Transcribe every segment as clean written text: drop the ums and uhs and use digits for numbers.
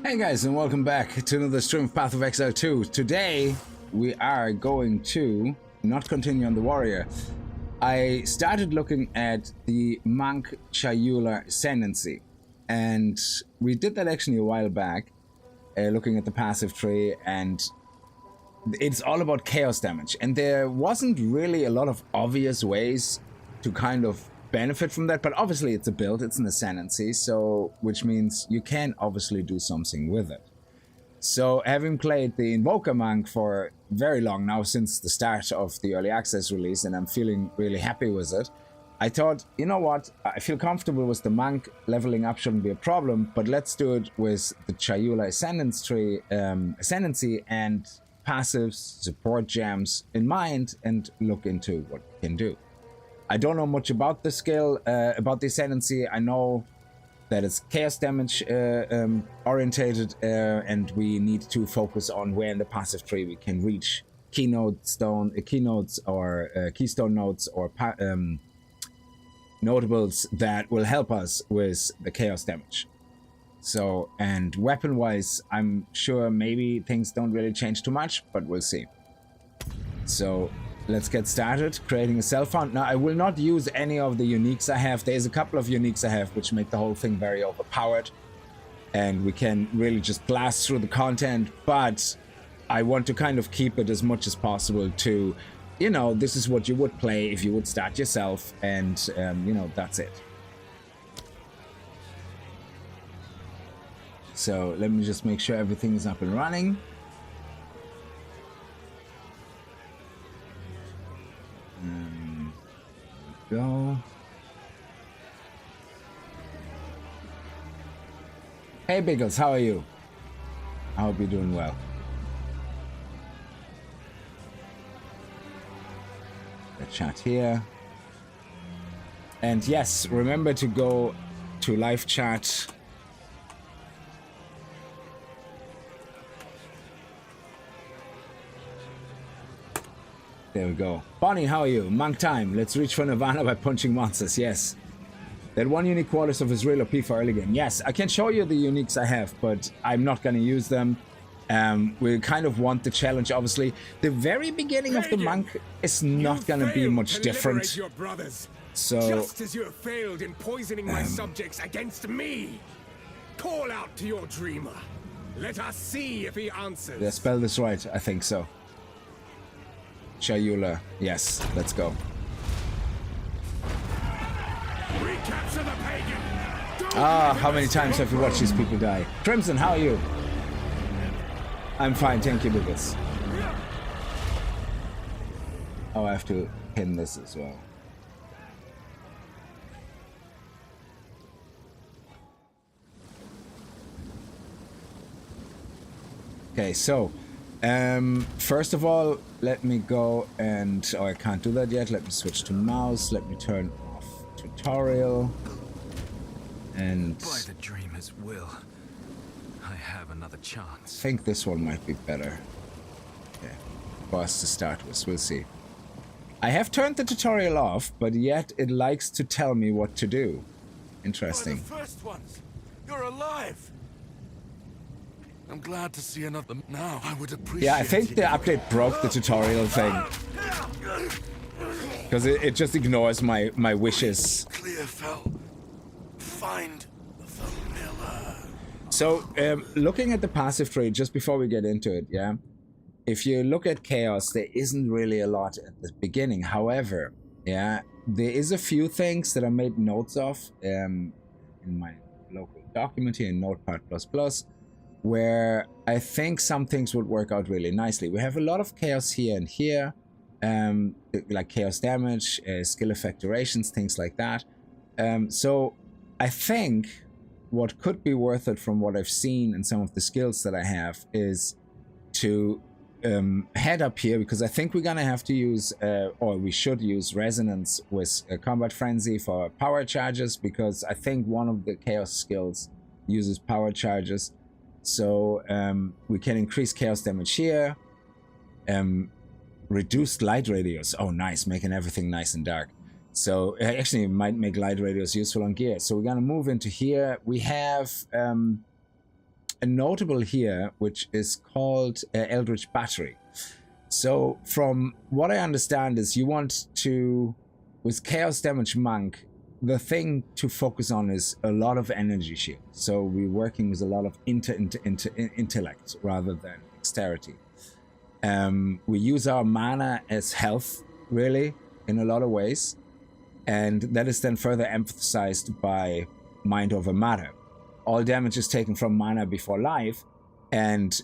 Hey guys, and welcome back to another stream of Path of Exile 2. Today we are going to not continue on the warrior. I started looking at the monk Chayula ascendancy, and we did that actually a while back, looking at the passive tree, and it's all about chaos damage, and there wasn't really a lot of obvious ways to kind of benefit from that, but obviously it's a build, it's an ascendancy, so which means you can obviously do something with it. So having played the Invoker Monk for very long now, since the start of the early access release, and I'm feeling really happy with it, I thought, you know what, I feel comfortable with the monk, leveling up shouldn't be a problem, but let's do it with the Chayula ascendancy and passives, support gems in mind, and look into what we can do. I don't know much about the skill, about the ascendancy. I know that it's chaos damage orientated, and we need to focus on where in the passive tree we can reach keynotes or keystone nodes or notables that will help us with the chaos damage. So, and weapon-wise, I'm sure maybe things don't really change too much, but we'll see. So let's get started creating a self found. Now, I will not use any of the uniques I have. There's a couple of uniques I have which make the whole thing very overpowered, and we can really just blast through the content, but I want to kind of keep it as much as possible to, you know, this is what you would play if you would start yourself, and you know, that's it. So let me just make sure everything is up and running. Go. Hey Biggles, how are you? I hope you're doing well. The chat here. And yes, remember to go to live chat. There we go. Bonnie, how are you? Monk time. Let's reach for Nirvana by punching monsters. Yes. That one unique quarters of Israel OP for early game. Yes, I can show you the uniques I have, but I'm not going to use them. We kind of want the challenge, obviously. The very beginning of the monk is not going to be much different. Your brothers, so, just as you have failed in poisoning my subjects against me, call out to your dreamer. Let us see if he answers. Did I spell this right? I think so. Chayula. Yes, let's go. Recapture the pagan. How many times have you watched these people die? Crimson, how are you? I'm fine, thank you, Lucas. Oh, I have to pin this as well. Okay, so first of all, let me go and, oh, I can't do that yet. Let me switch to mouse. Let me turn off tutorial. And by the dreamer's will, I have another chance. I think this one might be better. Okay, for us to start with. We'll see. I have turned the tutorial off, but yet it likes to tell me what to do. Interesting. You're the first ones. You're alive. I'm glad to see another. Now I would appreciate. Yeah, I think the update broke the tutorial thing, because it just ignores my wishes. Clear fell. Find the miller. So, looking at the passive tree, just before we get into it, yeah, if you look at chaos, there isn't really a lot at the beginning. However, yeah, there is a few things that I made notes of in my local document here in Notepad++. Where I think some things would work out really nicely. We have a lot of chaos here and here, like chaos damage, skill effect durations, things like that. So I think what could be worth it from what I've seen and some of the skills that I have is to head up here, because I think we're gonna have to use, or we should use resonance with combat frenzy for power charges, because I think one of the chaos skills uses power charges. So we can increase chaos damage here, reduced light radius. Oh, nice, making everything nice and dark. So actually it might make light radius useful on gear. So we're gonna move into here. We have a notable here, which is called Eldritch Battery. So from what I understand is you want to, with Chaos Damage Monk, the thing to focus on is a lot of energy shield. So we're working with a lot of intellect rather than dexterity. We use our mana as health, really, in a lot of ways. And that is then further emphasized by Mind Over Matter. All damage is taken from mana before life. And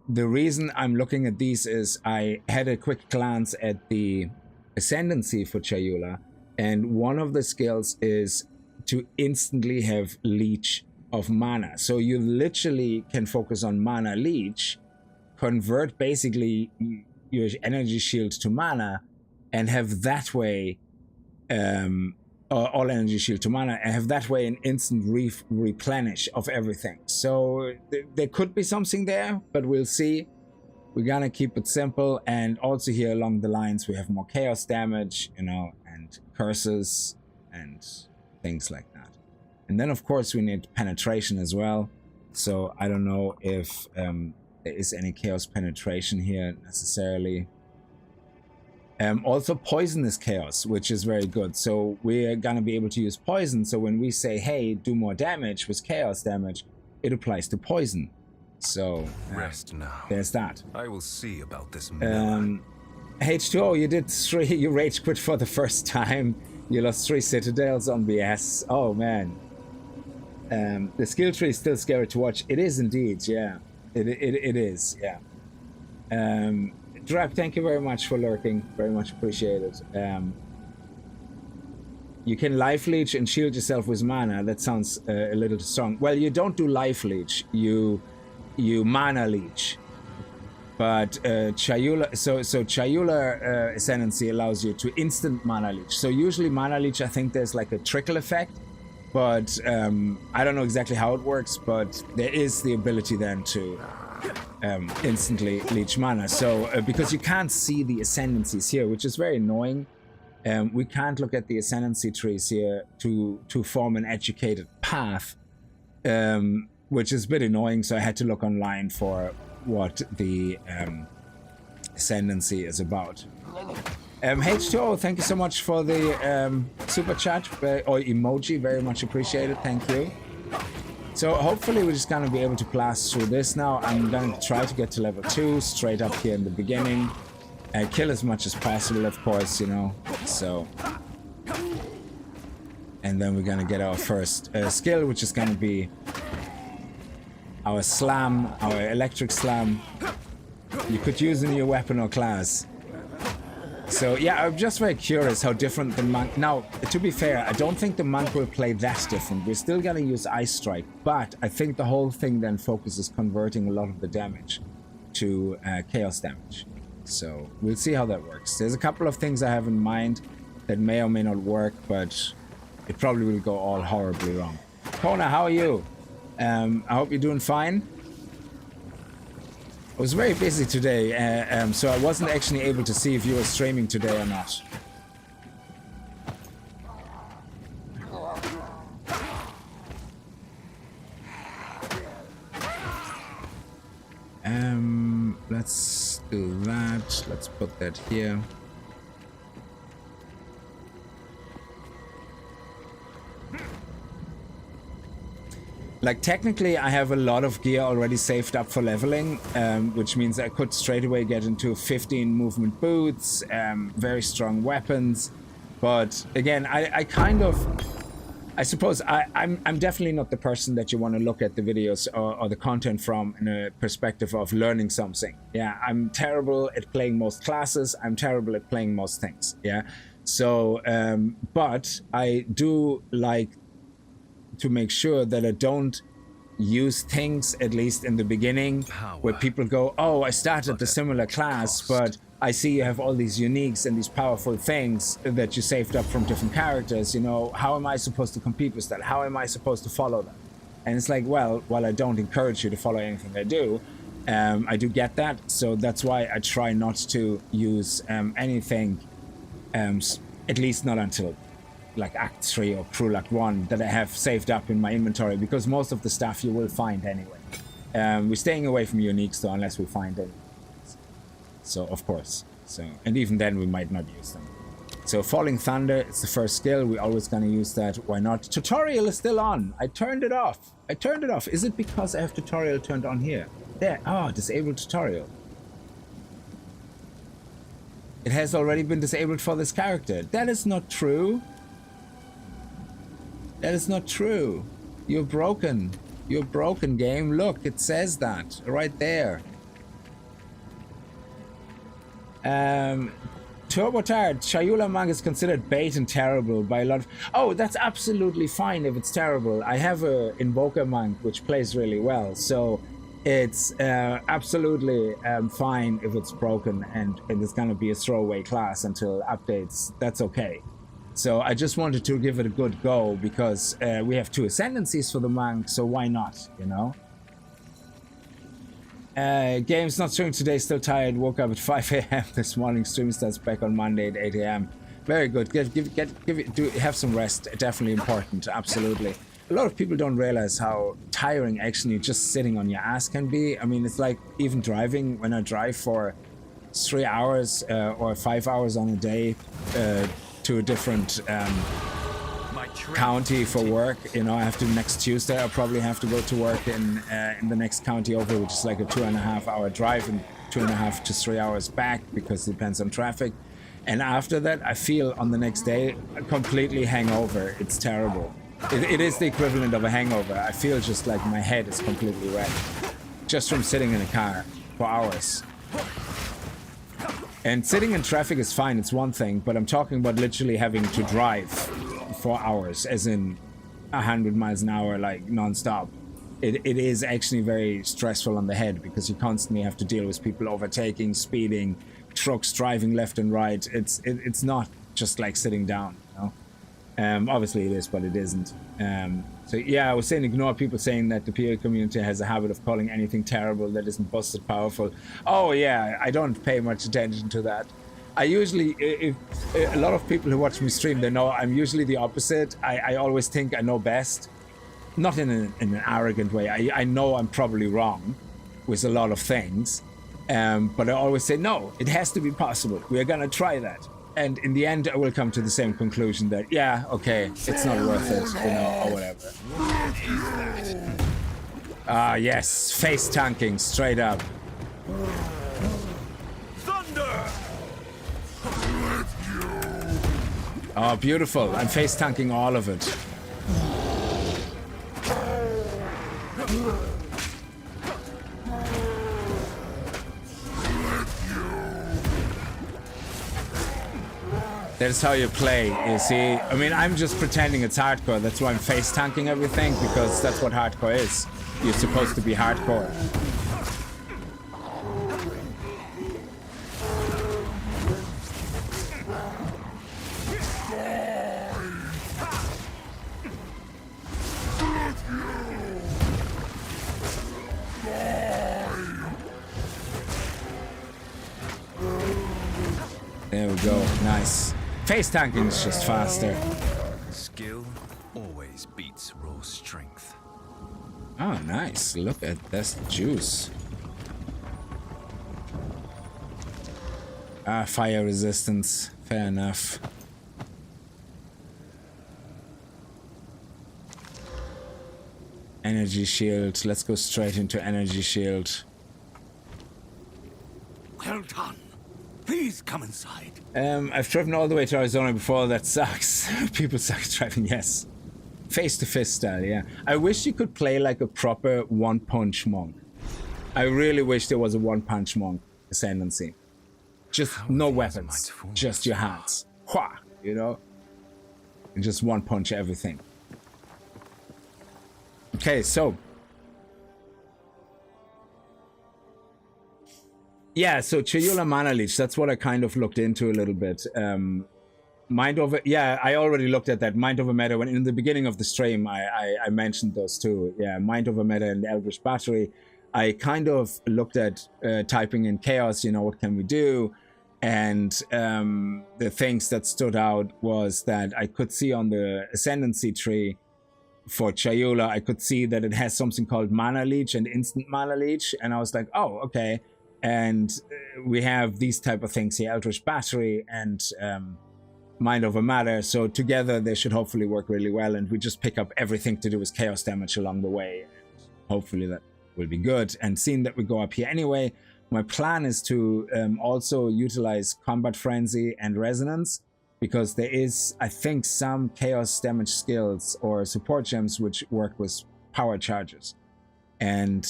the reason I'm looking at these is I had a quick glance at the Ascendancy for Chayula. And one of the skills is to instantly have Leech of Mana. So you literally can focus on Mana Leech, convert basically your energy shield to mana, and have that way all energy shield to mana, and have that way an instant replenish of everything. So there could be something there, but we'll see. We're gonna keep it simple, and also here along the lines we have more chaos damage, you know, and curses and things like that. And then of course we need penetration as well. So I don't know if there is any chaos penetration here necessarily. Also poisonous chaos, which is very good. So we're gonna be able to use poison. So when we say, hey, do more damage with chaos damage, it applies to poison. So rest now. There's that. I will see about this. H2O, you did 3. You rage quit for the first time. You lost 3 citadels on BS. Oh man. The skill tree is still scary to watch. It is indeed, yeah. It is, yeah. Drap, thank you very much for lurking. Very much appreciated. You can life leech and shield yourself with mana. That sounds a little too strong. Well, you don't do life leech. You mana leech. But Chayula, so Chayula Ascendancy allows you to instant mana leech. So usually mana leech, I think there's like a trickle effect. But I don't know exactly how it works, but there is the ability then to instantly leech mana. So because you can't see the ascendancies here, which is very annoying. We can't look at the ascendancy trees here to form an educated path, which is a bit annoying. So I had to look online for what the ascendancy is about. H2O, thank you so much for the super chat or emoji, very much appreciated, thank you. So hopefully we're just gonna be able to blast through this now. I'm gonna try to get to level 2 straight up here in the beginning. Kill as much as possible, of course, you know, so. And then we're gonna get our first skill, which is gonna be our slam, our electric slam. You could use a new weapon or class. So yeah, I'm just very curious how different the monk... Now, to be fair, I don't think the monk will play that different. We're still gonna use Ice Strike, but I think the whole thing then focuses converting a lot of the damage to chaos damage. So we'll see how that works. There's a couple of things I have in mind that may or may not work, but it probably will go all horribly wrong. Kona, how are you? I hope you're doing fine. I was very busy today, so I wasn't actually able to see if you were streaming today or not. Let's do that. Let's put that here. Like, technically, I have a lot of gear already saved up for leveling, which means I could straight away get into 15 movement boots, very strong weapons. But again, I suppose I'm definitely not the person that you want to look at the videos or the content from in a perspective of learning something. Yeah, I'm terrible at playing most classes. I'm terrible at playing most things. Yeah, so, but I do like to make sure that I don't use things, at least in the beginning, where people go, oh, I started a similar class, but I see you have all these uniques and these powerful things that you saved up from different characters, you know, how am I supposed to compete with that? How am I supposed to follow that? And it's like, well, while I don't encourage you to follow anything I do get that, so that's why I try not to use anything, at least not until like Act 3 or Prologue 1 that I have saved up in my inventory, because most of the stuff you will find anyway. We're staying away from uniques though, unless we find any. So of course. So, and even then we might not use them. So Falling Thunder, it's the first skill. We're always going to use that. Why not? Tutorial is still on. I turned it off. I turned it off. Is it because I have tutorial turned on here? There. Oh, disable tutorial. It has already been disabled for this character. That is not true. That is not true. You're broken. You're broken, game. Look, it says that right there. Turbotard, Chayula monk is considered bait and terrible by a lot of... Oh, that's absolutely fine if it's terrible. I have a Invoker monk which plays really well, so it's absolutely fine if it's broken and it's gonna be a throwaway class until updates. That's okay. So I just wanted to give it a good go because we have 2 ascendancies for the monk, so why not, you know? Game's not streaming today, still tired. Woke up at 5 a.m. this morning. Stream starts back on Monday at 8 a.m. Very good. Have some rest. Definitely important. Absolutely. A lot of people don't realize how tiring actually just sitting on your ass can be. I mean, it's like even driving. When I drive for 3 hours or 5 hours on a day to a different county for work, you know, I have to next Tuesday. I'll probably have to go to work in the next county over, which is like a 2.5 hour drive and 2.5 to 3 hours back because it depends on traffic. And after that, I feel on the next day completely hangover. It's terrible. It is the equivalent of a hangover. I feel just like my head is completely red just from sitting in a car for hours. And sitting in traffic is fine, it's one thing, but I'm talking about literally having to drive for hours, as in 100 miles an hour, like non-stop. It is actually very stressful on the head because you constantly have to deal with people overtaking, speeding, trucks driving left and right. It's not just like sitting down, you know? Obviously it is, but it isn't. So yeah, I was saying ignore people saying that the PA community has a habit of calling anything terrible that isn't busted powerful. Oh yeah, I don't pay much attention to that. I usually, if a lot of people who watch me stream, they know I'm usually the opposite. I always think I know best. Not in an arrogant way. I know I'm probably wrong with a lot of things. But I always say, no, it has to be possible. We are gonna try that. And in the end, I will come to the same conclusion that, yeah, okay, it's not worth it, you know, or whatever. Ah, yes, face tanking, straight up. Thunder! Oh, beautiful. I'm face tanking all of it. That's how you play, you see. I mean, I'm just pretending it's hardcore. That's why I'm face tanking everything, because that's what hardcore is. You're supposed to be hardcore. There we go. Nice. Face tanking is just faster. Skill always beats raw strength. Oh, nice. Look at this juice. Ah, fire resistance. Fair enough. Energy shield. Let's go straight into energy shield. Well done. Please come inside. I've driven all the way to Arizona before. That sucks. People suck at driving, yes. Face-to-fist style, yeah. I wish you could play like a proper one-punch monk. I really wish there was a one-punch monk ascendancy. Just no weapons, just your hands. Hua, you know? And just one-punch everything. Okay, so... yeah, so Chayula Mana Leech, that's what I kind of looked into a little bit. Mind over... yeah, I already looked at that. Mind over Meta. When in the beginning of the stream, I mentioned those two. Yeah, Mind over Meta and the Eldritch Battery. I kind of looked at typing in Chaos, you know, what can we do? And the things that stood out was that I could see on the Ascendancy tree for Chayula, I could see that it has something called Mana Leech and Instant Mana Leech, and I was like, oh, okay. And we have these type of things here, Eldritch Battery and Mind Over Matter, so together they should hopefully work really well, and we just pick up everything to do with chaos damage along the way, and hopefully that will be good. And seeing that we go up here anyway, my plan is to also utilize Combat Frenzy and Resonance, because there is, I think, some chaos damage skills or support gems which work with power charges. And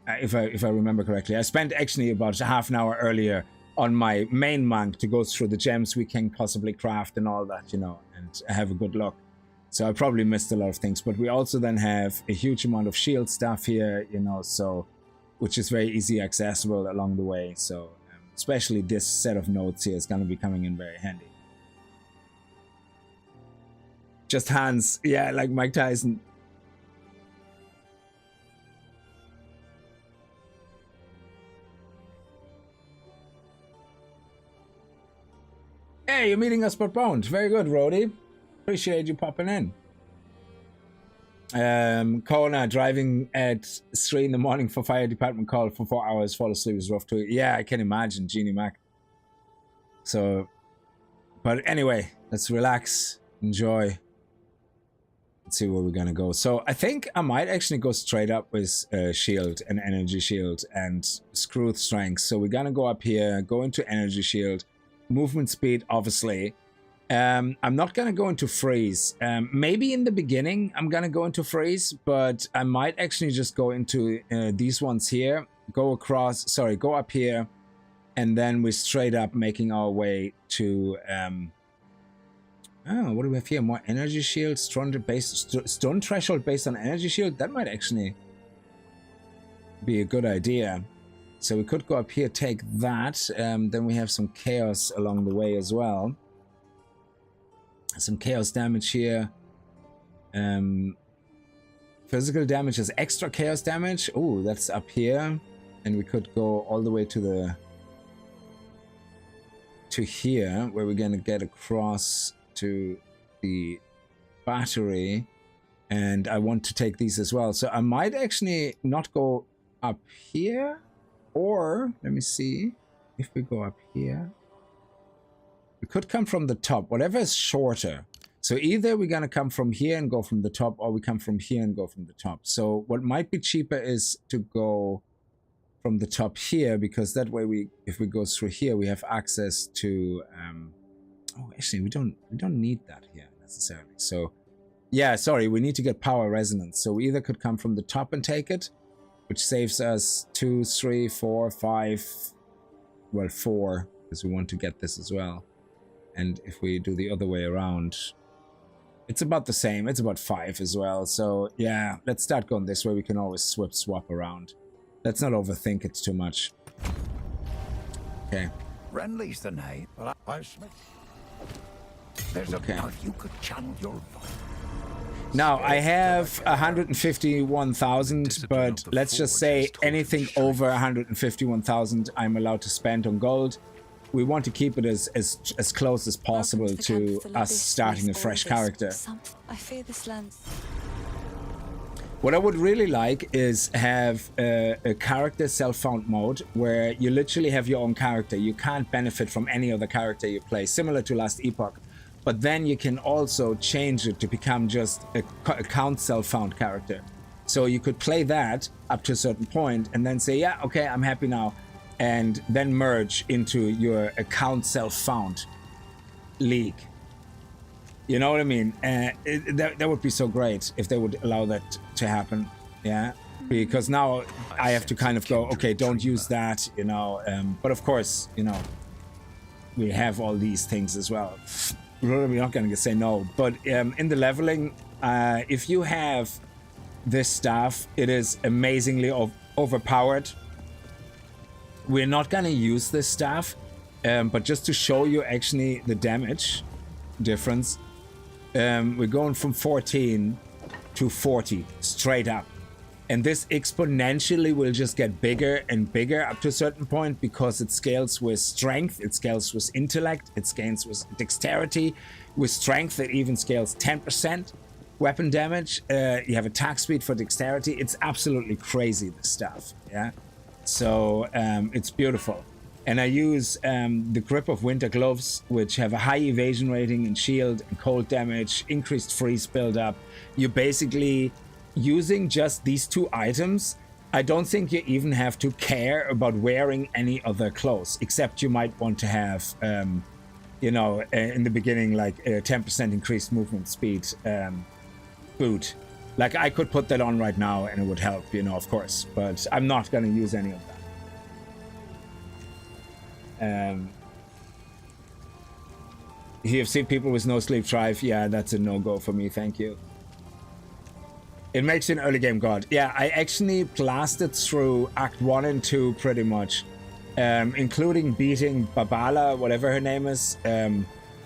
if I remember correctly, I spent actually about half an hour earlier on my main monk to go through the gems we can possibly craft and all that, you know, and have a good look. So I probably missed a lot of things, but we also then have a huge amount of shield stuff here, you know, so which is very easy accessible along the way. So especially this set of notes here is going to be coming in very handy. Just hands, yeah, like Mike Tyson. Hey, you're meeting us but bound. Very good, Rody. Appreciate you popping in. Kona, driving at 3 in the morning for fire department call for 4 hours, fall asleep is rough too. Yeah, I can imagine, Genie Mac. So, but anyway, let's relax, enjoy. Let's see where we're gonna go. So I think I might actually go straight up with shield and energy shield and screw strength. So we're gonna go up here, go into energy shield, movement speed, obviously. I'm not gonna go into freeze. Maybe in the beginning I'm gonna go into freeze, but I might actually just go into these ones here, go across, sorry, go up here, and then we're straight up making our way to oh, what do we have here? More energy shield, stun threshold based on energy shield. That might actually be a good idea. So we could go up here, take that. Then we have some chaos along the way as well. Some chaos damage here. Physical damage is extra chaos damage. Oh, that's up here. And we could go all the way to here, where we're gonna get across to the battery, and I want to take these as well. So I might actually not go up here, or let me see if we go up here. We could come from the top, whatever is shorter. So either we're gonna come from here and go from the top, or we come from here and go from the top. So what might be cheaper is to go from the top here, because that way if we go through here, we have access to oh, actually, we don't need that here necessarily. So, yeah, sorry, we need to get power resonance. So we either could come from the top and take it, which saves us 2, 3, 4, 5, well, 4, because we want to get this as well. And if we do the other way around, it's about the same. It's about 5 as well. So, yeah, let's start going this way. We can always swap around. Let's not overthink it too much. Okay. Renly's the name, but I there's okay. a you could channel your voice. Now I have 151,000, but let's just say anything over 151,000 I'm allowed to spend on gold. We want to keep it as close as possible to us starting a fresh character. I fear this land. What I would really like is have a character self-found mode where you literally have your own character. You can't benefit from any other character you play, similar to Last Epoch. But then you can also change it to become just a account self-found character. So you could play that up to a certain point and then say, yeah, okay, I'm happy now. And then merge into your account self-found league. You know what I mean? That would be so great if they would allow that to happen. Yeah, because now I have to kind of go, okay, don't use that, you know. But of course, you know, we have all these things as well. We're not going to say no. But in the leveling, if you have this staff, it is amazingly overpowered. We're not going to use this staff, but just to show you actually the damage difference, we're going from 14 to 40 straight up. And this exponentially will just get bigger and bigger up to a certain point, because it scales with strength, it scales with intellect, it scales with dexterity. With strength, it even scales 10%. weapon damage. You have attack speed for dexterity. It's absolutely crazy, this stuff. Yeah. So it's beautiful. And I use the Grip of Winter gloves, which have a high evasion rating and shield and cold damage, increased freeze buildup. You're basically using just these 2 items. I don't think you even have to care about wearing any other clothes, except you might want to have, you know, in the beginning, like a 10% increased movement speed boot. Like, I could put that on right now and it would help, you know, of course, but I'm not going to use any of that. You've seen people with no sleep drive. Yeah, that's a no-go for me, thank you. It makes you an early game god. Yeah, I actually blasted through Act 1 and 2 pretty much, including beating Babala, whatever her name is,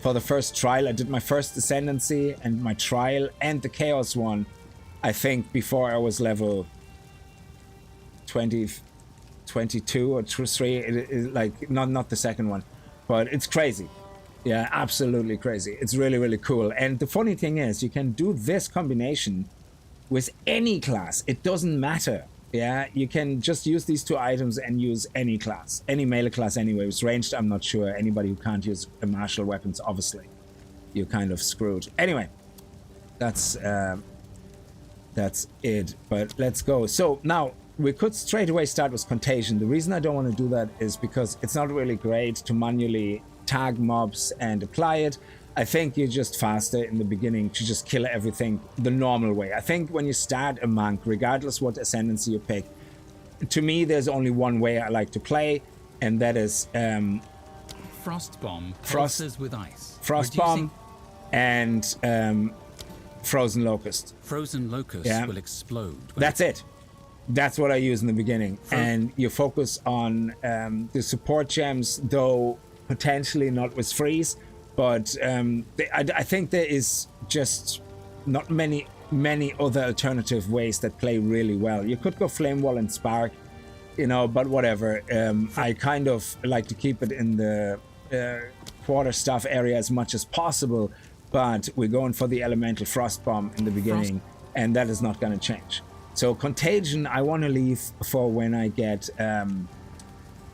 for the first trial. I did my first Ascendancy and my trial and the Chaos one, I think, before I was level 20, 22 or 3. It is like, not the second one, but it's crazy. Yeah, absolutely crazy. It's really, really cool. And the funny thing is, you can do this combination with any class. It doesn't matter. Yeah, you can just use these 2 items and use any class, any melee class anyway. With ranged, I'm not sure. Anybody who can't use martial weapons, obviously, you're kind of screwed. Anyway, that's it. But let's go. So now we could straight away start with Contagion. The reason I don't want to do that is because it's not really great to manually tag mobs and apply it. I think you're just faster in the beginning to just kill everything the normal way. I think when you start a monk, regardless what ascendancy you pick, to me there's only one way I like to play, and that is Frost Bomb pulses with ice. Frost Bomb and Frozen Locust. Frozen Locust will explode. That's it. That's what I use in the beginning. And you focus on the support gems, though potentially not with freeze. But I think there is just not many other alternative ways that play really well. You could go Flame Wall and Spark, you know, but whatever. I kind of like to keep it in the quarter staff area as much as possible, but we're going for the Elemental Frost Bomb in the beginning, and that is not going to change. So Contagion, I want to leave for when I get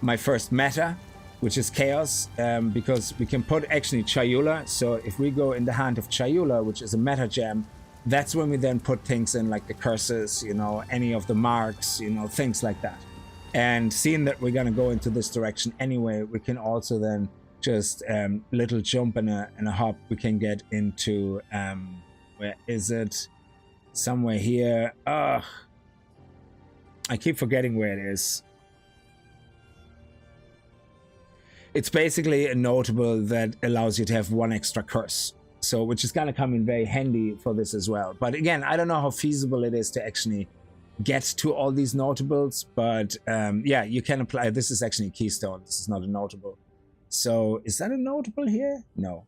my first meta, which is Chaos, because we can put actually Chayula. So if we go in the hand of Chayula, which is a meta gem, that's when we then put things in like the curses, you know, any of the marks, you know, things like that. And seeing that we're going to go into this direction anyway, we can also then just little jump and a hop. We can get into, where is it? Somewhere here. I keep forgetting where it is. It's basically a notable that allows you to have 1 extra curse. So, which is going to come in very handy for this as well. But again, I don't know how feasible it is to actually get to all these notables. But yeah, you can apply. This is actually a keystone. This is not a notable. So, is that a notable here? No.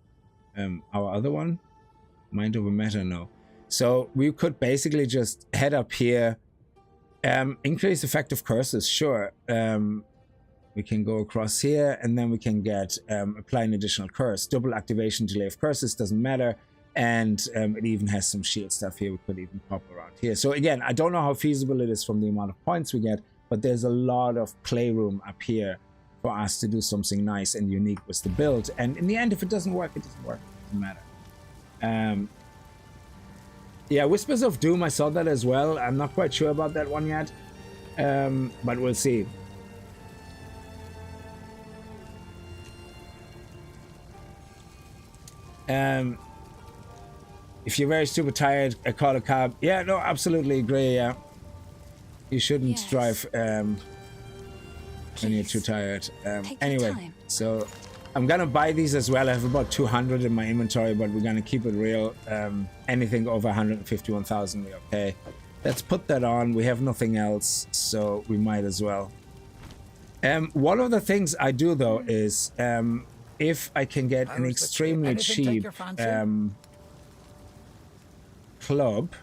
Our other one? Mind over Matter? No. So, we could basically just head up here. Increase effective curses, sure. We can go across here, and then we can get apply an additional curse. Double activation delay of curses, doesn't matter. And it even has some shield stuff here. We could even pop around here. So again, I don't know how feasible it is from the amount of points we get, but there's a lot of playroom up here for us to do something nice and unique with the build. And in the end, if it doesn't work, it doesn't work. It doesn't matter. Yeah, Whispers of Doom, I saw that as well. I'm not quite sure about that one yet, but we'll see. If you're very super tired, I call a cab. Yeah, no, absolutely agree. Yeah, you shouldn't drive when you're too tired. Anyway, so I'm gonna buy these as well. I have about 200 in my inventory, but we're gonna keep it real. Anything over 151,000, we're okay. Let's put that on. We have nothing else, so we might as well. One of the things I do though is if I can get an extremely cheap club,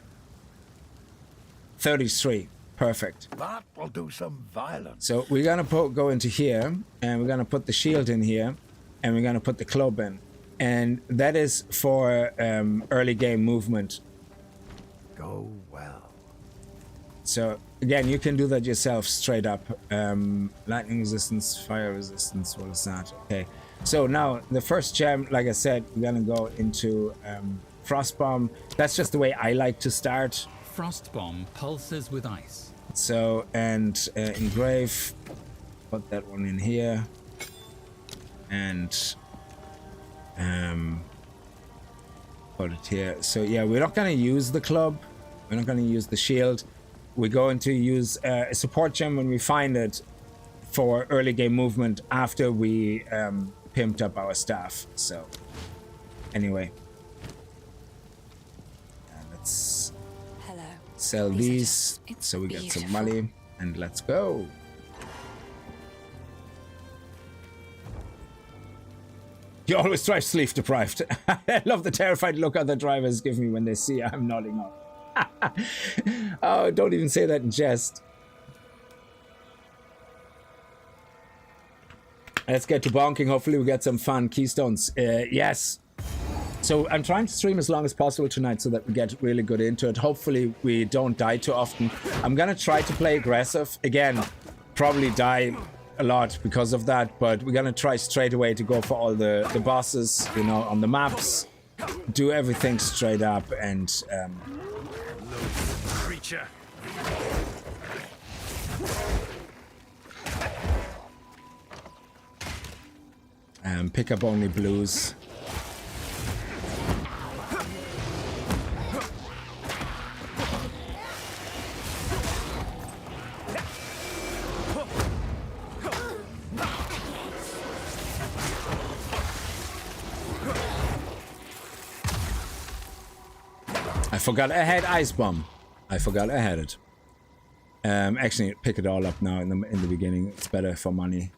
33, perfect. That will do some violence. So we're gonna go into here, and we're gonna put the shield in here, and we're gonna put the club in, and that is for early game movement. go well. So again, you can do that yourself straight up. Lightning resistance, fire resistance, what is that? Okay, so now the first gem, like I said, we're gonna go into Frost Bomb. That's just the way I like to start. Frost Bomb pulses with ice. So, and engrave, put that one in here. And put it here. So yeah, we're not gonna use the club. We're not gonna use the shield. We're going to use a support gem when we find it for early game movement after we pimped up our staff. So anyway, let's sell these so we get some money, and let's go. You always drive sleep deprived. I love the terrified look other drivers give me when they see I'm nodding off. Oh, don't even say that in jest. Let's get to bonking. Hopefully we get some fun keystones. Yes. So I'm trying to stream as long as possible tonight so that we get really good into it. Hopefully we don't die too often. I'm gonna try to play aggressive. Again, probably die a lot because of that, but we're gonna try straight away to go for all the bosses, you know, on the maps. Do everything straight up and Creature. pick up only blues. I forgot I had Ice Bomb. I forgot I had it. Actually, pick it all up now in the beginning. It's better for money.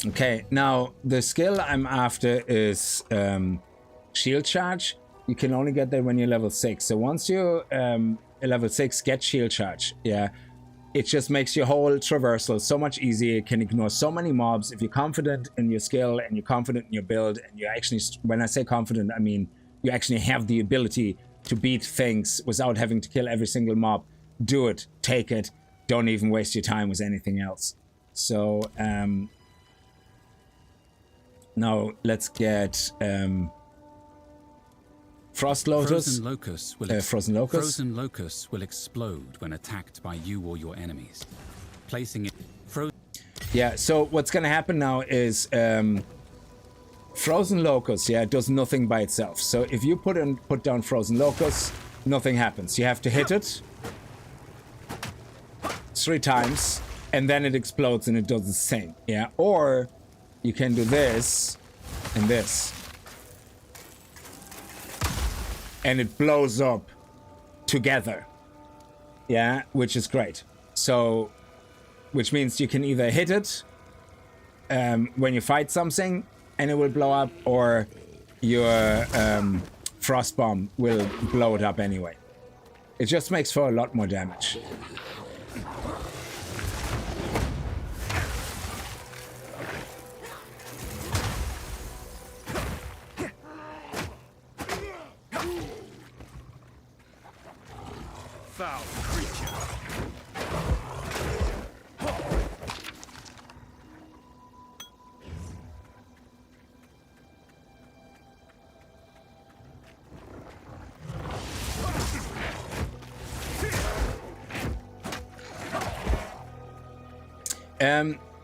Okay, now the skill I'm after is shield charge. You can only get that when you're level 6. So once you're level 6, get shield charge. Yeah, it just makes your whole traversal so much easier. You can ignore so many mobs. If you're confident in your skill and you're confident in your build, and you actually, when I say confident, I mean you actually have the ability to beat things without having to kill every single mob. Do it, take it. Don't even waste your time with anything else. So now let's get Frost Lotus. Frozen Locust will explode when attacked by you or your enemies. Placing it Yeah, so what's gonna happen now is Frozen Locust, yeah, does nothing by itself. So if you put down Frozen Locust, nothing happens. You have to hit it 3 times and then it explodes and it does the same. Yeah, or you can do this and this. And it blows up together. Yeah, which is great. So, which means you can either hit it when you fight something and it will blow up, or your Frost Bomb will blow it up anyway. It just makes for a lot more damage. Foul creature.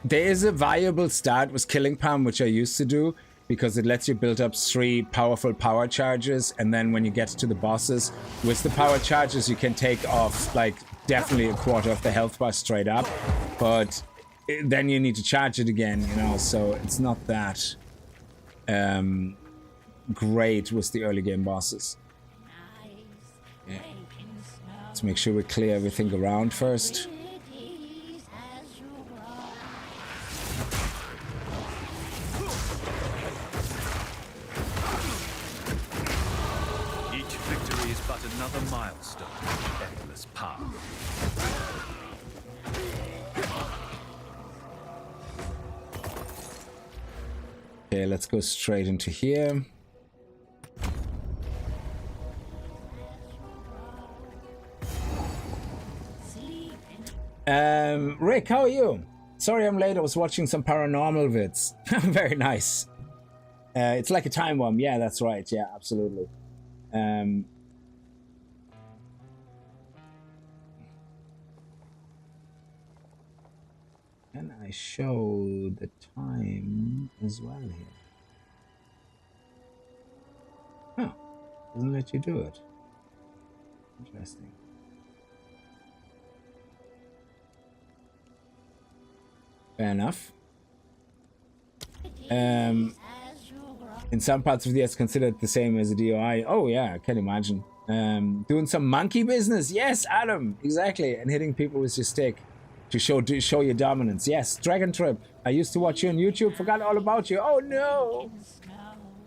There is a viable start with Killing Palm, which I used to do, because it lets you build up 3 powerful power charges, and then when you get to the bosses, with the power charges you can take off like definitely a quarter of the health bar straight up, but then you need to charge it again, you know, so it's not that great with the early game bosses. Okay. Let's make sure we clear everything around first. Each victory is but another milestone in the endless path. Okay, let's go straight into here. Rick, how are you? Sorry I'm late, I was watching some paranormal vids. Very nice. It's like a time bomb. Yeah, that's right. Yeah, absolutely. Can I show the time as well here? Huh. Doesn't let you do it. Interesting. Fair enough. In some parts of the it's considered the same as a DOI. Oh yeah, I can imagine. Doing some monkey business. Yes, Adam, exactly. And hitting people with your stick to show your dominance. Yes, Dragon Trip. I used to watch you on YouTube. Forgot all about you. Oh no.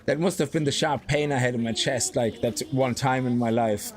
That must have been the sharp pain I had in my chest, like that one time in my life.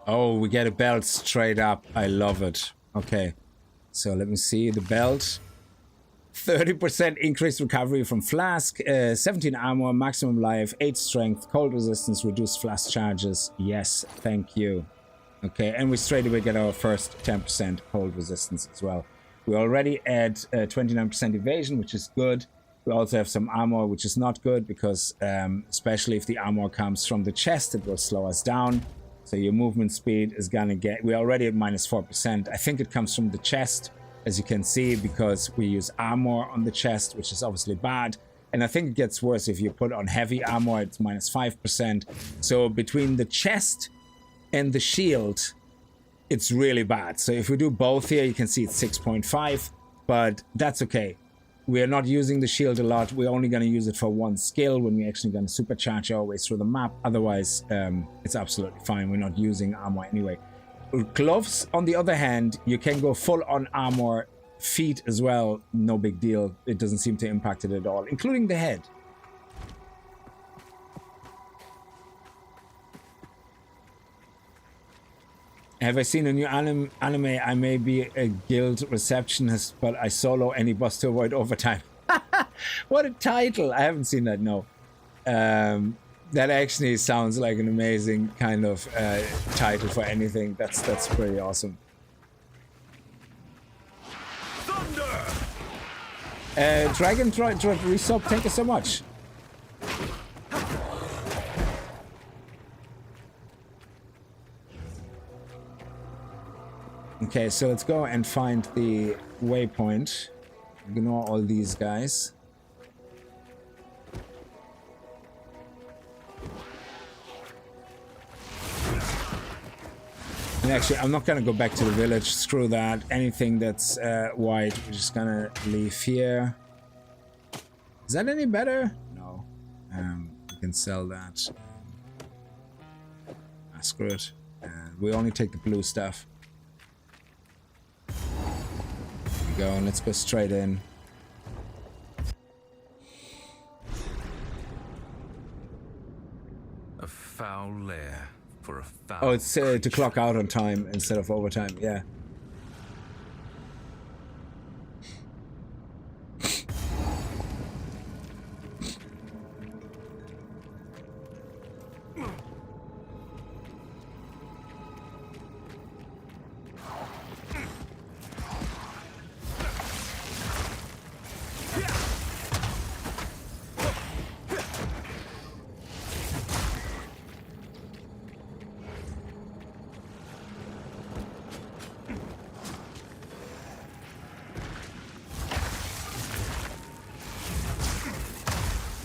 Oh, we get a belt straight up. I love it. Okay. So let me see the belt. 30% increased recovery from flask, 17 armor, maximum life, 8 strength, cold resistance, reduced flask charges. Yes, thank you. Okay, and we straight away get our first 10% cold resistance as well. We already add 29% evasion, which is good. We also have some armor, which is not good because especially if the armor comes from the chest, it will slow us down. So your movement speed is gonna get, we're already at minus 4%. I think it comes from the chest, as you can see, because we use armor on the chest, which is obviously bad. And I think it gets worse if you put on heavy armor, it's minus 5%. So between the chest and the shield, it's really bad. So if we do both here, you can see it's 6.5, but that's okay. We are not using the shield a lot. We're only going to use it for one skill when we're actually going to supercharge our way through the map. Otherwise, it's absolutely fine. We're not using armor anyway. Gloves, on the other hand, you can go full on armor. Feet as well, no big deal. It doesn't seem to impact it at all, including the head. Have I seen a new anime? I may be a guild receptionist, but I solo any boss to avoid overtime. What a title! I haven't seen that, no. That actually sounds like an amazing kind of title for anything. That's pretty awesome. Dragon Droid resub, thank you so much. Okay, so let's go and find the waypoint. Ignore all these guys. And actually, I'm not gonna go back to the village. Screw that. Anything that's white, we're just gonna leave here. Is that any better? No. We can sell that. Screw it. We only take the blue stuff. Go and let's go straight in. A foul lair for a foul. Oh, it's to clock out on time instead of overtime. Yeah.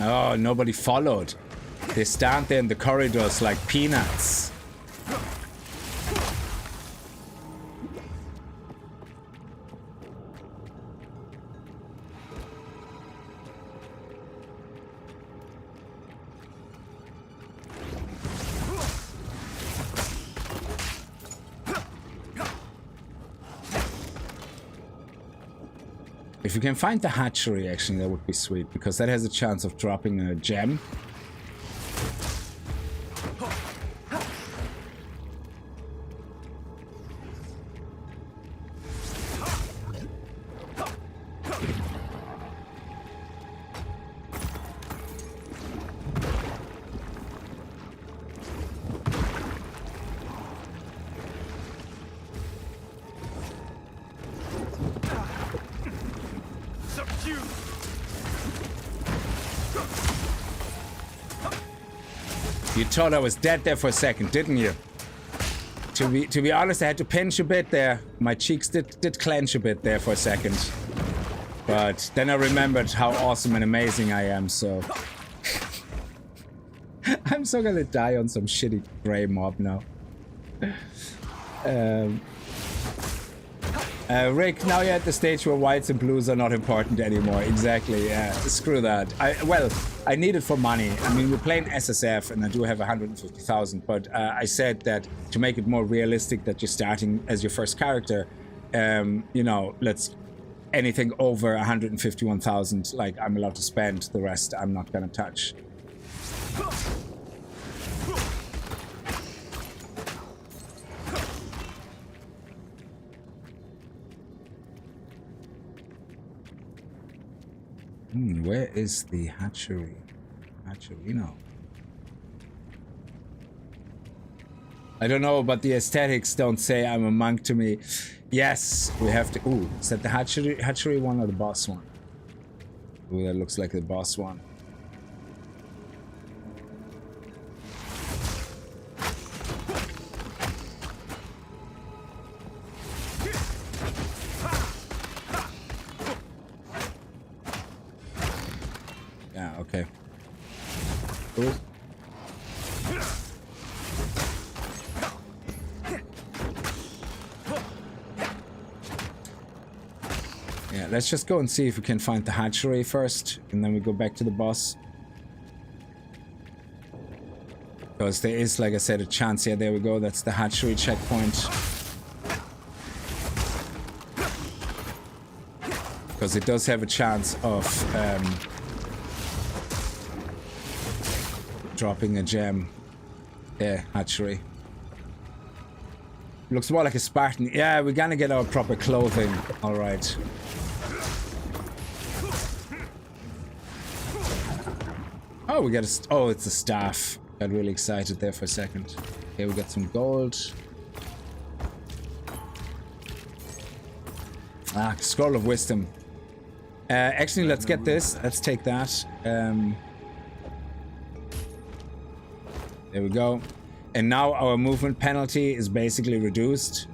Oh, nobody followed. They stand there in the corridors like peanuts. If you can find the hatchery, actually, that would be sweet, because that has a chance of dropping a gem. You thought I was dead there for a second, didn't you? To be honest, I had to pinch a bit there. My cheeks did clench a bit there for a second. But then I remembered how awesome and amazing I am, so... I'm so gonna die on some shitty grey mob now. Rick, now you're at the stage where whites and blues are not important anymore. Exactly, yeah. Screw that. Well, I need it for money. I mean, we're playing SSF and I do have 150,000, but I said that to make it more realistic that you're starting as your first character, you know, anything over 151,000, like, I'm allowed to spend. The rest I'm not gonna touch. Where is the hatchery? Hatcherino. I don't know, but the aesthetics don't say I'm a monk to me. Yes, we have to. Ooh, is that the hatchery one or the boss one? Ooh, that looks like the boss one. Okay. Ooh. Yeah, let's just go and see if we can find the hatchery first, and then we go back to the boss. Because there is, like I said, a chance. Yeah, there we go. That's the hatchery checkpoint. Because it does have a chance of dropping a gem. Yeah, hatchery. Looks more like a Spartan. Yeah, we're gonna get our proper clothing. Alright. Oh, we got a... Oh, it's a staff. Got really excited there for a second. Okay, we got some gold. Ah, Scroll of Wisdom. Actually, let's get this. Let's take that. There we go. And now our movement penalty is basically reduced.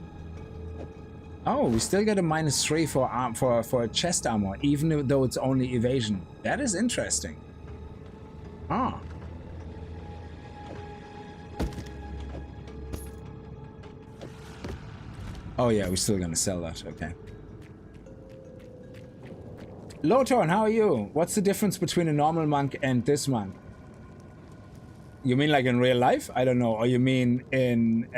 Oh, we still get a -3 for chest armor, even though it's only evasion. That is interesting. Ah. Oh yeah, we're still gonna sell that. Okay. Lothorn, how are you? What's the difference between a normal monk and this monk? You mean like in real life? I don't know. Or you mean in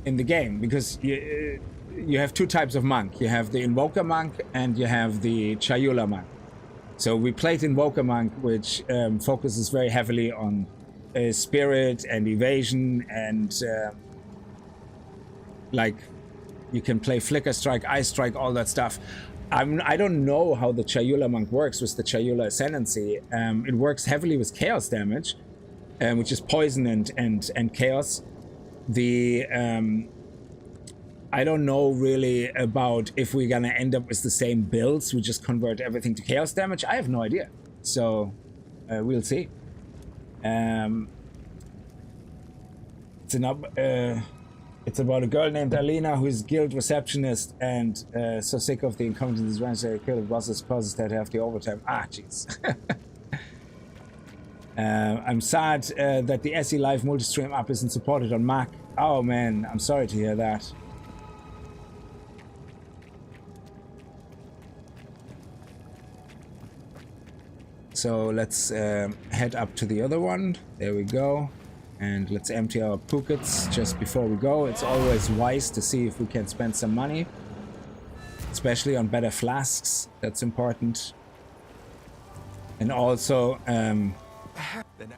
the game? Because you have two types of monk. You have the Invoker monk and you have the Chayula monk. So we played Invoker monk, which focuses very heavily on spirit and evasion, and like you can play Flicker Strike, Ice Strike, all that stuff. I don't know how the Chayula monk works with the Chayula Ascendancy. It works heavily with chaos damage, which is poison and chaos. The I don't know really about if we're gonna end up with the same builds. We just convert everything to chaos damage. I have no idea. So we'll see. It's about a girl named Alina who's guild receptionist and so sick of the incompetent disadvantage they kill the bosses causes that have the overtime. Ah, jeez. I'm sad that the SE Live multi-stream app isn't supported on Mac. Oh man, I'm sorry to hear that. So let's head up to the other one. There we go. And let's empty our pockets just before we go. It's always wise to see if we can spend some money. Especially on better flasks. That's important. And also...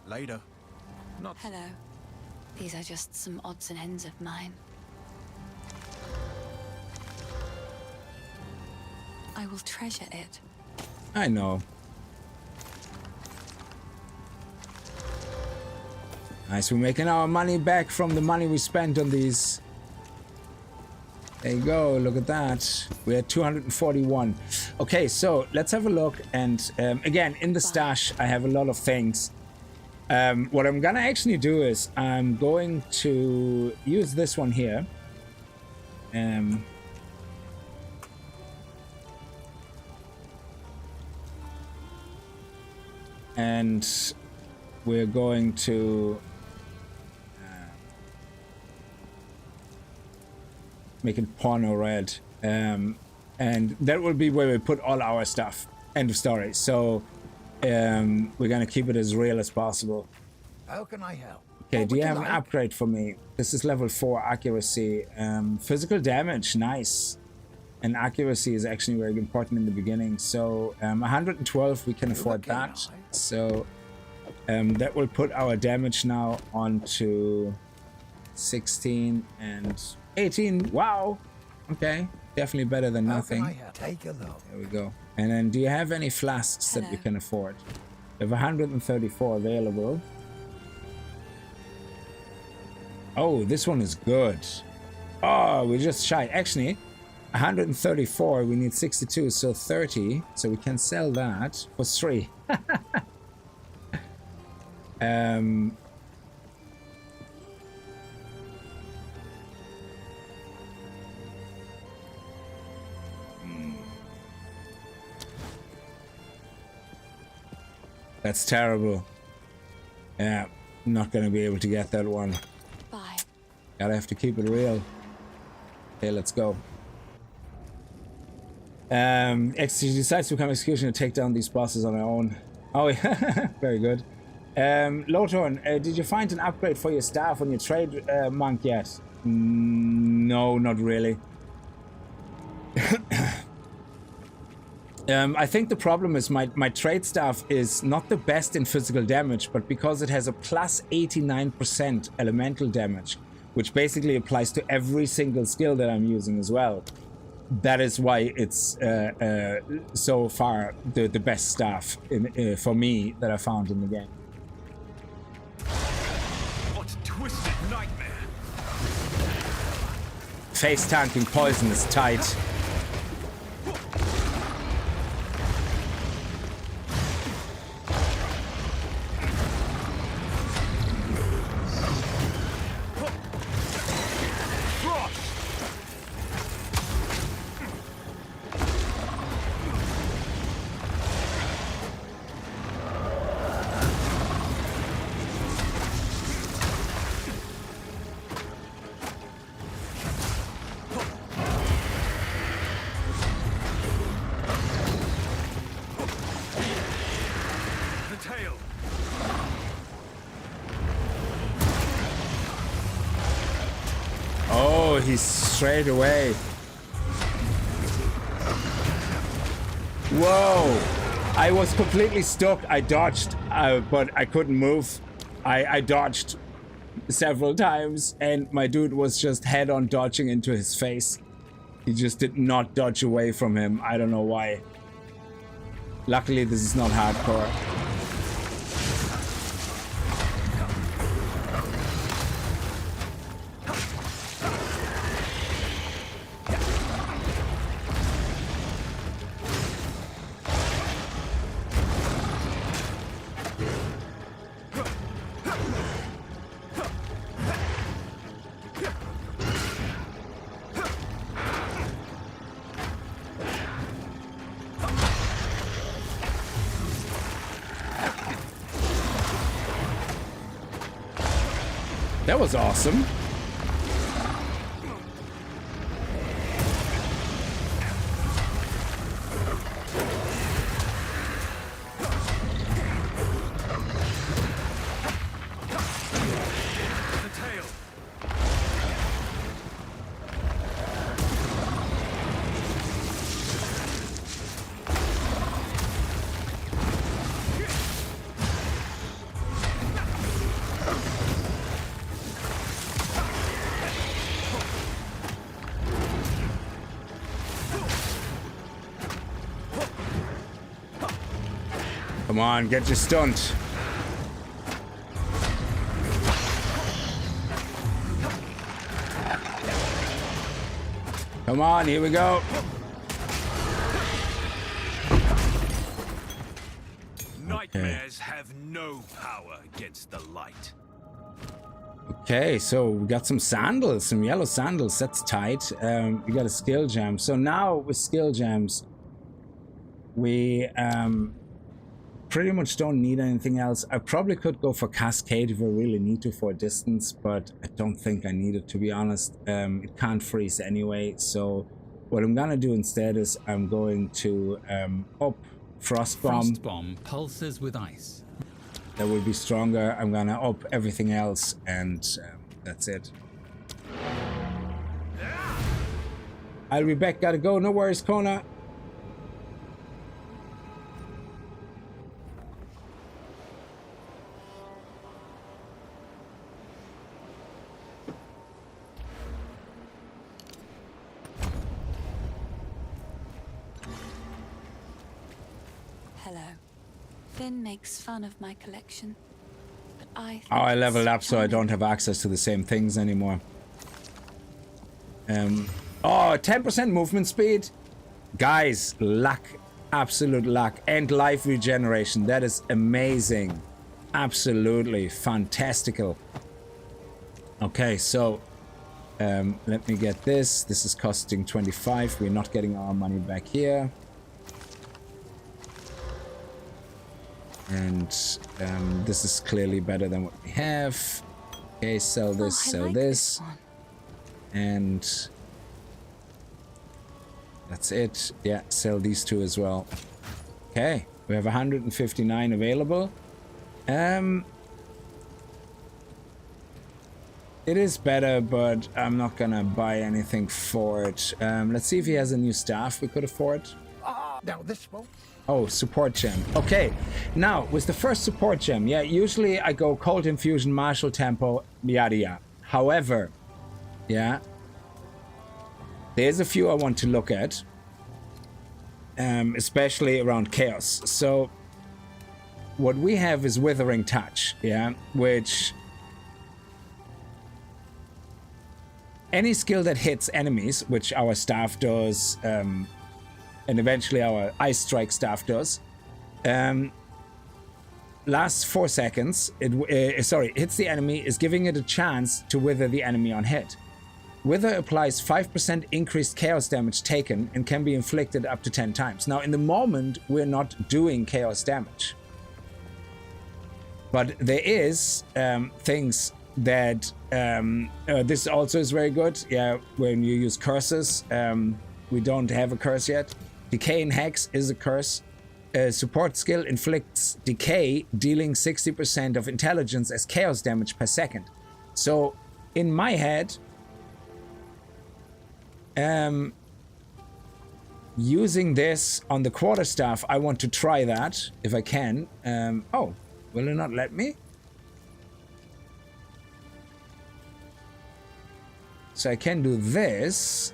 Later. Hello. These are just some odds and ends of mine. I will treasure it. I know. Nice, we're making our money back from the money we spent on these. There you go, look at that. We're at 241. Okay, so let's have a look. And again, in the stash, I have a lot of things. What I'm gonna actually do is I'm going to use this one here. And we're going to make it porno red, and that will be where we put all our stuff. End of story. So we're gonna keep it as real as possible. How can I help? Okay, do you have an upgrade for me? This is level 4 accuracy. Physical damage, nice. And accuracy is actually very important in the beginning. So 112, we can afford that. So that will put our damage now onto 16 and 18. Wow. Okay, definitely better than nothing. Take a look. There we go. And then do you have any flasks that we can afford? We have 134 available. Oh, this one is good. Oh, we're just shy. Actually, 134, we need 62, so 30. So we can sell that for 3. That's terrible. Yeah, not gonna be able to get that one. Bye. Gotta have to keep it real. Okay, let's go. She decides to become executioner to take down these bosses on her own. Oh, yeah. Very good. Lothorn, did you find an upgrade for your staff on your trade monk yet? No, not really. I think the problem is my trade staff is not the best in physical damage, but because it has a plus 89% elemental damage, which basically applies to every single skill that I'm using as well. That is why it's so far the best staff for me that I found in the game. What a twisted nightmare. Face tanking poison is tight. He's straight away. Whoa! I was completely stuck. I dodged, but I couldn't move. I dodged several times, and my dude was just head-on dodging into his face. He just did not dodge away from him. I don't know why. Luckily, this is not hardcore. That was awesome. Come on, get your stunt. Come on, here we go. Nightmares have no power against the light. Okay, so we got some sandals, some yellow sandals. That's tight. We got a skill gem. So now with skill gems, we pretty much don't need anything else. I probably could go for Cascade if I really need to for a distance, but I don't think I need it, to be honest. It can't freeze anyway, so what I'm gonna do instead is I'm going to up Frost Bomb. Frost Bomb pulses with ice. That will be stronger. I'm gonna up everything else, and that's it. I'll be back. Gotta go. No worries, Kona. Hello. Finn makes fun of my collection, but I think Oh, I leveled up, so I charming. don't have access to the same things anymore. Oh, 10% movement speed. Guys, luck. Absolute luck. And life regeneration. That is amazing. Absolutely fantastical. Okay, so let me get this. This is costing 25. We're not getting our money back here. And this is clearly better than what we have. Okay, sell this, Oh, I sell like this. one. And that's it. Yeah, sell these two as well. Okay, we have 159 available. It is better, but I'm not gonna buy anything for it. Let's see if he has a new staff we could afford. Now this won't. Oh, support gem. Okay, now with the first support gem, yeah, usually I go Cold Infusion, Martial Tempo, yada yada. However, yeah, there's a few I want to look at, especially around Chaos. So what we have is Withering Touch, yeah, which any skill that hits enemies, which our staff does, and eventually our Ice Strike staff does, lasts 4 seconds. It hits the enemy, is giving it a chance to wither the enemy on hit. Wither applies 5% increased chaos damage taken and can be inflicted up to 10 times. Now, in the moment, we're not doing chaos damage. But there is things that... this also is very good. Yeah, when you use curses. We don't have a curse yet. Decay and Hex is a curse. Support skill inflicts decay, dealing 60% of intelligence as chaos damage per second. So, in my head, using this on the quarterstaff, I want to try that if I can. Oh, will it not let me? So I can do this.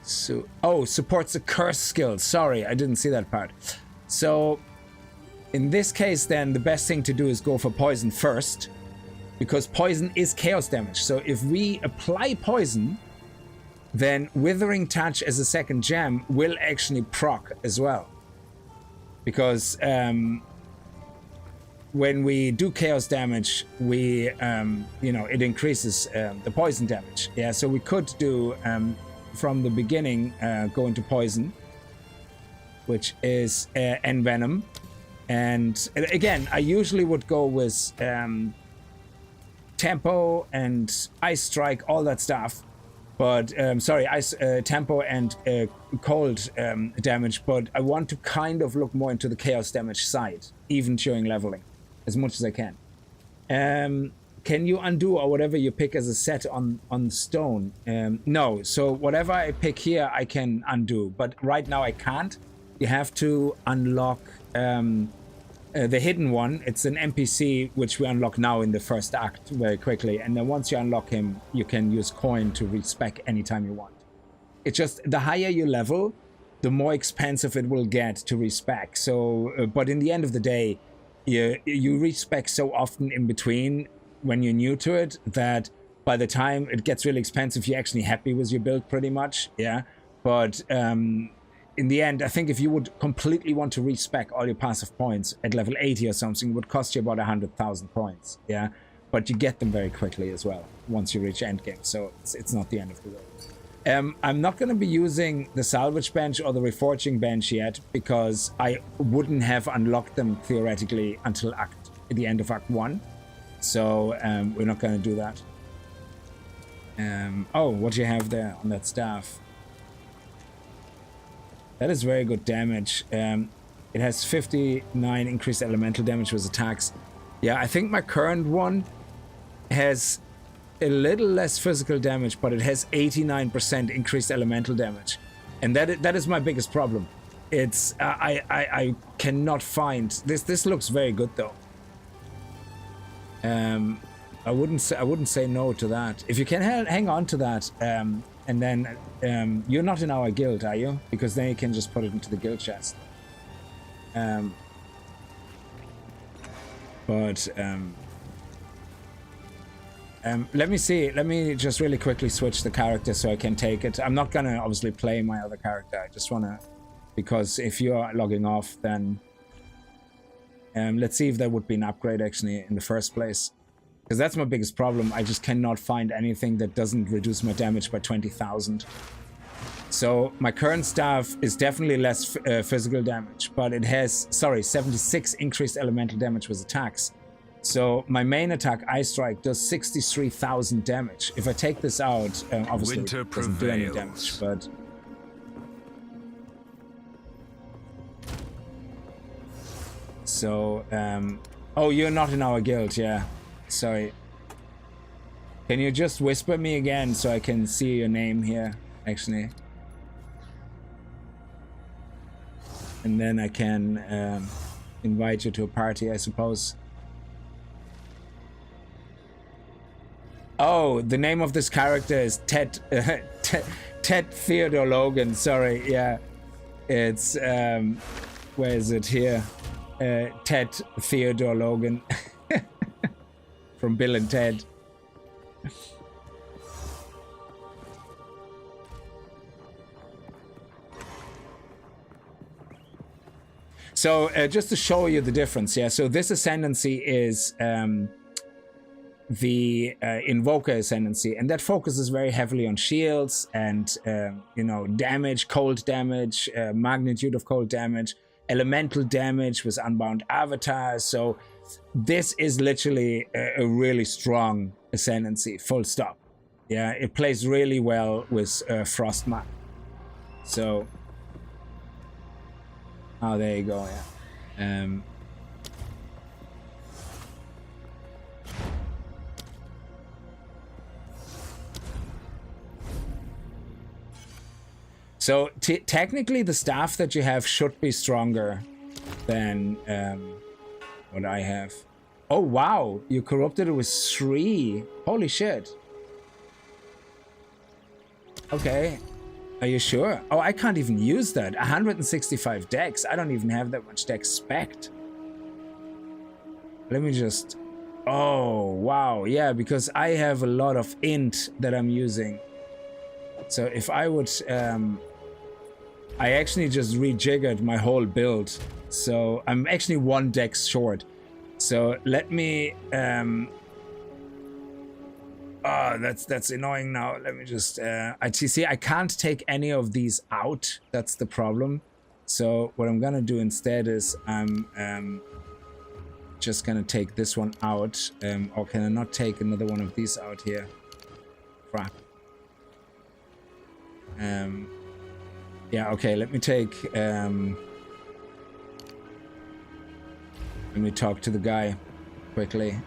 So, oh, supports the curse skill. Sorry, I didn't see that part. So, in this case, then, the best thing to do is go for poison first, because poison is chaos damage. So, if we apply poison, then Withering Touch as a second gem will actually proc as well. Because, when we do chaos damage, we, it increases the poison damage. Yeah, so we could do, from the beginning, go into poison. which is Envenom. And again, I usually would go with Tempo and Ice Strike, all that stuff. But, Tempo and Cold damage, but I want to kind of look more into the Chaos damage side, even during leveling, as much as I can. Can you undo or whatever you pick as a set on stone? No, so whatever I pick here, I can undo, but right now I can't. You have to unlock the hidden one. It's an NPC, which we unlock now in the first act very quickly. And then once you unlock him, you can use coin to respec anytime you want. It's just the higher you level, the more expensive it will get to respec. So, but in the end of the day, you respec so often in between when you're new to it that by the time it gets really expensive, you're actually happy with your build pretty much. Yeah. But in the end, I think if you would completely want to respec all your passive points at level 80 or something, it would cost you about 100,000 points. Yeah. But you get them very quickly as well once you reach endgame. So it's not the end of the world. I'm not going to be using the salvage bench or the reforging bench yet because I wouldn't have unlocked them theoretically until the end of Act 1. So we're not going to do that. Oh, what do you have there on that staff? That is very good damage. It has 59 increased elemental damage with attacks. Yeah, I think my current one has a little less physical damage, but it has 89% increased elemental damage. And that is my biggest problem. It's I cannot find this. This looks very good though. I wouldn't say no to that. If you can hang on to that, and then you're not in our guild, are you? Because then you can just put it into the guild chest. Let me see. Let me just really quickly switch the character so I can take it. I'm not gonna obviously play my other character. I just wanna, because if you're logging off, then let's see if there would be an upgrade actually in the first place. Because that's my biggest problem. I just cannot find anything that doesn't reduce my damage by 20,000. So my current staff is definitely less physical damage, but it has, 76 increased elemental damage with attacks. So my main attack, Ice Strike, does 63,000 damage. If I take this out, obviously it doesn't do any damage, but... So, oh, you're not in our guild, yeah. Sorry. Can you just whisper me again so I can see your name here, actually? And then I can invite you to a party, I suppose. Oh, the name of this character is Ted Theodore Logan. Sorry, yeah. It's, where is it here? Ted Theodore Logan. From Bill and Ted. So just to show you the difference, yeah. So this ascendancy is the Invoker ascendancy, and that focuses very heavily on shields and you know, damage, cold damage, magnitude of cold damage, elemental damage with unbound avatars. So this is literally a really strong ascendancy, full stop. Yeah, it plays really well with Frostmark. So, oh, there you go. Yeah. So technically, the staff that you have should be stronger than what I have. Oh wow, you corrupted it with 3. Holy shit. Okay, are you sure? Oh, I can't even use that. 165 dex. I don't even have that much dex spect. Let me just... Oh, wow. Yeah, because I have a lot of int that I'm using. So if I would... I actually just rejiggered my whole build. So I'm actually 1 dex short. So let me... Oh, that's annoying now. Let me just... see, I can't take any of these out. That's the problem. So what I'm gonna do instead is I'm just gonna take this one out. Or can I not take another one of these out here? Crap. Yeah, okay, let me take let me talk to the guy quickly.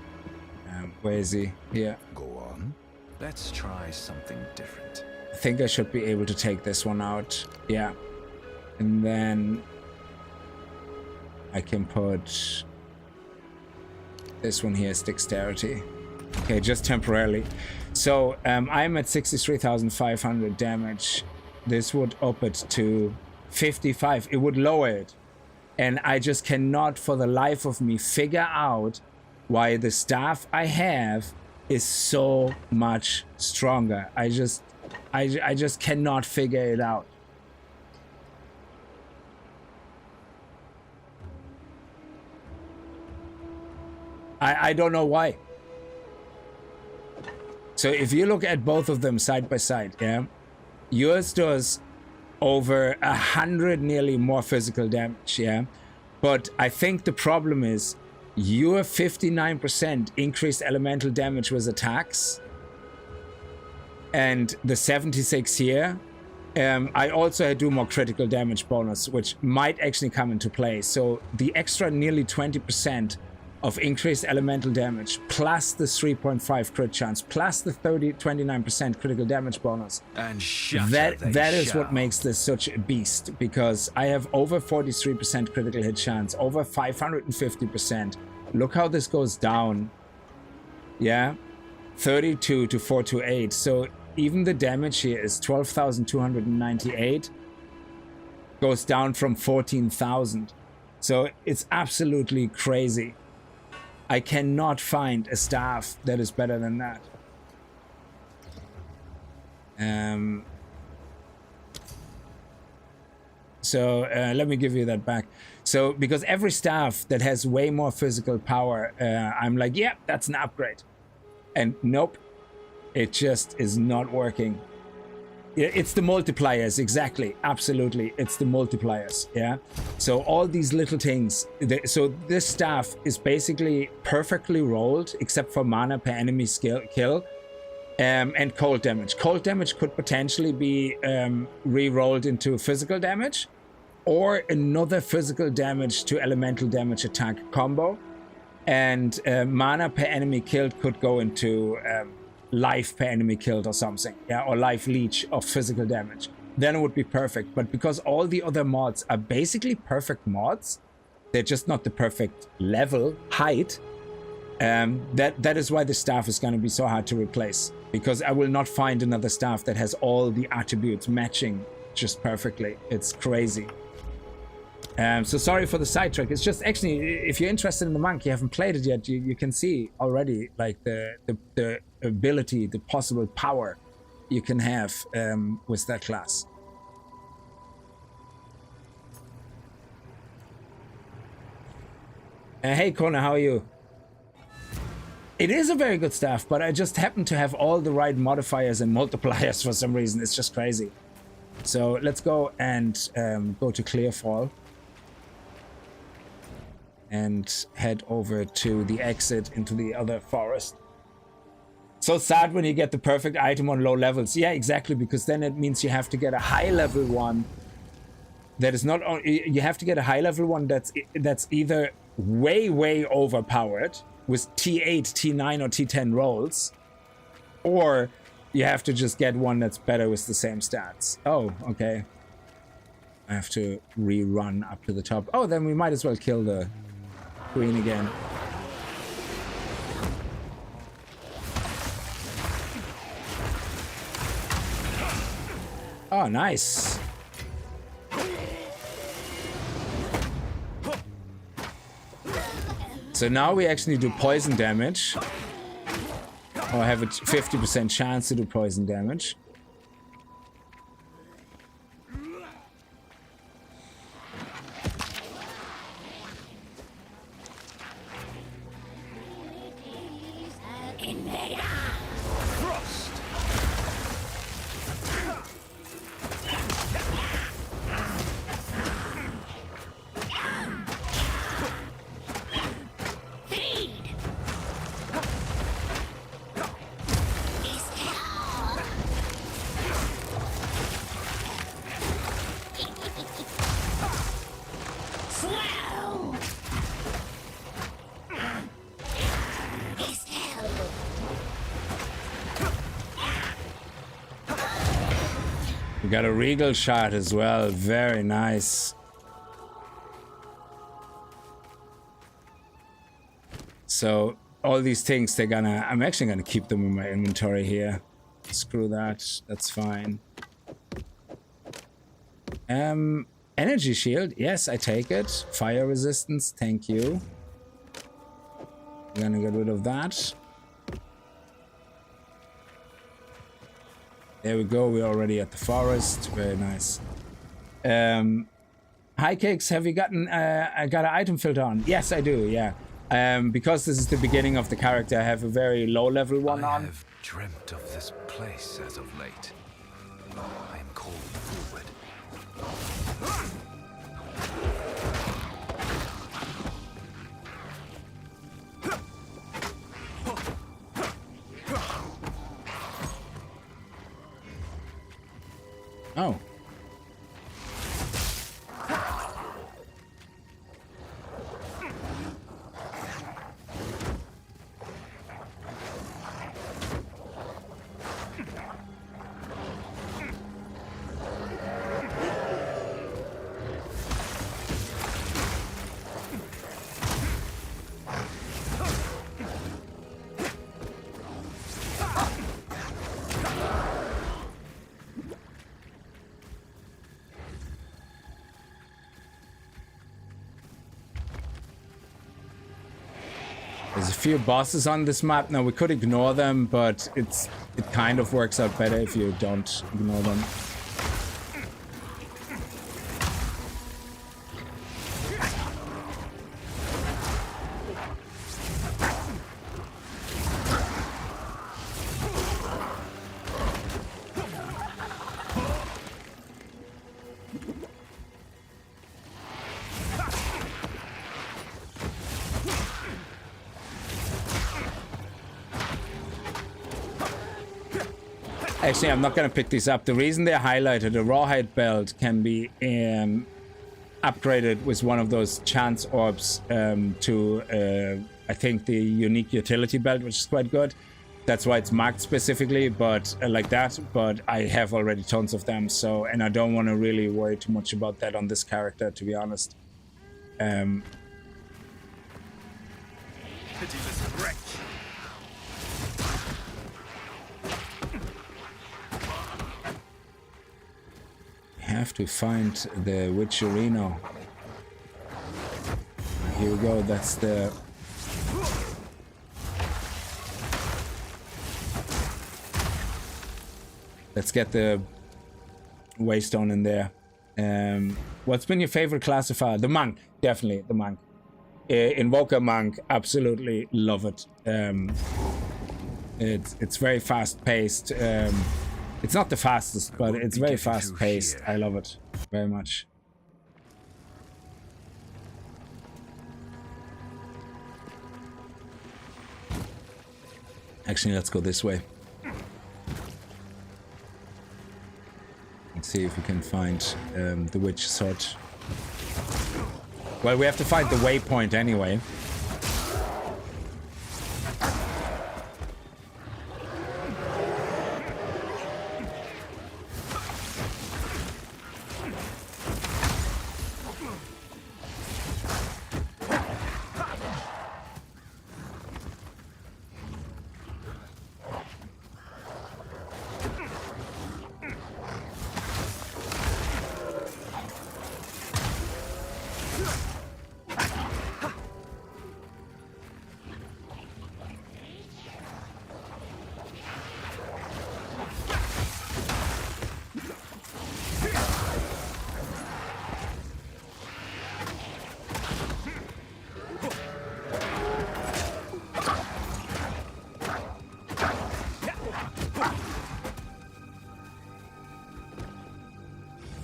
Where is he? Here. Go on. Let's try something different. I think I should be able to take this one out. Yeah. And then I can put this one here as dexterity. Okay, just temporarily. So I'm at 63,500 damage. This would up it to 55. It would lower it. And I just cannot for the life of me figure out why the staff I have is so much stronger. I just cannot figure it out. I don't know why. So if you look at both of them side by side, yeah, yours does over 100 nearly more physical damage, yeah, but I think the problem is your 59% increased elemental damage with attacks, and the 76 here, I also do more critical damage bonus, which might actually come into play. So the extra nearly 20% of increased elemental damage, plus the 3.5 crit chance, plus the 29% critical damage bonus. And that is what makes this such a beast, because I have over 43% critical hit chance, over 550%. Look how this goes down. Yeah, 32 to 428. So even the damage here is 12,298. Goes down from 14,000. So it's absolutely crazy. I cannot find a staff that is better than that. So let me give you that back. So because every staff that has way more physical power, I'm like, yeah, that's an upgrade. And nope, it just is not working. It's the multipliers, exactly, absolutely. It's the multipliers, yeah? So all these little things. So this staff is basically perfectly rolled, except for mana per enemy kill, and cold damage. Cold damage could potentially be re-rolled into physical damage, or another physical damage to elemental damage attack combo. And mana per enemy killed could go into life per enemy killed or something, yeah, or life leech of physical damage. Then it would be perfect. But because all the other mods are basically perfect mods, they're just not the perfect level height. That is why the staff is going to be so hard to replace, because I will not find another staff that has all the attributes matching just perfectly. It's crazy. So sorry for the sidetrack. It's just actually, if you're interested in the monk, you haven't played it yet, you can see already like the ability, the possible power you can have with that class. Hey Kona, how are you? It is a very good staff, but I just happen to have all the right modifiers and multipliers for some reason. It's just crazy. So let's go and go to Clearfall and head over to the exit into the other forest. So sad when you get the perfect item on low levels. Yeah, exactly, because then it means you have to get a high level one that is not only, you have to get a high level one that's either way overpowered with T8, T9 or T10 rolls, or you have to just get one that's better with the same stats. Oh, okay. I have to rerun up to the top. Oh, then we might as well kill the queen again. Oh, nice. So now we actually do poison damage, or have a 50% chance to do poison damage. got a regal shard as well. Very nice. So all these things, I'm actually gonna keep them in my inventory here. Screw that. That's fine. Energy shield. Yes, I take it. Fire resistance. Thank you. We're gonna get rid of that. There we go. We're already at the forest. Very nice. Hi, Kickz. Have you gotten... I got an item filter on. Yes, I do. Yeah. Because this is the beginning of the character, I have a very low level one on. I have dreamt of this place as of late. I am called forward. Oh. There's a few bosses on this map. Now we could ignore them, but it kind of works out better if you don't ignore them. Actually, I'm not going to pick these up. The reason they're highlighted, a rawhide belt can be upgraded with one of those chance orbs to, I think, the unique utility belt, which is quite good. That's why it's marked specifically, but like that. But I have already tons of them, so, and I don't want to really worry too much about that on this character, to be honest. Pitiless wretch. Have to find the Witcherino. Here we go. That's the... Let's get the Waystone in there. What's been your favorite classifier? The monk, definitely the monk. Invoker monk, absolutely love it. It's very fast paced. It's not the fastest, but it's very fast paced. I love it very much. Actually, let's go this way. Let's see if we can find the witch sword. Well, we have to find the waypoint anyway.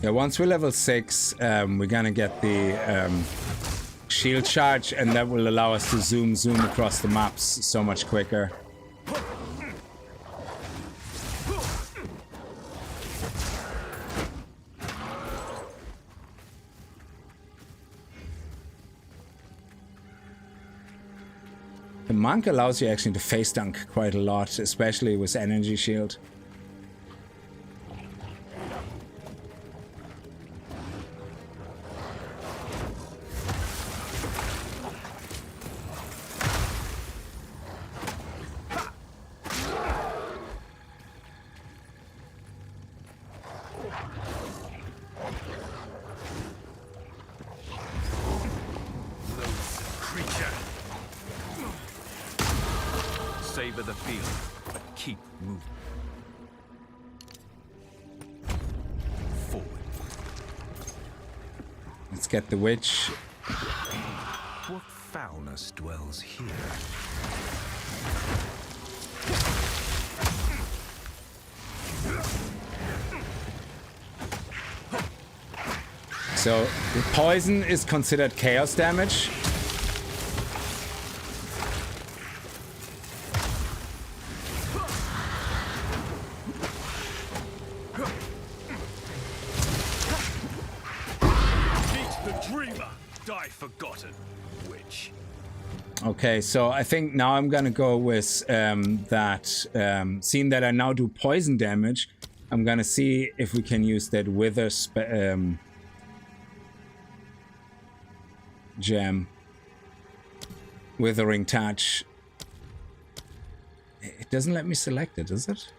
Yeah, once we're level 6, we're gonna get the shield charge, and that will allow us to zoom across the maps so much quicker. The monk allows you actually to face dunk quite a lot, especially with energy shield. Savor the feeling, but keep moving. Forward. Let's get the witch. What foulness dwells here? So the poison is considered chaos damage. Forgotten witch. Okay, so I think now I'm gonna go with that. Seeing that I now do poison damage, I'm gonna see if we can use that wither gem, withering touch. It doesn't let me select it, does it?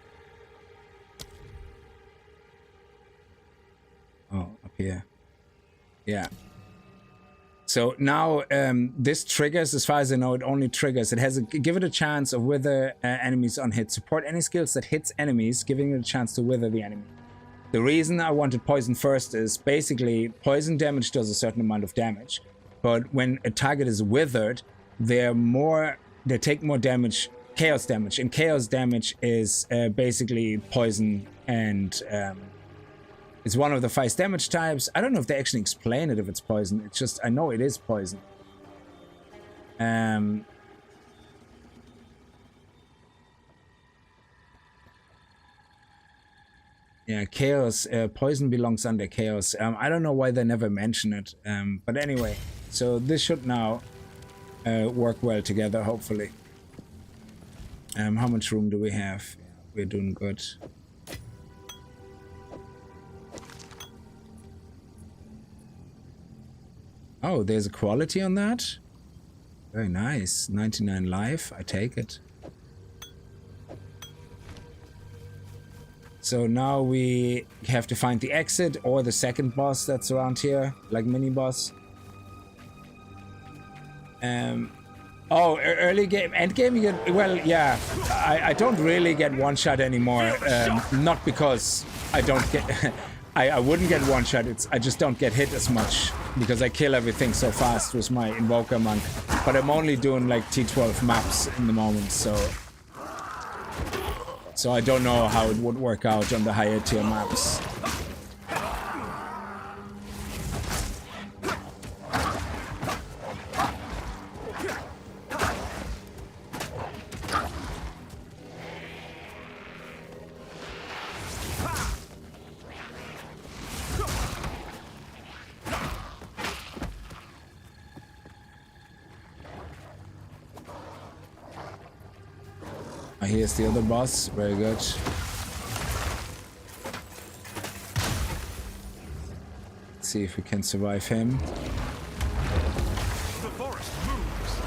Oh, up here. Yeah. So now this triggers, as far as I know, it only triggers. It has a give it a chance of wither enemies on hit. Support any skills that hits enemies, giving it a chance to wither the enemy. The reason I wanted poison first is basically poison damage does a certain amount of damage, but when a target is withered, they take more damage, chaos damage, and chaos damage is basically poison and. It's one of the 5 damage types. I don't know if they actually explain it if it's poison. It's just, I know it is poison. Yeah, chaos. Poison belongs under chaos. I don't know why they never mention it. But anyway, so this should now work well together, hopefully. How much room do we have? We're doing good. Oh, there's a quality on that? Very nice. 99 life. I take it. So now we have to find the exit or the second boss that's around here, like mini boss. Oh, early game, end game. You get, well, yeah. I don't really get one shot anymore. Not because I don't get. I wouldn't get one shot. I just don't get hit as much because I kill everything so fast with my Invoker Monk. But I'm only doing like T12 maps in the moment, so I don't know how it would work out on the higher tier maps. Here's the other boss. Very good. Let's see if we can survive him. The forest moves.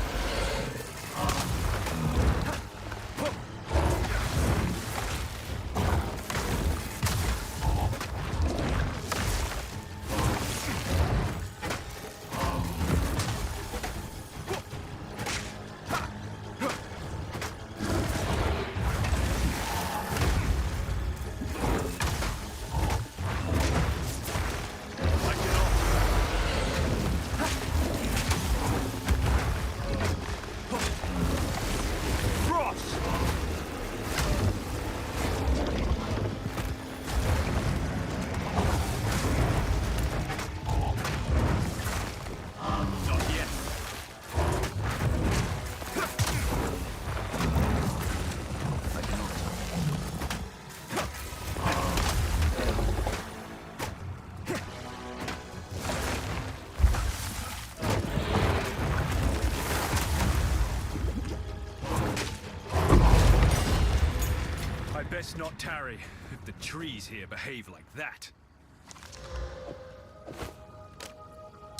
Best not tarry if the trees here behave like that.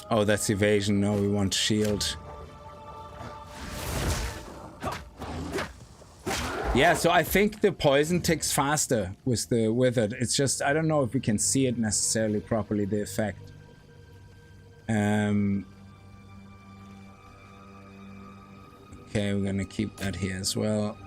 Oh, that's evasion. No, we want shield. Yeah, so I think the poison ticks faster with the withered. It's just, I don't know if we can see it necessarily properly, the effect. Okay, we're gonna keep that here as well.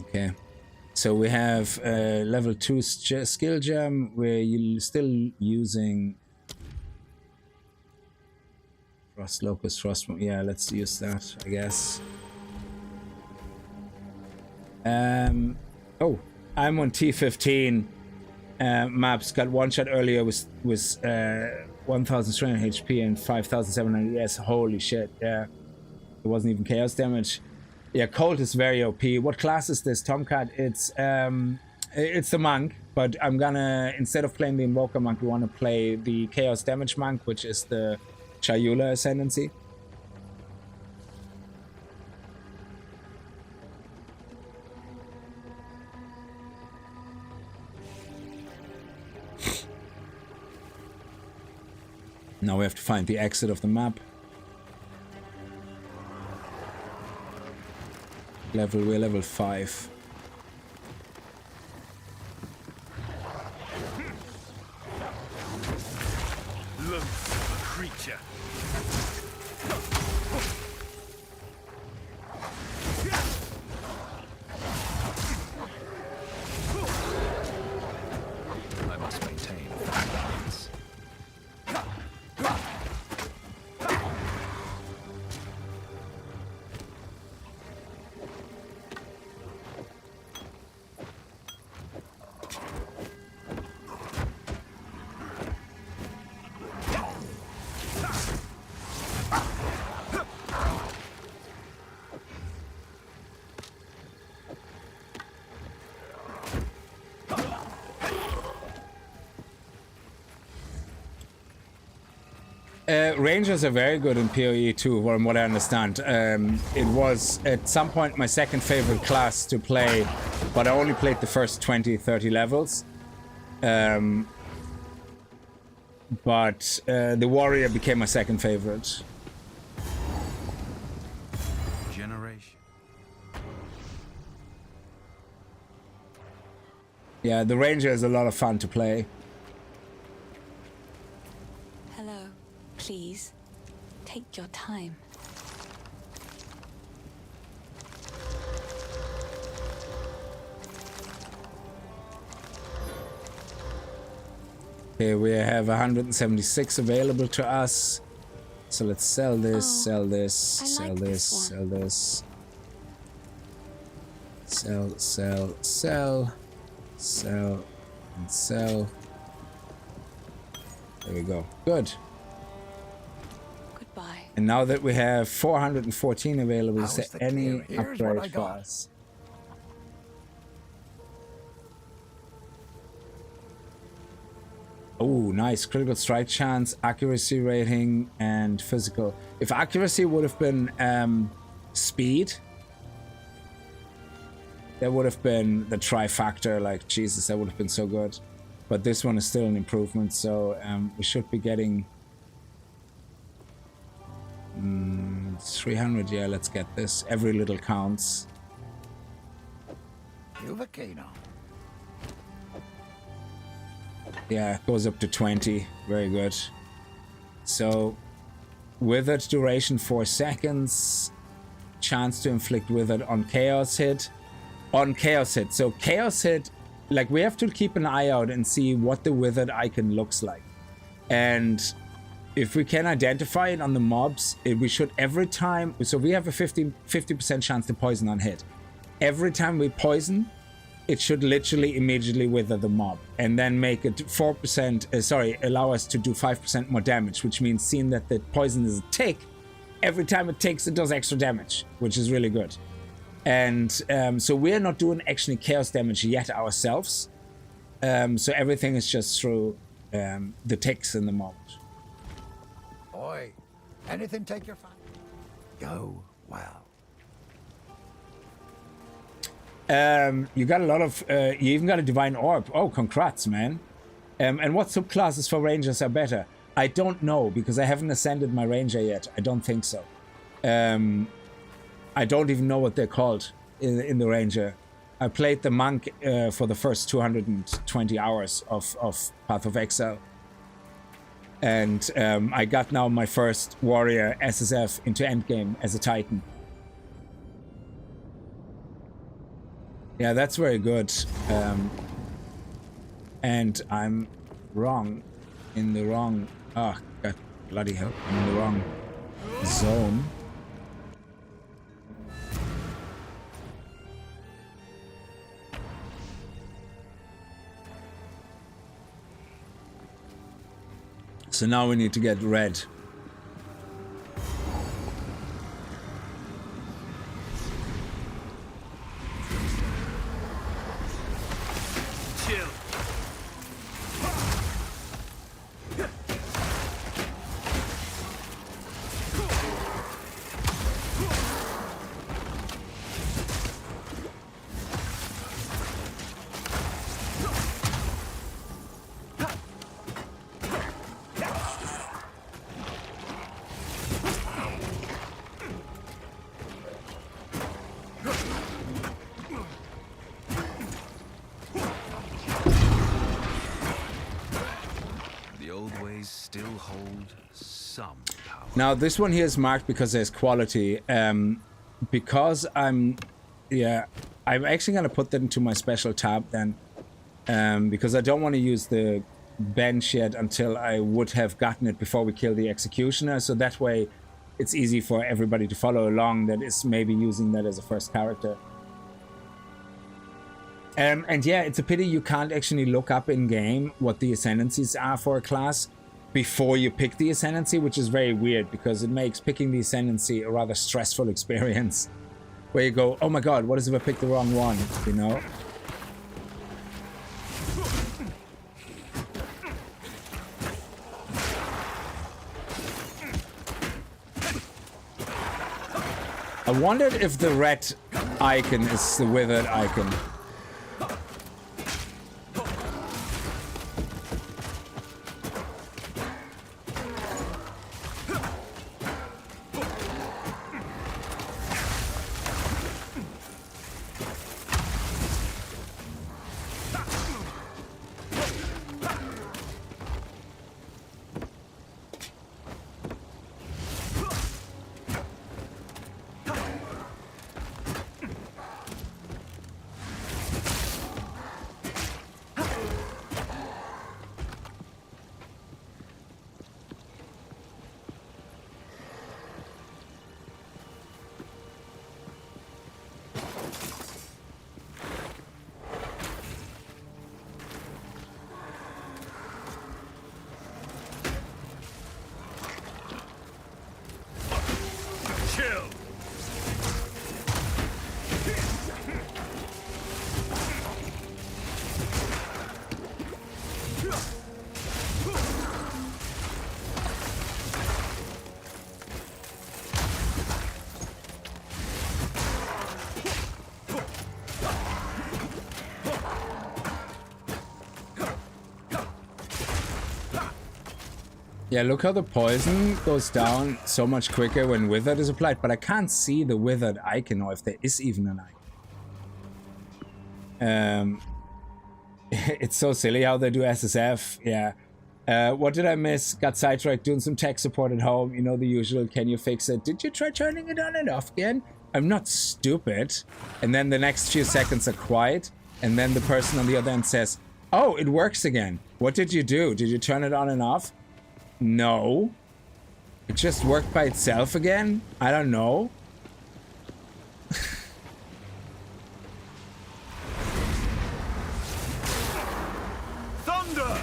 Okay. So we have level 2 skill gem. We're still using Frost Locust, Frost. Yeah, let's use that, I guess. Oh, I'm on T15. Maps got one shot earlier was 1,300 HP and 5,700 ES. Holy shit! Yeah, it wasn't even chaos damage. Yeah, Colt is very OP. What class is this, Tomcat? It's the monk, but I'm gonna, instead of playing the Invoker monk, we want to play the chaos damage monk, which is the Chayula ascendancy. Now we have to find the exit of the map. We're level 5. Loathsome creature. I must maintain balance. Rangers are very good in PoE too, from what I understand. It was at some point my second favorite class to play, but I only played the first 20-30 levels. But the warrior became my second favorite. Generation. Yeah, the ranger is a lot of fun to play. Hello. Please, take your time. Okay, we have 176 available to us. So let's sell this, sell this, sell this, sell this. Sell, sell, sell. Sell, and sell. There we go. Good. Goodbye. And now that we have 414 available, is there any upgrade for us? Oh, nice. Critical strike chance, accuracy rating, and physical. If accuracy would have been speed, that would have been the trifactor. Like, Jesus, that would have been so good. But this one is still an improvement, so we should be getting 300. Yeah, let's get this. Every little counts. Yeah, it goes up to 20. Very good. So, withered duration 4 seconds. Chance to inflict withered on chaos hit. On chaos hit. So chaos hit, like, we have to keep an eye out and see what the withered icon looks like. And if we can identify it on the mobs, we should every time, so we have a 50% chance to poison on hit. Every time we poison, it should literally immediately wither the mob and then make it 4%, allow us to do 5% more damage, which means seeing that the poison is a tick, every time it ticks, it does extra damage, which is really good. And so we're not doing actually chaos damage yet ourselves. So everything is just through the ticks in the mob. Oi, anything take your fancy? Go well. You got a lot of, you even got a divine orb. Oh, congrats, man. And what subclasses for rangers are better? I don't know, because I haven't ascended my ranger yet. I don't think so. I don't even know what they're called in the ranger. I played the monk for the first 220 hours of Path of Exile. And I got now my first warrior SSF into endgame as a titan. Yeah, that's very good. And I'm wrong. In the wrong... Oh, God, bloody hell. I'm in the wrong zone. So now we need to get red. Chill. Now this one here is marked because there's quality. Because I'm actually gonna put that into my special tab then, because I don't want to use the bench yet until I would have gotten it before we kill the executioner. So that way, it's easy for everybody to follow along that is maybe using that as a first character. And yeah, it's a pity you can't actually look up in game what the ascendancies are for a class before you pick the ascendancy, which is very weird because it makes picking the ascendancy a rather stressful experience where you go, oh my god, what if I pick the wrong one, you know? I wondered if the red icon is the withered icon. Yeah, look how the poison goes down so much quicker when withered is applied, but I can't see the withered icon or if there is even an icon. It's so silly how they do SSF. Yeah. What did I miss? Got sidetracked doing some tech support at home. You know, the usual. Can you fix it? Did you try turning it on and off again? I'm not stupid. And then the next few seconds are quiet. And then the person on the other end says, oh, it works again. What did you do? Did you turn it on and off? No. It just worked by itself again? I don't know. Thunder!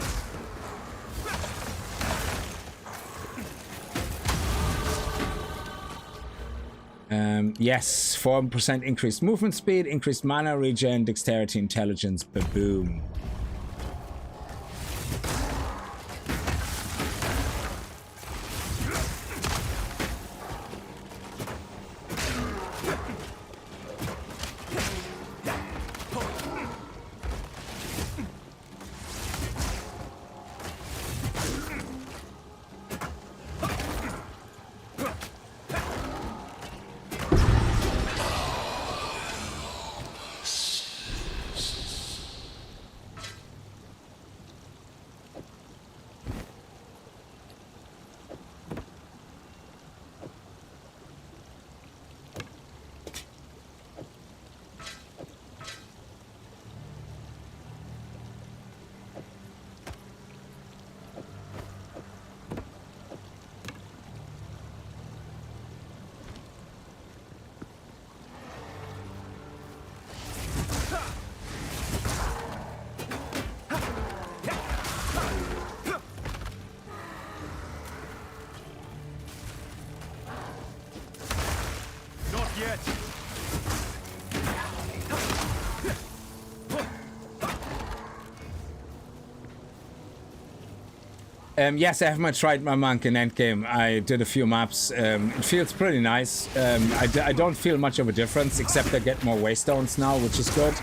Yes, 4% increased movement speed, increased mana regen, dexterity, intelligence, ba-boom. Yes, I haven't tried my monk in endgame. I did a few maps. It feels pretty nice. I don't feel much of a difference, except I get more waystones now, which is good.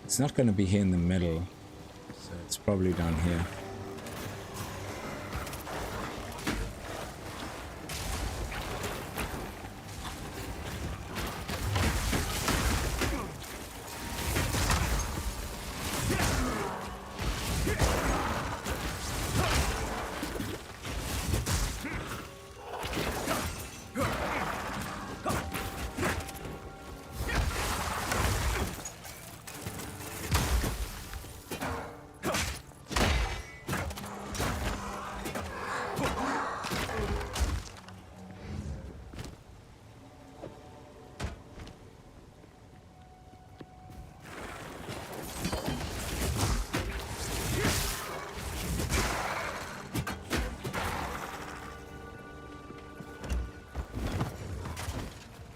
It's not going to be here in the middle, so it's probably down here.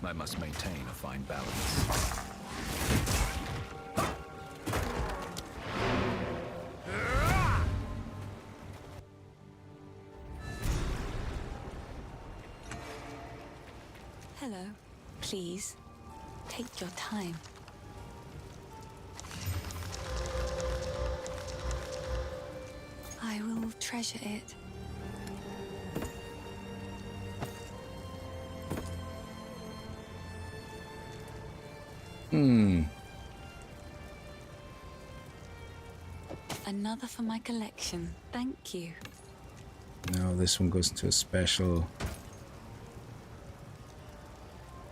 I must maintain a fine balance. Hello. Please, take your time. I will treasure it. Another for my collection. Thank you. No, this one goes to a special.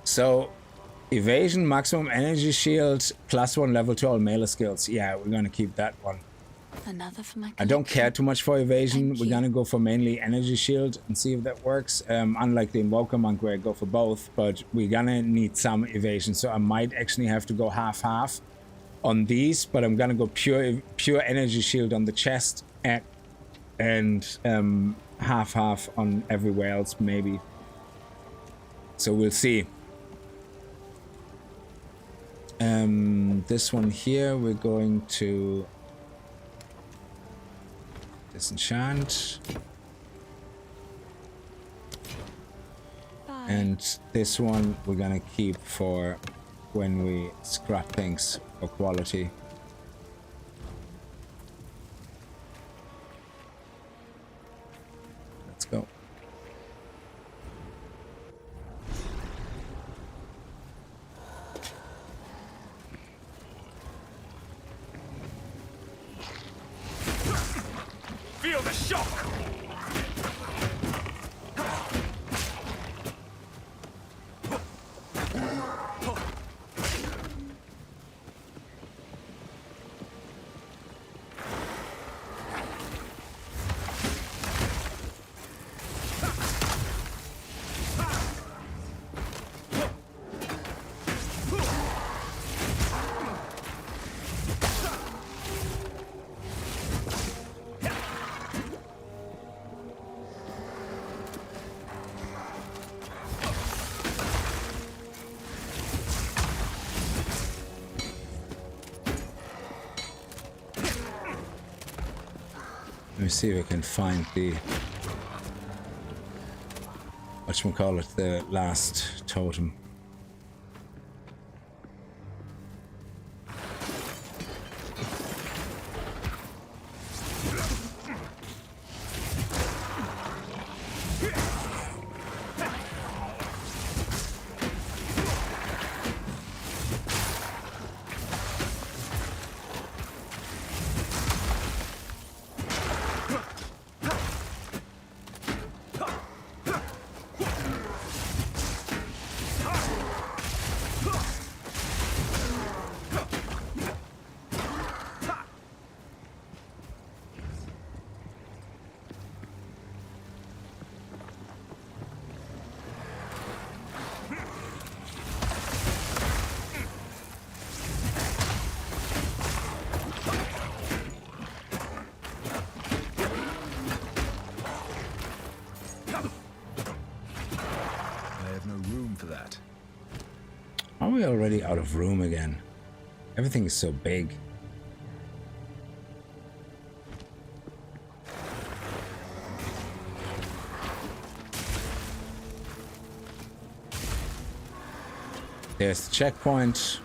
So, evasion, maximum energy shield, +1 level to all melee skills. Yeah, we're gonna keep that one. Another for my collection. I don't care too much for evasion. Thank We're you. gonna go for mainly energy shield and see if that works. Unlike the Invoker Monk where I go for both, but we're gonna need some evasion. So I might actually have to go half-half on these, but I'm gonna go pure energy shield on the chest and half-half on everywhere else maybe. So we'll see. This one here we're going to disenchant. Bye. And this one we're gonna keep for when we scrap things for quality. Let's go. Feel the shock! Let me see if I can find the whatchamacallit, the last totem. we already out of room again? Everything is so big. There's the checkpoint.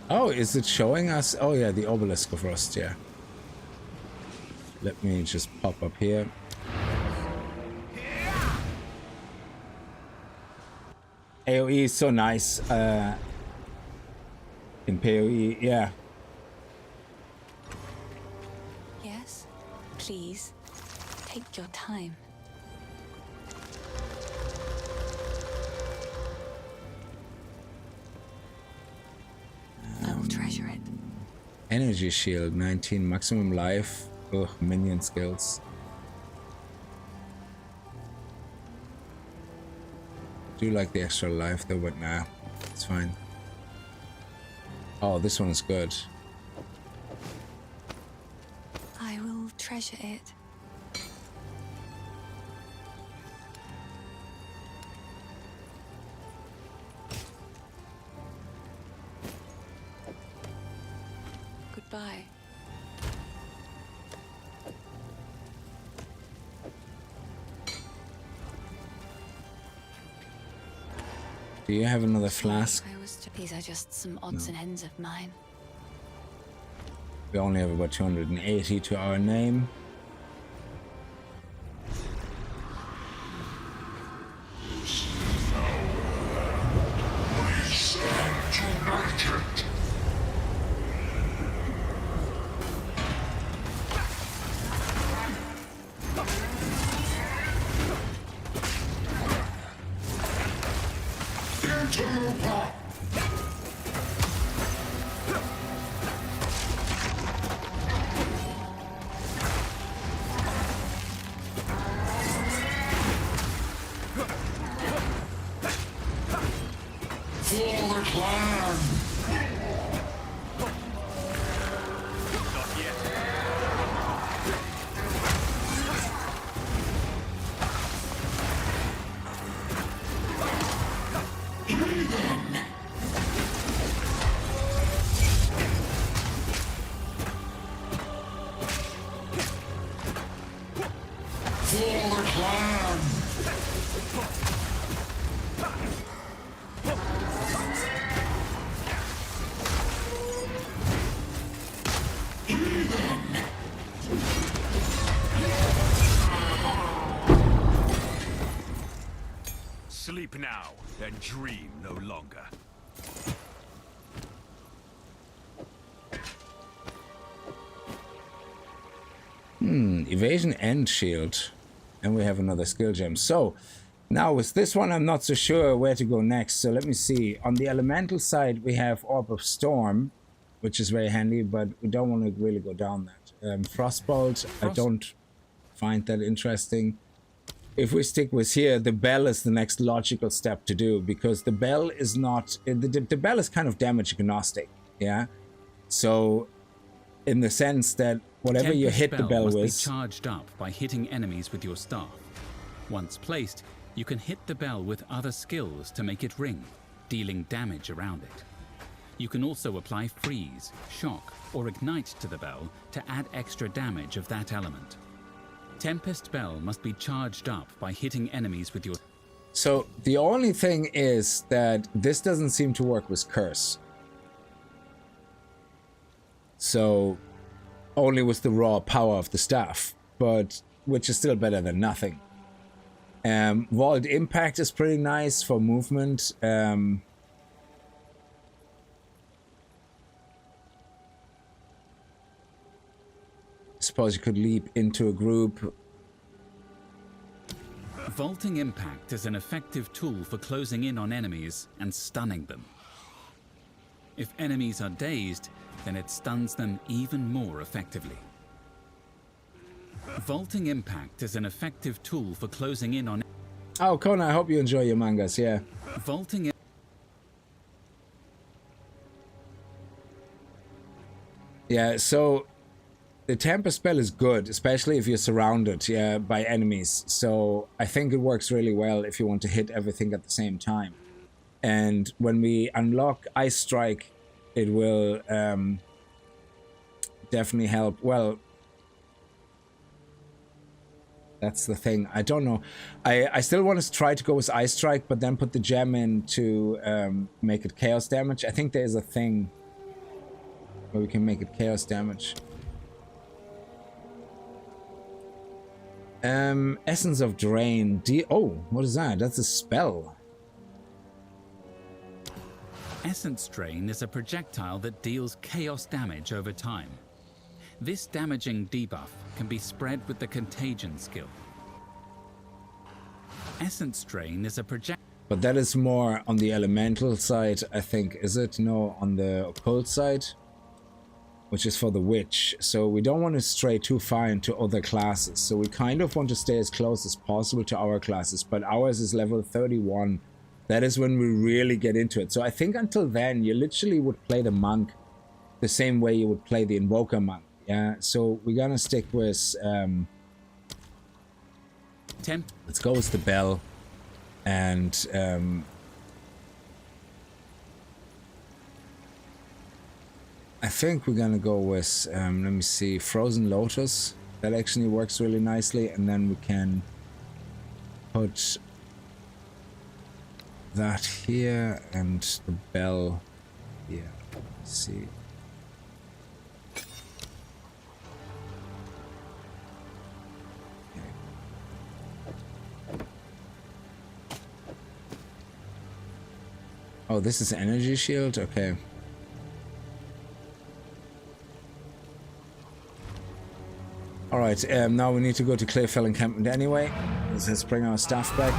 Oh, is it showing us? Oh yeah, the obelisk of rust, yeah. Let me just pop up here. AoE is so nice in PoE, yeah. Yes, please, take your time. I will treasure it. Energy shield, 19 maximum life. Ugh, minion skills. Do like the extra life though, but nah, it's fine. Oh, this one is good. I will treasure it. Goodbye. Do you have another flask? These are just some odds and ends of mine. We only have about 280 to our name. Sleep now and dream no longer. Evasion and shield. And we have another skill gem. So now with this one, I'm not so sure where to go next. So let me see. On the elemental side, we have Orb of Storm, which is very handy, but we don't want to really go down that. Frostbolt, I don't find that interesting. If we stick with here, the bell is the next logical step to do, because the bell is not... The bell is kind of damage agnostic, yeah? So, in the sense that whatever you hit the bell with... must be charged up by hitting enemies with your staff. Once placed, you can hit the bell with other skills to make it ring, dealing damage around it. You can also apply freeze, shock, or ignite to the bell to add extra damage of that element. Tempest Bell must be charged up by hitting enemies with your... So, the only thing is that this doesn't seem to work with Curse. So, only with the raw power of the staff, but which is still better than nothing. Vault Impact is pretty nice for movement. Suppose you could leap into a group. Vaulting Impact is an effective tool for closing in on enemies and stunning them. If enemies are dazed, then it stuns them even more effectively. Vaulting Impact is an effective tool for closing in on... Oh, Kona, I hope you enjoy your mangas, yeah. Vaulting... Yeah, so the temper spell is good, especially if you're surrounded, yeah, by enemies. So I think it works really well if you want to hit everything at the same time. And when we unlock Ice Strike, it will definitely help. Well, that's the thing. I don't know. I still want to try to go with Ice Strike, but then put the gem in to make it chaos damage. I think there's a thing where we can make it chaos damage. Essence of Drain. Oh, what is that? That's a spell. Essence Drain is a projectile that deals chaos damage over time. This damaging debuff can be spread with the Contagion skill. Essence Drain is a project... But that is more on the elemental side, I think. Is it? No, on the occult side, which is for the witch. So we don't want to stray too far into other classes. So we kind of want to stay as close as possible to our classes. But ours is level 31. That is when we really get into it. So I think until then, you literally would play the monk the same way you would play the invoker monk. Yeah, so we're gonna stick with... let's go with the bell. And... I think we're gonna go with, let me see, Frozen Lotus. That actually works really nicely. And then we can put that here and the bell here. Let's see. Oh, this is energy shield? Okay. Alright, now we need to go to Clayfell encampment anyway. Let's bring our staff back.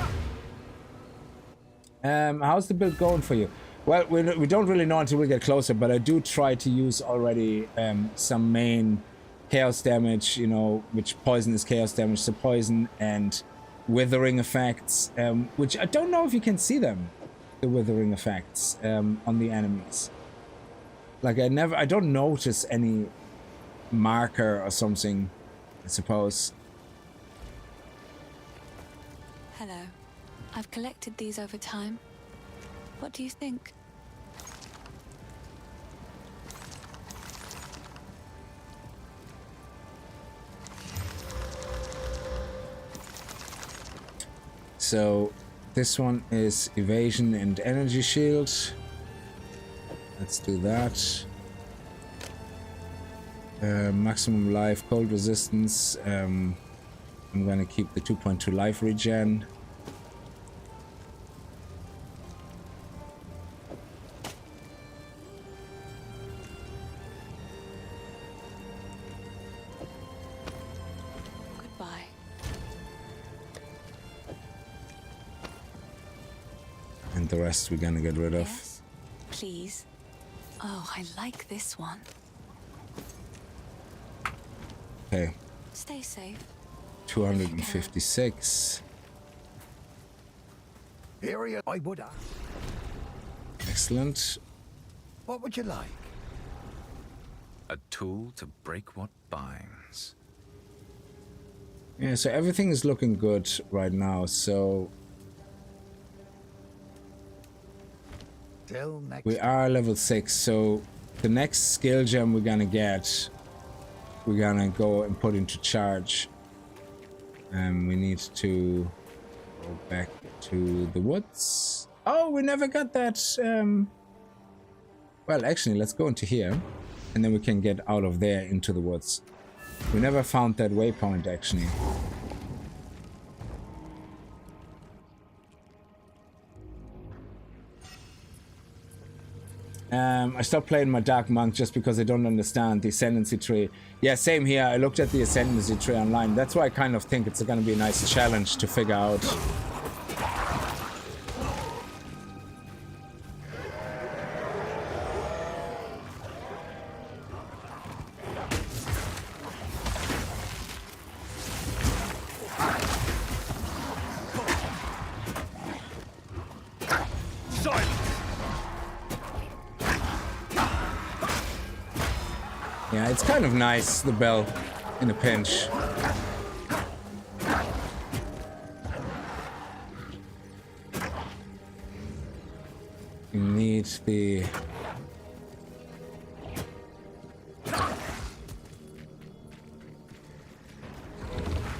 How's the build going for you? Well, we don't really know until we get closer, but I do try to use already some main chaos damage, you know, which poison is chaos damage, so poison and withering effects, which I don't know if you can see them, the withering effects on the enemies. Like I don't notice any marker or something, I suppose. Hello. I've collected these over time. What do you think? So this one is evasion and energy shield. Let's do that. Maximum life, cold resistance. I'm gonna keep the 2.2 life regen. Goodbye. And the rest we're gonna get rid of. Yes, please. Oh, I like this one. Okay. Stay safe. 256. Area I would ask. Excellent. What would you like? A tool to break what binds. Yeah, so everything is looking good right now, so Till next we are level 6, so the next skill gem we're gonna get, we're gonna go and put into charge. We need to go back to the woods. Oh, we never got that. Well, actually, let's go into here and then we can get out of there into the woods. We never found that waypoint, actually. I stopped playing my Dark Monk just because I don't understand the Ascendancy tree. Yeah, same here. I looked at the Ascendancy tree online. That's why I kind of think it's going to be a nice challenge to figure out. Yeah, it's kind of nice, the bell, in a pinch. You need the...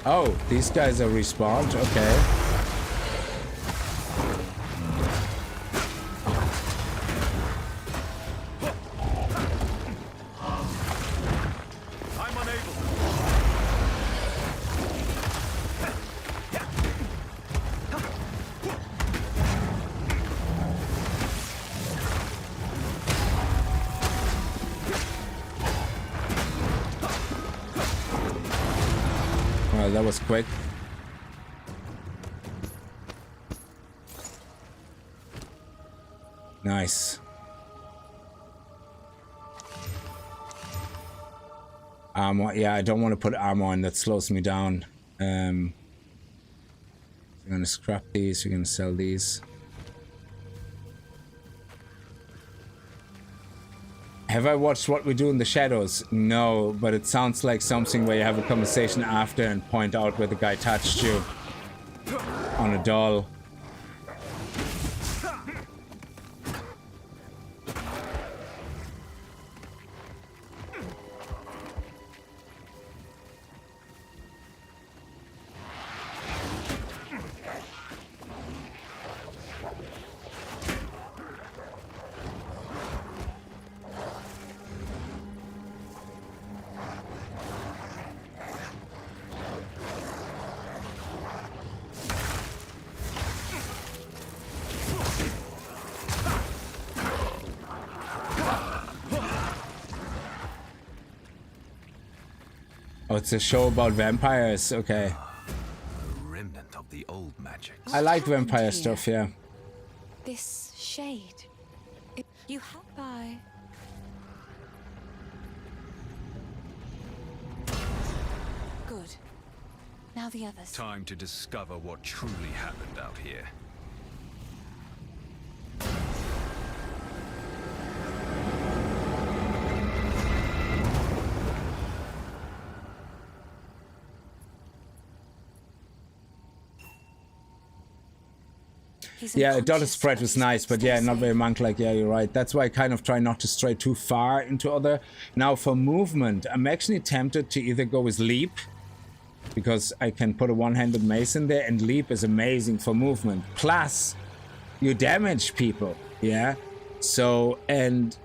Oh, these guys are respawned, okay. That was quick. Nice. Armor, yeah, I don't want to put armor on, that slows me down. We're gonna scrap these, we're gonna sell these. Have I watched What We Do in the Shadows? No, but it sounds like something where you have a conversation after and point out where the guy touched you on a doll. Oh, it's a show about vampires. Okay. A remnant of the old magic. I like vampire stuff, yeah. This shade. You have by. Good. Now the others. Time to discover what truly happened out here. Yeah, dotted spread was nice, but yeah, not very monk-like. Yeah, you're right. That's why I kind of try not to stray too far into other. Now for movement, I'm actually tempted to either go with leap, because I can put a one-handed mace in there, and leap is amazing for movement. Plus, you damage people, yeah? So, and,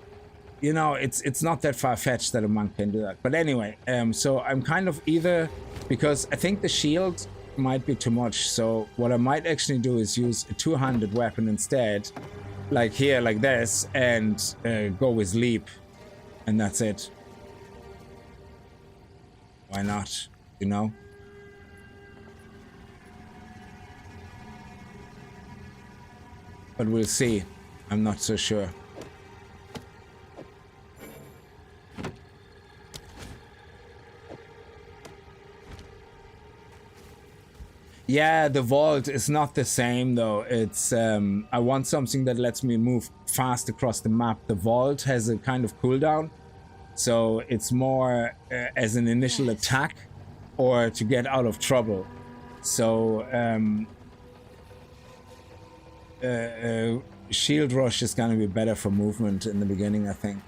you know, it's not that far-fetched that a monk can do that. But anyway, so I'm kind of either, because I think the shield might be too much, so what I might actually do is use a two-handed weapon instead, like here, like this, and go with leap, and that's it. Why not, you know? But we'll see. I'm not so sure. Yeah, the vault is not the same though. It's I want something that lets me move fast across the map. The vault has a kind of cooldown, so it's more as an initial attack or to get out of trouble. So shield rush is gonna be better for movement in the beginning, I think.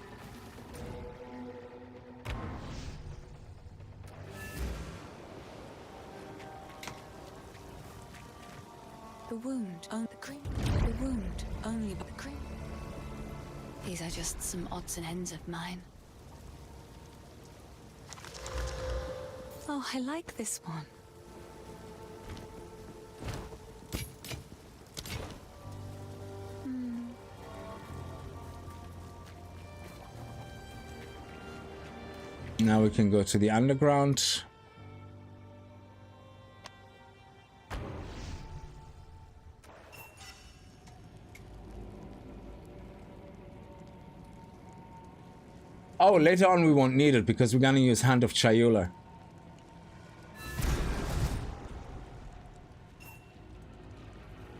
The wound, only but the cream. These are just some odds and ends of mine. Oh, I like this one. Now we can go to the underground. Oh, later on we won't need it because we're gonna use Hand of Chayula.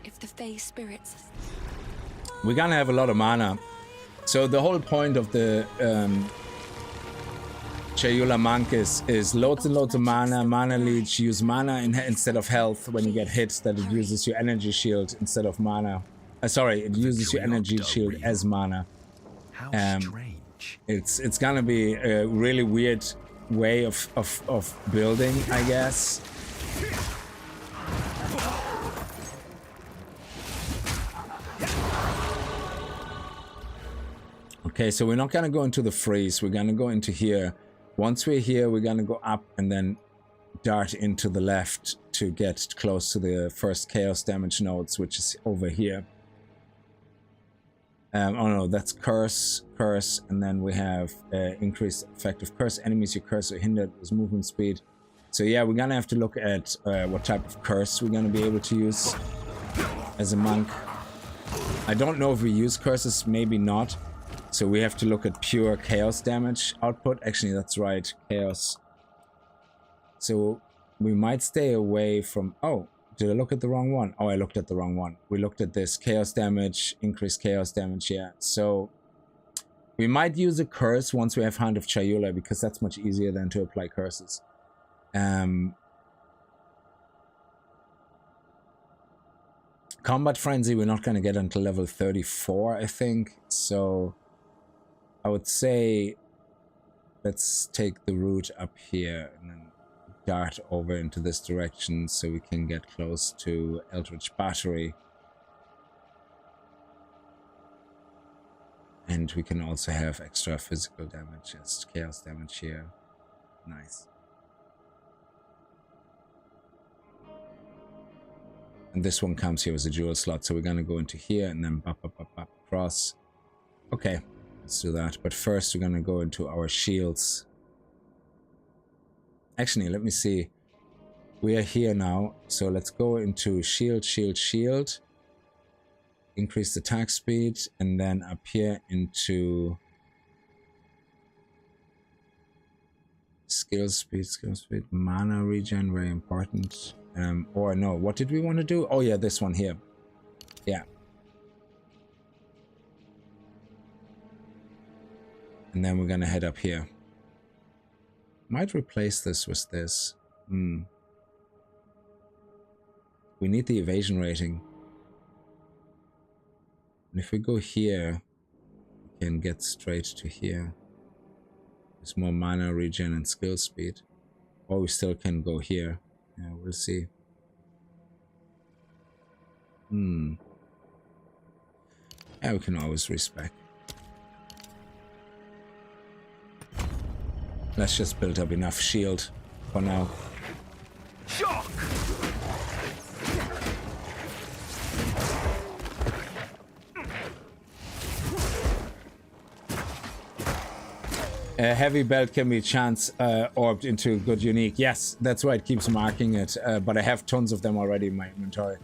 If the Fae spirits... We're gonna have a lot of mana. So the whole point of the Chayula Monk is loads and loads of mana, mana leech, use mana instead of health when you get hit, that it uses your energy shield instead of mana. Sorry, it uses your energy shield as mana. How strange. It's gonna be a really weird way of building, I guess. Okay, so we're not gonna go into the freeze, we're gonna go into here. Once we're here, we're gonna go up and then dart into the left to get close to the first chaos damage nodes, which is over here. Oh no, that's curse, and then we have increased effective curse. Enemies you curse are hindered with movement speed. So yeah, we're gonna have to look at what type of curse we're gonna be able to use as a monk. I don't know if we use curses, maybe not. So we have to look at pure chaos damage output. Actually, that's right, chaos. So we might stay away from... Oh, did I look at the wrong one? Oh, I looked at the wrong one. We looked at this chaos damage, increased chaos damage, yeah. So we might use a curse once we have Hand of Chayula, because that's much easier than to apply curses. Combat Frenzy, we're not going to get until level 34, I think. So I would say let's take the route up here and then dart over into this direction so we can get close to Eldritch Battery. And we can also have extra physical damage as chaos damage here. Nice. And this one comes here as a jewel slot, so we're gonna go into here and then bop across. Okay, let's do that. But first we're gonna go into our shields. Actually, let me see. We are here now, so let's go into shield, shield, shield. Increase attack speed, and then up here into skill speed, mana regen, very important. Or no, what did we want to do? Oh yeah, this one here. Yeah. And then we're gonna head up here. Might replace this with this. We need the evasion rating. And if we go here, we can get straight to here. There's more mana regen and skill speed. Or we still can go here. Yeah, we'll see. Yeah, we can always respec. Let's just build up enough shield for now. Shock! A heavy belt can be chance orbed into good unique. Yes, that's why it keeps marking it. But I have tons of them already in my inventory.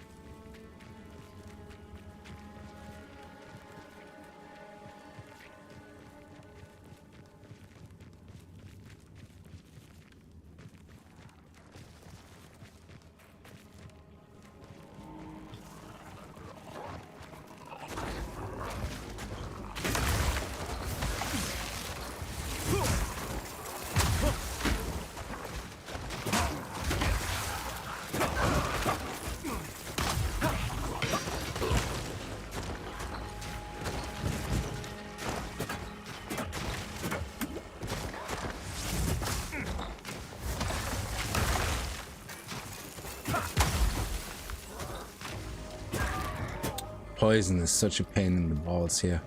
Poison is such a pain in the balls here.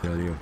kill you.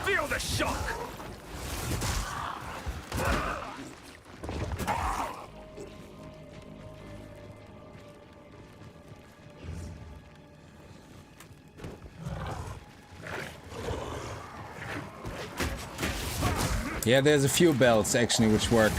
Feel the shock! Yeah, there's a few belts actually which work.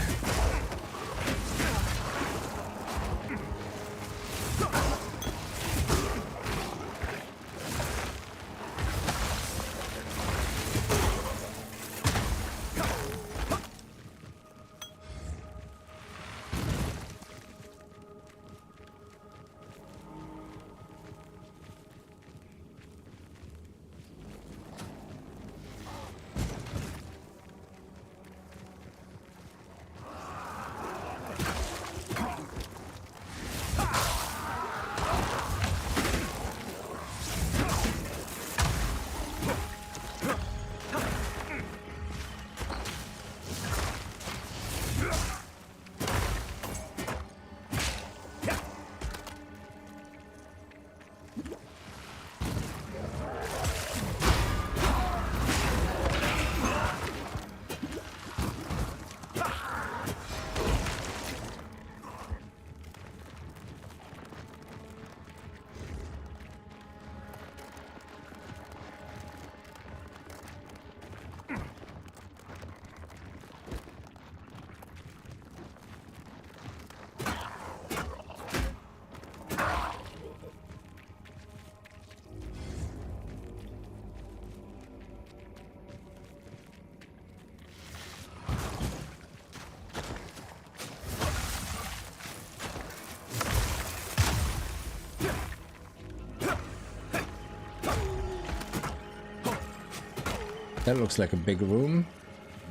That looks like a big room.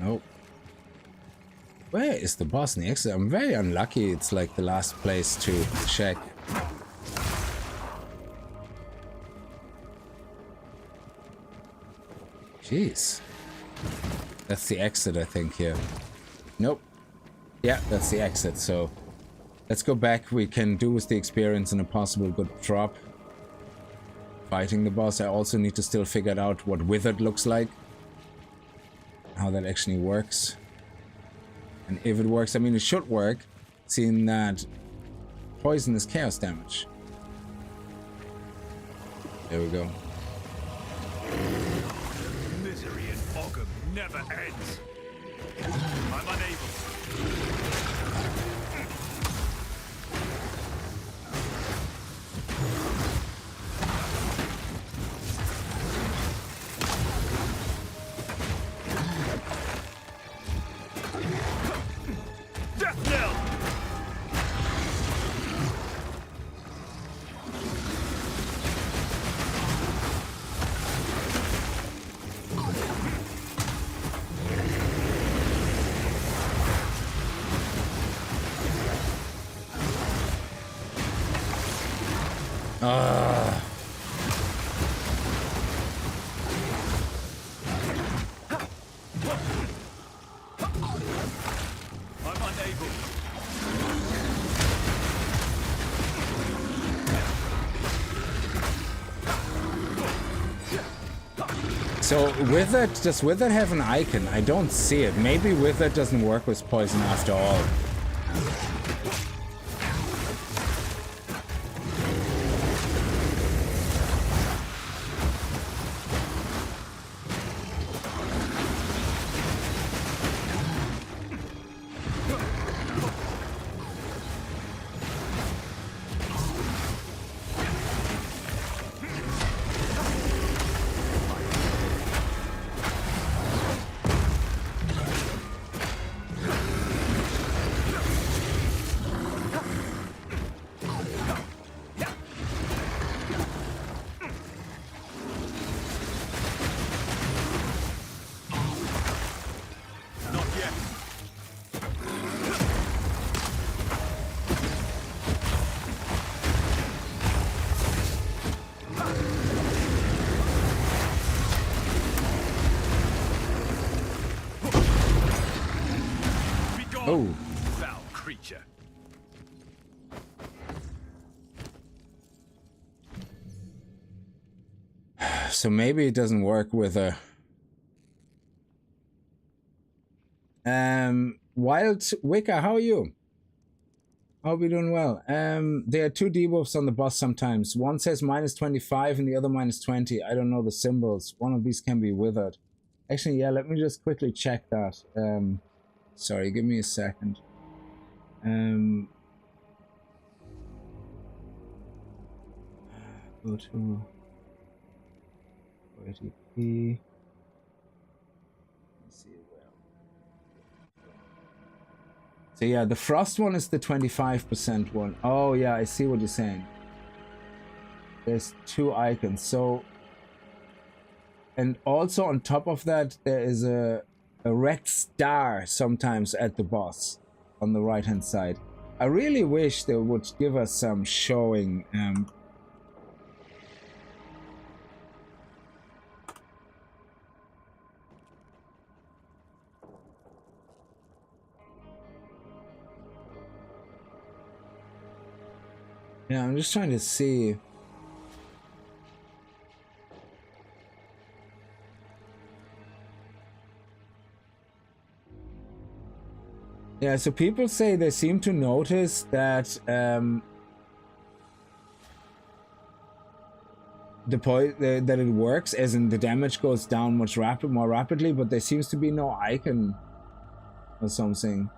Nope. Where is the boss in the exit? I'm very unlucky. It's like the last place to check. Jeez. That's the exit, I think, here. Nope. Yeah, that's the exit, so let's go back. We can do with the experience and a possible good drop. Fighting the boss. I also need to still figure out what withered looks like. How that actually works. And if it works, I mean, it should work, seeing that poison is chaos damage. There we go. Misery in Ogham never ends. I'm unable. Death knell! So Withered, does Withered have an icon? I don't see it. Maybe Withered doesn't work with poison after all. Oh. Foul creature. So maybe it doesn't work with a Wild Wicca, how are you? Hope you're doing well. There are two debuffs on the boss sometimes. One says -25 and the other -20. I don't know the symbols. One of these can be withered. Actually, yeah, let me just quickly check that. Sorry, give me a second. Go to ATP. Let's see where. So yeah, the frost one is the 25% one. Oh yeah, I see what you're saying. There's two icons. So, and also on top of that, there is a red star sometimes at the boss on the right hand side. I really wish they would give us some showing. Yeah, I'm just trying to see. Yeah, so people say they seem to notice that that it works, as in the damage goes down much more rapidly, but there seems to be no icon or something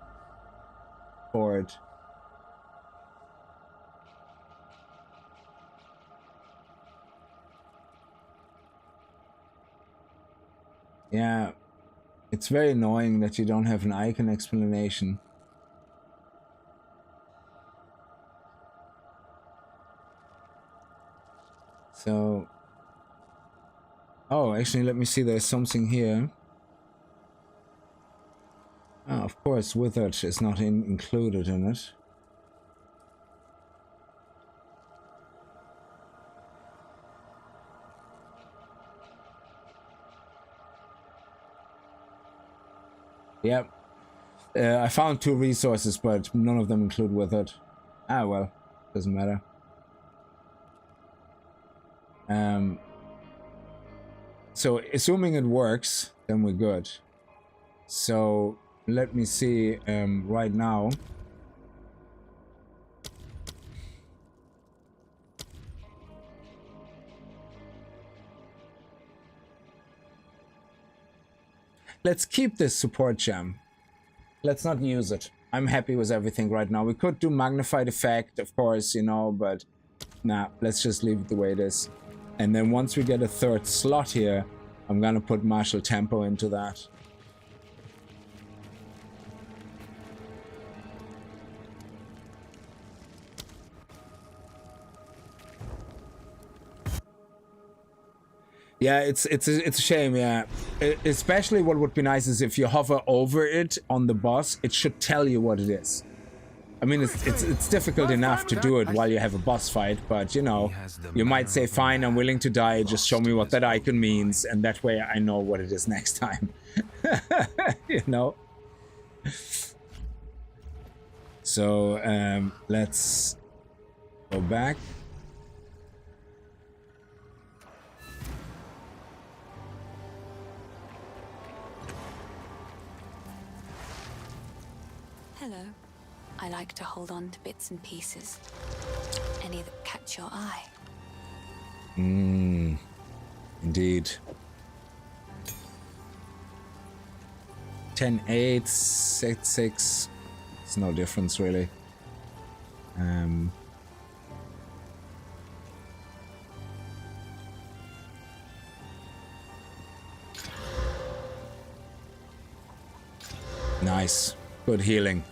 for it. Yeah. It's very annoying that you don't have an icon explanation. So... Oh, actually, let me see. There's something here. Oh, of course, Withered is not included in it. Yep. I found two resources, but none of them include Withered. Ah, well. Doesn't matter. So, assuming it works, then we're good. So, let me see right now. Let's keep this support gem. Let's not use it. I'm happy with everything right now. We could do magnified effect, of course, you know, but nah, let's just leave it the way it is. And then once we get a third slot here, I'm gonna put martial tempo into that. Yeah, it's a shame, yeah. Especially what would be nice is if you hover over it on the boss, it should tell you what it is. I mean, it's difficult enough to do it while you have a boss fight, but you know, you might say, fine, I'm willing to die, just show me what that icon means, and that way I know what it is next time. You know? So, let's go back. Hello. I like to hold on to bits and pieces. Any that catch your eye. Indeed. 10-8, 6-6. It's no difference really. Nice. Good healing.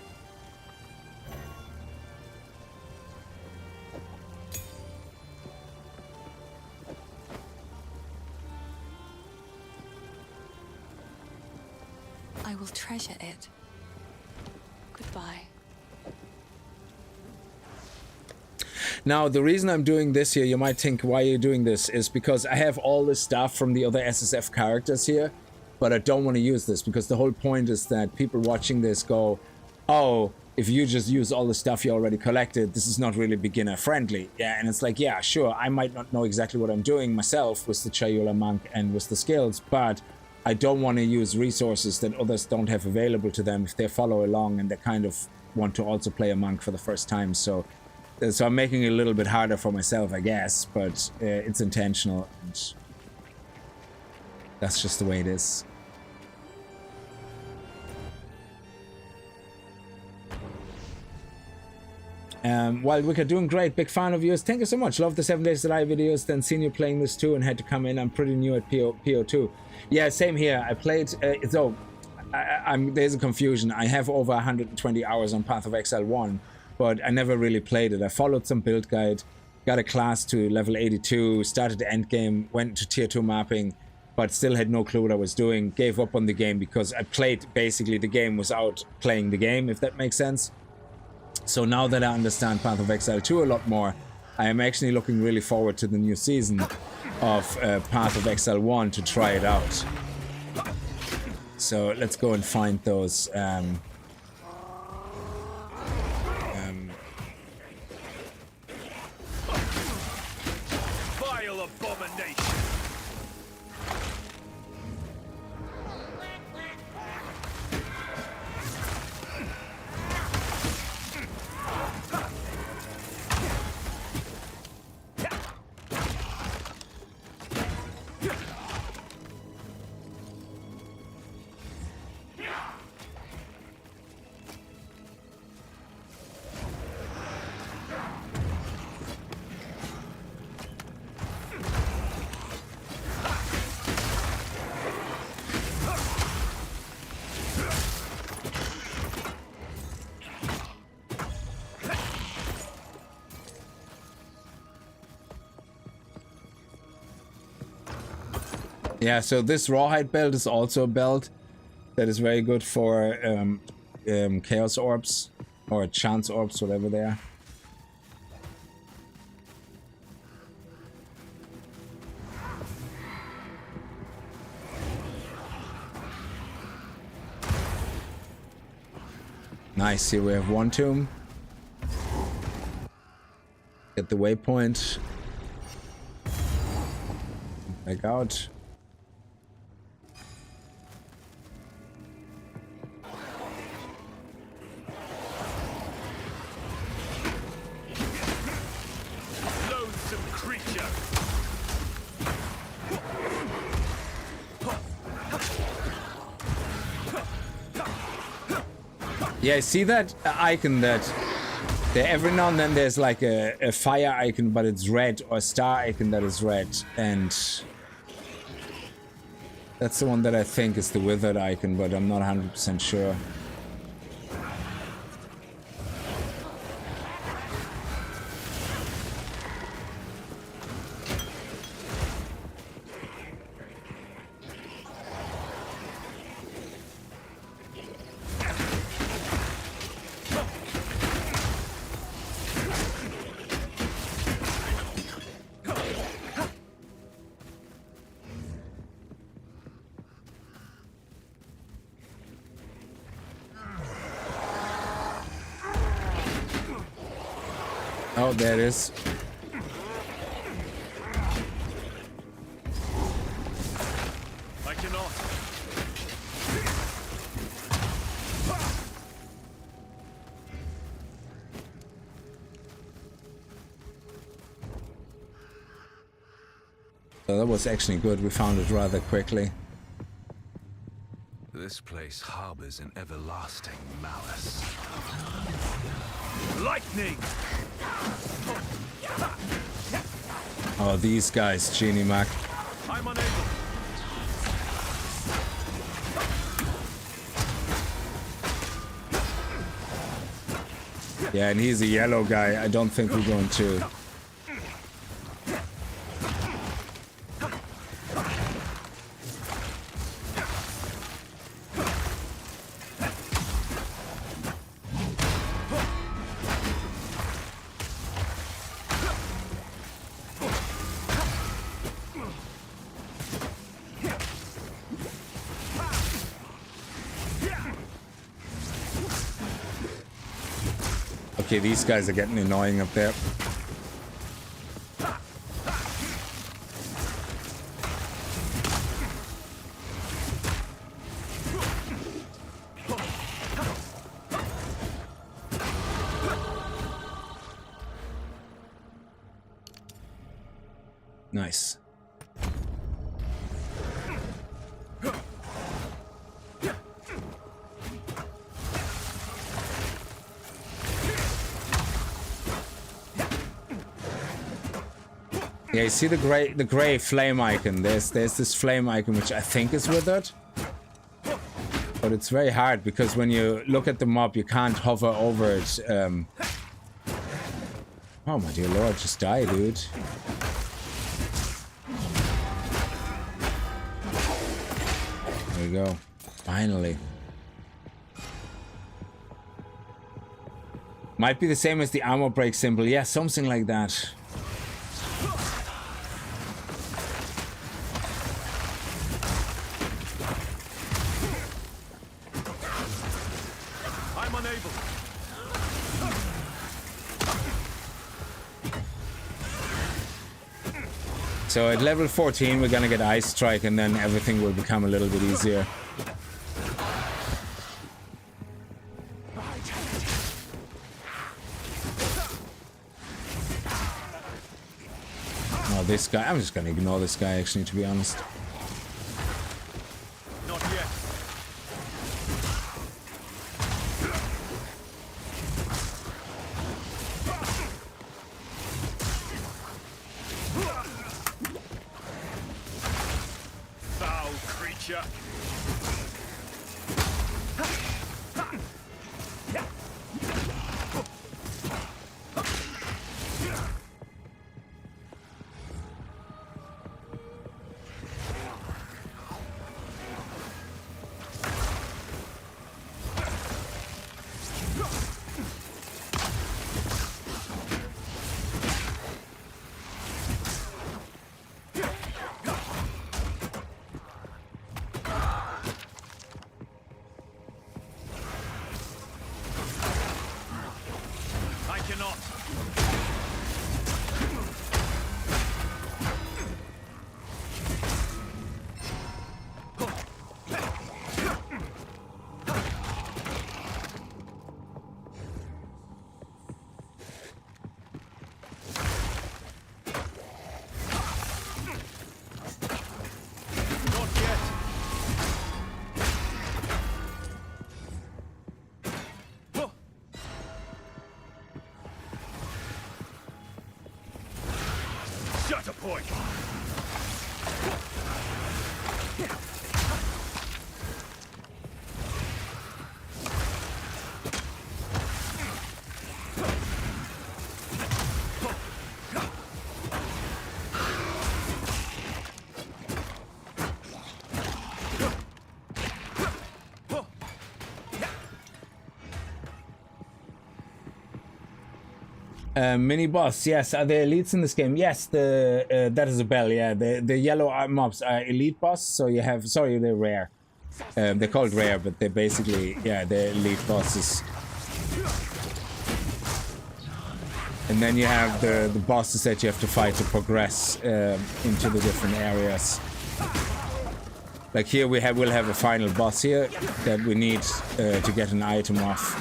I will treasure it. Goodbye. Now, the reason I'm doing this here, you might think, why are you doing this, is because I have all this stuff from the other SSF characters here, but I don't want to use this, because the whole point is that people watching this go, oh, if you just use all the stuff you already collected, this is not really beginner friendly. Yeah, and it's like, yeah, sure, I might not know exactly what I'm doing myself with the Chayula monk and with the skills, but I don't want to use resources that others don't have available to them if they follow along and they kind of want to also play a monk for the first time. So I'm making it a little bit harder for myself, I guess, but it's intentional, and that's just the way it is. Wild Wicked, doing great. Big fan of yours. Thank you so much. Love the 7 Days to Die videos. Then seen you playing this too and had to come in. I'm pretty new at PO2. Yeah, same here. I played... there's a confusion. I have over 120 hours on Path of Exile 1, but I never really played it. I followed some build guide, got a class to level 82, started the endgame, went to tier 2 mapping, but still had no clue what I was doing. Gave up on the game because I played basically the game without playing the game, if that makes sense. So now that I understand Path of Exile 2 a lot more, I am actually looking really forward to the new season of Path of Exile 1 to try it out. So let's go and find those Vile abomination! Yeah, so this rawhide belt is also a belt that is very good for chaos orbs or chance orbs, whatever they are. Nice, here we have one tomb. Get the waypoint. Back out. Yeah, I see that icon that every now and then there's like a fire icon, but it's red, or a star icon that is red, and that's the one that I think is the withered icon, but I'm not 100% sure. Oh, there it is. I cannot. So that was actually good. We found it rather quickly. This place harbors an everlasting malice. Lightning! Oh, these guys, Genie Mac. I'm unable. Yeah, and he's a yellow guy. I don't think we're going to. Okay, these guys are getting annoying up there. Nice. Yeah, you see the gray flame icon. There's this flame icon which I think is with it. But it's very hard because when you look at the mob you can't hover over it. Oh my dear lord, just die, dude. There we go. Finally. Might be the same as the armor break symbol. Yeah, something like that. So at level 14 we're gonna get Ice Strike and then everything will become a little bit easier. Oh, this guy, I'm just gonna ignore this guy actually, to be honest. Not yet. Mini boss, yes. Are they elites in this game? Yes, the that is a bell. Yeah, the yellow mobs are elite boss. So you have, sorry, they're rare. They're called rare, but they're basically, yeah, they're elite bosses. And then you have the bosses that you have to fight to progress into the different areas. Like here we'll have a final boss here that we need to get an item off.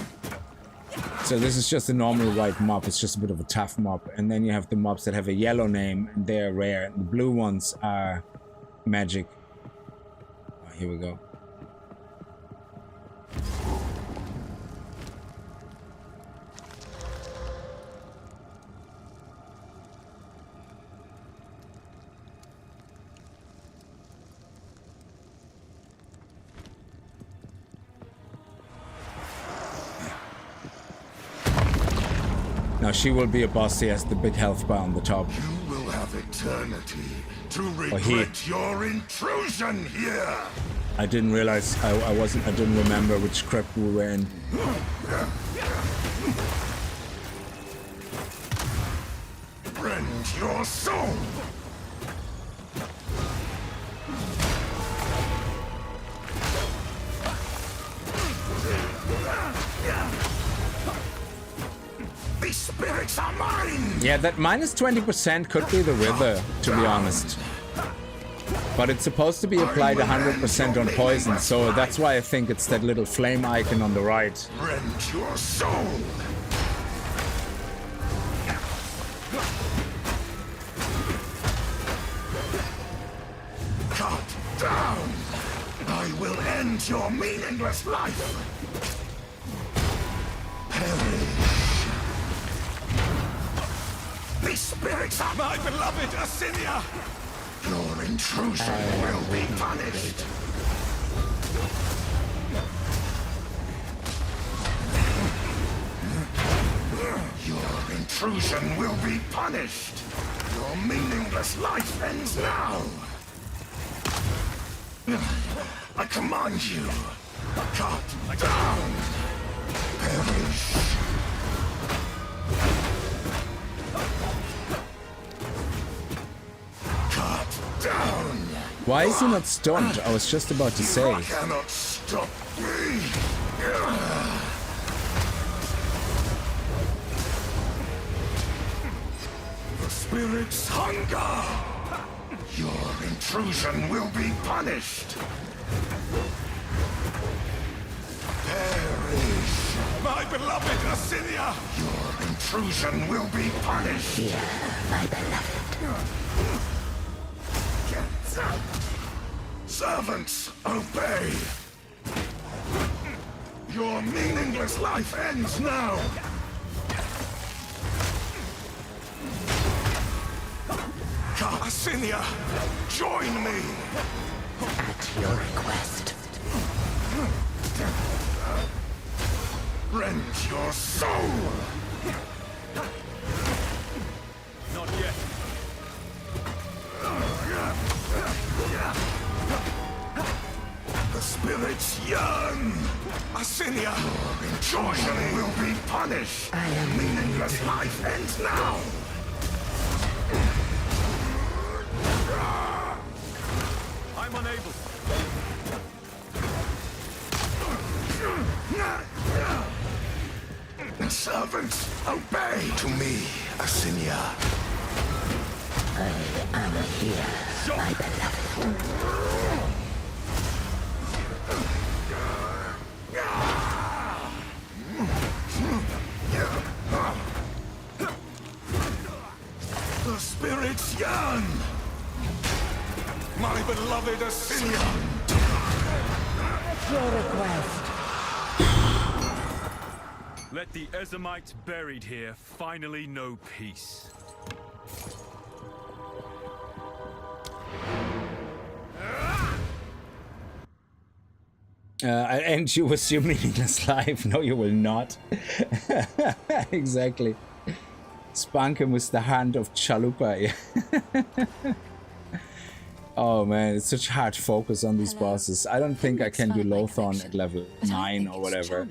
So this is just a normal white mob. It's just a bit of a tough mob. And then you have the mobs that have a yellow name, and they're rare. And the blue ones are magic. Oh, here we go. Now she will be a boss. He has the big health bar on the top. You will have eternity to Or he. regret your intrusion here. I didn't realize I didn't remember which crypt we were in. Rend your soul. These spirits are mine. Yeah, that minus 20% could be the Wither, to be honest. But it's supposed to be applied 100% on poison, so that's why I think it's that little flame icon on the right. Rend your soul. Cut down. I will end your meaningless life. Perish. These spirits are my beloved Asinia. Your intrusion will be punished. Your intrusion will be punished. Your meaningless life ends now. I command you. Cut down. Perish. Down. Why is he not stunned? I was just about to say. You cannot stop me. The spirit's hunger. Your intrusion will be punished. Perish. My beloved Asinia. Your intrusion will be punished. Yeah, my beloved. Servants, obey! Your meaningless life ends now! Asinia, join me! At your request. Rend your soul! Not yet. The spirits yearn! Asinia, your intrusion will be punished! I am Meaningless life ends now! I'm unable. Servants, obey to me, Asinia. I am here, my beloved. The spirits yearn! My beloved Asinia! At your request. Let the Ezamites buried here finally know peace. I'll end you with your meaningless life. No, you will not. Exactly. Spunk him with the hand of Chayula. Oh man, it's such hard focus on these bosses. I don't think I can do Lothorn at level 9 or whatever.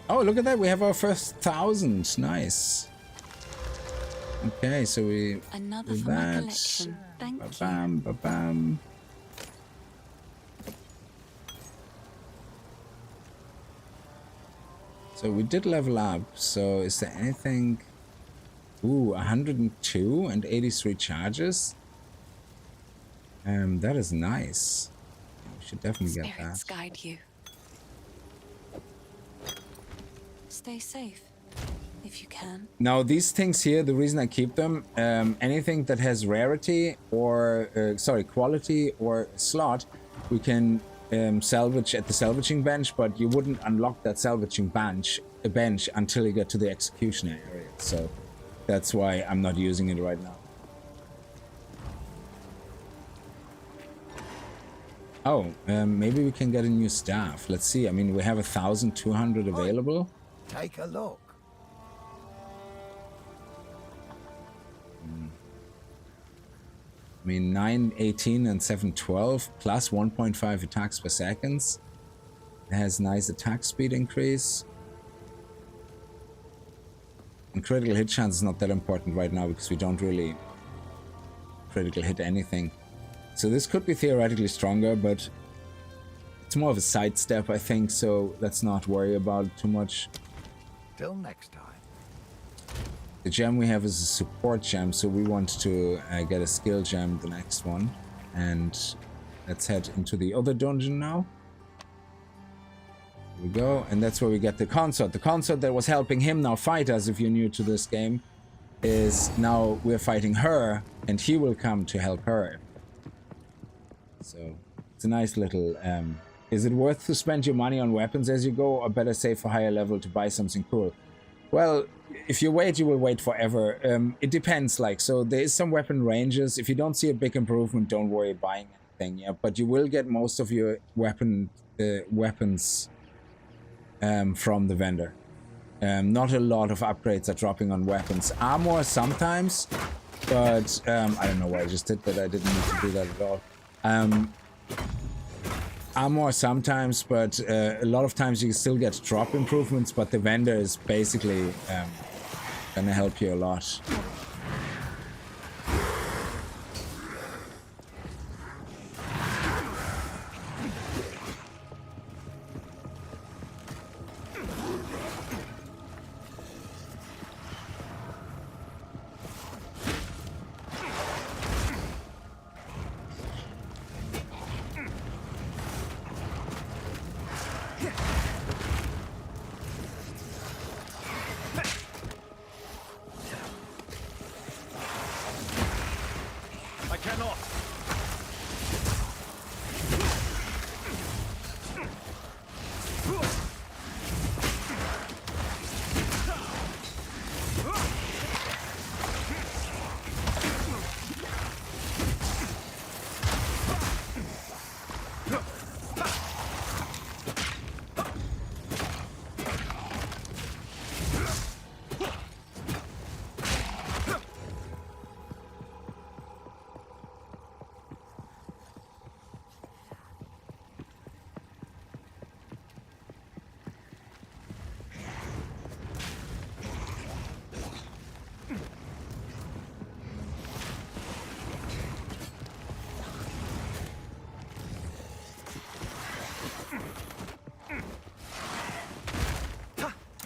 Oh, look at that. We have our first 1,000. Nice. Okay, so we Another do from my that. collection. Thank Ba-bam, ba-bam. So we did level up. So is there anything? Ooh, 102 and 83 charges. That is nice. We should definitely get Spirits that. guide you. Stay safe, if you can. Now these things here, the reason I keep them, anything that has rarity or quality or slot, we can salvage at the salvaging bench, but you wouldn't unlock that salvaging bench until you get to the executioner area. So that's why I'm not using it right now. Oh, maybe we can get a new staff. Let's see. I mean, we have 1,200 available. Take a look. I mean, 918 and 712 plus 1.5 attacks per second. It has nice attack speed increase. And critical hit chance is not that important right now because we don't really critical hit anything. So this could be theoretically stronger, but it's more of a sidestep, I think, so let's not worry about it too much. Till next time. The gem we have is a support gem, so we want to get a skill gem, the next one. And let's head into the other dungeon now. Here we go, and that's where we get the consort. The consort that was helping him now fight us, if you're new to this game, is now we're fighting her, and he will come to help her. So it's a nice little... is it worth to spend your money on weapons as you go, or better save for higher level to buy something cool? Well, if you wait, you will wait forever. It depends, like, so there is some weapon ranges. If you don't see a big improvement, don't worry buying anything, yeah. But you will get most of your weapons from the vendor. Not a lot of upgrades are dropping on weapons. Armor sometimes, but I don't know why I just did that. I didn't need to do that at all. Armor sometimes, but a lot of times you can still get drop improvements, but the vendor is basically gonna help you a lot.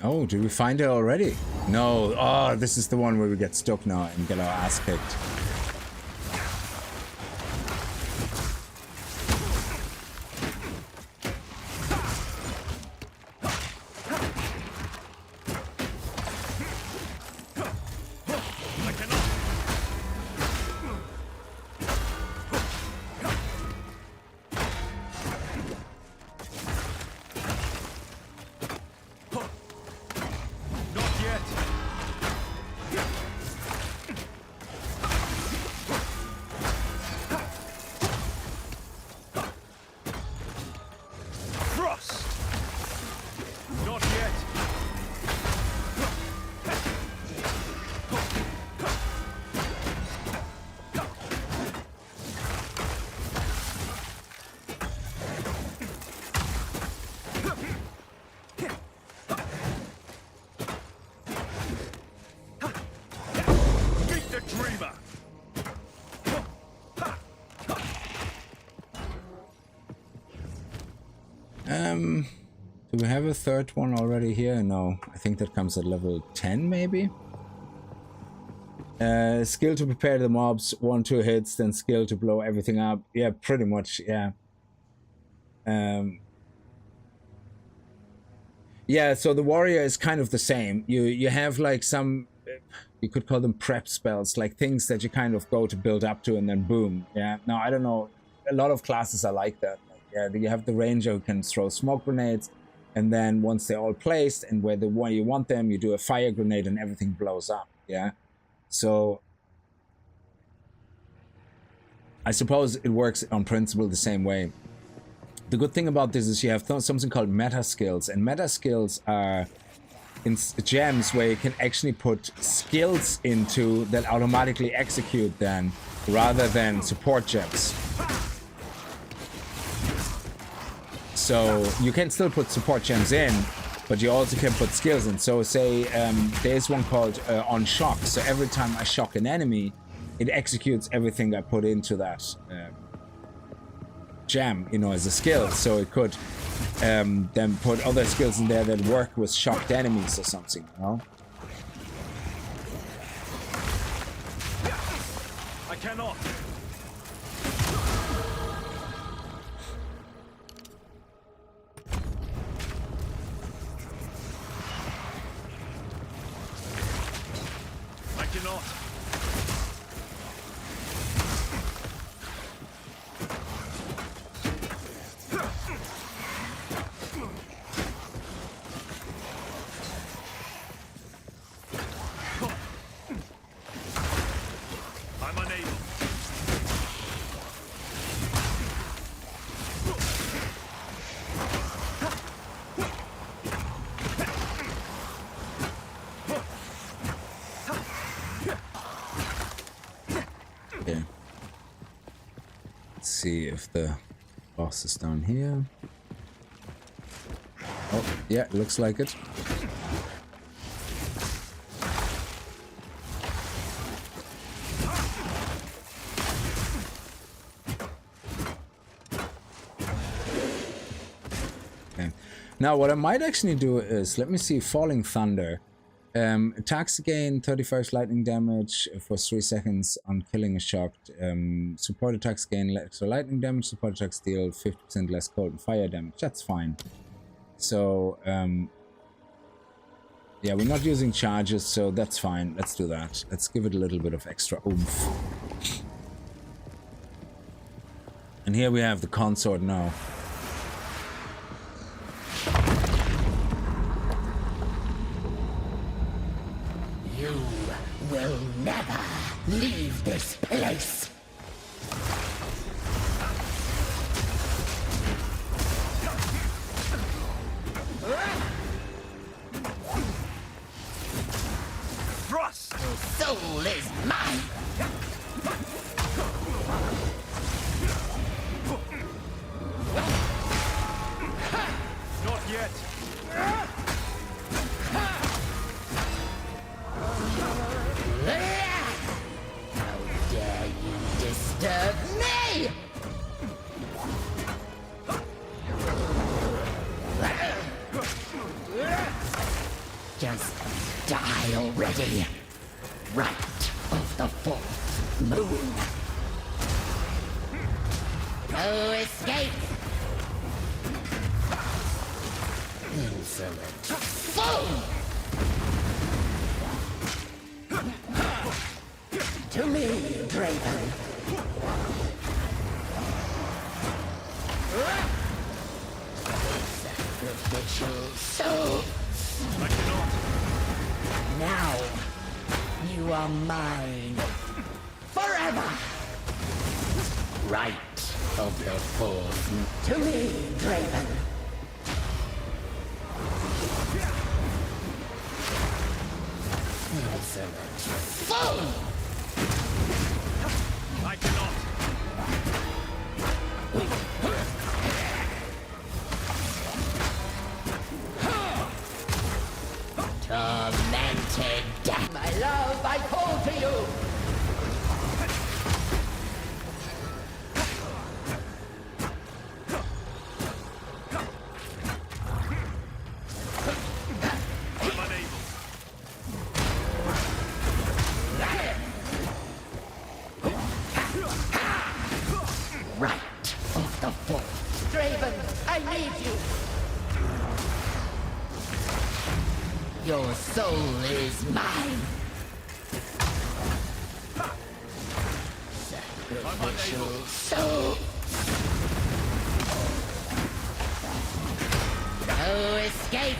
Oh, did we find it already? No. Oh, this is the one where we get stuck now and get our ass kicked. Do we have a third one already here? No, I think that comes at level 10 maybe. Skill to prepare the mobs, 1-2 hits, then skill to blow everything up. Yeah, pretty much, yeah. Yeah, so the warrior is kind of the same. You have like some, you could call them prep spells, like things that you kind of go to build up to and then boom. Yeah. Now I don't know. A lot of classes are like that. Like, yeah, you have the ranger who can throw smoke grenades, and then once they're all placed and where you want them, you do a fire grenade and everything blows up. Yeah. So I suppose it works on principle the same way. The good thing about this is you have something called meta skills, and meta skills are in gems where you can actually put skills into that automatically execute then, rather than support gems. So you can still put support gems in, but you also can put skills in. So say there's one called on shock. So every time I shock an enemy, it executes everything I put into that gem, you know, as a skill. So it could then put other skills in there that work with shocked enemies or something, you know? I cannot. I cannot. I'm unable. Okay. Let's see if the boss is down here. Oh, yeah, looks like it. Okay. Now, what I might actually do is, let me see, Falling Thunder. Attacks gain 35 lightning damage for 3 seconds on killing a shocked. Support attacks gain extra lightning damage. Support attacks deal 50% less cold and fire damage. That's fine. So, yeah, we're not using charges, so that's fine. Let's do that. Let's give it a little bit of extra oomph. And here we have the consort now. You will never leave this place. Thrust! Your soul is mine. Not yet. How dare you disturb me? Just die already. Right of the fourth moon. No escape. Insolent fool! To me, Draven. Sacrificial soul. I cannot. Now, you are mine. Forever. Right of the fourth. To me, Draven. Insolent fool! I cannot. Tormented death. My love, I call to you. I'm unable. Right of the fourth. Draven, I need you. Your soul is mine. Sacrificial soul. No escape.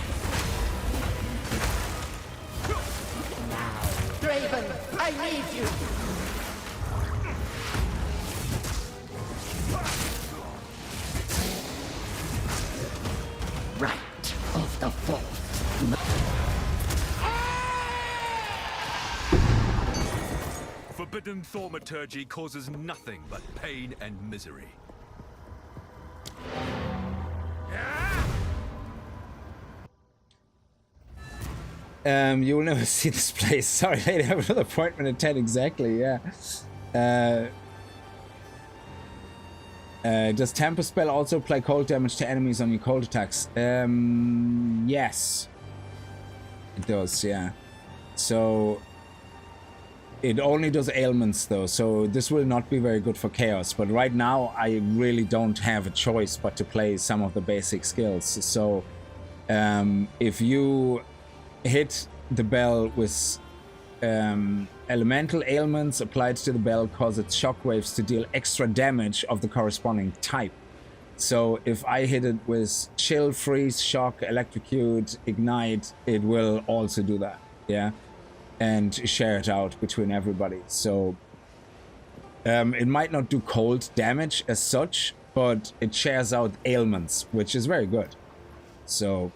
Now, Draven, I need you. Right of the fourth. Forbidden thaumaturgy causes nothing but pain and misery. You will never see this place. Sorry, lady, I have another appointment at 10 exactly, yeah. Does Tamper Spell also apply cold damage to enemies on your cold attacks? Yes. It does, yeah. So it only does ailments though, so this will not be very good for Chaos. But right now I really don't have a choice but to play some of the basic skills. So if you hit the bell with elemental ailments applied to the bell cause its shockwaves to deal extra damage of the corresponding type. So if I hit it with chill, freeze, shock, electrocute, ignite, it will also do that, yeah, and share it out between everybody. So it might not do cold damage as such, but it shares out ailments, which is very good. So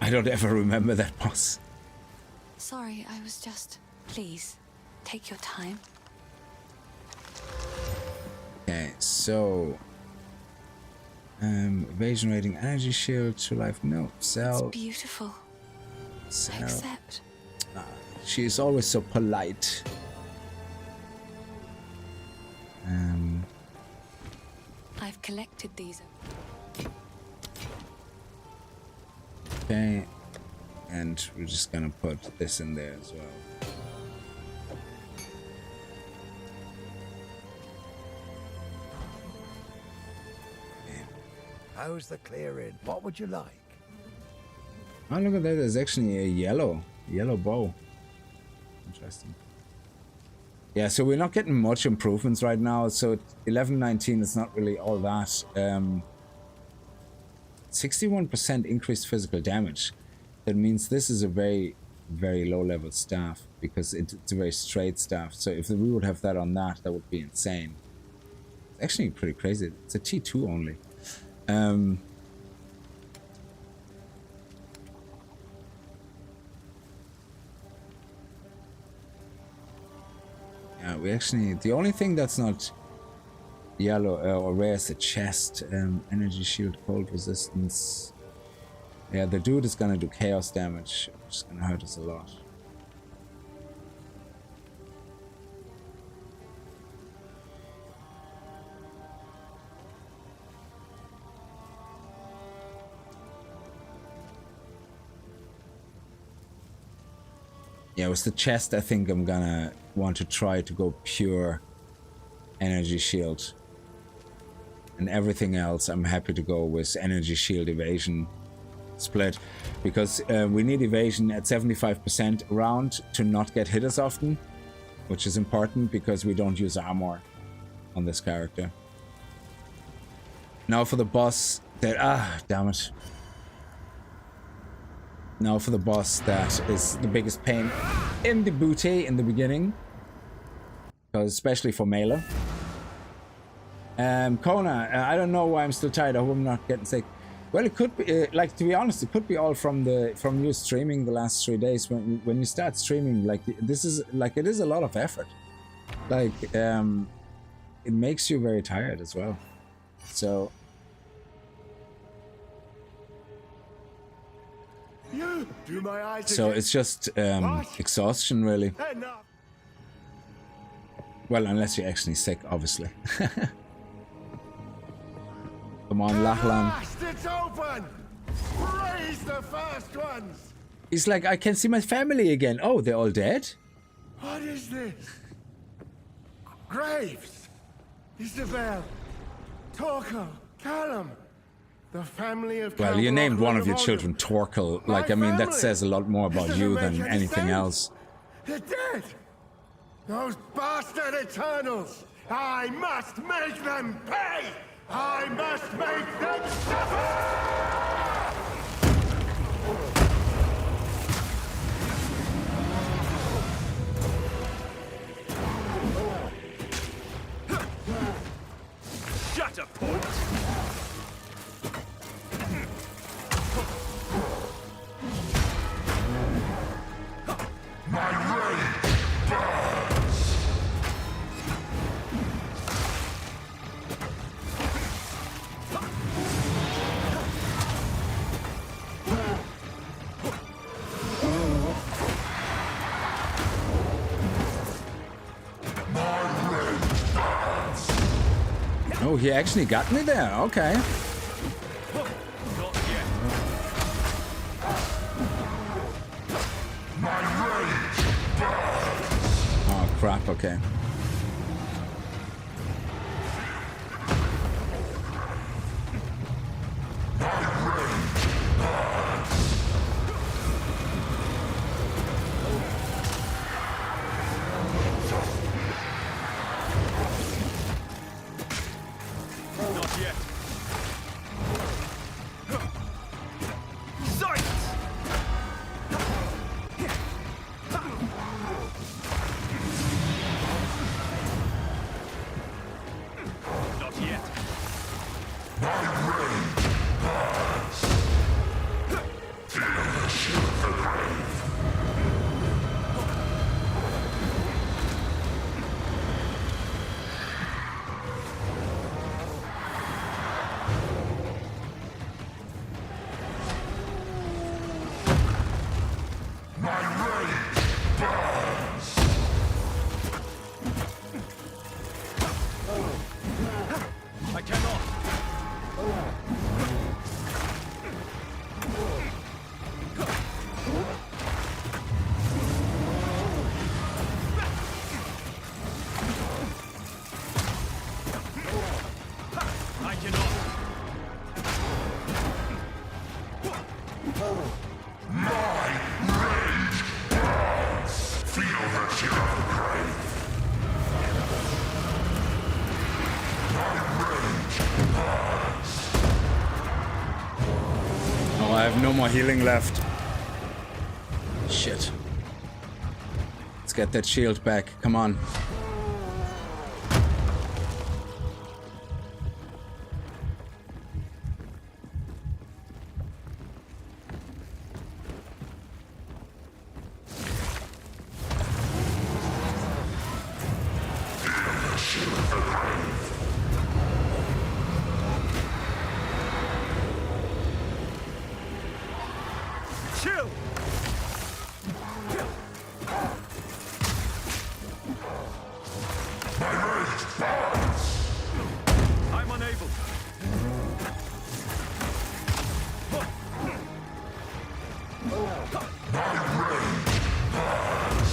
I don't ever remember that boss. Sorry, I was just... Please, take your time. Okay, so... evasion rating, energy shield, true life, no, cell. It's beautiful. Cell. Accept. She is always so polite. I've collected these. Okay, and we're just gonna put this in there as well. Okay. How's the clearing? What would you like? Oh, look at that, there's actually a yellow bow. Interesting. Yeah, so we're not getting much improvements right now, so 1119 is not really all that. 61% increased physical damage. That means this is a very, very low level staff because it's a very straight staff. So if we would have that on that would be insane. It's actually pretty crazy. It's a T2 only. Yeah, we actually, the only thing that's not yellow or rare is the chest. Energy shield, cold resistance. Yeah, the dude is gonna do chaos damage, which is gonna hurt us a lot. Yeah, with the chest, I think I'm gonna want to try to go pure energy shield. And everything else, I'm happy to go with energy shield evasion split. Because we need evasion at 75% around to not get hit as often. Which is important because we don't use armor on this character. Now for the boss that... damn it. Now for the boss that is the biggest pain in the booty in the beginning. Because especially for melee. Kona, I don't know why I'm still tired. I hope I'm not getting sick. Well, it could be, like, to be honest, it could be all from you streaming the last 3 days. When you start streaming, like, this is, like, it is a lot of effort. Like, it makes you very tired as well. So... So it's just exhaustion, really. Well, unless you're actually sick, obviously. Come on, Lachlan. It's open! Raise the first ones! He's like, I can see my family again. Oh, they're all dead? What is this? Graves! Isabel! Torko! Callum, the family of Well, you named one of your Callum children Torkel. Like, I mean, that says a lot more about you than anything else. They're dead. Those bastard Eternals. I must make them pay. I must make them suffer. Shatterpoint! My rage burns! Oh, he actually got me there. Okay. Not yet. My rage burns! Oh, crap. Okay. Not yet. Silence! Not yet. My rage burns! Feel the chill of the grave! My rage burns! I cannot. I cannot. My rage burns! Feel the chill of the grave! My rage burns! Oh, I have no more healing left. Shit. Let's get that shield back. Come on. Chill! My rage burns! I'm unable. My rage burns!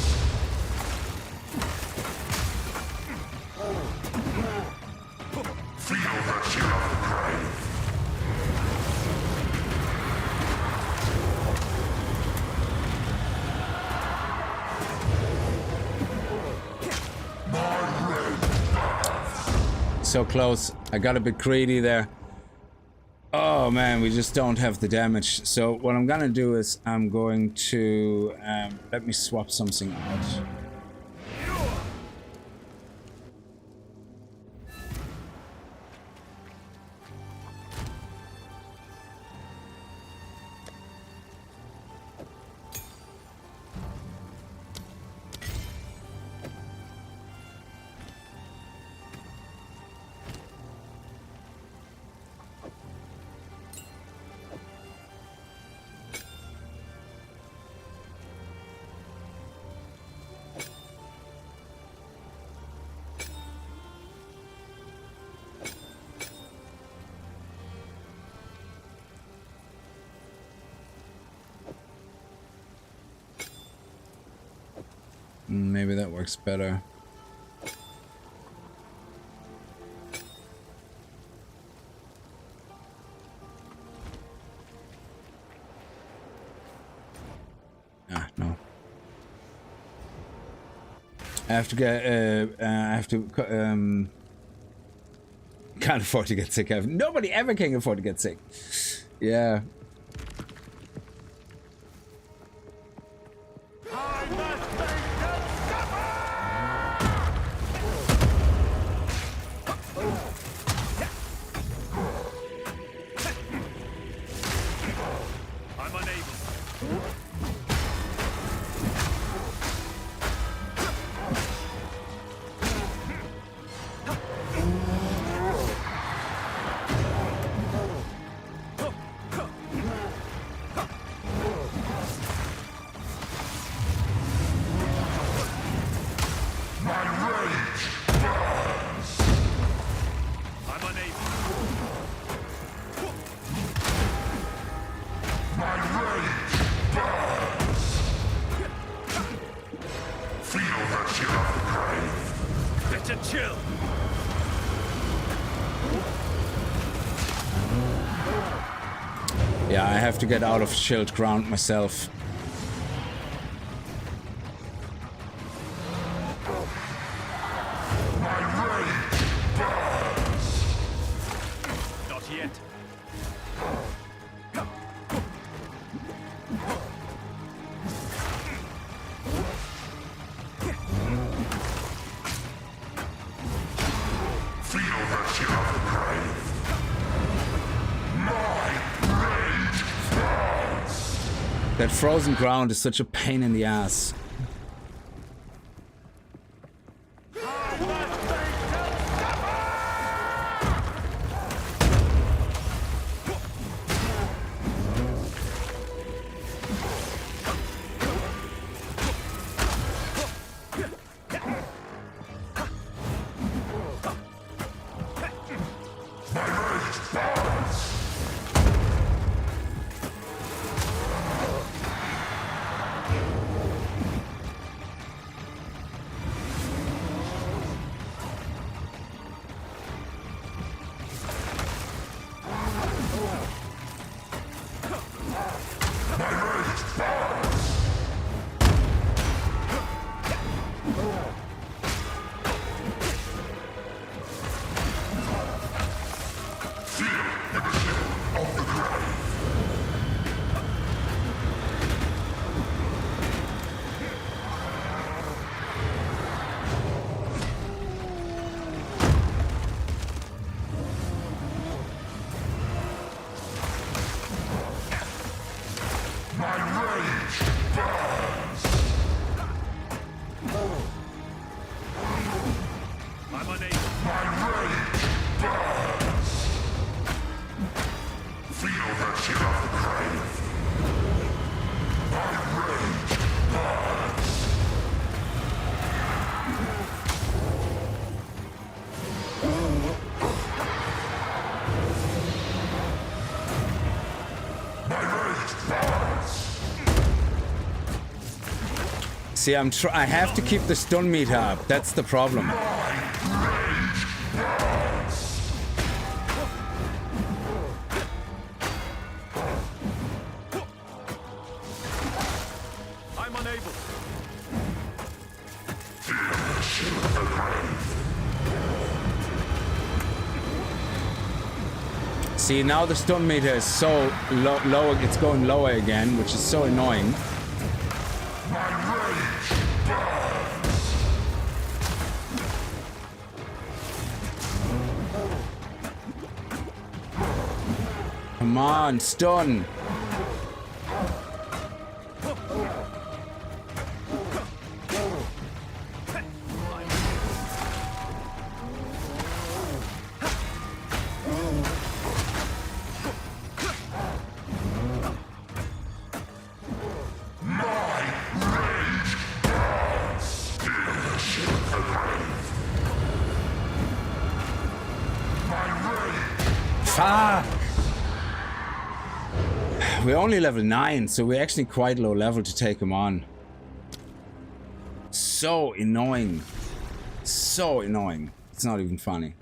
Feel the chill of the grave! My rage So close. I got a bit greedy there. Oh man, we just don't have the damage. So what I'm gonna do is I'm going to let me swap something out. Maybe that works better. I have to get. Can't afford to get sick. Nobody ever can afford to get sick. Yeah. Yeah, I have to get out of shield ground myself. Not yet. That frozen ground is such a pain in the ass. See, I have to keep the stun meter up. That's the problem. I'm unable. See, now the stun meter is so low, it's going lower again, which is so annoying. Come on, stun. We're only level 9, so we're actually quite low level to take him on. So annoying. So annoying. It's not even funny.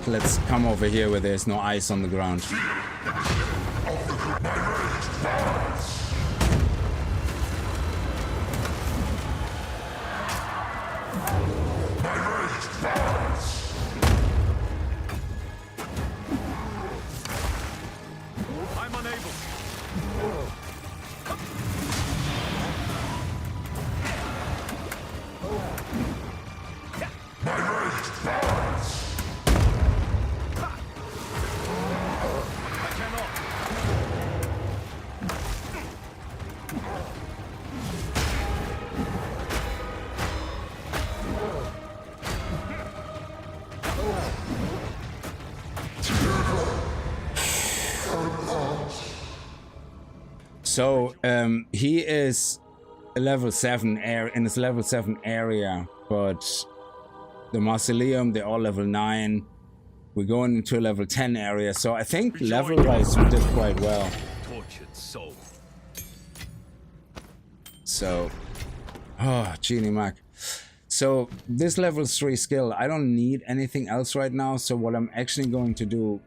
Let's come over here where there's no ice on the ground. So he is a level 7 in his level 7 area, but the mausoleum, they're all level 9. We're going into a level 10 area, so I think level wise we did quite well. Tortured soul. So, oh, Genie Mac. So this level 3 skill, I don't need anything else right now. So what I'm actually going to do,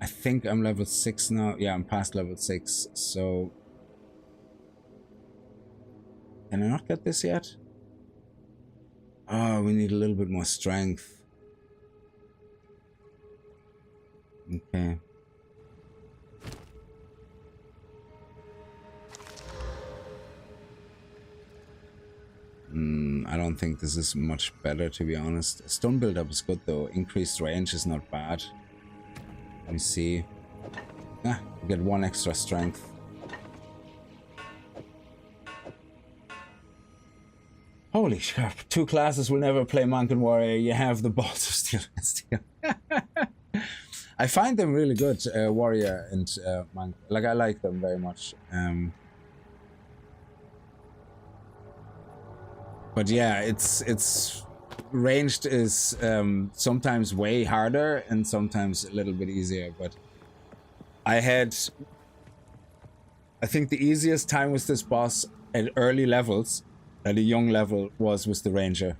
I think I'm level 6 now. Yeah, I'm past level 6. So can I not get this yet? Oh, we need a little bit more strength. Okay. I don't think this is much better, to be honest. Stone build-up is good though. Increased range is not bad. Let me see. Ah, we get 1 extra strength. Holy crap. 2 classes will never play Monk and Warrior. You have the balls of steel and steel. I find them really good, Warrior and Monk. Like, I like them very much. But yeah, it's ranged is sometimes way harder and sometimes a little bit easier. But I think the easiest time with this boss at early levels, at a young level, was with the Ranger.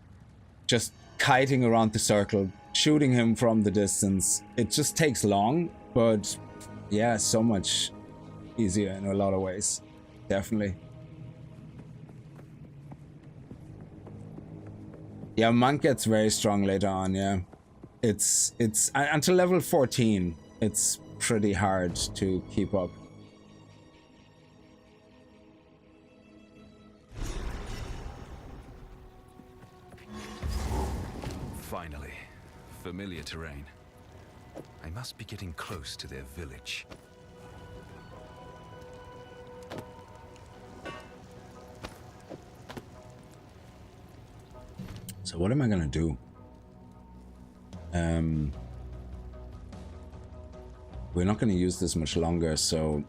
Just kiting around the circle, shooting him from the distance. It just takes long, but yeah, so much easier in a lot of ways. Definitely. Yeah, Monk gets very strong later on, yeah. It's until level 14, it's pretty hard to keep up. Finally. Familiar terrain. I must be getting close to their village. So what am I gonna do? We're not gonna use this much longer, so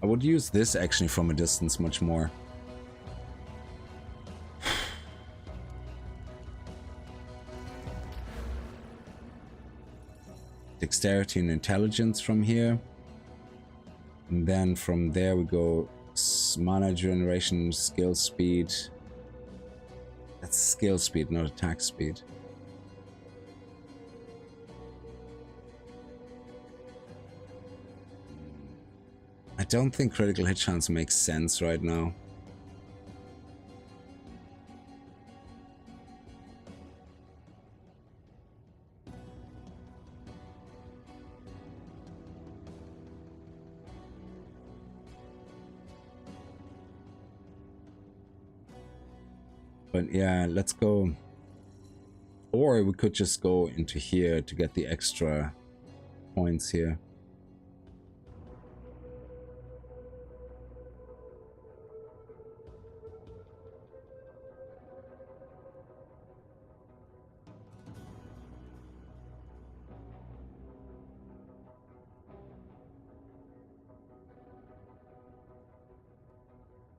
I would use this actually from a distance much more. Dexterity and intelligence from here. And then from there we go mana generation, skill speed. That's skill speed, not attack speed. I don't think critical hit chance makes sense right now. But yeah, let's go. Or we could just go into here to get the extra points here.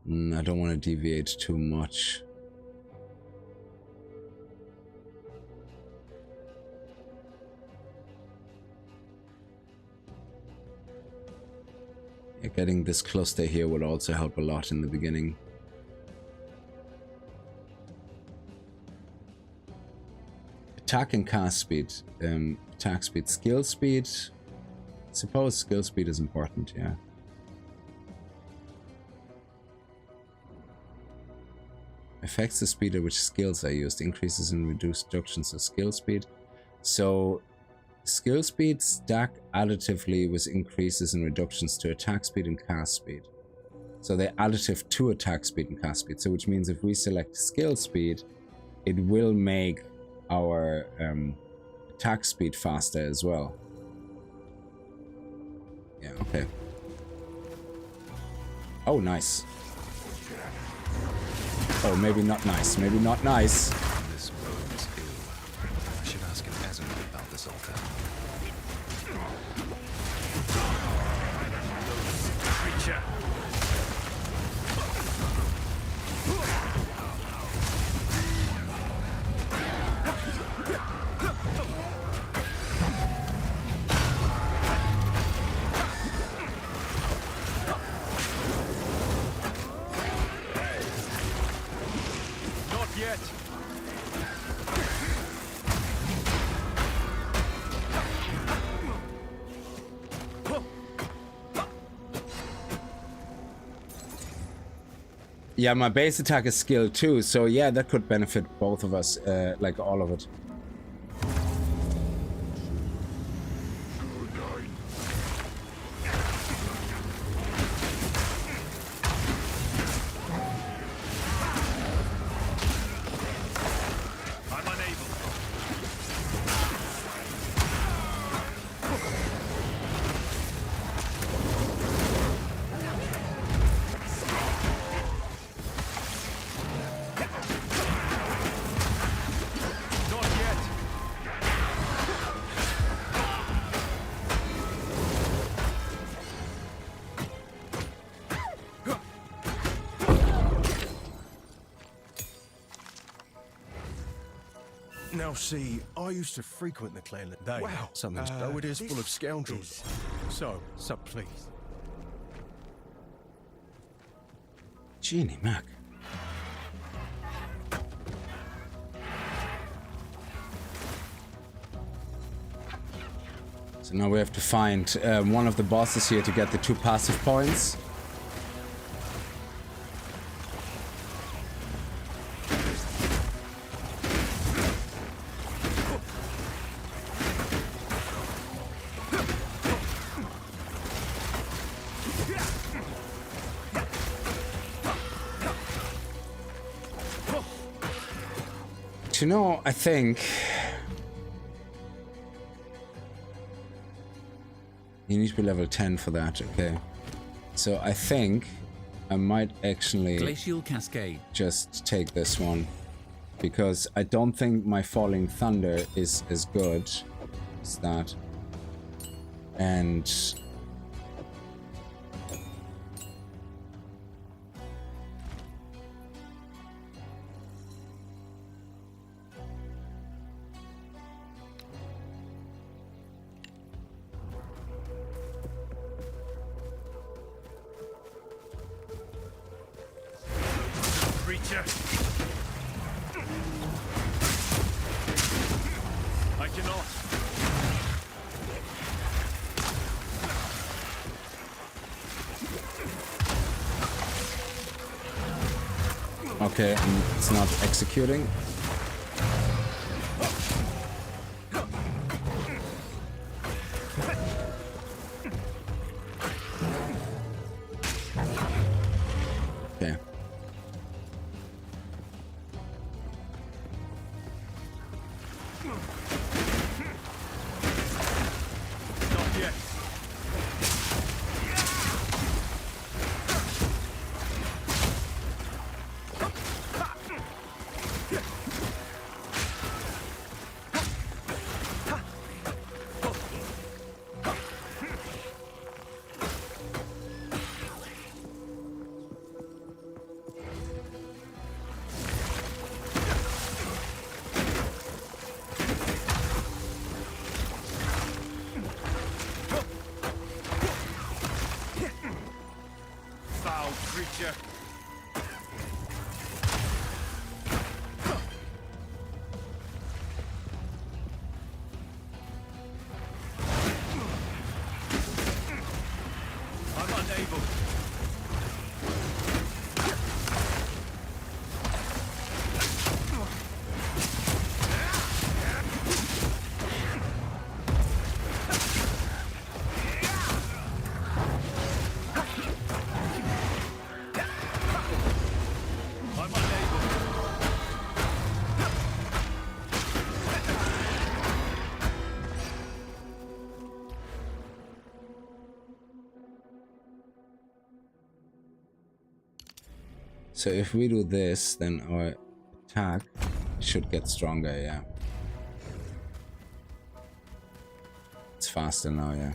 I don't want to deviate too much. Yeah, getting this cluster here would also help a lot in the beginning. Attack and cast speed. Attack speed, skill speed. I suppose skill speed is important, yeah. Affects the speed at which skills are used, increases and reduces reductions of skill speed. So skill speed stack additively with increases and reductions to attack speed and cast speed. So they're additive to attack speed and cast speed. So which means if we select skill speed, it will make our attack speed faster as well. Yeah, okay. Oh, nice. Oh, maybe not nice. Maybe not nice. This bodes ill. I should ask an Asimov about this altar. Creature. Yeah, my base attack is skill too, so yeah, that could benefit both of us, like all of it. Now see, I used to frequent the clan that day. Wow, Something's though it is full of scoundrels. So, please. Genie Mac. So now we have to find one of the bosses here to get the 2 passive points. you know, I think you need to be level 10 for that. Okay, so I think I might actually Glacial Cascade. just take this one, because I don't think my Falling Thunder is as good as that. And Creature. I cannot. okay, it's not executing. Okay. Not yet. Foul creature. I'm unable. I'm unable. So if we do this, then our attack should get stronger, yeah. It's faster now, yeah.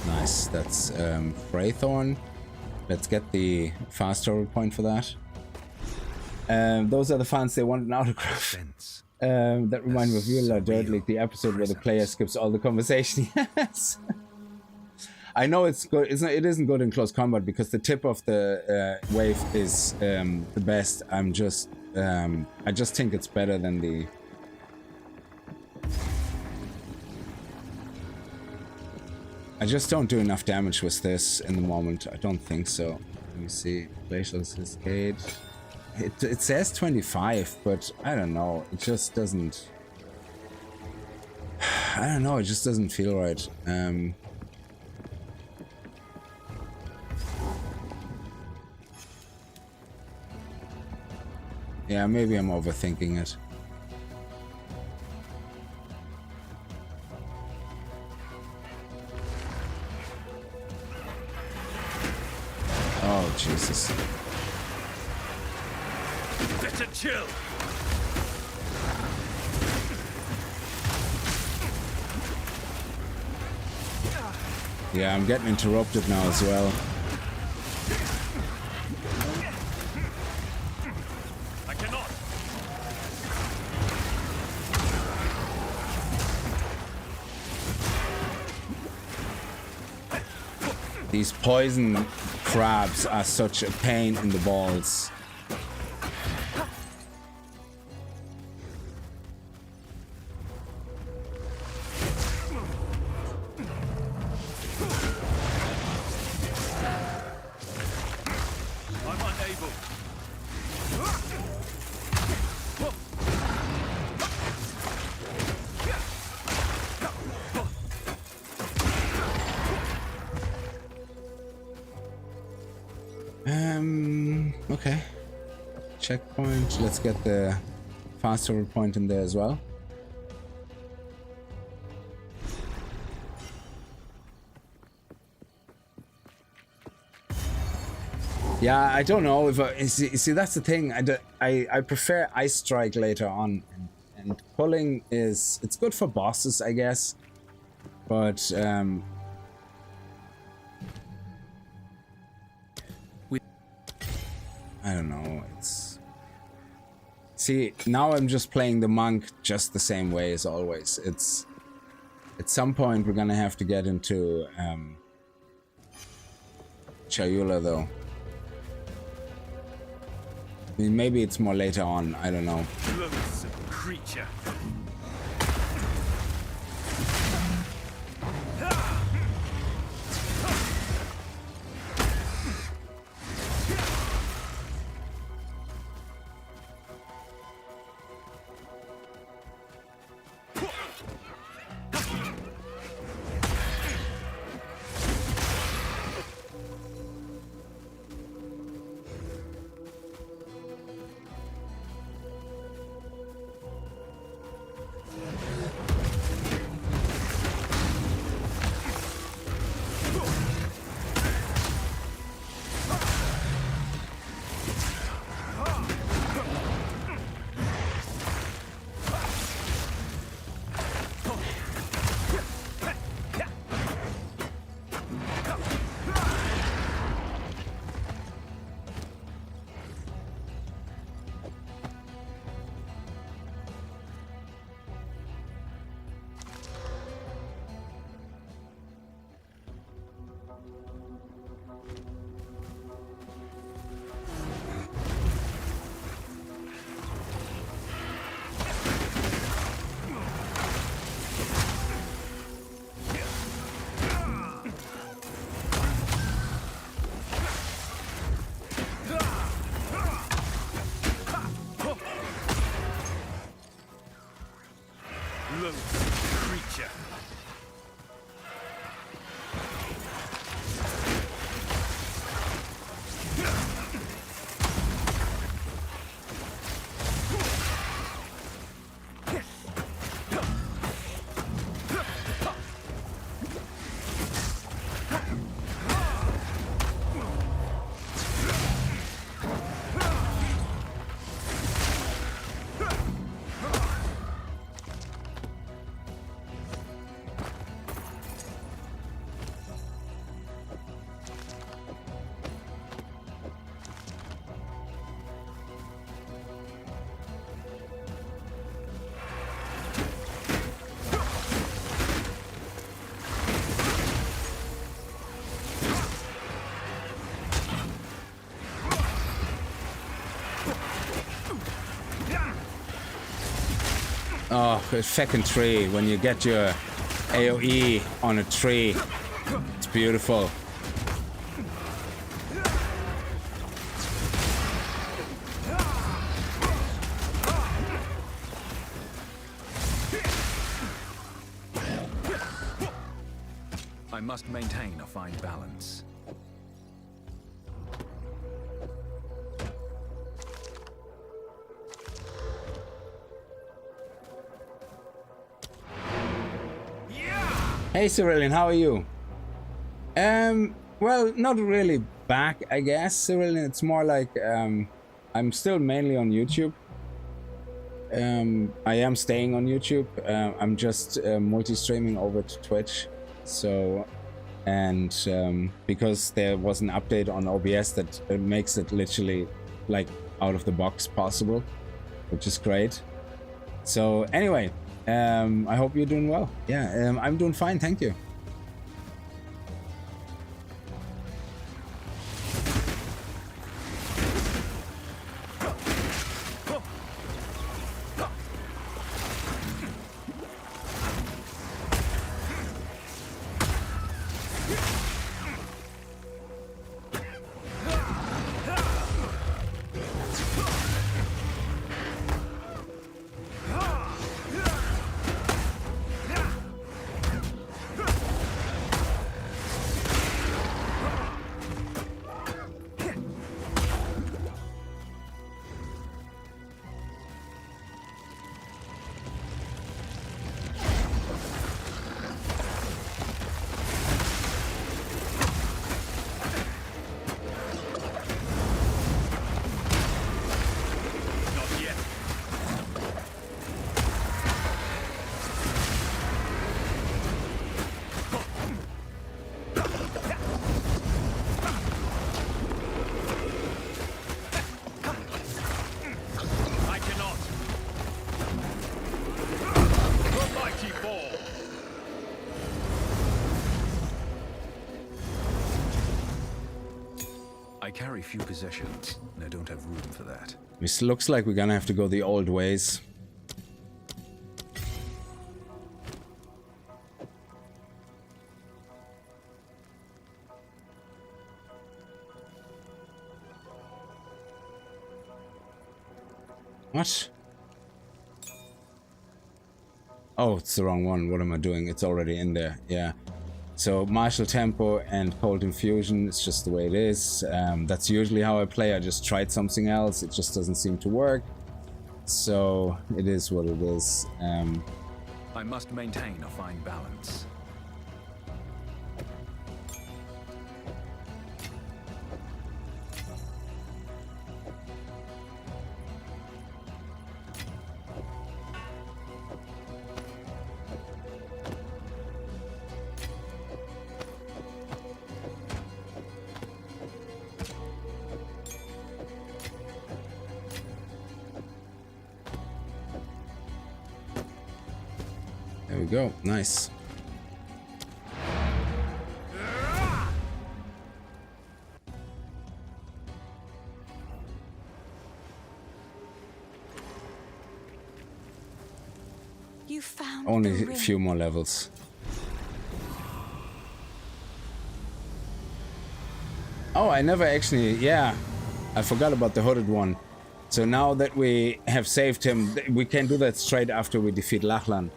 Nice, that's Wraithorn. Let's get the fast travel point for that. Those are the fans, they want an autograph. Fence. That remind me of Real Dirt League, the episode where the player skips all the conversation. Yes. I know it's good. It isn't good in close combat because the tip of the wave is the best. I just think it's better than the. I just don't do enough damage with this in the moment. I don't think so. Let me see. Glacial Cascade. It says 25, but I don't know. It just doesn't. I don't know. It just doesn't feel right. Yeah, maybe I'm overthinking it. Oh, Jesus. Better chill. Yeah, I'm getting interrupted now as well. I cannot. These poison crabs are such a pain in the balls. Okay. Checkpoint. Let's get the fast travel point in there as well. Yeah, I don't know if see that's the thing. I prefer Ice Strike later on, and pulling it's good for bosses, I guess, but I don't know. See, now I'm just playing the monk just the same way as always. It's at some point we're gonna have to get into Chayula though. I mean, maybe it's more later on, I don't know. Loathsome creature. Oh, a fucking tree. When you get your AoE on a tree, it's beautiful. I must maintain a fine balance. Hey Cerulean, how are you? Well, not really back, I guess, Cerulean. It's more like I'm still mainly on YouTube. I am staying on YouTube. I'm just multi-streaming over to Twitch. So, and because there was an update on OBS that makes it literally like out of the box possible, which is great. So anyway, I hope you're doing well. Yeah, I'm doing fine, thank you. I carry few possessions, and I don't have room for that. This looks like we're gonna have to go the old ways. What? Oh, it's the wrong one. What am I doing? It's already in there. Yeah. So martial tempo and cold infusion, it's just the way it is. That's usually how I play. I just tried something else. It just doesn't seem to work. So it is what it is. I must maintain a fine balance. There we go. Nice. You found Only a few more levels. Oh, I never actually... Yeah. I forgot about the hooded one. So now that we have saved him, we can do that straight after we defeat Lachlan.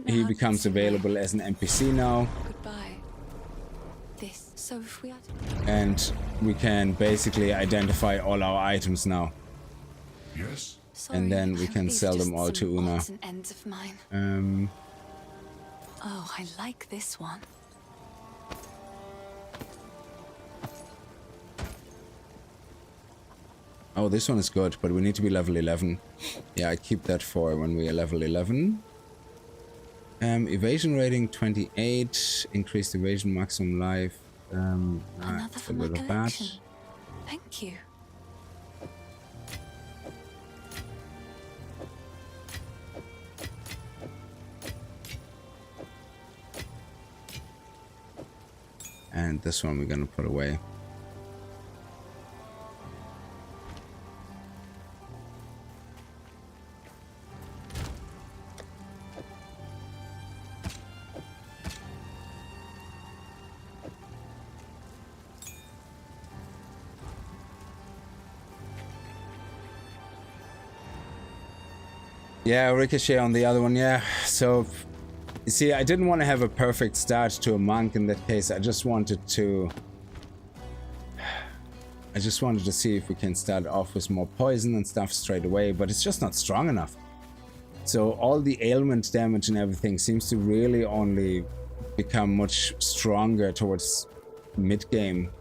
He becomes available as an NPC now. Goodbye. This. So if we are And we can basically identify all our items now. Yes? Sorry, And then we can these sell are them just all some to Una. odds and ends of mine. Oh, I like this one. Oh, this one is good, but we need to be level 11. Yeah, I keep that for when we are level 11. Evasion rating 28, increased evasion maximum life. Another for my collection. Thank you. And this one we're gonna put away. Yeah, Ricochet on the other one, yeah. So, you see, I didn't want to have a perfect start to a monk in that case. I just wanted to see if we can start off with more poison and stuff straight away, but it's just not strong enough. So all the ailment damage and everything seems to really only become much stronger towards mid-game.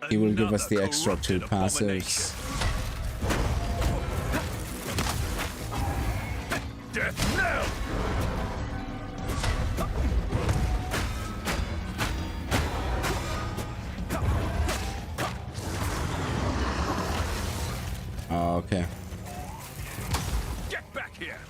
He will give us the extra 2 passives. Death now! Oh, okay. Get back here!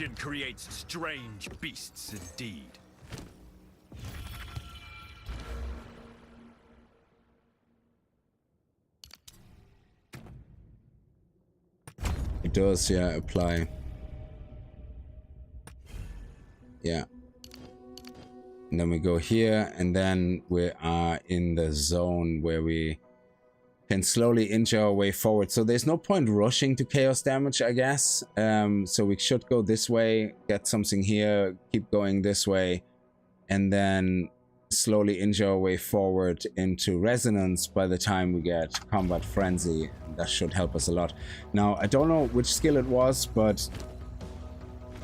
Ambition creates strange beasts indeed. It does, yeah, apply. Yeah. And then we go here, and then we are in the zone where we can slowly inch our way forward. So there's no point rushing to chaos damage, I guess. So we should go this way, get something here, keep going this way, and then slowly inch our way forward into resonance by the time we get combat frenzy. That should help us a lot. Now, I don't know which skill it was, but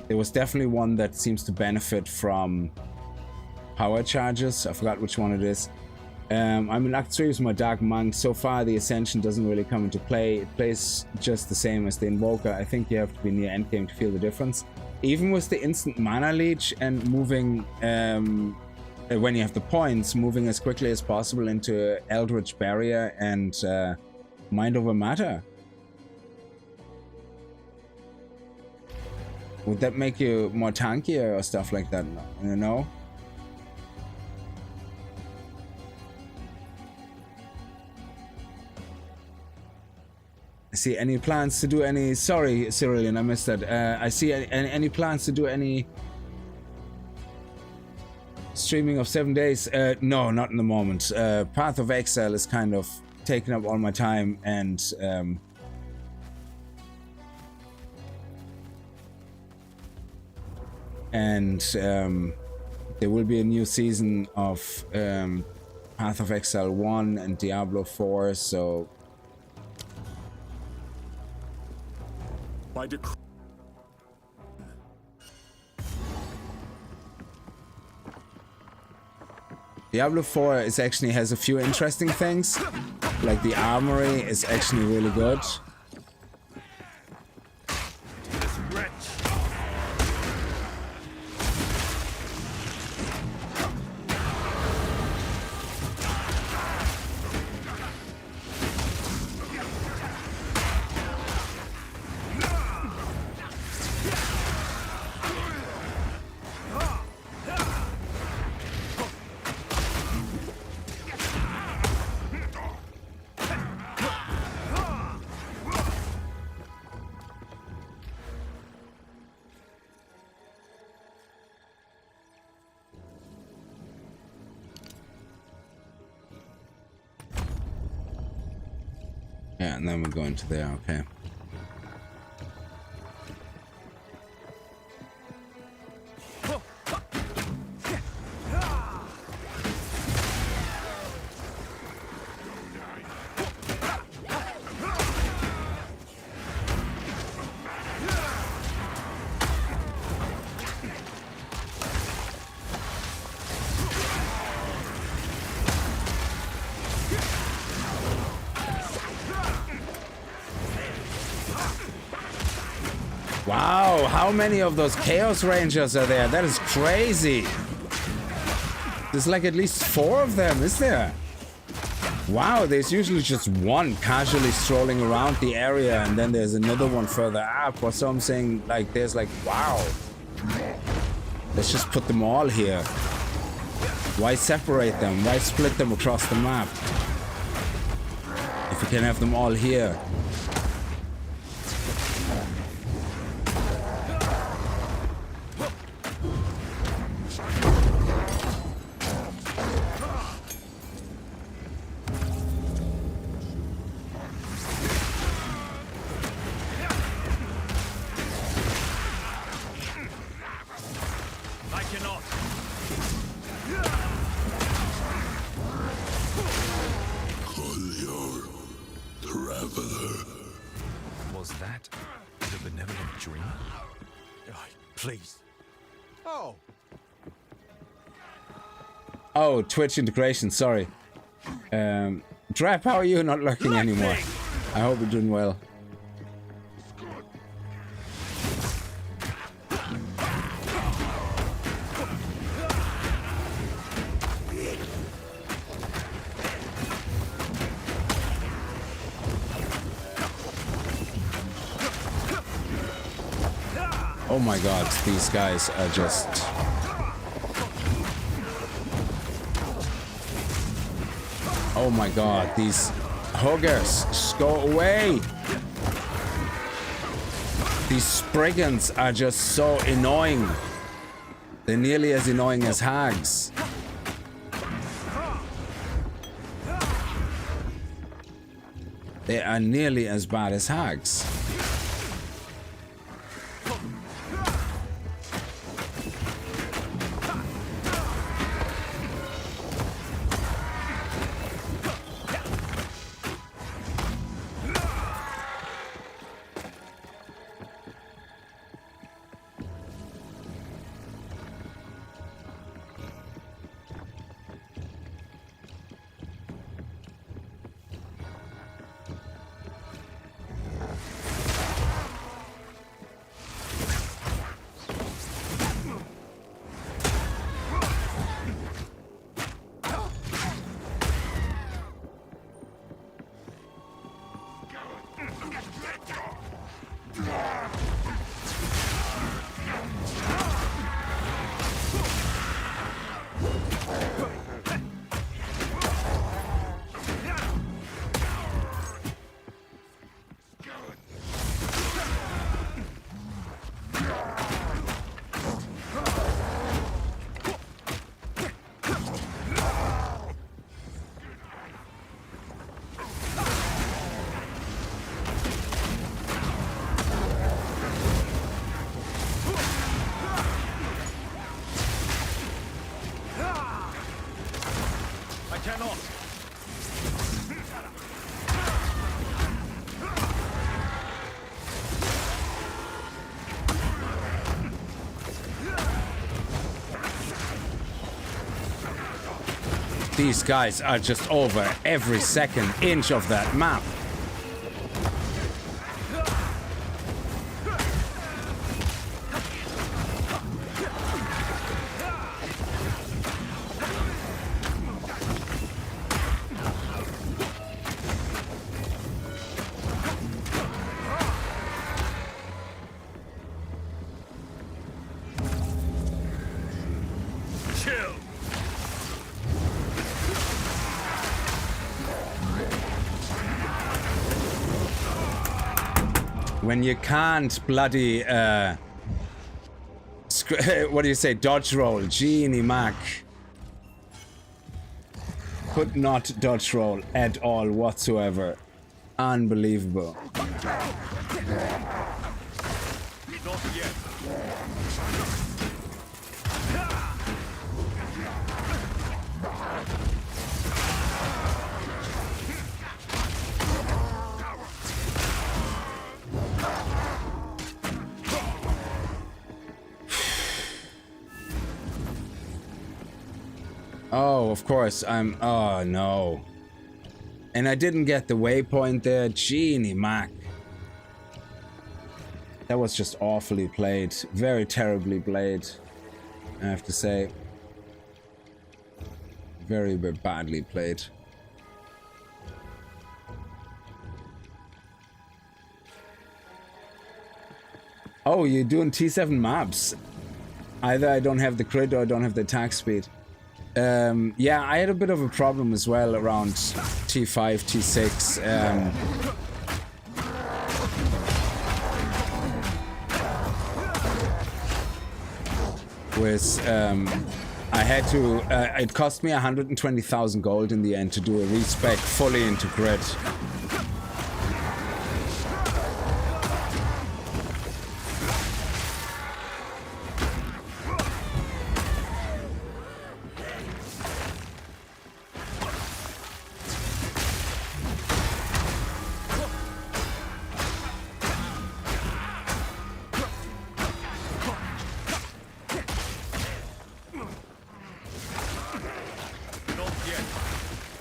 there was definitely one that seems to benefit from power charges. I forgot which one it is. I'm in Act 3 with my Dark Monk. So far, the Ascension doesn't really come into play. It plays just the same as the Invoker. I think you have to be near endgame to feel the difference. Even with the instant Mana Leech and moving, when you have the points, moving as quickly as possible into Eldritch Barrier and Mind Over Matter. Would that make you more tankier or stuff like that? You know? I see any plans to do any... Sorry, Cerulean, I missed that. I see any plans to do any streaming of 7 days? No, not in the moment. Path of Exile is kind of taking up all my time, and there will be a new season of Path of Exile 1 and Diablo 4, so By decree. Diablo 4 is actually has a few interesting things. Like the armory is actually really good. Yeah, and then we're going to there, okay. Wow, how many of those Chaos Rangers are there? That is crazy. There's like at least 4 of them, is there? Wow, there's usually just one casually strolling around the area, and then there's another one further up or something. Like, there's like, wow. Let's just put them all here. Why separate them? Why split them across the map? If we can have them all here. Oh, Twitch integration, sorry. Drap, how are you not lurking anymore? I hope you're doing well. Oh my god, these guys are just... Oh my god, these huggers, just go away! These Spriggans are just so annoying. They're nearly as annoying as hags. They are nearly as bad as hags. These guys are just over every second inch of that map. When you can't bloody, what do you say, dodge roll, Genie Mac. Could not dodge roll at all whatsoever. Unbelievable. Oh, of course, oh no. And I didn't get the waypoint there, Genie Mac. That was just awfully played, very terribly played, I have to say. Very, very badly played. Oh, you're doing T7 maps. Either I don't have the crit or I don't have the attack speed. Yeah, I had a bit of a problem as well around T5, T6. I had to, it cost me 120,000 gold in the end to do a respec fully into crit.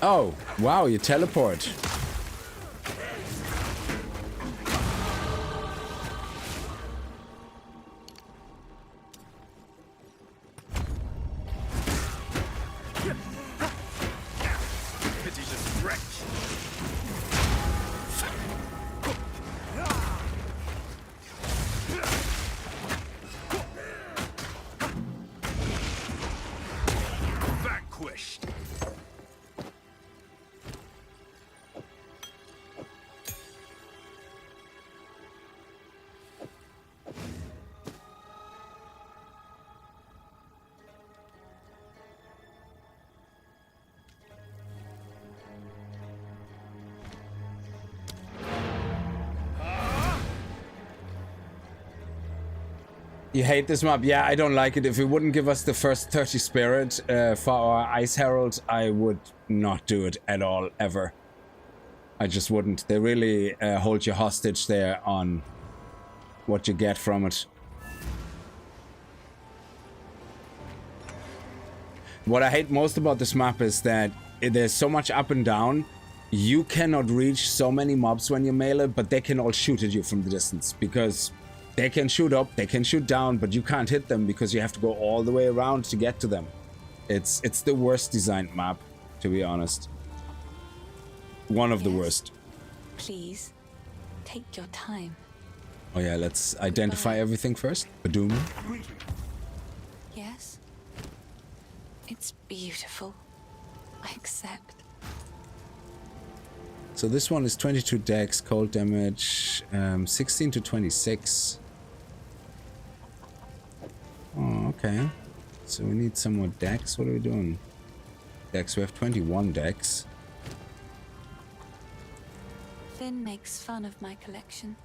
Oh, wow, you teleport. You hate this map? Yeah, I don't like it. If it wouldn't give us the first 30 spirit for our Ice Herald, I would not do it at all, ever. I just wouldn't. They really hold you hostage there on what you get from it. What I hate most about this map is that there's so much up and down. You cannot reach so many mobs when you melee, but they can all shoot at you from the distance because they can shoot up, they can shoot down, but you can't hit them because you have to go all the way around to get to them. It's the worst designed map, to be honest. One of the worst. Please, take your time. Oh yeah, let's identify everything first. Badoom. Yes? It's beautiful. I accept. So this one is 22 dex, cold damage, 16 to 26. Oh, okay. So we need some more dex. What are we doing? Dex, we have 21 dex. Finn makes fun of my collection,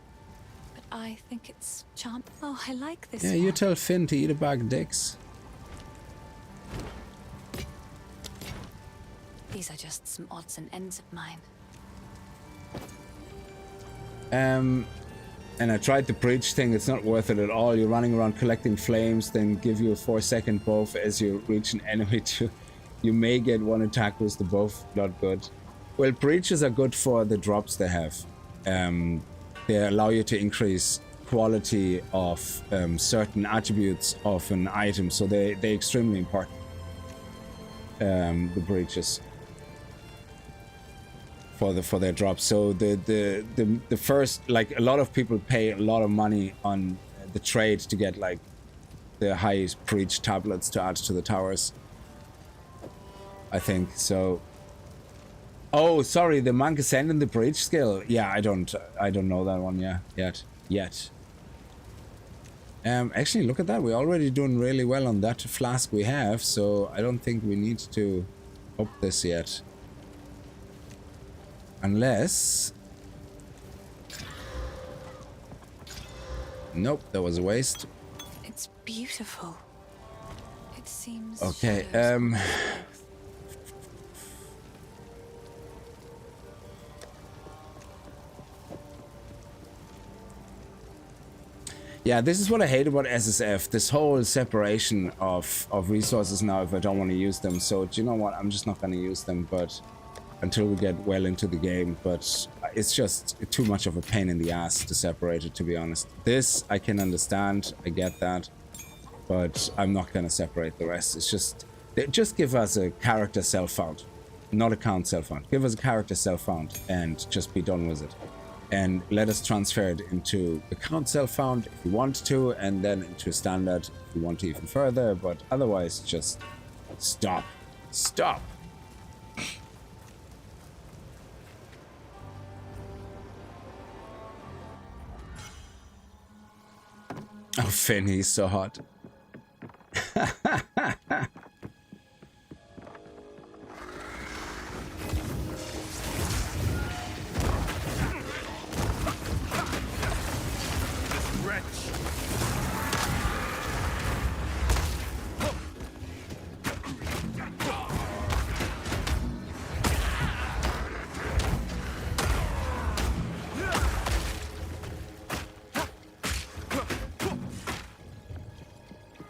but I think it's charming. Oh, I like this Yeah, one. you tell Finn to eat a bag of dex. These are just some odds and ends of mine. And I tried the breach thing. It's not worth it at all. You're running around collecting flames, then give you a 4-second buff as you reach an enemy to... You may get one attack with the buff. Not good. Well, breaches are good for the drops they have. They allow you to increase quality of certain attributes of an item, so they're extremely important. The breaches. For their drops. So the first, like, a lot of people pay a lot of money on the trade to get like the highest breach tablets to add to the towers, I think. So oh, sorry, the monk ascending the breach skill. Yeah, I don't know that one. Yeah, yet. Actually, look at that. We're already doing really well on that flask we have, so I don't think we need to up this yet. Unless... Nope, that was a waste. It's beautiful. It seems... Okay, yeah, this is what I hate about SSF. This whole separation of resources now if I don't want to use them. So, do you know what? I'm just not going to use them, but... until we get well into the game, but it's just too much of a pain in the ass to separate it, to be honest. This, I can understand, I get that, but I'm not going to separate the rest. It's just give us a character self-found, not a count self-found. Give us a character self-found and just be done with it. And let us transfer it into a count self-found if you want to, and then into a standard if you want to even further, but otherwise just stop. Stop. Oh, Finn, he's so hot.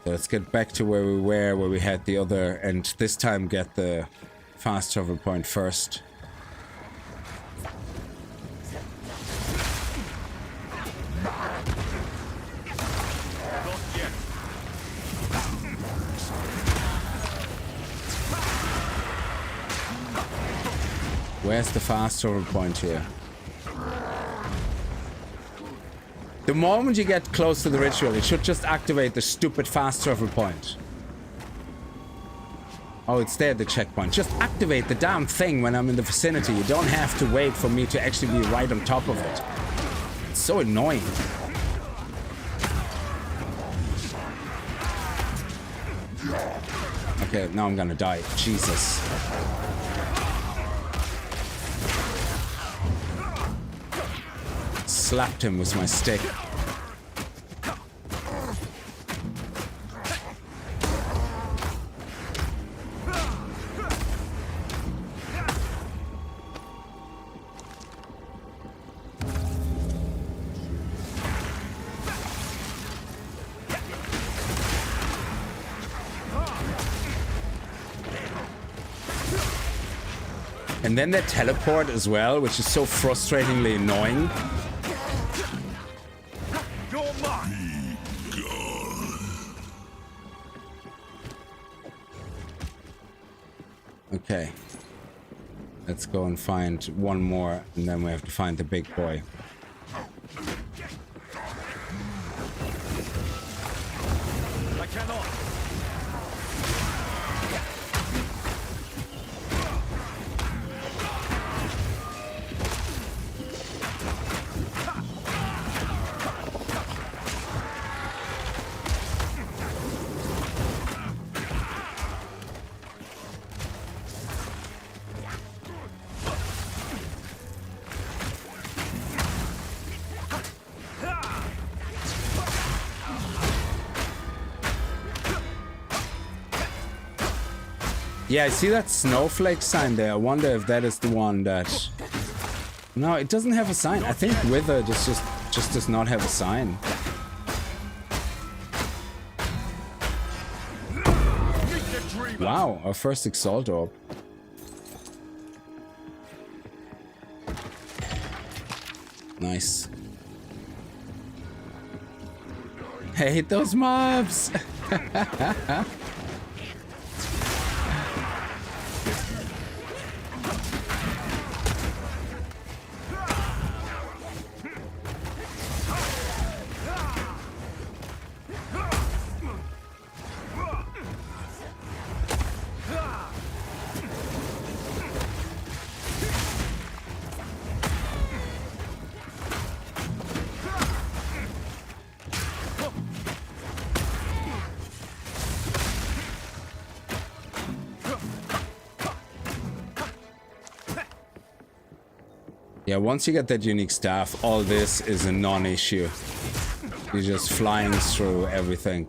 Let's get back to where we were, where we had the other, and this time get the fast travel point first. Where's the fast travel point here? The moment you get close to the ritual, it should just activate the stupid fast travel point. Oh, it's there, the checkpoint. Just activate the damn thing when I'm in the vicinity. You don't have to wait for me to actually be right on top of it. It's so annoying. Okay, now I'm gonna die. Jesus. Slapped him with my stick. And then they teleport as well, which is so frustratingly annoying. You're mine. Okay. Let's go and find one more, and then we have to find the big boy. I cannot. Yeah, I see that snowflake sign there. I wonder if that is the one that... No, it doesn't have a sign. I think Wither just does not have a sign. Wow, our first Exalt Orb. Nice. I hate those mobs! Yeah, once you get that unique staff, all this is a non-issue. You're just flying through everything.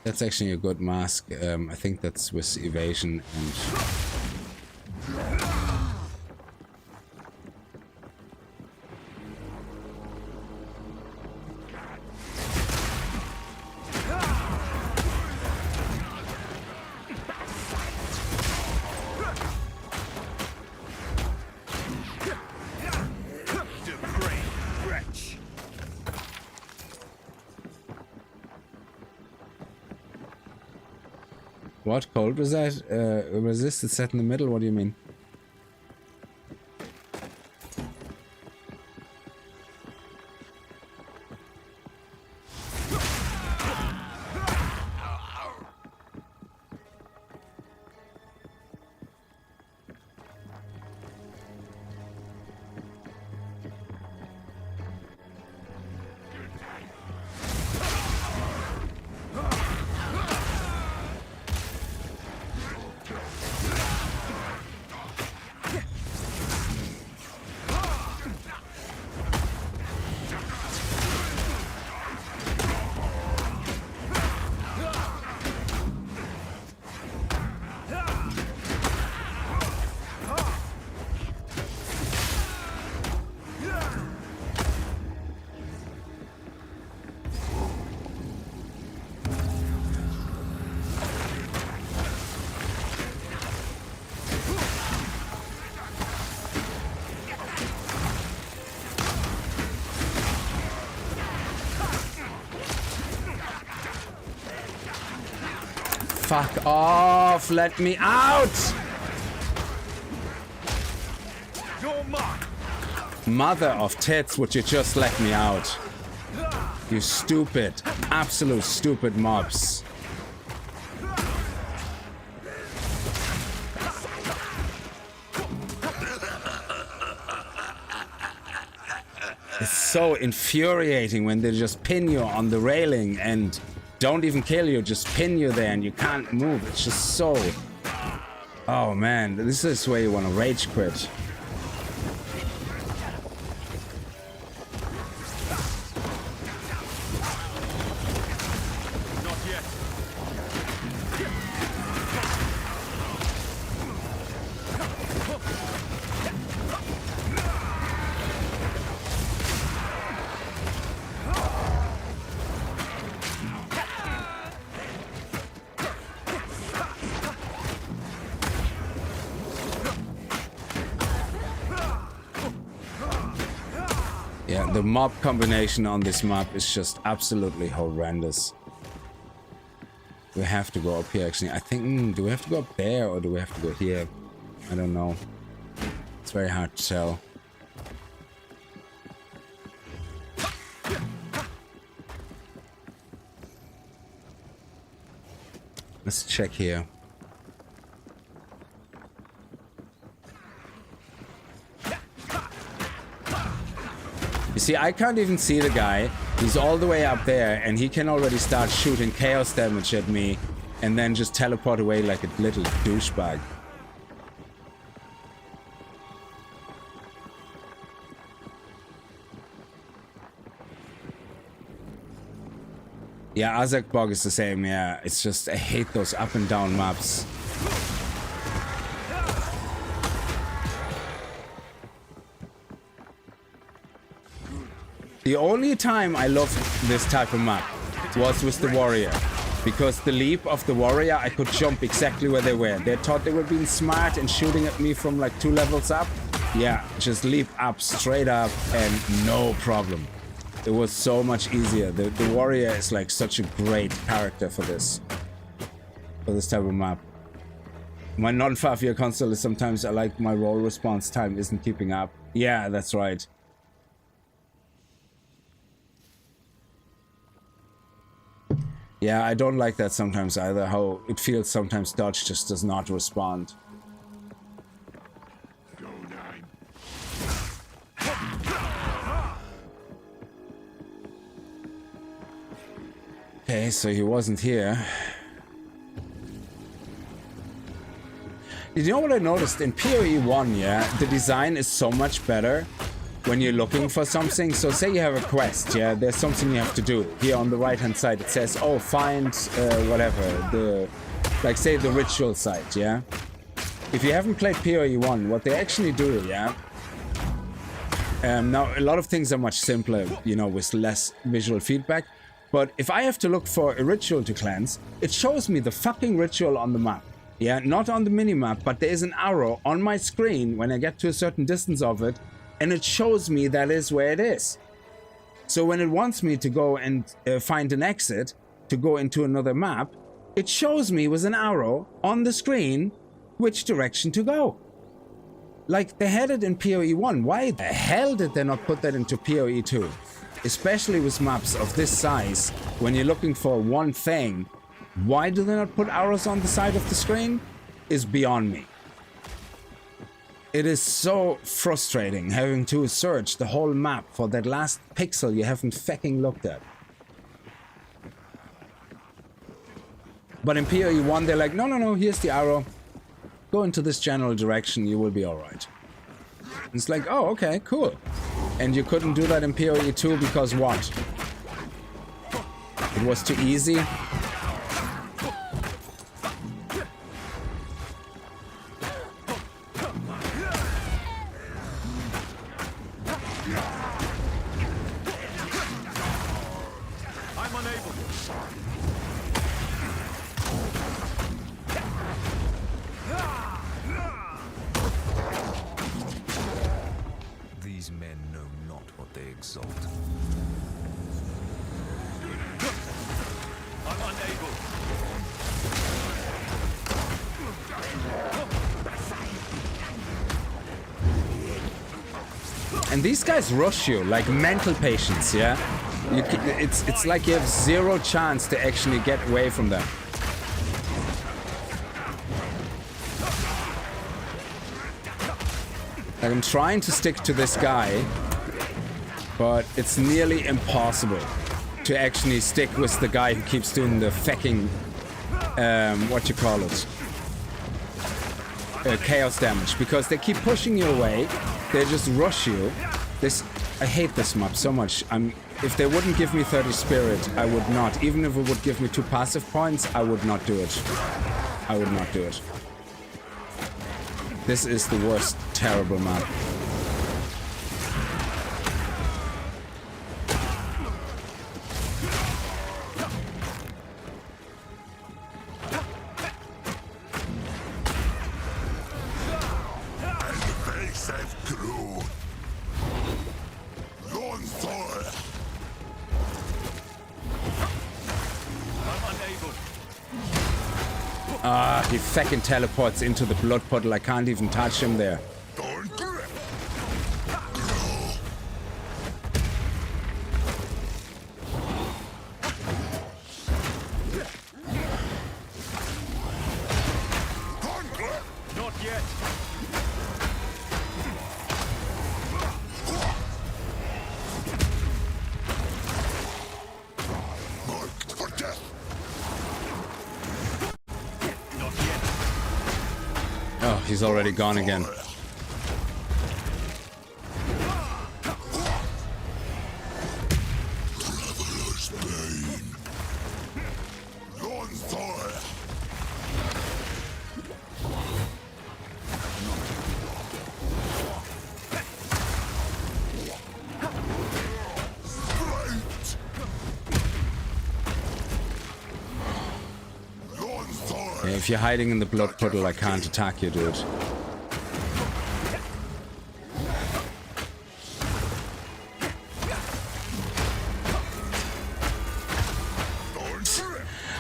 That's actually a good mask. I think that's with evasion and... What? Cold resist? Resist is set in the middle? What do you mean? Fuck off! Let me out! Mother of tits, would you just let me out? You stupid, absolute stupid mobs. It's so infuriating when they just pin you on the railing and don't even kill you, just pin you there and you can't move. It's just so... Oh man, this is where you want to rage quit. Yeah, the mob combination on this map is just absolutely horrendous. We have to go up here, actually. I think, do we have to go up there or do we have to go here? I don't know. It's very hard to tell. Let's check here. You see, I can't even see the guy. He's all the way up there, and he can already start shooting chaos damage at me, and then just teleport away like a little douchebag. Yeah, Azak Bog is the same, yeah. It's just, I hate those up and down maps. The only time I loved this type of map was with the warrior. Because the leap of the warrior, I could jump exactly where they were. They thought they were being smart and shooting at me from like 2 levels up. Yeah, just leap up, straight up, and no problem. It was so much easier. The warrior is like such a great character for this type of map. My non-5-year console is sometimes I like my roll response time isn't keeping up. Yeah, that's right. Yeah, I don't like that sometimes either, how it feels sometimes dodge just does not respond. Okay, so he wasn't here. You know what I noticed? In PoE 1, yeah, the design is so much better when you're looking for something. So say you have a quest, yeah, there's something you have to do. Here on the right hand side it says, oh, find whatever, the, like say the ritual site, yeah. If you haven't played PoE 1, what they actually do, yeah, now a lot of things are much simpler, you know, with less visual feedback. But if I have to look for a ritual to cleanse, it shows me the fucking ritual on the map. Yeah, not on the minimap, but there is an arrow on my screen when I get to a certain distance of it, and it shows me that is where it is. So when it wants me to go and find an exit to go into another map, it shows me with an arrow on the screen which direction to go. Like they had it in PoE 1. Why the hell did they not put that into PoE 2? Especially with maps of this size, when you're looking for one thing, why do they not put arrows on the side of the screen? Is beyond me. It is so frustrating having to search the whole map for that last pixel you haven't fucking looked at. But in PoE 1 they're like, no, here's the arrow. Go into this general direction, you will be alright. It's like, oh, okay, cool. And you couldn't do that in PoE 2 because what? It was too easy? And these guys rush you like mental patients, yeah? It's like you have zero chance to actually get away from them. Like I'm trying to stick to this guy, but it's nearly impossible to actually stick with the guy who keeps doing the fucking, what you call it? Chaos damage, because they keep pushing you away. They just rush you. I hate this map so much. If they wouldn't give me 30 spirit, I would not. Even if it would give me 2 passive points, I would not do it. I would not do it. This is the worst, terrible map. he fucking teleports into the blood puddle. I can't even touch him there. He's already gone again. If you're hiding in the blood puddle, I can't attack you, dude.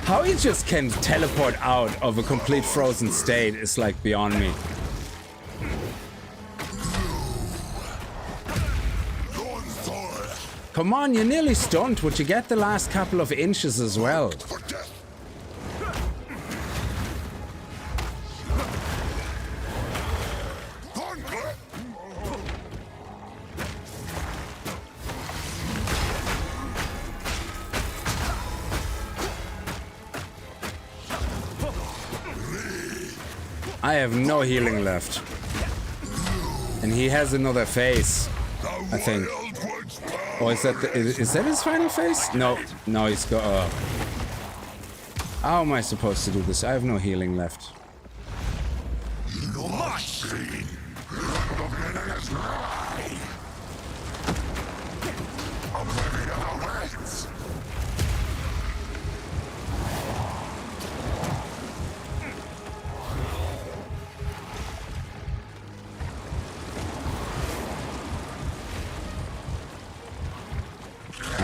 How he just can teleport out of a complete frozen state is like beyond me. Come on, you're nearly stunned. Would you get the last couple of inches as well? I have no healing left. And he has another phase, I think. Or is that is that his final phase? No, no, he's got. How am I supposed to do this? I have no healing left.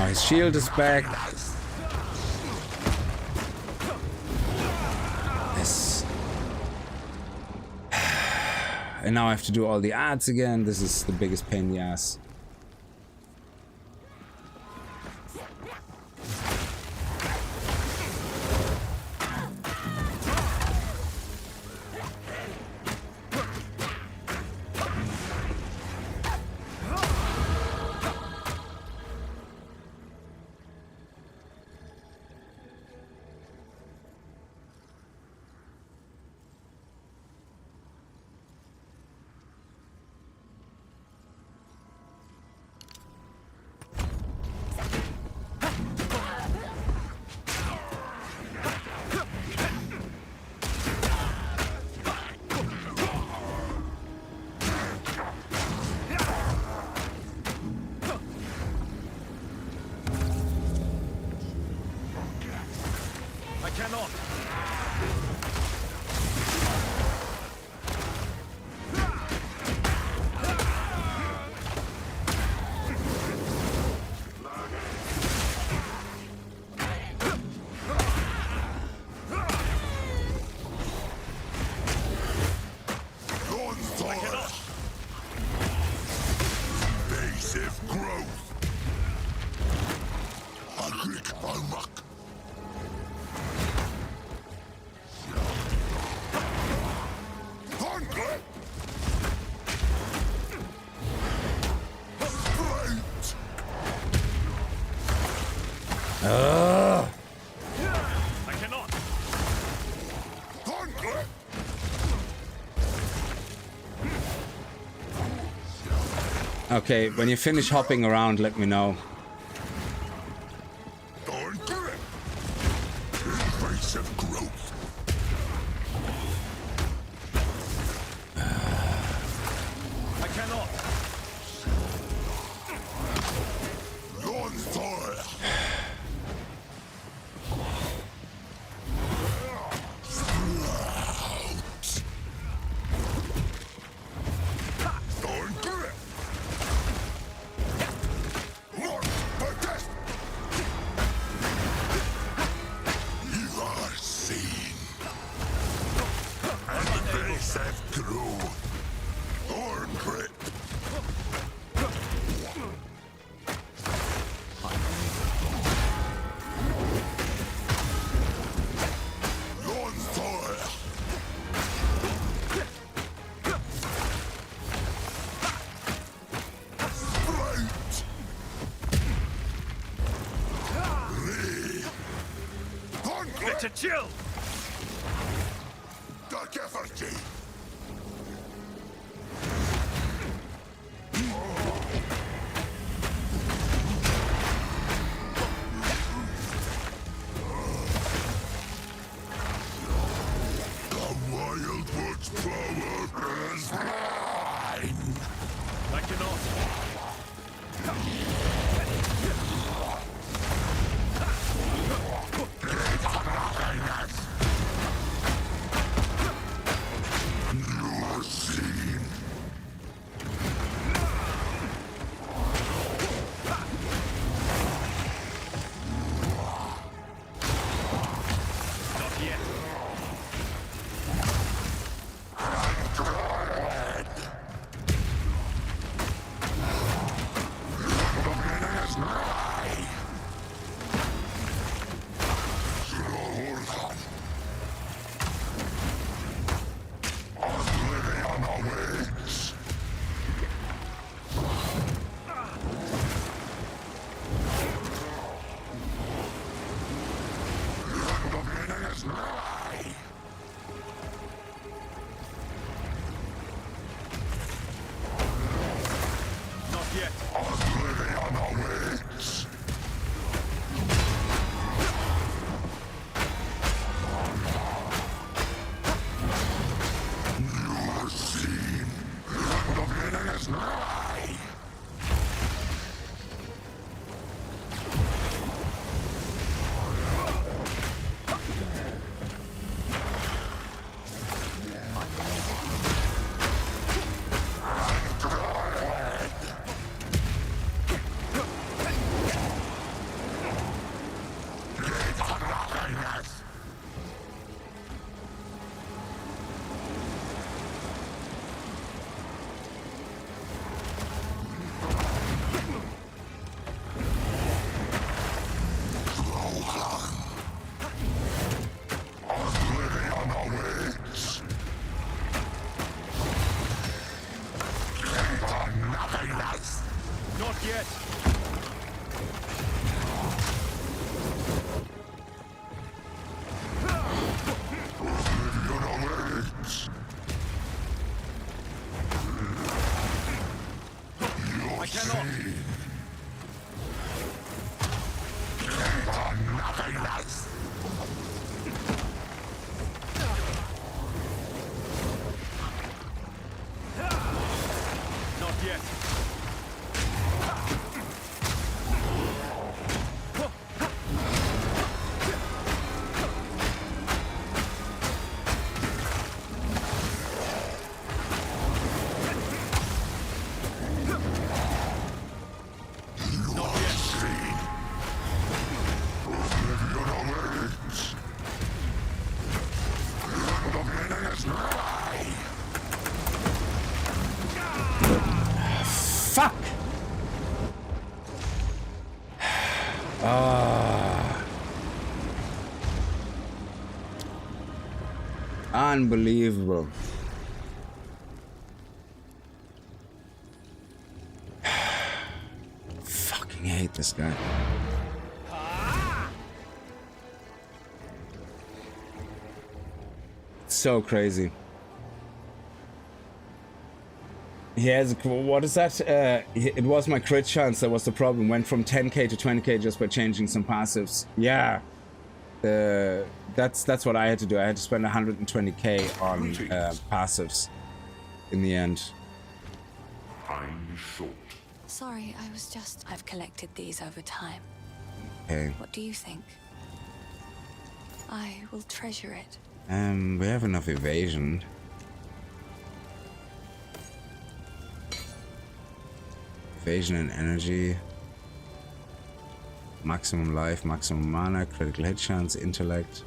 His shield is back. Yes. And now I have to do all the ads again. This is the biggest pain in the ass. Okay, when you finish hopping around, let me know. SSF crew. Horn grip. To chill. Unbelievable. Fucking hate this guy. So crazy. He has, what is that? It was my crit chance that was the problem. Went from 10k to 20k just by changing some passives. Yeah. That's what I had to do. I had to spend 120k on passives in the end. I'm short. Sorry, I was just... I've collected these over time. Okay. What do you think? I will treasure it. We have enough evasion. Evasion and energy. Maximum life, maximum mana, critical hit chance, intellect.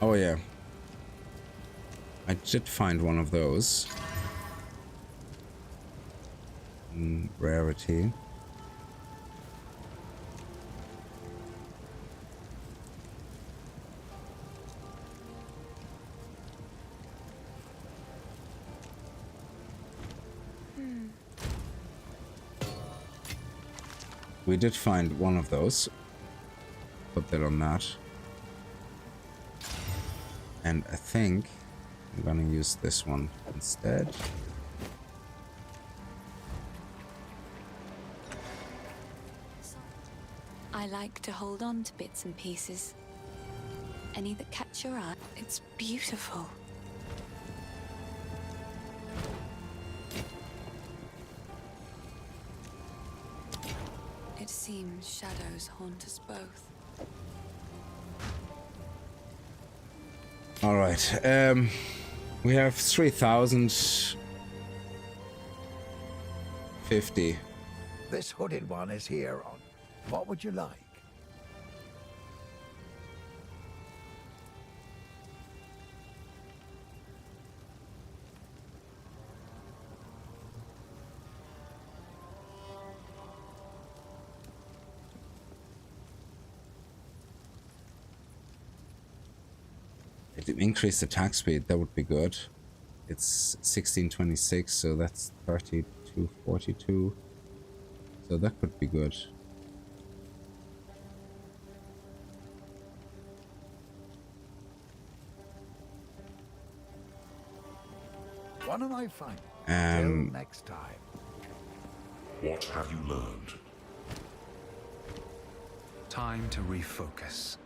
Oh yeah. I did find one of those. Rarity. We did find one of those. Put that on that. And I think I'm gonna use this one instead. I like to hold on to bits and pieces. Any that catch your eye, it's beautiful. It seems shadows haunt us both. All right. We have 3,050. This hooded one is here on. What would you like? If you increase attack speed, that would be good. It's 1626, so that's 3242. So that could be good. One of my fine. Till next time. What have you learned? Time to refocus.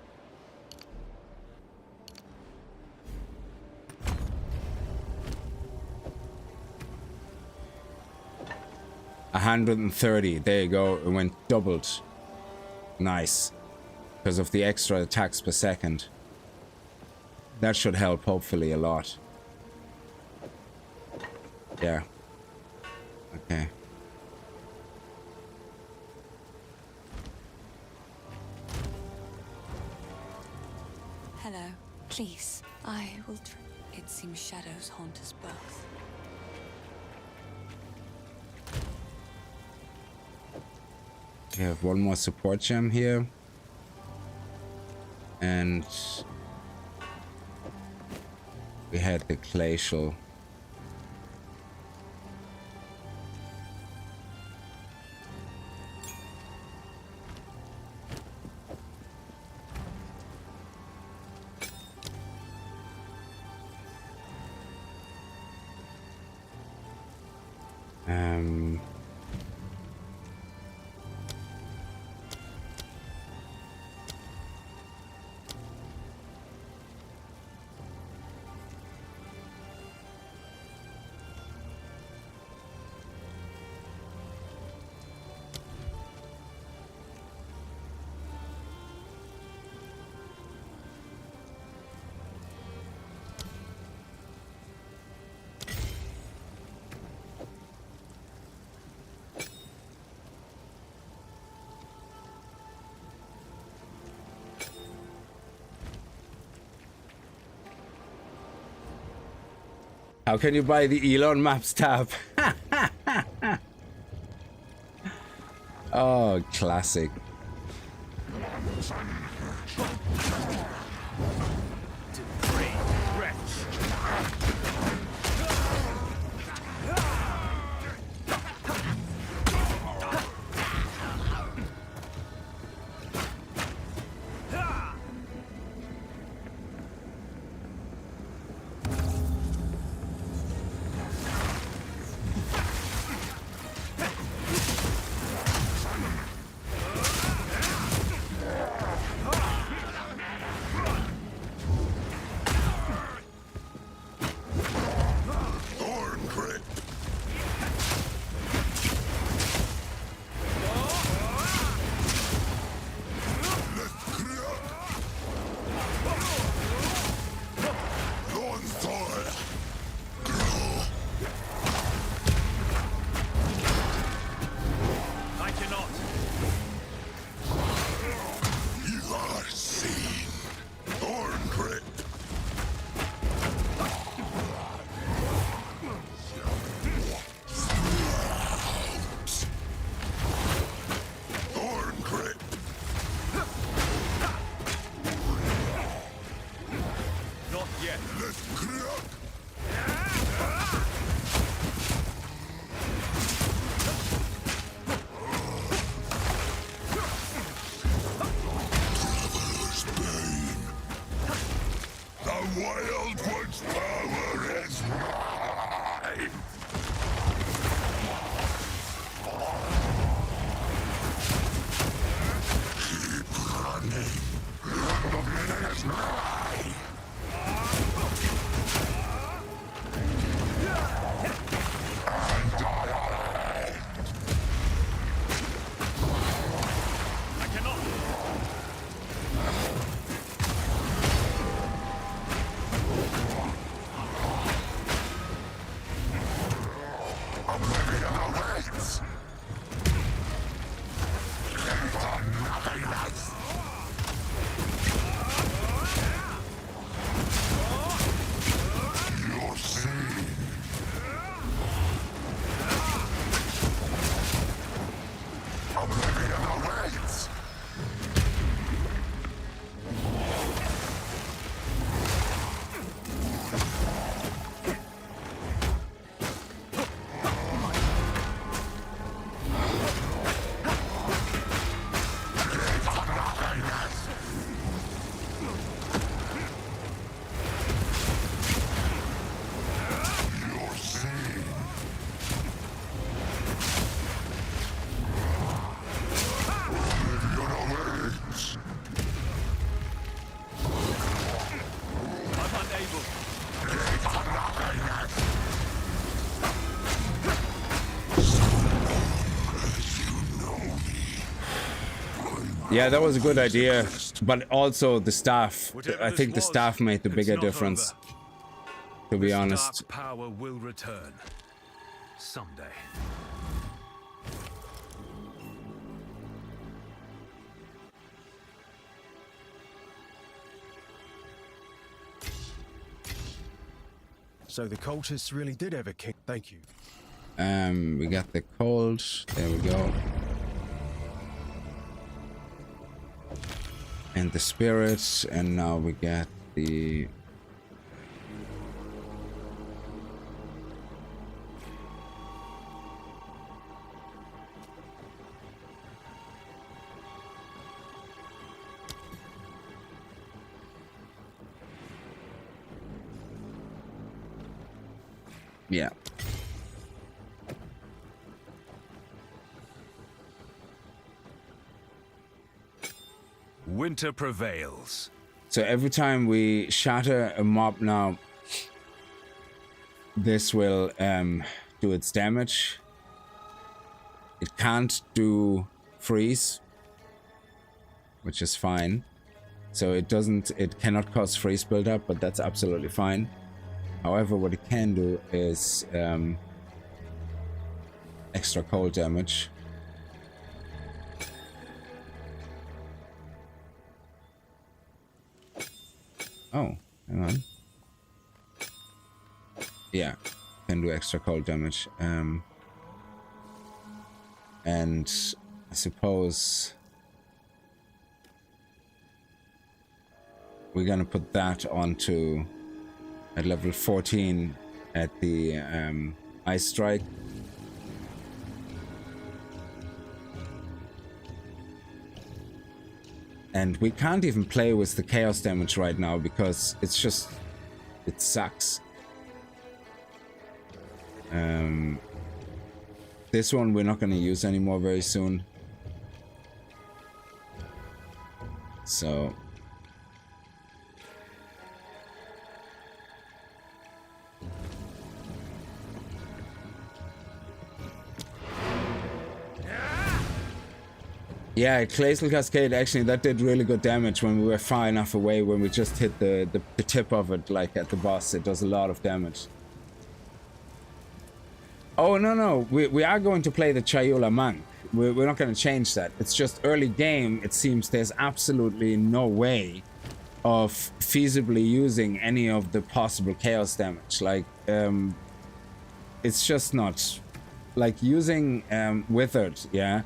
$130. There you go. It went doubled. Nice. Because of the extra attacks per second. That should help hopefully a lot. Yeah. Okay. Hello. Please. I will It seems shadows haunt us both. We have one more support gem here. And we had the glacial. How can you buy the Elon Maps tab? Oh, classic. yet. The Wild One's power is mine! Keep running! The minute is mine! And I cannot. Yeah, that was a good idea, but also the staff. I think the staff made the bigger difference. To be honest. Dark power will return someday. So the cultists really did have a king. Thank you. We got the cold. There we go. And the spirits, and now we get the yeah. Winter prevails. So every time we shatter a mob now, this will do its damage. It can't do freeze, which is fine. So it cannot cause freeze buildup, but that's absolutely fine. However, what it can do is extra cold damage. Oh, hang on. Yeah, can do extra cold damage. And I suppose we're gonna put that onto at level 14 at the Ice Strike. And we can't even play with the chaos damage right now because it's just, it sucks. This one we're not going to use anymore very soon. So yeah, Glacial Cascade, actually, that did really good damage when we were far enough away, when we just hit the tip of it, like at the boss. It does a lot of damage. Oh, no. We are going to play the Chayula Monk. We're not going to change that. It's just early game, it seems there's absolutely no way of feasibly using any of the possible chaos damage. Like, it's just not. Like, using Withered, yeah?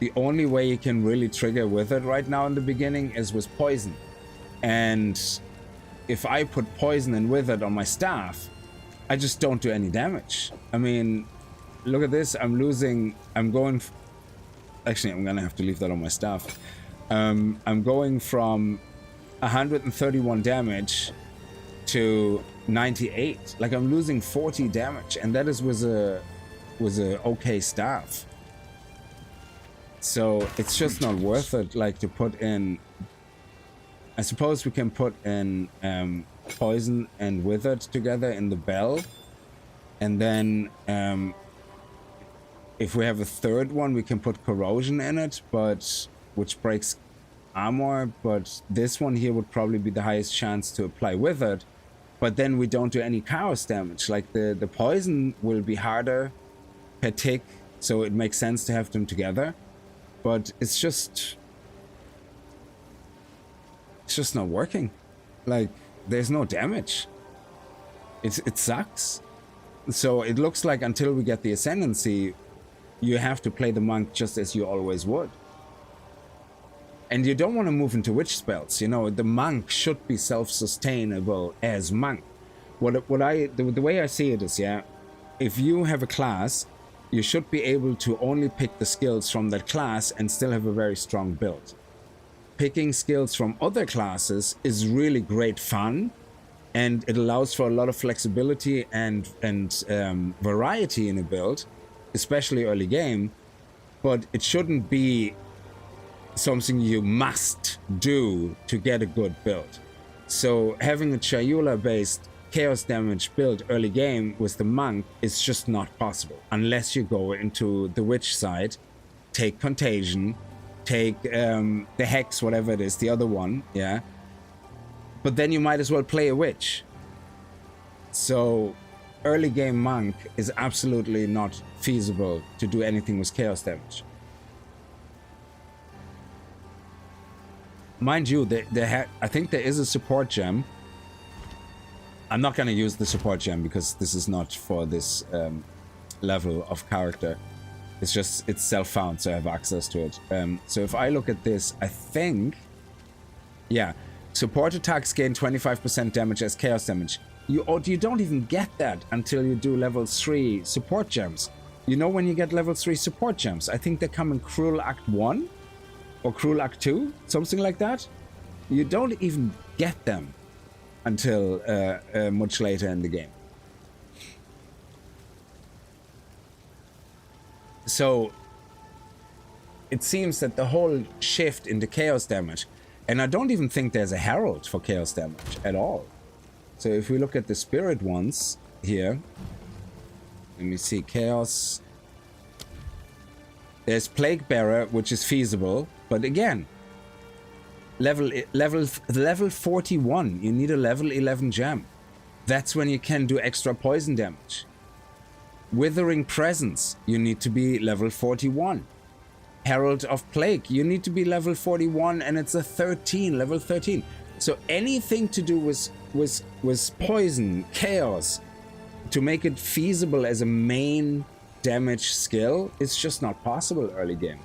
The only way you can really trigger Withered right now in the beginning is with poison. And if I put poison and withered on my staff, I just don't do any damage. I mean, look at this. I'm going... Actually, I'm gonna have to leave that on my staff. I'm going from 131 damage to 98. Like, I'm losing 40 damage, and that is was a okay staff. So it's just not worth it, like, to put in... I suppose we can put in poison and withered together in the bell, and then if we have a third one, we can put corrosion in it, but which breaks armor. But this one here would probably be the highest chance to apply withered, but then we don't do any chaos damage. Like, the poison will be harder per tick, so it makes sense to have them together, but it's just not working. Like, there's no damage. It sucks. So it looks like until we get the ascendancy, you have to play the monk just as you always would. And you don't want to move into witch spells. You know, the monk should be self-sustainable as monk. The way I see it is, yeah, if you have a class, you should be able to only pick the skills from that class and still have a very strong build. Picking skills from other classes is really great fun, and it allows for a lot of flexibility and variety in a build, especially early game, but it shouldn't be something you must do to get a good build. So having a Chayula based chaos damage build early game with the monk is just not possible unless you go into the witch side, take contagion, take the hex, whatever it is, the other one, yeah, but then you might as well play a witch. So early game monk is absolutely not feasible to do anything with chaos damage. Mind you, I think there is a support gem. I'm not going to use the support gem because this is not for this level of character. It's self-found, so I have access to it. So if I look at this, I think, yeah, support attacks gain 25% damage as chaos damage. You don't even get that until you do level 3 support gems. You know when you get level 3 support gems? I think they come in Cruel Act 1 or Cruel Act 2, something like that. You don't even get them until much later in the game. So it seems that the whole shift into chaos damage, and I don't even think there's a herald for chaos damage at all. So if we look at the spirit ones here, let me see, chaos. There's Plague Bearer, which is feasible, but again, level 41, you need a level 11 gem. That's when you can do extra poison damage. Withering Presence, you need to be level 41. Herald of Plague, you need to be level 41, and it's a 13, level 13. So anything to do with poison, chaos, to make it feasible as a main damage skill, it's just not possible early game.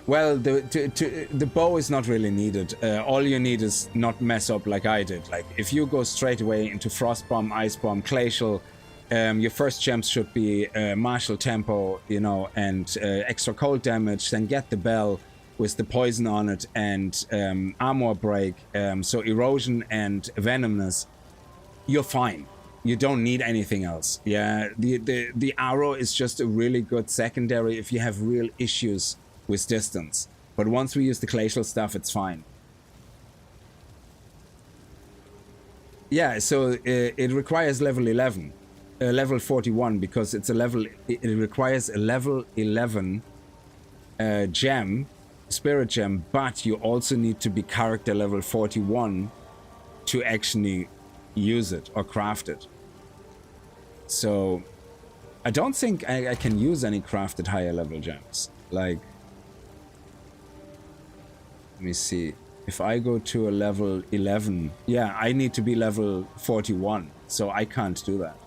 Well, the bow is not really needed. All you need is not mess up like I did. Like, if you go straight away into Frost Bomb, Ice Bomb, Glacial, your first gems should be Martial Tempo, you know, and extra cold damage, then get the bell with the poison on it and armor break, so erosion and venomous, you're fine. You don't need anything else. Yeah, the arrow is just a really good secondary if you have real issues with distance. But once we use the glacial stuff, it's fine. Yeah, so it requires level 11, level 41, because it's a level. It requires a level 11 gem, spirit gem, but you also need to be character level 41 to actually use it or craft it. So I don't think I can use any crafted higher level gems. Like, let me see. If I go to a level 11, yeah, I need to be level 41, so I can't do that.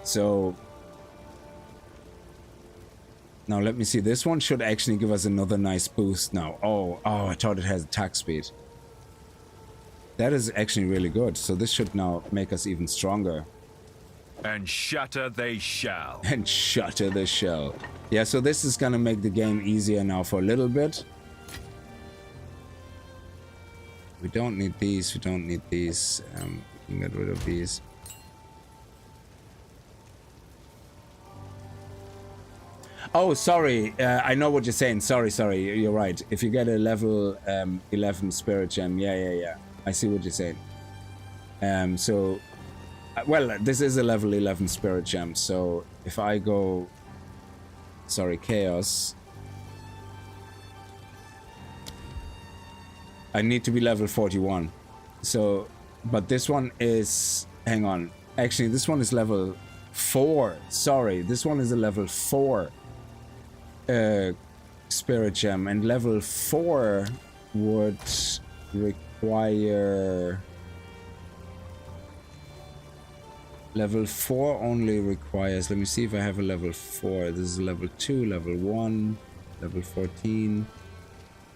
So Now let me see. This one should actually give us another nice boost now. Oh, I thought it has attack speed. That is actually really good. So this should now make us even stronger. And shatter they shall. And shatter the shell. Yeah, so this is gonna make the game easier now for a little bit. We don't need these. We don't need these. We can get rid of these. Oh, sorry. I know what you're saying. Sorry. You're right. If you get a level 11 spirit gem, yeah. I see what you're saying. Well, this is a level 11 spirit gem. So if I go, chaos, I need to be level 41. So, but this one is, hang on. Actually, this one is level 4. Sorry, this one is a level 4 spirit gem, and level 4 would require, level 4 only requires, let me see if I have a level 4. This is level 2, level 1, level 14,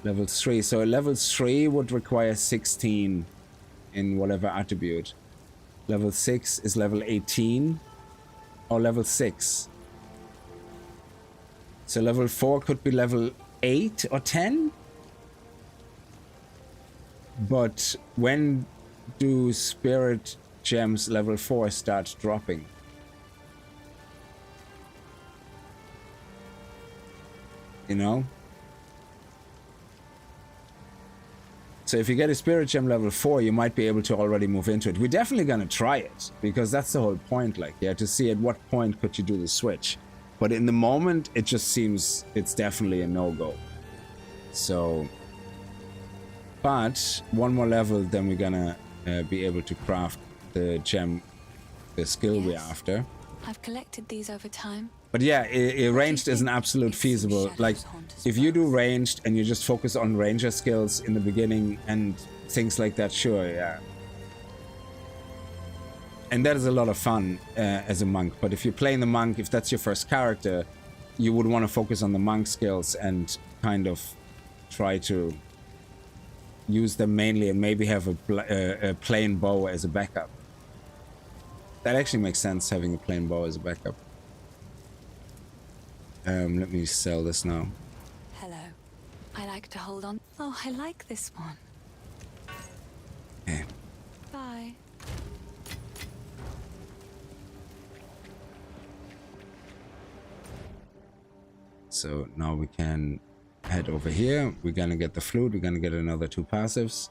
level 3. So a level 3 would require 16 in whatever attribute. Level 6 is level 18 or level 6. So level 4 could be level 8 or 10. But when do spirit gems level 4 start dropping? You know? So if you get a spirit gem level 4, you might be able to already move into it. We're definitely gonna try it, because that's the whole point, like, yeah, to see at what point could you do the switch. But in the moment, it just seems it's definitely a no-go. So, but one more level, then we're gonna be able to craft the gem, the skill we're after. I've collected these over time. But yeah, ranged is an absolute feasible. Like, if you do ranged and you just focus on ranger skills in the beginning and things like that, sure, yeah. And that is a lot of fun as a monk. But if you're playing the monk, if that's your first character, you would want to focus on the monk skills and kind of try to use them mainly, and maybe have a plain bow as a backup. That actually makes sense, having a plain bow as a backup. Let me sell this now. Hello. I like to hold on. Oh, I like this one. Okay. Bye. So now we can head over here. We're gonna get the flute. We're gonna get another 2 passives.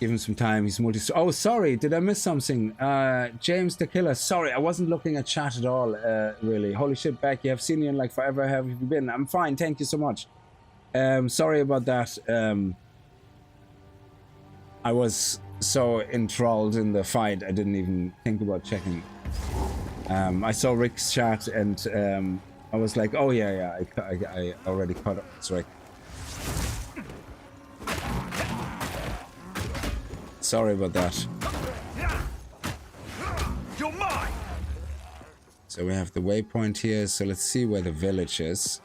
Give him some time. He's multi. Oh, sorry. Did I miss something? James the Killer. Sorry, I wasn't looking at chat at all. Really. Holy shit, Becky. I've seen you in like forever. Have you been? I'm fine. Thank you so much. Sorry about that. I was so enthralled in the fight, I didn't even think about checking. I saw Rick's chat, and I was like, oh yeah, I already caught up with Rick. Sorry about that. You're mine. So we have the waypoint here, so let's see where the village is.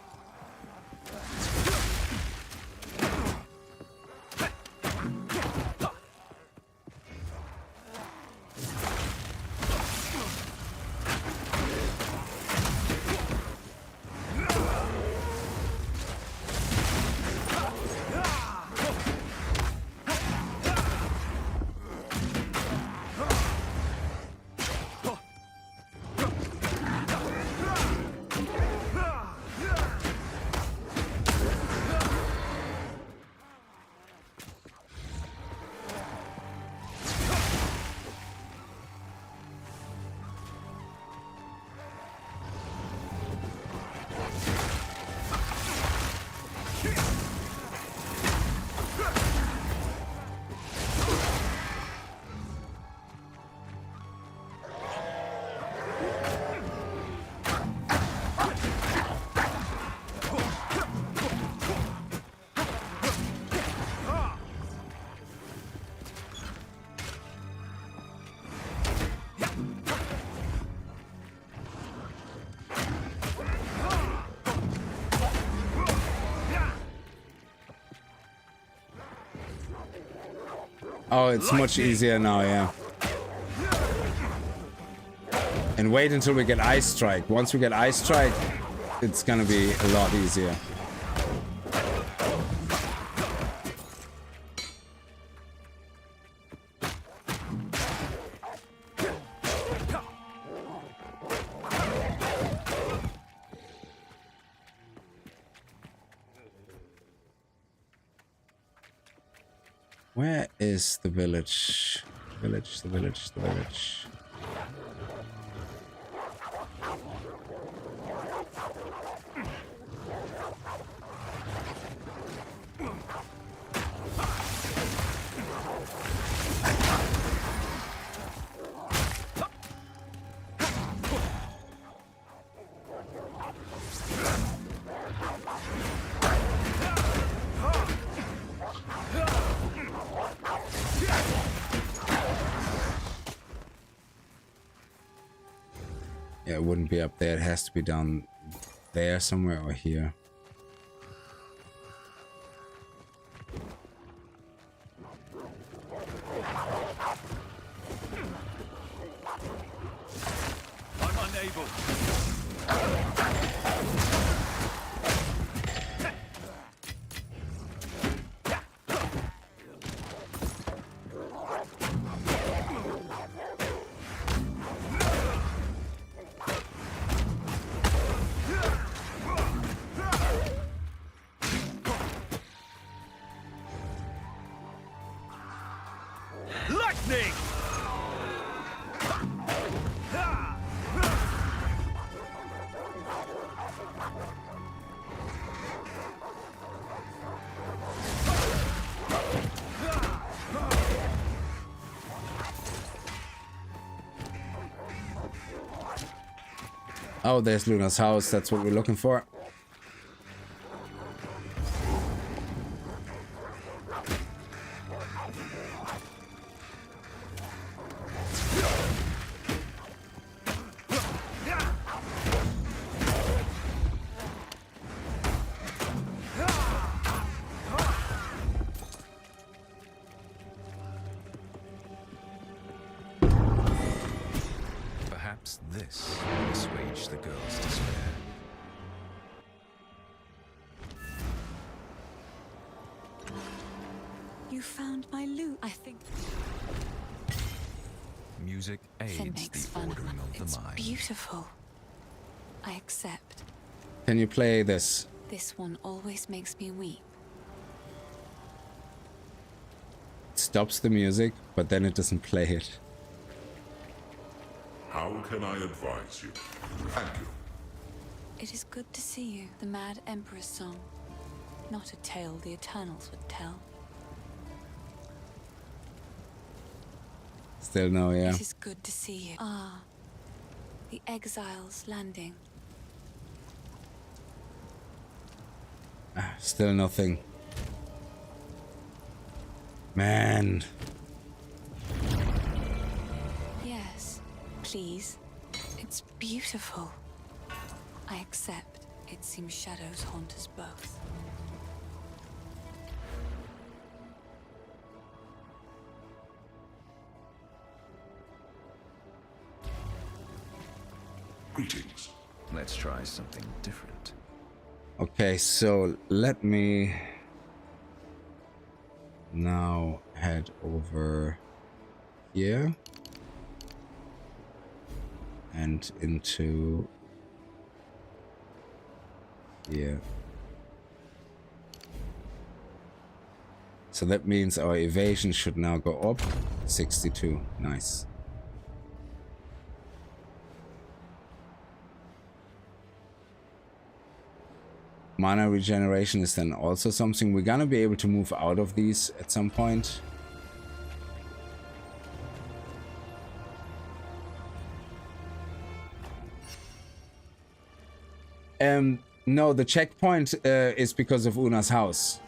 Oh, it's much easier now, yeah. And wait until we get Ice Strike. Once we get Ice Strike, it's gonna be a lot easier. Where is the village? The village. Yeah, it wouldn't be up there. It has to be down there somewhere or here. I'm unable. Lightning! Oh, there's Luna's house. That's what we're looking for. Perhaps this will assuage the girl's despair. You found my loot, I think. Music Finn aids makes the fun of ordering it. of the It's mind. beautiful. I accept. Can you play this? This one always makes me weep. It stops the music, but then it doesn't play it. How can I advise you? Thank you. It is good to see you. The Mad Emperor's song. Not a tale the Eternals would tell. Still no, yeah. It is good to see you. Ah, the Exile's landing. Still nothing. Man. Yes, please. It's beautiful. I accept. It seems shadows haunt us both. Greetings. Let's try something different. Okay, so let me now head over here and into here. So that means our evasion should now go up 62. Nice. Mana regeneration is then also something we're gonna be able to move out of these at some point. No, the checkpoint is because of Una's house.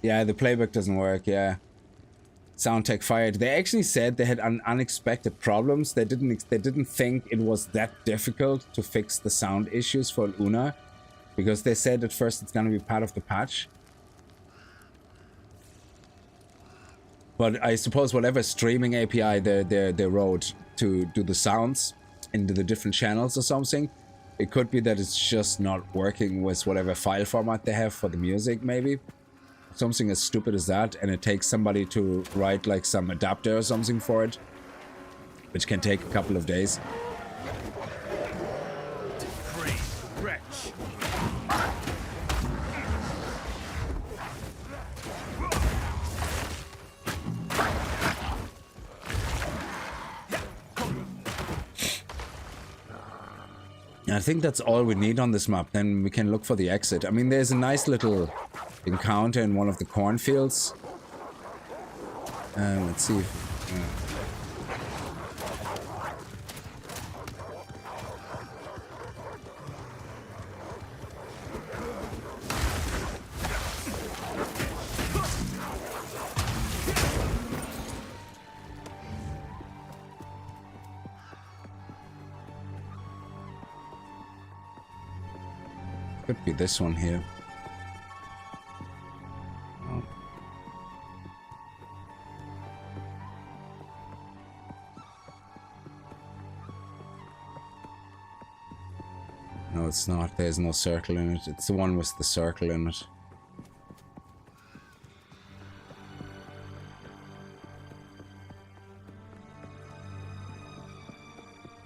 Yeah, the playback doesn't work, yeah. Sound tech fired. They actually said they had unexpected problems. They didn't think it was that difficult to fix the sound issues for Una. because they said at first it's going to be part of the patch. But I suppose whatever streaming API they wrote to do the sounds into the different channels or something, it could be that it's just not working with whatever file format they have for the music, maybe. Something as stupid as that, and it takes somebody to write like some adapter or something for it, which can take a couple of days. I think that's all we need on this map. Then we can look for the exit. I mean, there's a nice little encounter in one of the cornfields. Let's see. Could be this one here. Oh. No, it's not. There's no circle in it. It's the one with the circle in it.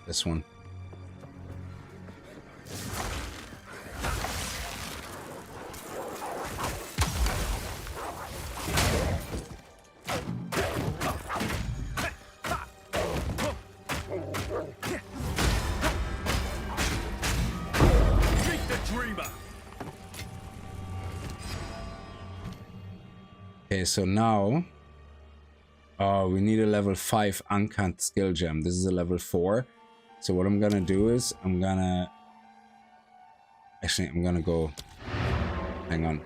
This one. So now we need a level 5 uncut skill gem. This is a level 4. So what I'm gonna do is I'm gonna go, hang on.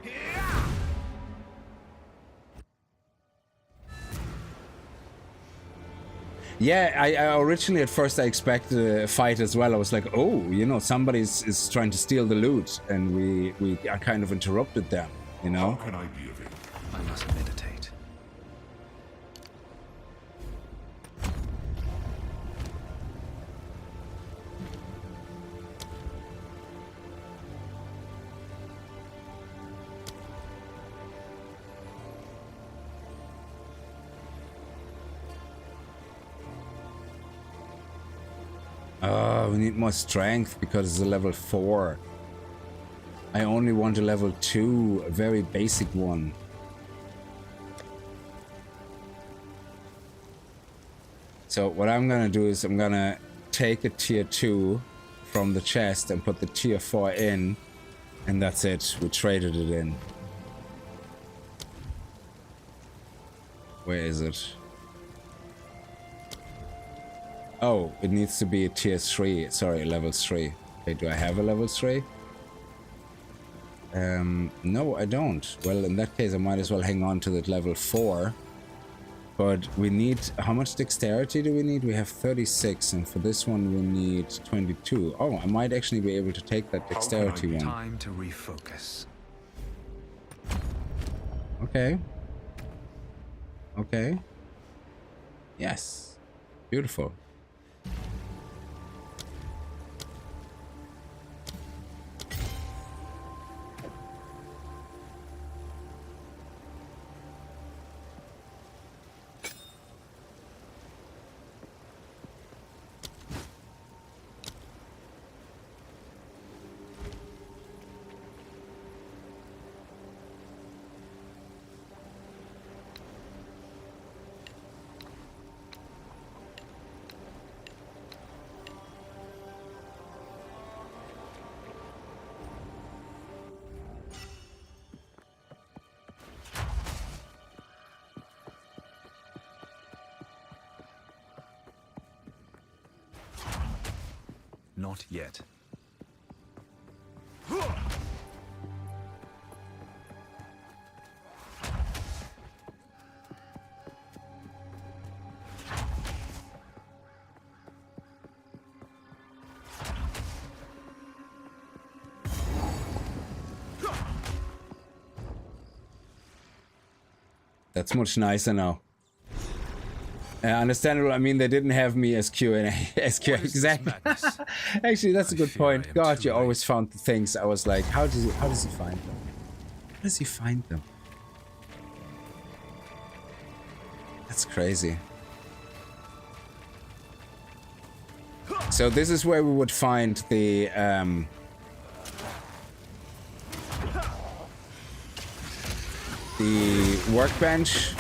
Yeah, I originally at first I expected a fight as well. I was like, oh, you know, somebody's trying to steal the loot, and we kind of interrupted them, you know. How can I be of aid? I must meditate. We need more strength because it's a level 4. I only want a level 2, a very basic one. So what I'm gonna do is I'm gonna take a tier 2 from the chest and put the tier 4 in, and that's it. We traded it in. Where is it? Oh, it needs to be a tier 3. Sorry, level 3. Okay, do I have a level 3? No, I don't. Well, in that case, I might as well hang on to that level 4. But we need... How much dexterity do we need? We have 36, and for this one we need 22. Oh, I might actually be able to take that dexterity one. Time to refocus. Okay. Okay. Yes. Beautiful. Not yet. That's much nicer now. Understandable. I mean, they didn't have me as Q&A. Exactly. Actually, that's a good point. God, you always found the things. I was like, how does he find them? How does he find them? That's crazy. So this is where we would find the workbench.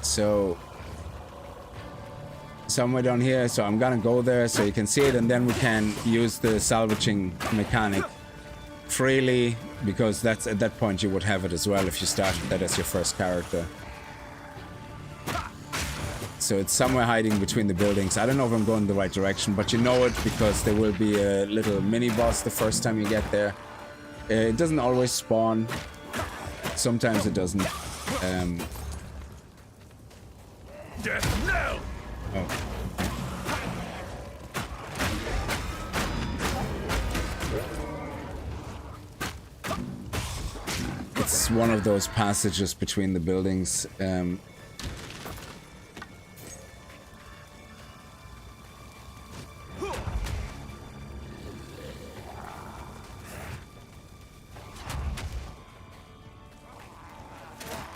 So somewhere down here, so I'm gonna go there so you can see it, and then we can use the salvaging mechanic freely, because that's at that point you would have it as well if you started that as your first character. So it's somewhere hiding between the buildings. I don't know if I'm going the right direction, but you know it because there will be a little mini boss the first time you get there. It doesn't always spawn. Sometimes it doesn't. Death now! Oh. It's one of those passages between the buildings.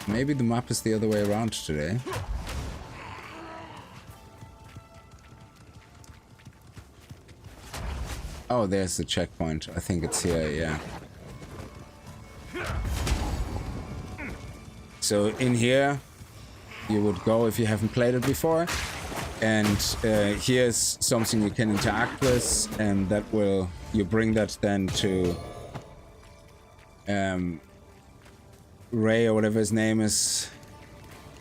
Maybe the map is the other way around today. Oh, there's the checkpoint. I think it's here, yeah. So in here, you would go if you haven't played it before. And here's something you can interact with, and that will, you bring that then to Ray or whatever his name is.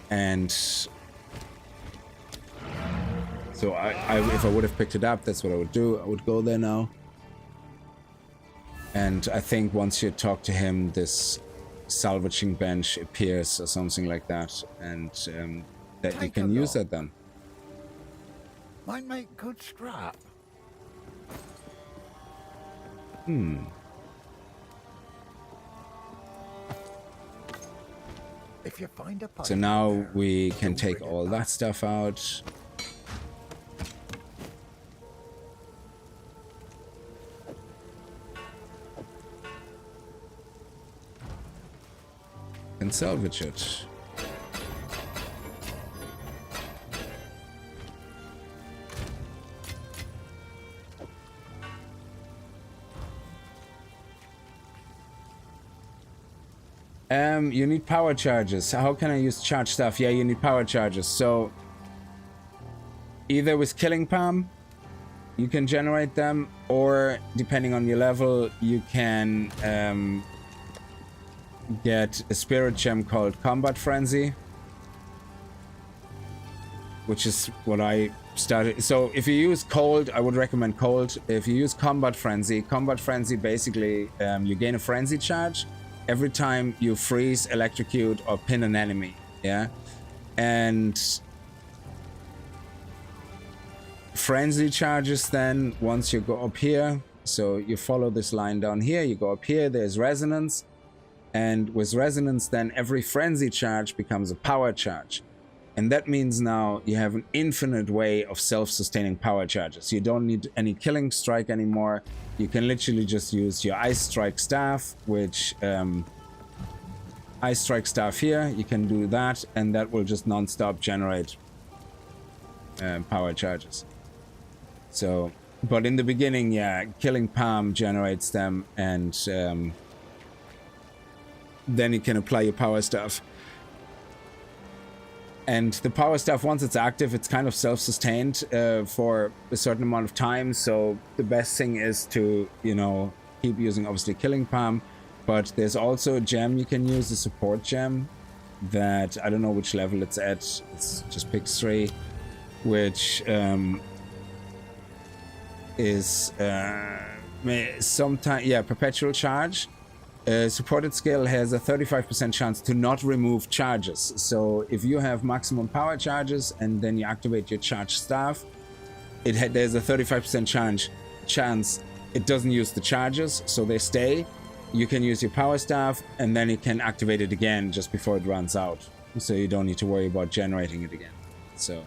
And so if I would have picked it up, that's what I would do. I would go there now. And I think once you talk to him, this salvaging bench appears or something like that, and that you can use that then. Might make good scrap. If you find a pipe, so now we can take all that stuff out. And salvage it. You need power charges. How can I use charge stuff? Yeah, you need power charges. So either with Killing Palm, you can generate them, or depending on your level, you can get a spirit gem called Combat Frenzy, which is what I started. So if you use Cold, I would recommend Cold. If you use Combat Frenzy basically you gain a frenzy charge every time you freeze, electrocute, or pin an enemy. Yeah, and frenzy charges then once you go up here. So you follow this line down here, you go up here, there's resonance. And with resonance, then every frenzy charge becomes a power charge. And that means now you have an infinite way of self-sustaining power charges. You don't need any killing strike anymore. You can literally just use your ice strike staff, which ice strike staff here, you can do that, and that will just non-stop generate power charges. So, but in the beginning, yeah, Killing Palm generates them, and then you can apply your power stuff. And the power stuff, once it's active, it's kind of self-sustained for a certain amount of time. So the best thing is to, you know, keep using obviously Killing Palm. But there's also a gem you can use, a support gem, that I don't know which level it's at. It's just pick 3, which is sometimes, yeah, perpetual charge. Supported skill has a 35% chance to not remove charges. So if you have maximum power charges and then you activate your charge staff, there's a 35% chance it doesn't use the charges, so they stay. You can use your power staff, and then you can activate it again just before it runs out. So you don't need to worry about generating it again. So,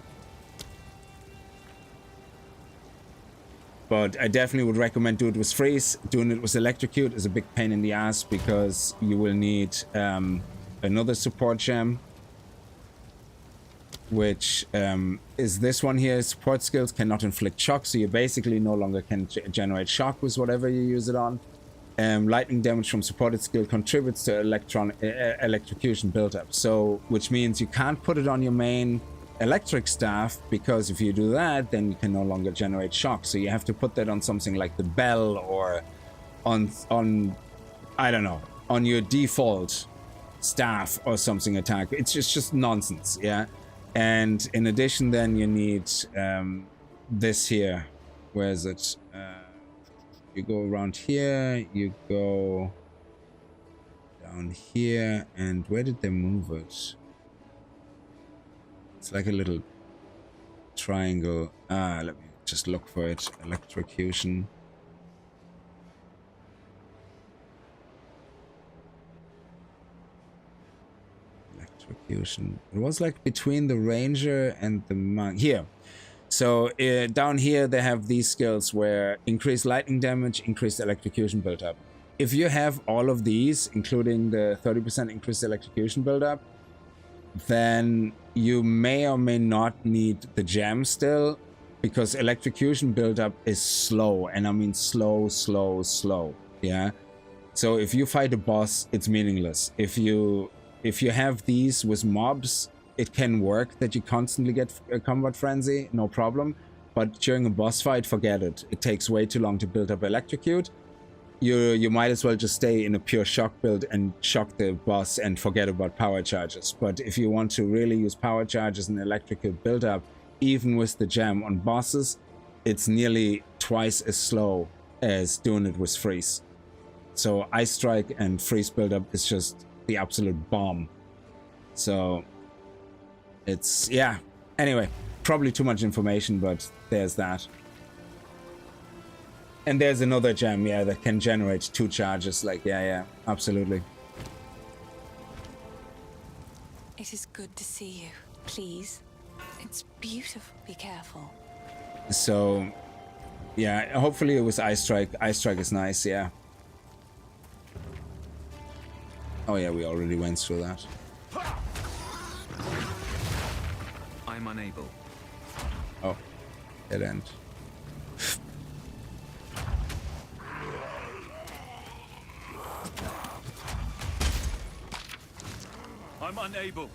but I definitely would recommend do it with freeze. Doing it with electrocute is a big pain in the ass because you will need another support gem, which is this one here. Support skills cannot inflict shock, so you basically no longer can generate shock with whatever you use it on. Lightning damage from supported skill contributes to electrocution buildup, so which means you can't put it on your main electric staff, because if you do that, then you can no longer generate shock. So you have to put that on something like the bell, or on I don't know, on your default staff or something attack. It's just nonsense, yeah. And in addition, then you need this here. Where is it? You go around here, you go down here, and where did they move it? It's like a little triangle. Let me just look for it. Electrocution. Electrocution. It was like between the ranger and the monk. Here. So down here they have these skills where increased lightning damage, increased electrocution build-up. If you have all of these, including the 30% increased electrocution build-up, then you may or may not need the gem still, because electrocution build-up is slow, and I mean slow, yeah? So if you fight a boss, it's meaningless. If you have these with mobs, it can work that you constantly get a combat frenzy, no problem. But during a boss fight, forget it. It takes way too long to build up electrocute. You might as well just stay in a pure shock build and shock the boss and forget about power charges. But if you want to really use power charges and electrocute build up, even with the gem on bosses, it's nearly twice as slow as doing it with freeze. So Ice Strike and freeze build up is just the absolute bomb. So it's, yeah, anyway, probably too much information, but there's that. And there's another gem, yeah, that can generate 2 charges, like, yeah, absolutely. It is good to see you. Please. It's beautiful. Be careful. So, yeah, hopefully it was Ice Strike. Ice Strike is nice, yeah. Oh yeah, we already went through that. I'm unable. Oh, dead end. I'm unable.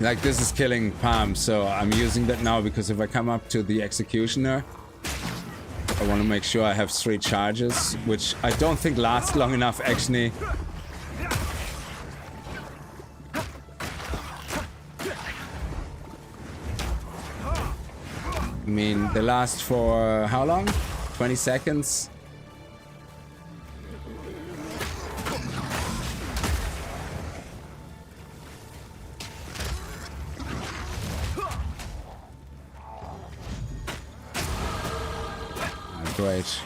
Like, this is killing Palm, so I'm using that now because if I come up to the Executioner, I want to make sure I have 3 charges, which I don't think lasts long enough, actually. I mean, they last for how long? 20 seconds? Great.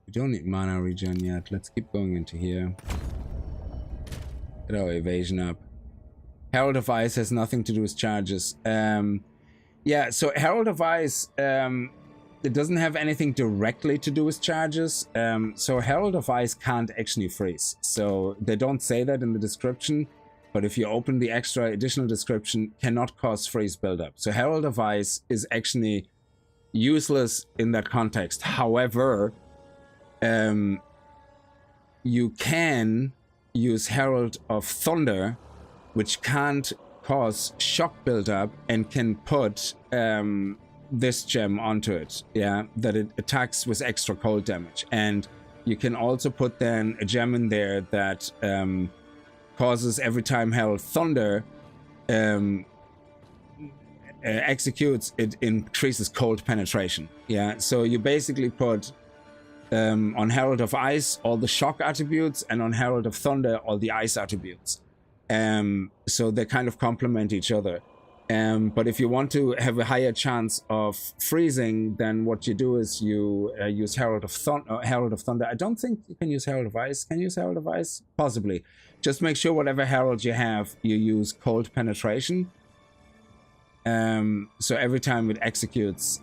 We don't need mana regen yet. Let's keep going into here. Get our evasion up. Herald of Ice has nothing to do with charges. Yeah, so Herald of Ice, it doesn't have anything directly to do with charges. So Herald of Ice can't actually freeze. So they don't say that in the description. But if you open the extra additional description, cannot cause freeze buildup. So Herald of Ice is actually useless in that context. However, you can use Herald of Thunder, which can't cause shock buildup and can put this gem onto it. Yeah, that it attacks with extra cold damage. And you can also put then a gem in there that causes every time Herald Thunder executes, it increases cold penetration. Yeah, so you basically put on Herald of Ice all the shock attributes, and on Herald of Thunder all the ice attributes. So they kind of complement each other. But if you want to have a higher chance of freezing, then what you do is you use Herald of Thunder. I don't think you can use Herald of Ice. Can you use Herald of Ice? Possibly. Just make sure whatever Herald you have, you use cold penetration. So every time it executes,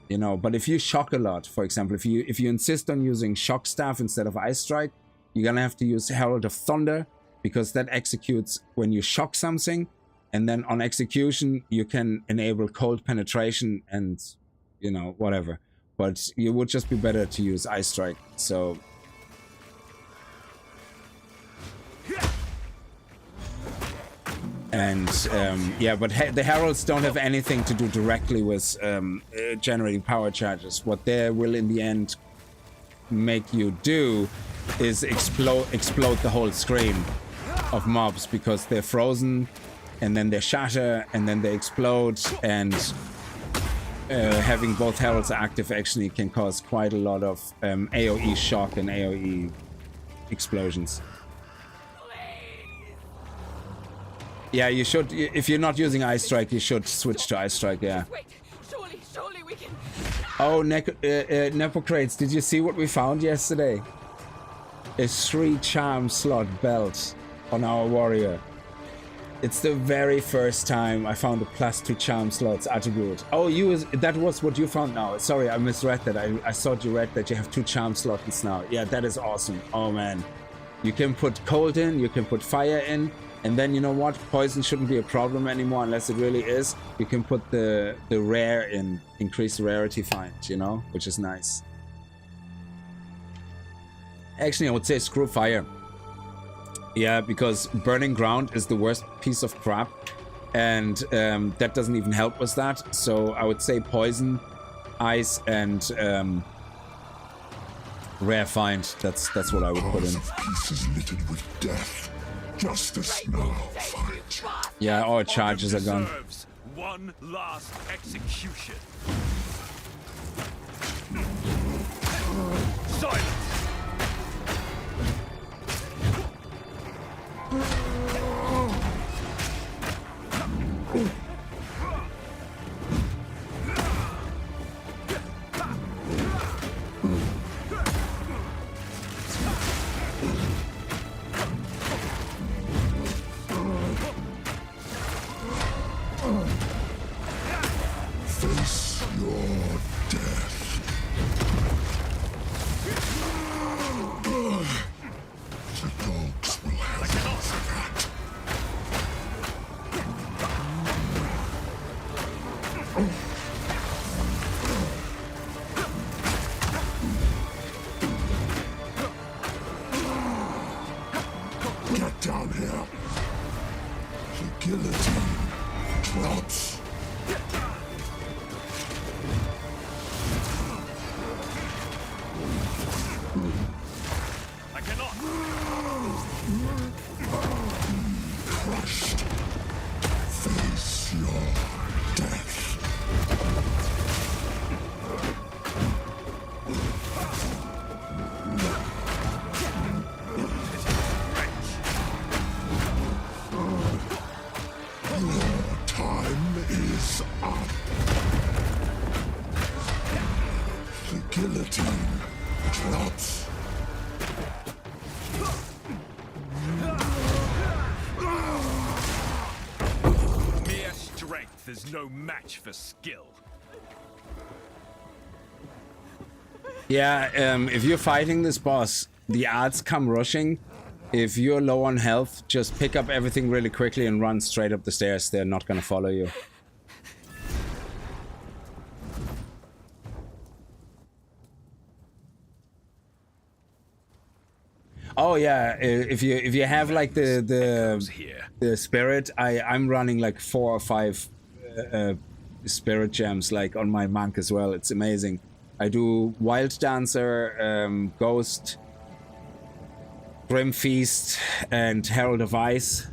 you know, but if you shock a lot, for example, if you insist on using Shock Staff instead of Ice Strike, you're gonna have to use Herald of Thunder, because that executes when you shock something, and then on execution you can enable cold penetration and, you know, whatever. But you would just be better to use Ice Strike. So and yeah, but the heralds don't have anything to do directly with generating power charges. What they will in the end make you do is explode the whole screen of mobs, because they're frozen and then they shatter and then they explode, and having both heralds active actually can cause quite a lot of AoE shock and AoE explosions. Yeah, you should. If you're not using Ice Strike, you should switch to Ice Strike. Yeah. Wait, surely we can. Oh, Nepocrates, did you see what we found yesterday? A 3 charm slot belt on our warrior. It's the very first time I found a +2 charm slots attribute. Oh, that was what you found now. Sorry, I misread that. I thought you read that you have 2 charm slots now. Yeah, that is awesome. Oh man, you can put cold in, you can put fire in. And then, you know what? Poison shouldn't be a problem anymore unless it really is. You can put the rare in, increase the rarity find, you know, which is nice. Actually, I would say screw fire. Yeah, because burning ground is the worst piece of crap, and that doesn't even help with that. So I would say poison, ice, and rare find. That's what I would put in. Pieces littered with death. Justice now, fight. Yeah, all charges are gone. One last execution. Silence. Face your death. The dogs will have none for that. Get down here. The guillotine drops. I cannot. Crushed. Face your death. Your time is up. The guillotine drops. Mere strength is no match for skill. Yeah, if you're fighting this boss, the odds come rushing. If you're low on health, just pick up everything really quickly and run straight up the stairs. They're not gonna follow you. Oh yeah, if you have like the spirit, I'm running like 4 or 5 spirit gems like on my monk as well. It's amazing. I do Wild Dancer, Ghost, Grim Feast and Herald of Ice.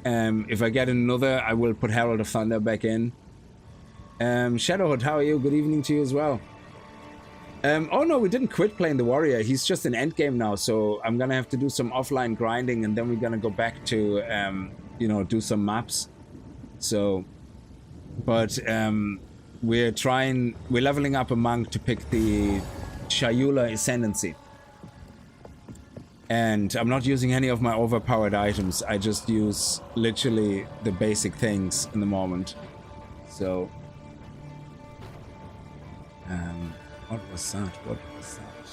If I get another, I will put Herald of Thunder back in. Shadowhood, how are you? Good evening to you as well. Oh no, we didn't quit playing the warrior. He's just in endgame now, so I'm gonna have to do some offline grinding, and then we're gonna go back to, you know, do some maps. So, but we're leveling up a monk to pick the Chayula Ascendancy. And I'm not using any of my overpowered items. I just use literally the basic things in the moment. So, what was that? What was that?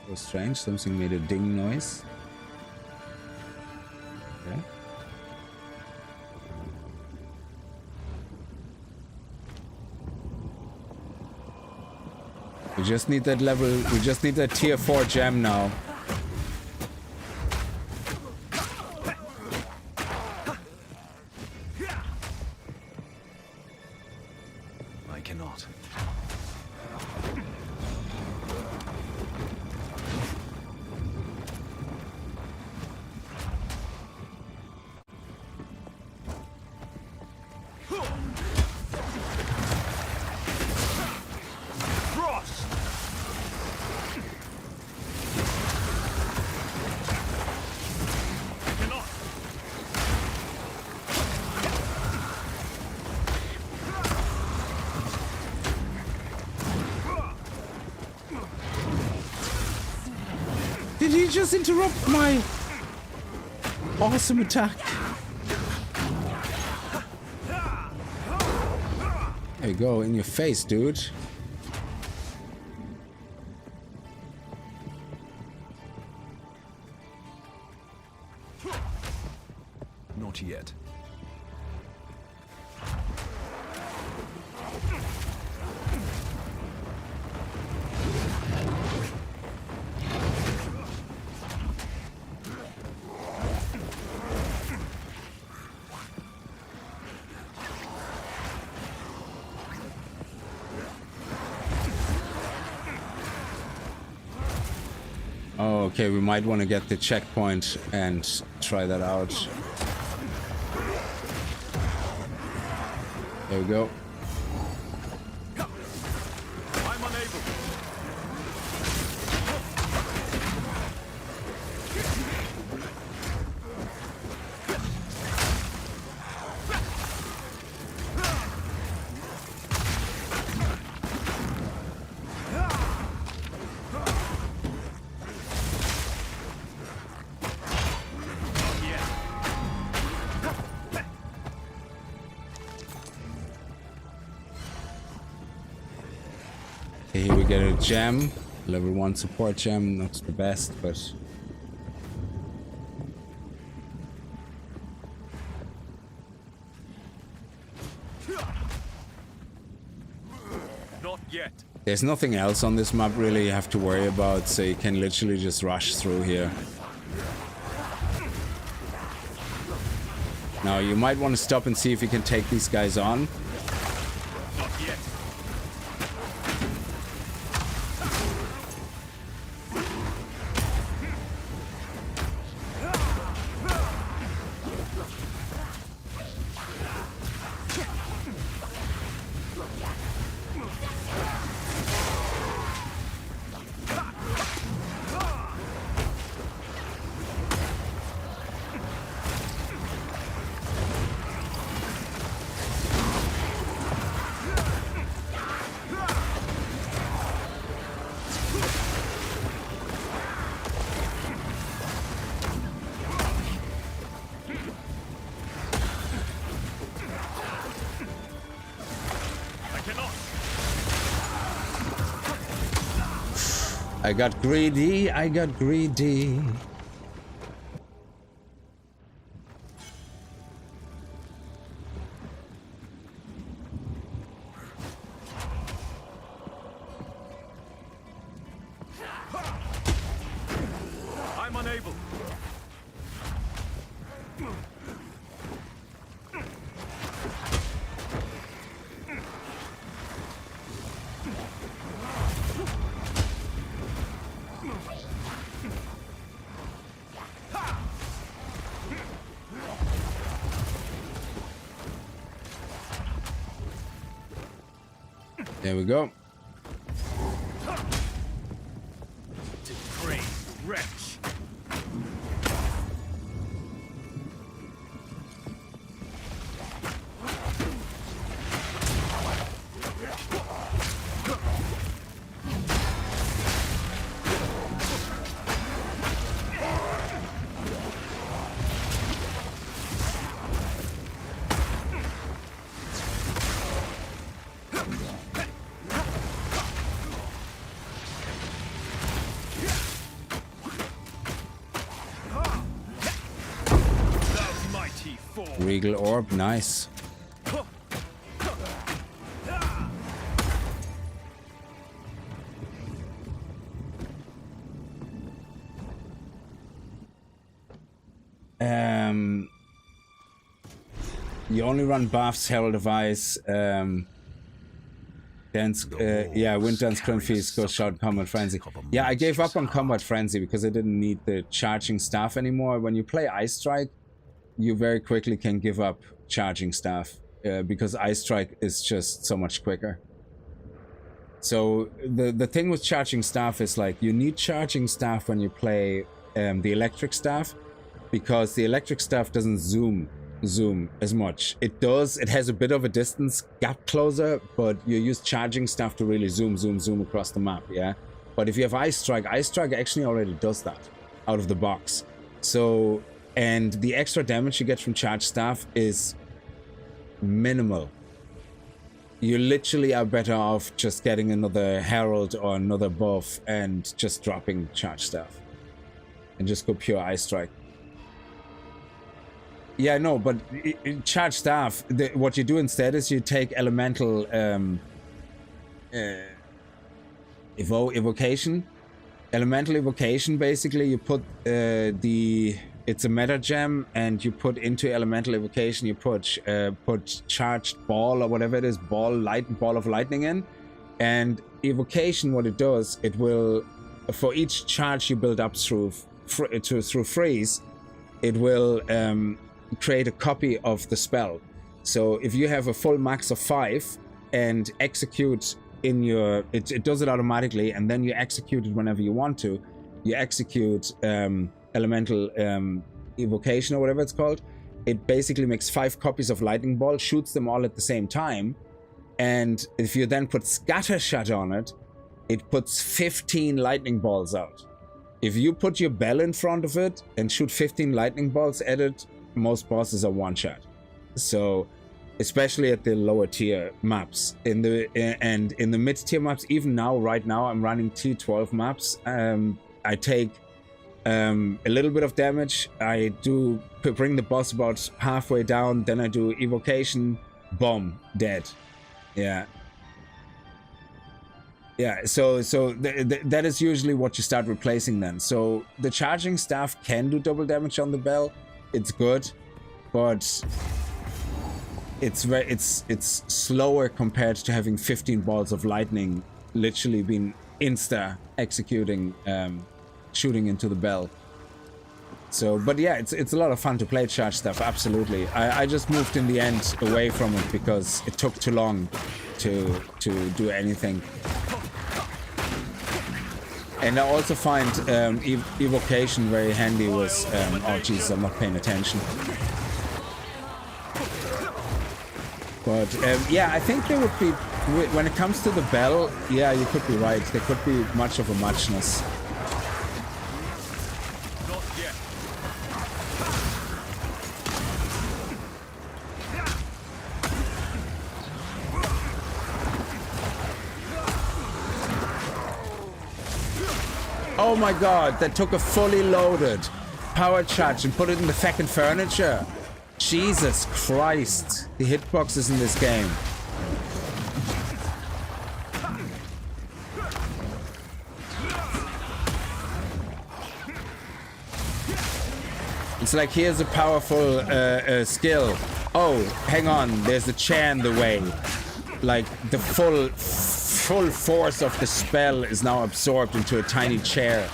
So strange, something made a ding noise. Okay. We just need that level, we just need that tier 4 gem now. I cannot. Did he just interrupt my awesome attack? There you go, in your face, dude. Not yet. Oh, okay, we might want to get the checkpoint and try that out. There we go. I'm unable. Here we get a gem, level 1 support gem, not the best, but Not yet. there's nothing else on this map really you have to worry about, so you can literally just rush through here. Now you might want to stop and see if you can take these guys on. Not yet. I got greedy, I got greedy. I'm unable. There we go. Depraved wretch. Regal Orb, nice. You only run buffs, Herald of Ice, Dance, yeah, Wind Dance, Clone Feast, Ghost Shout, Combat Frenzy. Yeah, I gave up on Combat Frenzy because I didn't need the charging staff anymore. When you play Ice Strike, you very quickly can give up charging staff because Ice Strike is just so much quicker. So the thing with charging staff is like you need charging staff when you play the electric staff because the electric staff doesn't zoom as much. It does, it has a bit of a distance gap closer, but you use charging staff to really zoom across the map, yeah? But if you have Ice Strike actually already does that out of the box. So, and the extra damage you get from charge staff is minimal. You literally are better off just getting another Herald or another buff and just dropping charge staff. And just go pure Ice Strike. Yeah, no, but charge staff, what you do instead is you take elemental evocation. Elemental evocation, basically, you put it's a meta gem, and you put into elemental evocation, you put charged ball or whatever it is, ball of lightning in, and evocation, what it does, it will, for each charge you build up through freeze, it will create a copy of the spell. So if you have a full max of 5 and execute in your, it does it automatically, and then you execute it whenever you want to. You execute elemental evocation or whatever it's called. It basically makes 5 copies of lightning ball, shoots them all at the same time, and if you then put scattershot on it, it puts 15 lightning balls out. If you put your bell in front of it and shoot 15 lightning balls at it, most bosses are one shot. So especially at the lower tier maps, in the mid tier maps, even now, right now I'm running T12 maps. I take a little bit of damage. I do bring the boss about halfway down, then I do evocation, boom, dead. Yeah, so that is usually what you start replacing then. So the charging staff can do double damage on the bell. It's good, but it's slower compared to having 15 balls of lightning literally being insta executing, shooting into the bell. So, but yeah, it's a lot of fun to play charge stuff, absolutely. I just moved in the end away from it because it took too long to do anything. And I also find evocation very handy with, oh Jesus, I'm not paying attention. But yeah, I think there would be, when it comes to the bell, yeah, you could be right. There could be much of a muchness. Oh my god, that took a fully loaded power charge and put it in the fucking furniture. Jesus Christ, the hitboxes in this game. It's like, here's a powerful skill. Oh, hang on, there's a chair in the way. Like, the full force of the spell is now absorbed into a tiny chair.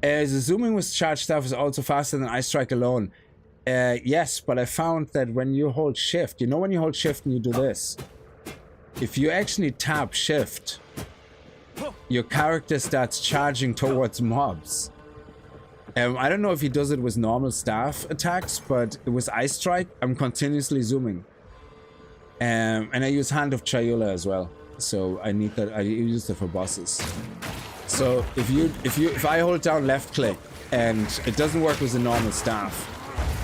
The zooming with charged staff is also faster than Ice Strike alone. Yes, but I found that when you hold shift, you know when you hold shift and you do this, if you actually tap shift, your character starts charging towards mobs. I don't know if he does it with normal staff attacks, but with Ice Strike, I'm continuously zooming. And I use Hand of Chayula as well, so I need that. I use it for bosses. So if I hold down left click, and it doesn't work with a normal staff,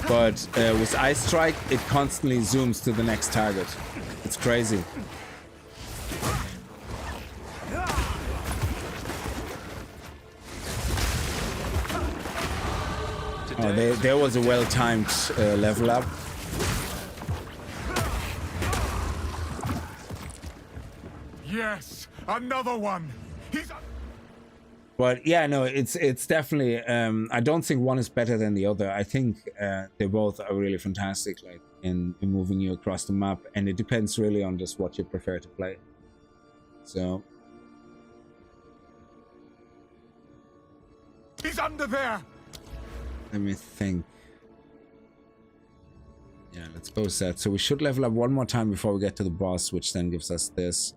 but with Ice Strike, it constantly zooms to the next target. It's crazy. Oh, there was a well-timed level up. Yes, another one. But yeah, no, it's definitely. I don't think one is better than the other. I think they both are really fantastic, like in moving you across the map, and it depends really on just what you prefer to play. So. He's under there. Let me think. Yeah, let's go set. So we should level up one more time before we get to the boss, which then gives us this.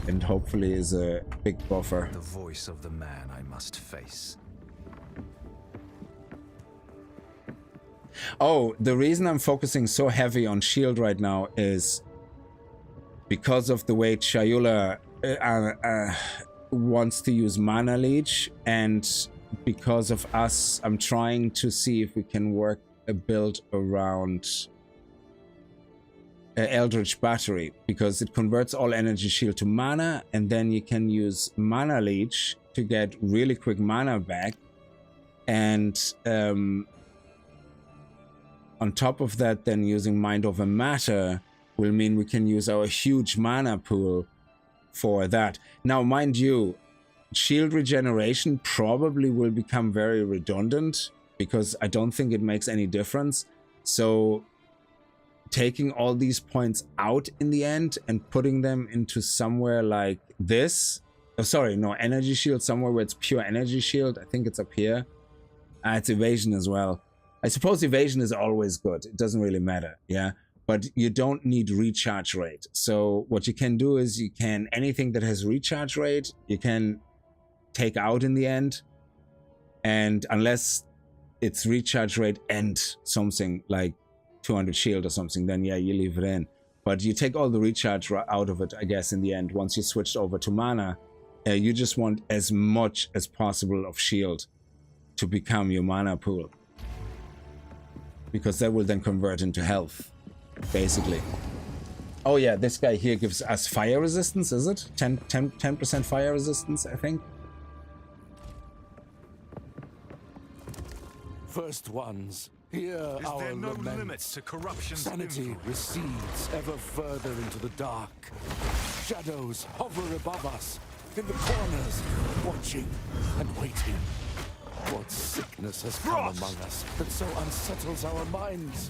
And hopefully is a big buffer. The voice of the man I must face. Oh, the reason I'm focusing so heavy on shield right now is because of the way Chayula wants to use Mana Leech, and because of us, I'm trying to see if we can work a build around Eldritch Battery, because it converts all energy shield to mana, and then you can use Mana Leech to get really quick mana back, and on top of that, then using Mind Over Matter will mean we can use our huge mana pool for that. Now, mind you, shield regeneration probably will become very redundant, because I don't think it makes any difference. So taking all these points out in the end and putting them into somewhere like this, oh sorry, no, energy shield, somewhere where it's pure energy shield. I think it's up here. It's evasion as well. I suppose evasion is always good. It doesn't really matter, yeah, but you don't need recharge rate. So what you can do is you can, anything that has recharge rate, you can take out in the end, and unless it's recharge rate and something like 200 shield or something, then yeah, you leave it in. But you take all the recharge out of it, I guess, in the end. Once you switched over to mana, you just want as much as possible of shield to become your mana pool, because that will then convert into health, basically. Oh yeah, this guy here gives us fire resistance, is it? 10% fire resistance, I think. First ones, hear our there no lament. limits to corruption's Sanity influence? recedes ever further into the dark. Shadows hover above us, in the corners, watching and waiting. What sickness has come among us that so unsettles our minds?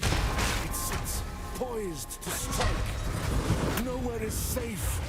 It sits poised to strike. Nowhere is safe.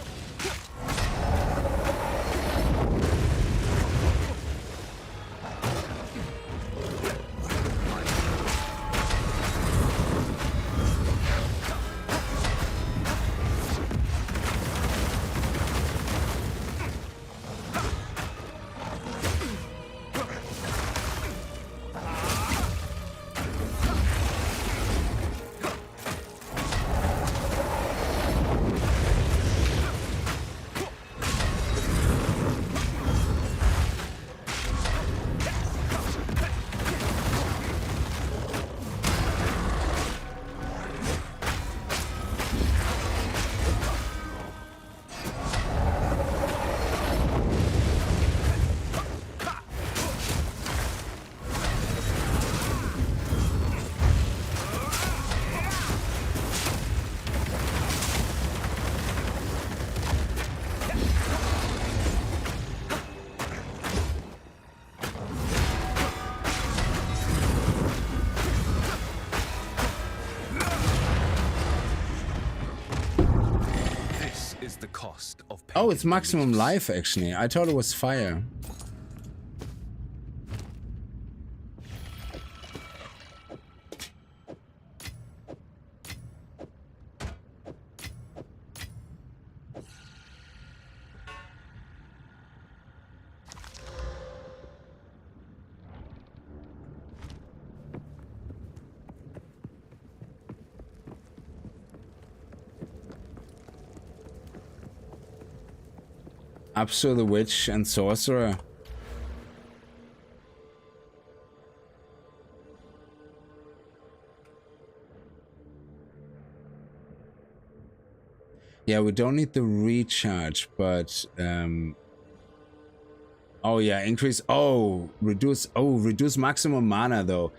Oh, it's maximum life, actually. I thought it was fire. Absur the Witch and Sorcerer. Yeah, we don't need the recharge, but oh yeah, increase. Reduce maximum mana though.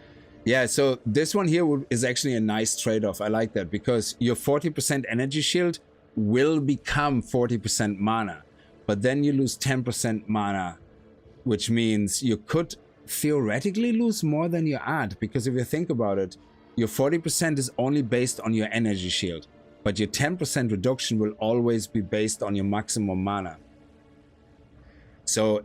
Yeah, so this one here is actually a nice trade-off. I like that because your 40% energy shield will become 40% mana, but then you lose 10% mana, which means you could theoretically lose more than you add, because if you think about it, your 40% is only based on your energy shield, but your 10% reduction will always be based on your maximum mana. So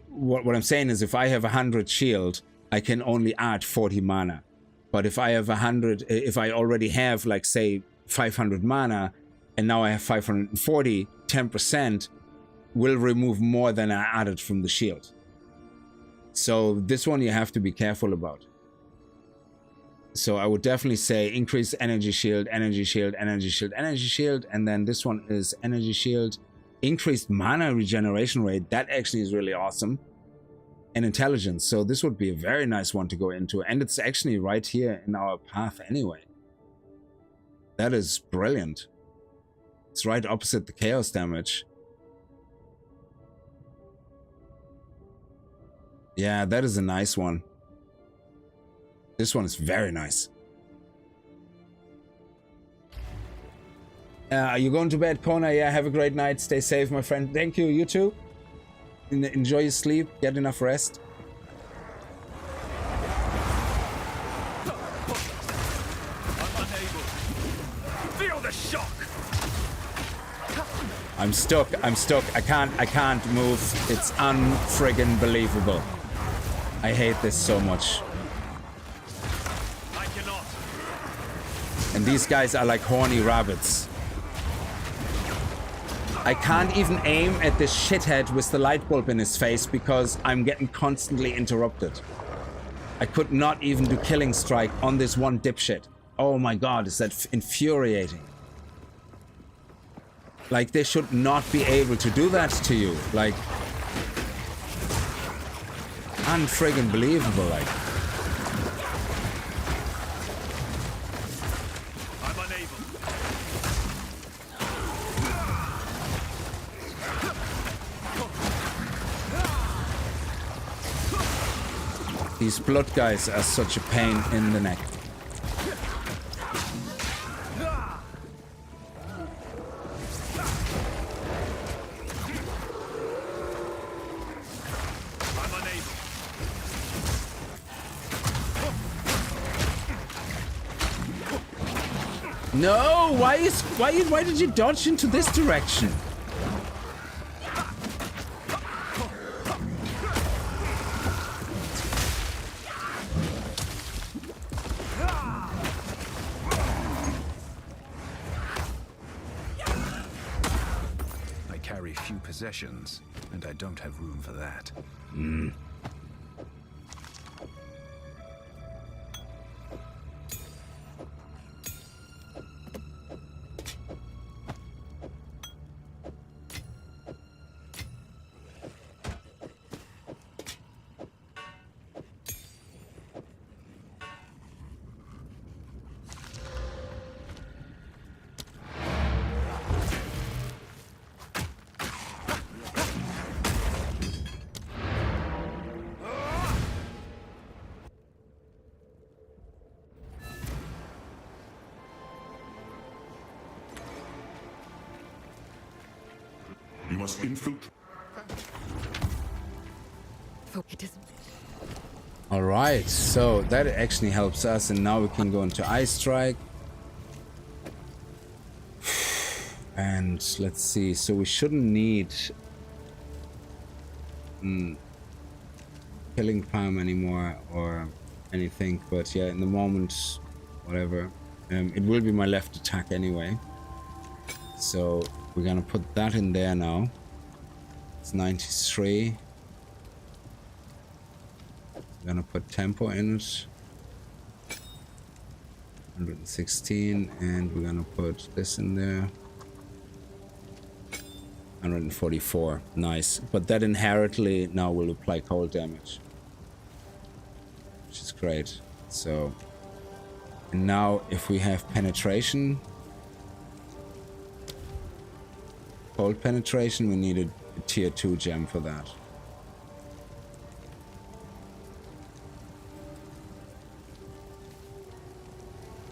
what I'm saying is, if I have 100 shield, I can only add 40 mana. But if I have 100, if I already have, like, say, 500 mana, and now I have 540, 10% will remove more than I added from the shield. So this one you have to be careful about. So I would definitely say increase energy shield, energy shield, energy shield, energy shield, and then this one is energy shield, increased mana regeneration rate. That actually is really awesome. And intelligence. So this would be a very nice one to go into, and it's actually right here in our path anyway. That is brilliant. It's right opposite the chaos damage. Yeah, that is a nice one. This one is very nice. Are you going to bed, Kona? Yeah, have a great night. Stay safe, my friend. Thank you. You too. Enjoy your sleep. Get enough rest. Feel the shock. I'm stuck. I'm stuck. I can't move. It's unfriggin' believable. I hate this so much. I cannot. And these guys are like horny rabbits. I can't even aim at this shithead with the light bulb in his face because I'm getting constantly interrupted. I could not even do killing strike on this one dipshit. Oh my god, is that infuriating. Like, they should not be able to do that to you. Like, unfriggin' believable, like. I'm unable. These blood guys are such a pain in the neck. No, why did you dodge into this direction? I carry few possessions, and I don't have room for that. Infiltrate. All right, so that actually helps us, and now we can go into Ice Strike. And let's see, so we shouldn't need Killing Palm anymore or anything, but yeah, in the moment, whatever. It will be my left attack anyway. So we're gonna put that in there now. It's 93. We're gonna put tempo in it. 116, and we're gonna put this in there. 144. Nice. But that inherently now will apply cold damage, which is great. So and now if we have penetration, cold penetration, we need a tier 2 gem for that.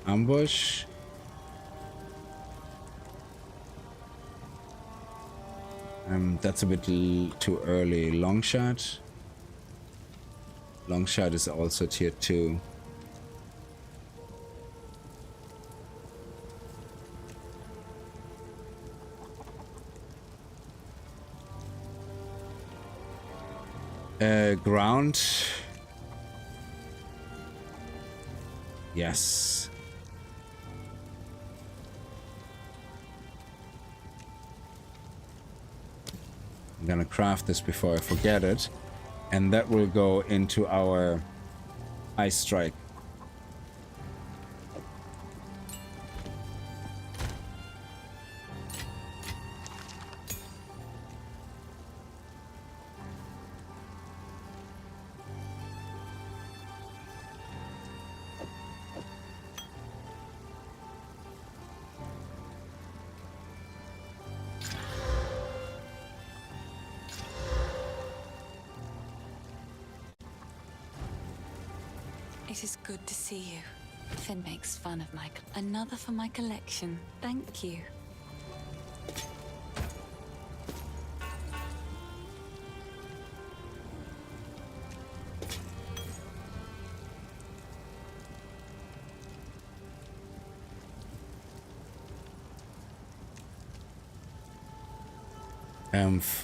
Ambush. That's a bit too early. Long shot. Long shot is also tier 2. Ground. Yes. I'm gonna craft this before I forget it, and that will go into our ice strike. It is good to see you. Finn makes fun of my... Another for my collection. Thank you.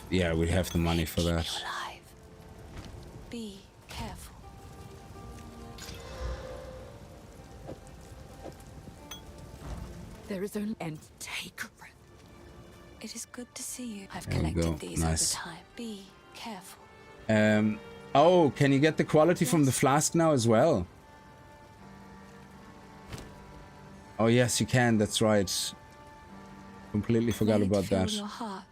Yeah, we have the money for that. Be careful. There is only and take. It is good to see you. I've collected these nice. over time. Be careful. Oh, can you get the quality from the flask now as well? Oh yes, you can. That's right. Completely forgot about that. Your heart.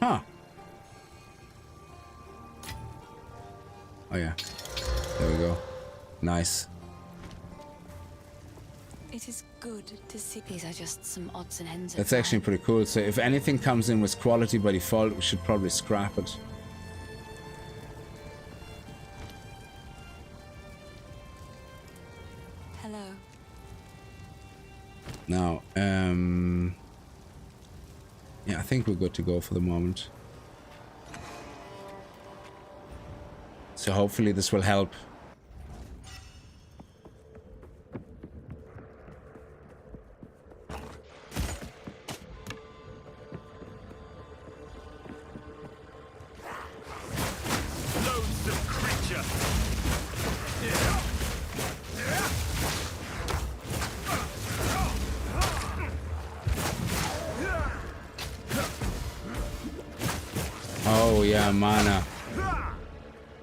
Huh. Oh yeah. There we go. Nice. It is good to see. These are just some odds and ends. That's actually pretty cool. So if anything comes in with quality by default, we should probably scrap it. Hello. Now, yeah, I think we're good to go for the moment. So hopefully this will help. Loathsome creature. Oh yeah, mana.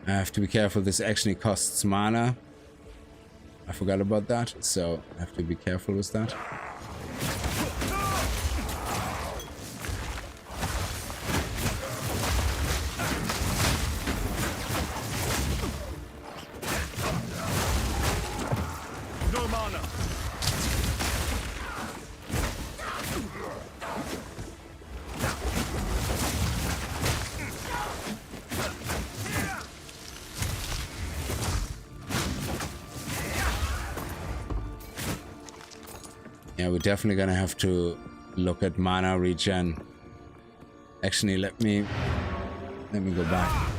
I have to be careful. This actually costs mana. I forgot about that, so I have to be careful with that. No mana. Yeah, we're definitely gonna have to look at mana regen. Actually, let me go back.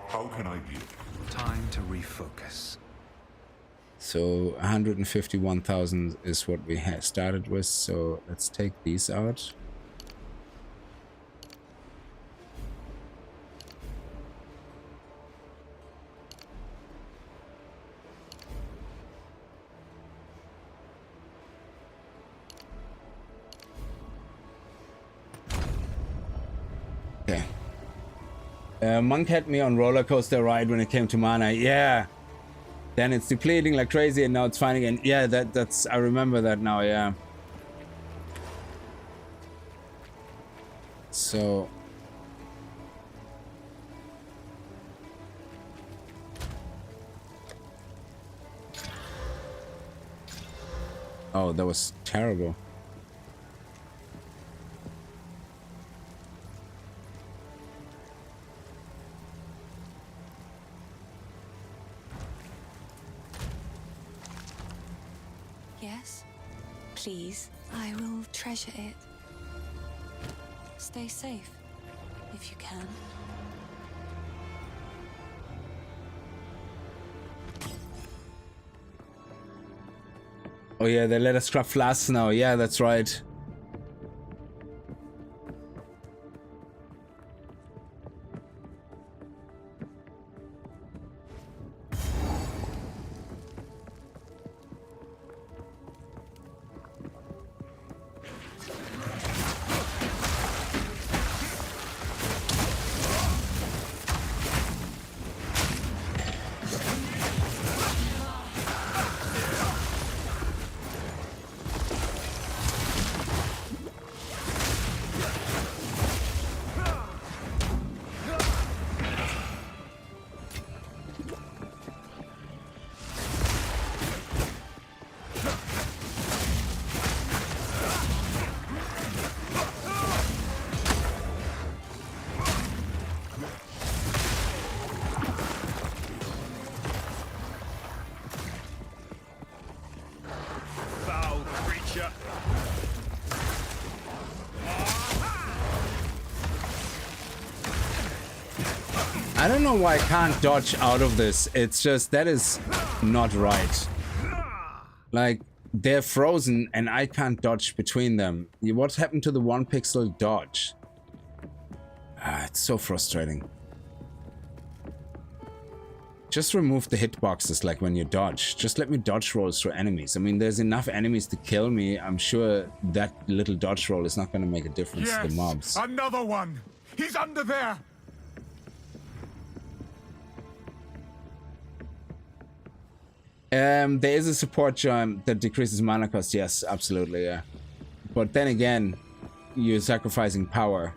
How can I be? Time to refocus. So 151,000 is what we had started with. So let's take these out. Monk had me on roller coaster ride when it came to mana. Yeah. Then it's depleting like crazy, and now it's fine again. Yeah, that's I remember that now. Yeah. So. Oh, that was terrible. Yes, please. I will treasure it. Stay safe, if you can. Oh yeah, they let us craft flasks now. Yeah, that's right. I don't know why I can't dodge out of this. It's just, that is not right. Like, they're frozen and I can't dodge between them. What happened to the 1 pixel dodge? It's so frustrating. Just remove the hitboxes like when you dodge. Just let me dodge rolls through enemies. I mean, there's enough enemies to kill me. I'm sure that little dodge roll is not going to make a difference to the mobs. Another one! He's under there! There is a support gem that decreases mana cost. Yes, absolutely, yeah. But then again, you're sacrificing power.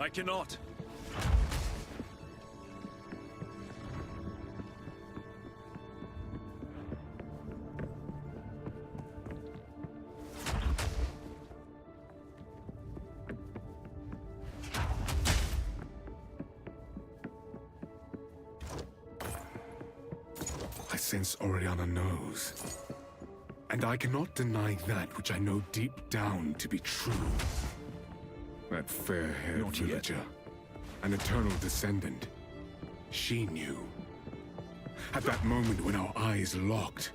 I cannot. essence Oriana knows. And I cannot deny that which I know deep down to be true. That fair-haired villager, an eternal descendant, she knew. At that moment when our eyes locked,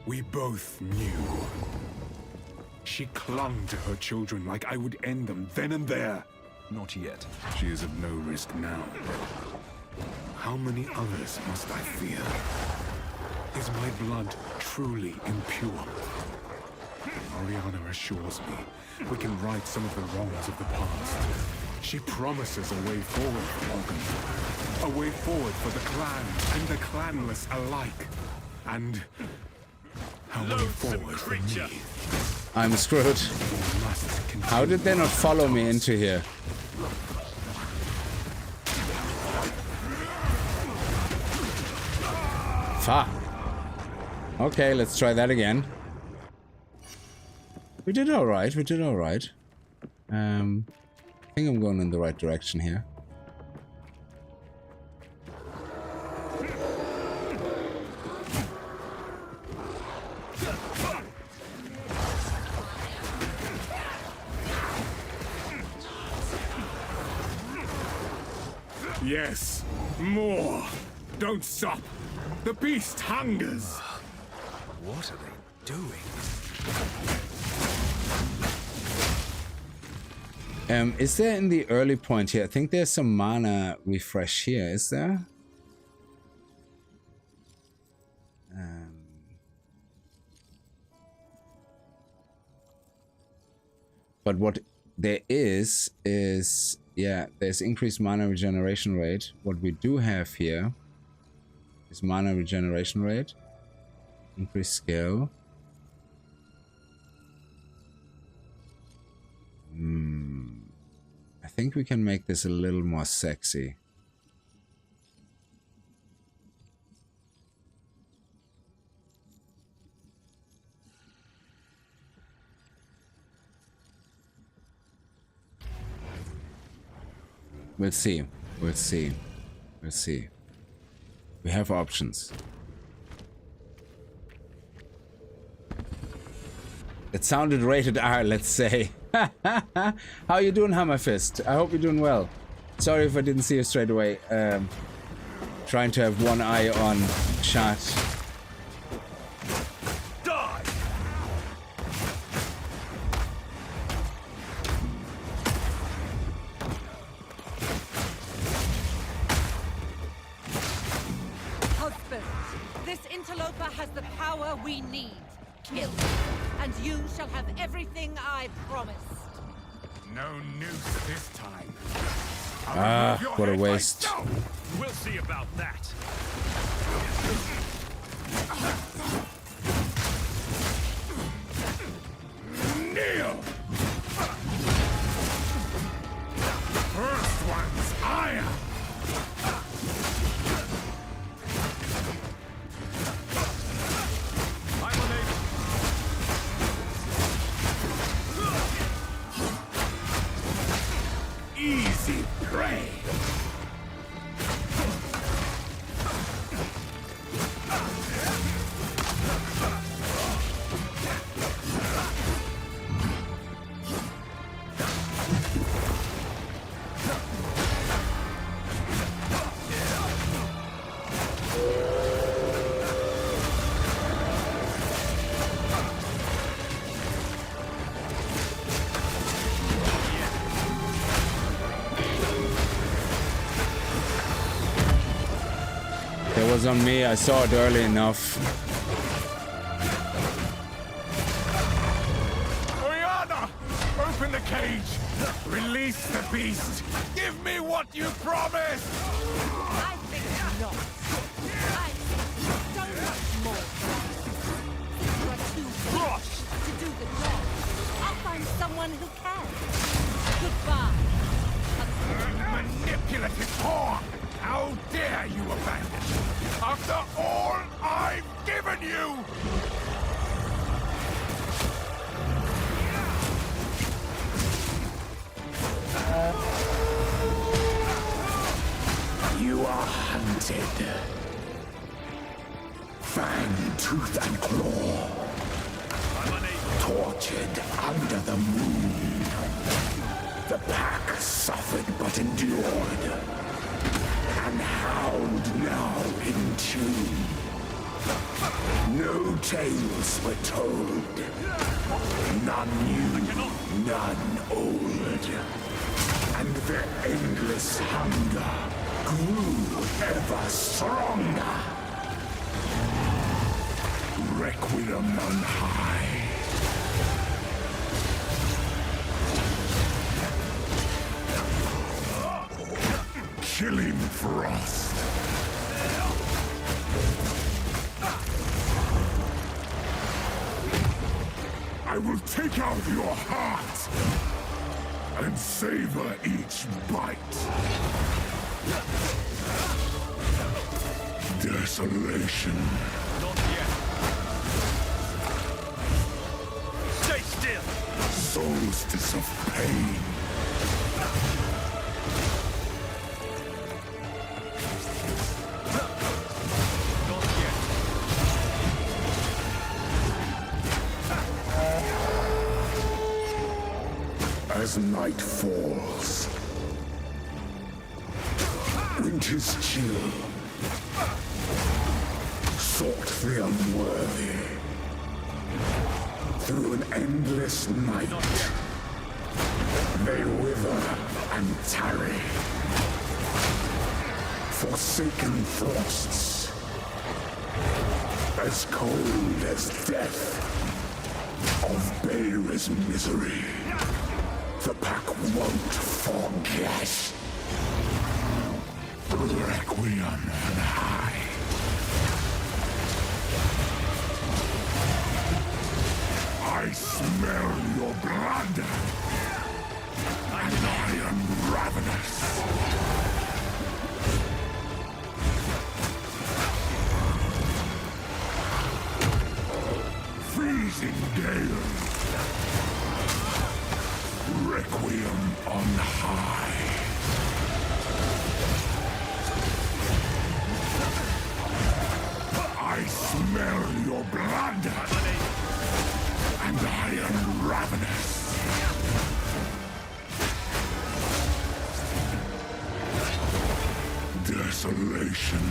we both knew. She clung to her children like I would end them then and there. Not yet. She is of no risk now. How many others must I fear? Is my blood truly impure? Oriana assures me we can right some of the wrongs of the past. She promises a way forward for Ogun. A way forward for the clan and the clanless alike. And a way forward for me. I'm screwed. How did they not follow me into here? Fuck. Okay, let's try that again. We did alright, we did alright. I think I'm going in the right direction here. Yes, more. Don't stop. The beast hungers. What are they doing? Is there in the early point here? I think there's some mana refresh here. Is there? But what there is yeah, there's increased mana regeneration rate. What we do have here is mana regeneration rate, increased skill. I think we can make this a little more sexy. We'll see. We'll see. We'll see. We have options. It sounded rated R, let's say. How you doing, Hammerfist? I hope you're doing well. Sorry if I didn't see you straight away. Trying to have one eye on chat. Husband, this interloper has the power we need. Kill him, and you shall have everything I promised. No noose this time. Ah, what a waste. We'll see about that. Kneel! First one's iron! Easy prey. It was on me, I saw it early enough. Oriana! Open the cage! Release the beast! Give me what you promised! I think not. I think so much more. You are too weak to do the job. I'll find someone who can. Goodbye. Manipulative whore! How dare you abandon me after all I've given you! You are hunted. tooth and claw. Tortured under the moon. The pack suffered but endured. And howled now in tune. No tales were told. None new, none old. And their endless hunger grew ever stronger. Requiem on high. Chilling frost. I will take out your heart and savor each bite. Desolation. Not yet. Stay still. Solstice of pain. As night falls, winter's chill sought the unworthy through an endless night. They wither and tarry, forsaken frosts, as cold as death of Beir's misery. The pack won't forget. Requiem on high. I smell your blood. And I am ravenous. Freezing gales. Requiem on high. I smell your blood, and I am ravenous. Desolation.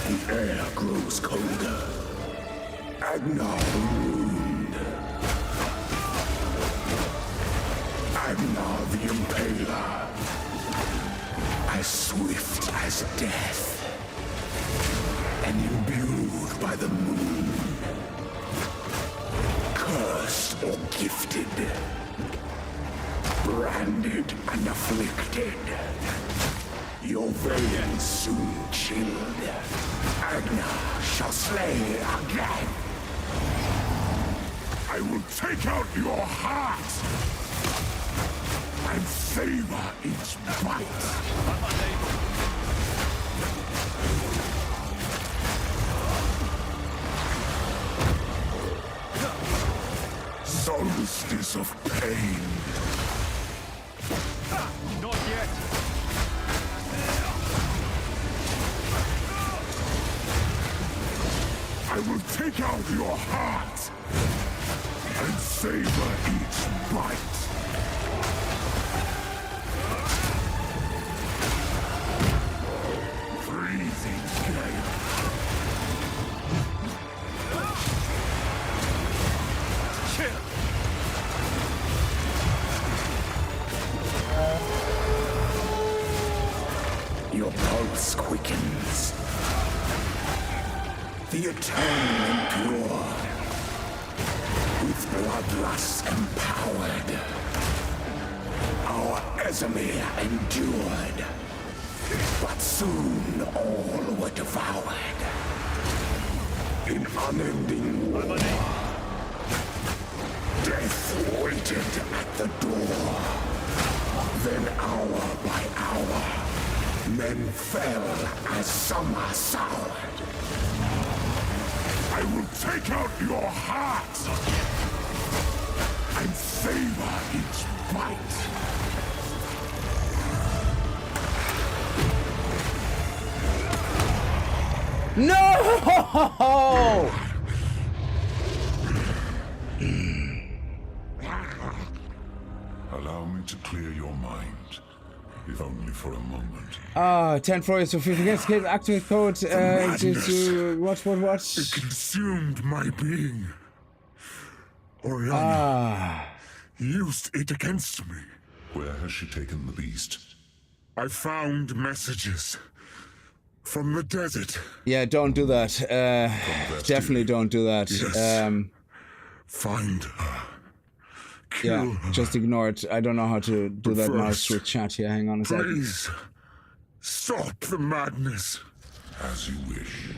The air grows colder. Agnar ruined. Agnar the Impaler. As swift as death. And imbued by the moon. Cursed or gifted. Branded and afflicted. Your veins soon chilled. Agnar shall slay again. I will take out your heart and savor each bite. Solstice of pain. Not yet. I will take out your heart and savor each bite. Freezing gale. Chill. Your pulse quickens. The eternal impure, with bloodlust empowered, our Esamir endured, but soon all were devoured. In unending war, death waited at the door. Then hour by hour, men fell as summer soured. I will take out your heart and savor each Allow me to clear your mind, if only for a moment. 10 for you, so if you forget to activate code, to what? It consumed my being. Oriana used it against me. Where has she taken the beast? I found messages from the desert. Yeah, don't do that. Definitely don't do that. Yes. Find her. Yeah, just ignore it. I don't know how to do that mouse with chat here. Hang on a second. Please, stop the madness. As you wish.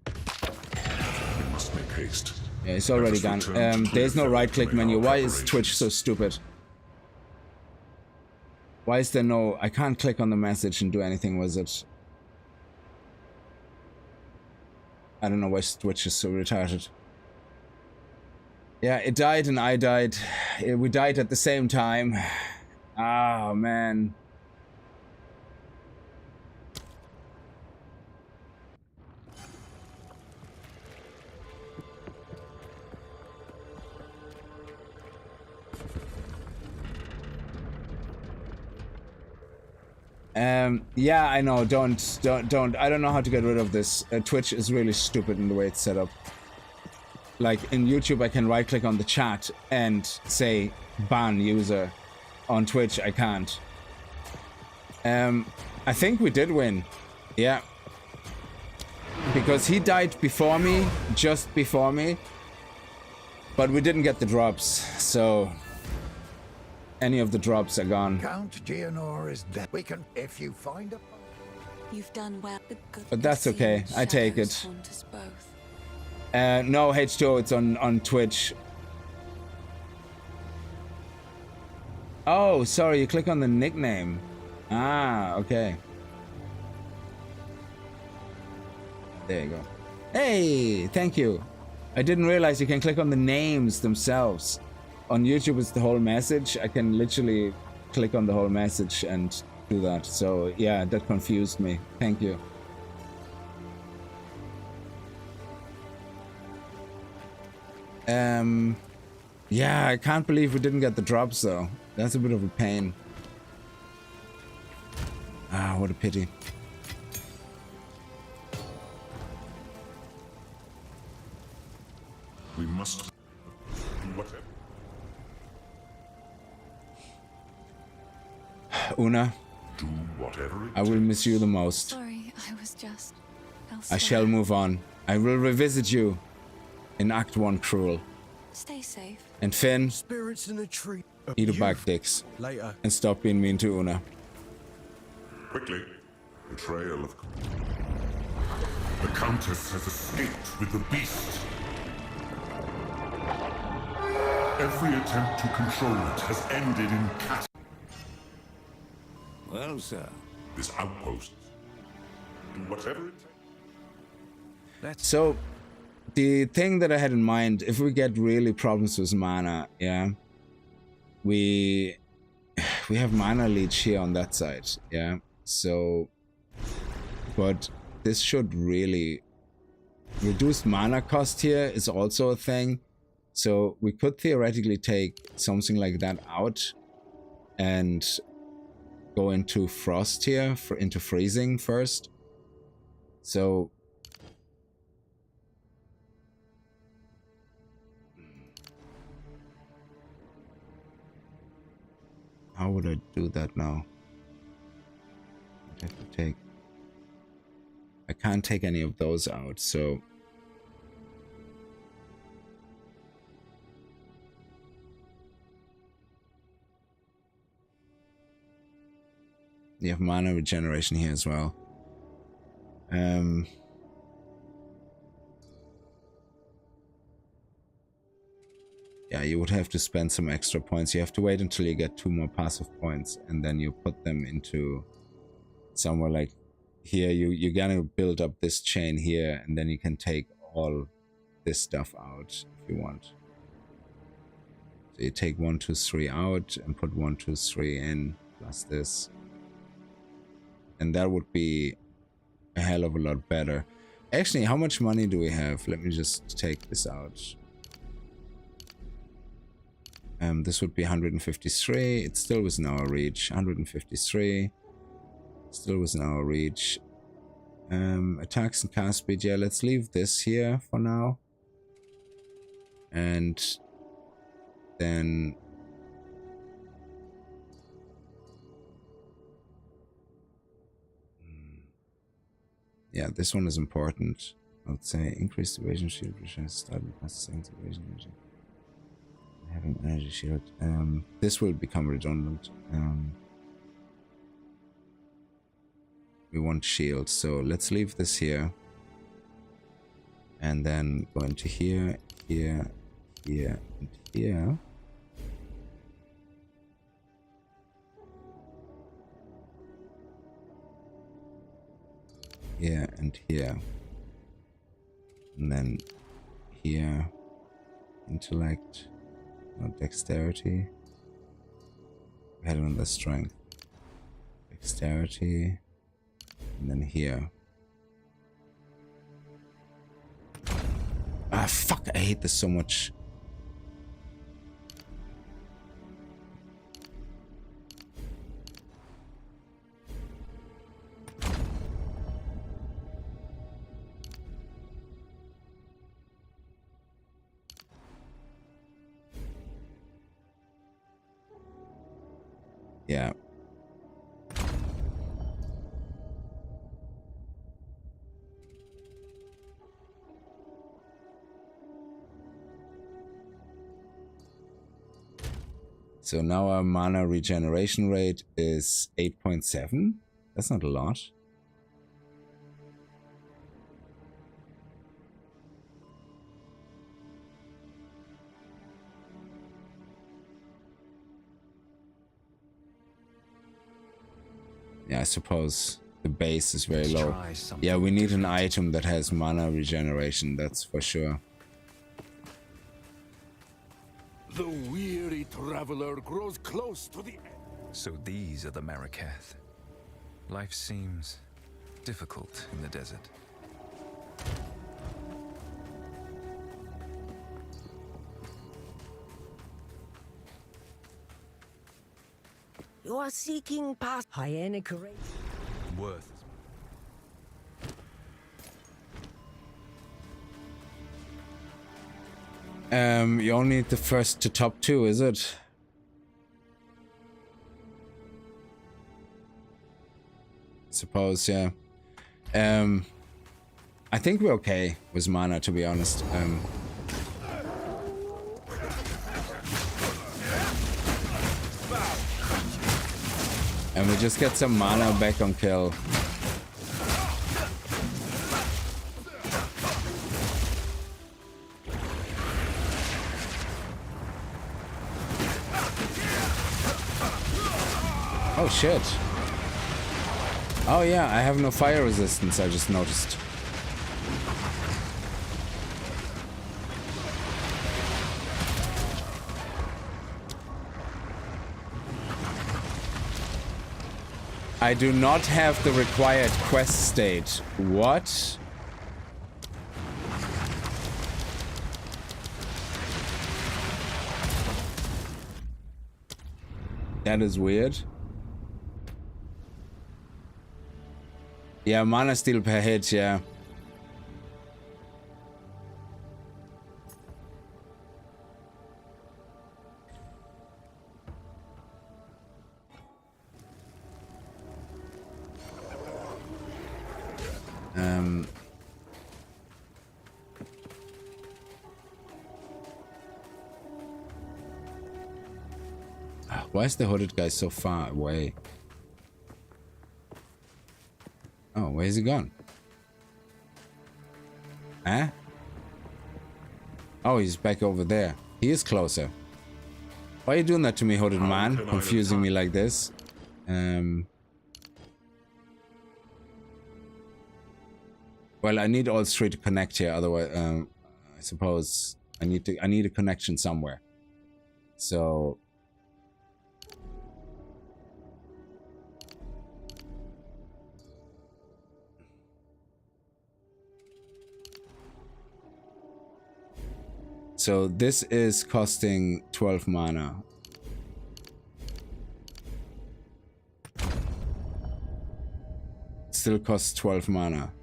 We must make haste. Yeah, it's already gone. There's no right-click menu. Why is Twitch so stupid? Why is there no... I can't click on the message and do anything with it. I don't know why Twitch is so retarded. Yeah, it died and I died. We died at the same time. Oh, man. Yeah, I know. Don't. I don't know how to get rid of this. Twitch is really stupid in the way it's set up. Like in YouTube, I can right-click on the chat and say ban user. On Twitch, I can't. I think we did win. Yeah. Because he died before me, just before me. But we didn't get the drops, so any of the drops are gone. Count Geonor is dead. We can, if you find a... You've done well. But that's okay. I take it. No, H2O, it's on Twitch. Oh, sorry, you click on the nickname. Ah, okay. There you go. Hey, thank you. I didn't realize you can click on the names themselves. On YouTube, it's the whole message. I can literally click on the whole message and do that. So, yeah, that confused me. Thank you. Yeah, I can't believe we didn't get the drops, though. That's a bit of a pain. Ah, what a pity. We must do whatever. Una, Do whatever it I will miss you the most. Sorry, I was just elsewhere. I shall move on. I will revisit you in Act 1 Cruel. Stay safe. And Finn, Spirits in a tree. eat a back dicks. Later. And stop being mean to Una. Quickly. Betrayal of... The Countess has escaped with the beast. Every attempt to control it has ended in cat... Well, sir. This outpost. Do whatever it takes. So, the thing that I had in mind, if we get really problems with mana, yeah, we have mana leech here on that side, yeah. So, but this should really reduce mana cost here is also a thing. So we could theoretically take something like that out and go into frost here, into freezing first. So how would I do that now? I'd have to take... I can't take any of those out, so... You have mana regeneration here as well. Yeah, you would have to spend some extra points. You have to wait until you get 2 more passive points, and then you put them into somewhere like here. You're gonna build up this chain here, and then you can take all this stuff out if you want. So you take 1, 2, 3 out and put 1, 2, 3 in, plus this. And that would be a hell of a lot better. Actually, how much money do we have? Let me just take this out. This would be 153. It's still within our reach. 153. Still within our reach. Attacks and cast speed. Yeah, let's leave this here for now. And then yeah, this one is important. I would say increased evasion shield, which has started plus evasion energy. Having energy shield. This will become redundant. We want shield, so let's leave this here. And then go into here, here, here, and here. Here and here. And then here. Intellect. No, dexterity. We had another strength. Dexterity. And then here. Ah, fuck, I hate this so much. Yeah. So now our mana regeneration rate is 8.7. That's not a lot. Yeah, I suppose the base is very low. Yeah, we need an item that has mana regeneration, that's for sure. The weary traveler grows close to the end. So these are the Marraketh. Life seems difficult in the desert. You are seeking past hyenic race. Worth. You only need the first to top 2, is it? Suppose, yeah. I think we're okay with mana, to be honest. And we just get some mana back on kill. Oh shit. Oh yeah, I have no fire resistance, I just noticed. I do not have the required quest state. What? That is weird. Yeah, mana steal per hit, yeah. Why is the hooded guy so far away? Oh, where's he gone? Huh? Oh, he's back over there. He is closer. Why are you doing that to me, hooded man? Confusing me like this. Well, I need all three to connect here. Otherwise, I suppose I need a connection somewhere. So. So this is costing 12 mana. Still costs 12 mana.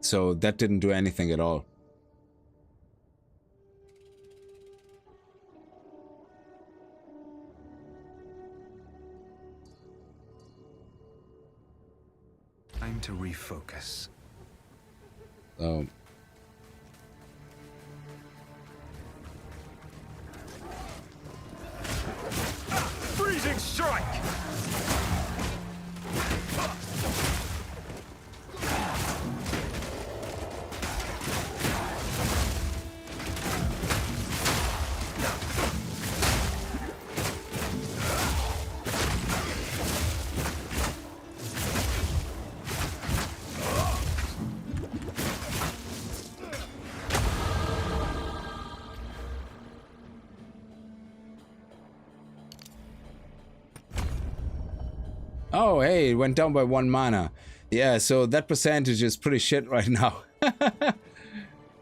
So that didn't do anything at all. Time to refocus. Oh. Freezing strike! Oh, hey, it went down by 1 mana. Yeah, so that percentage is pretty shit right now.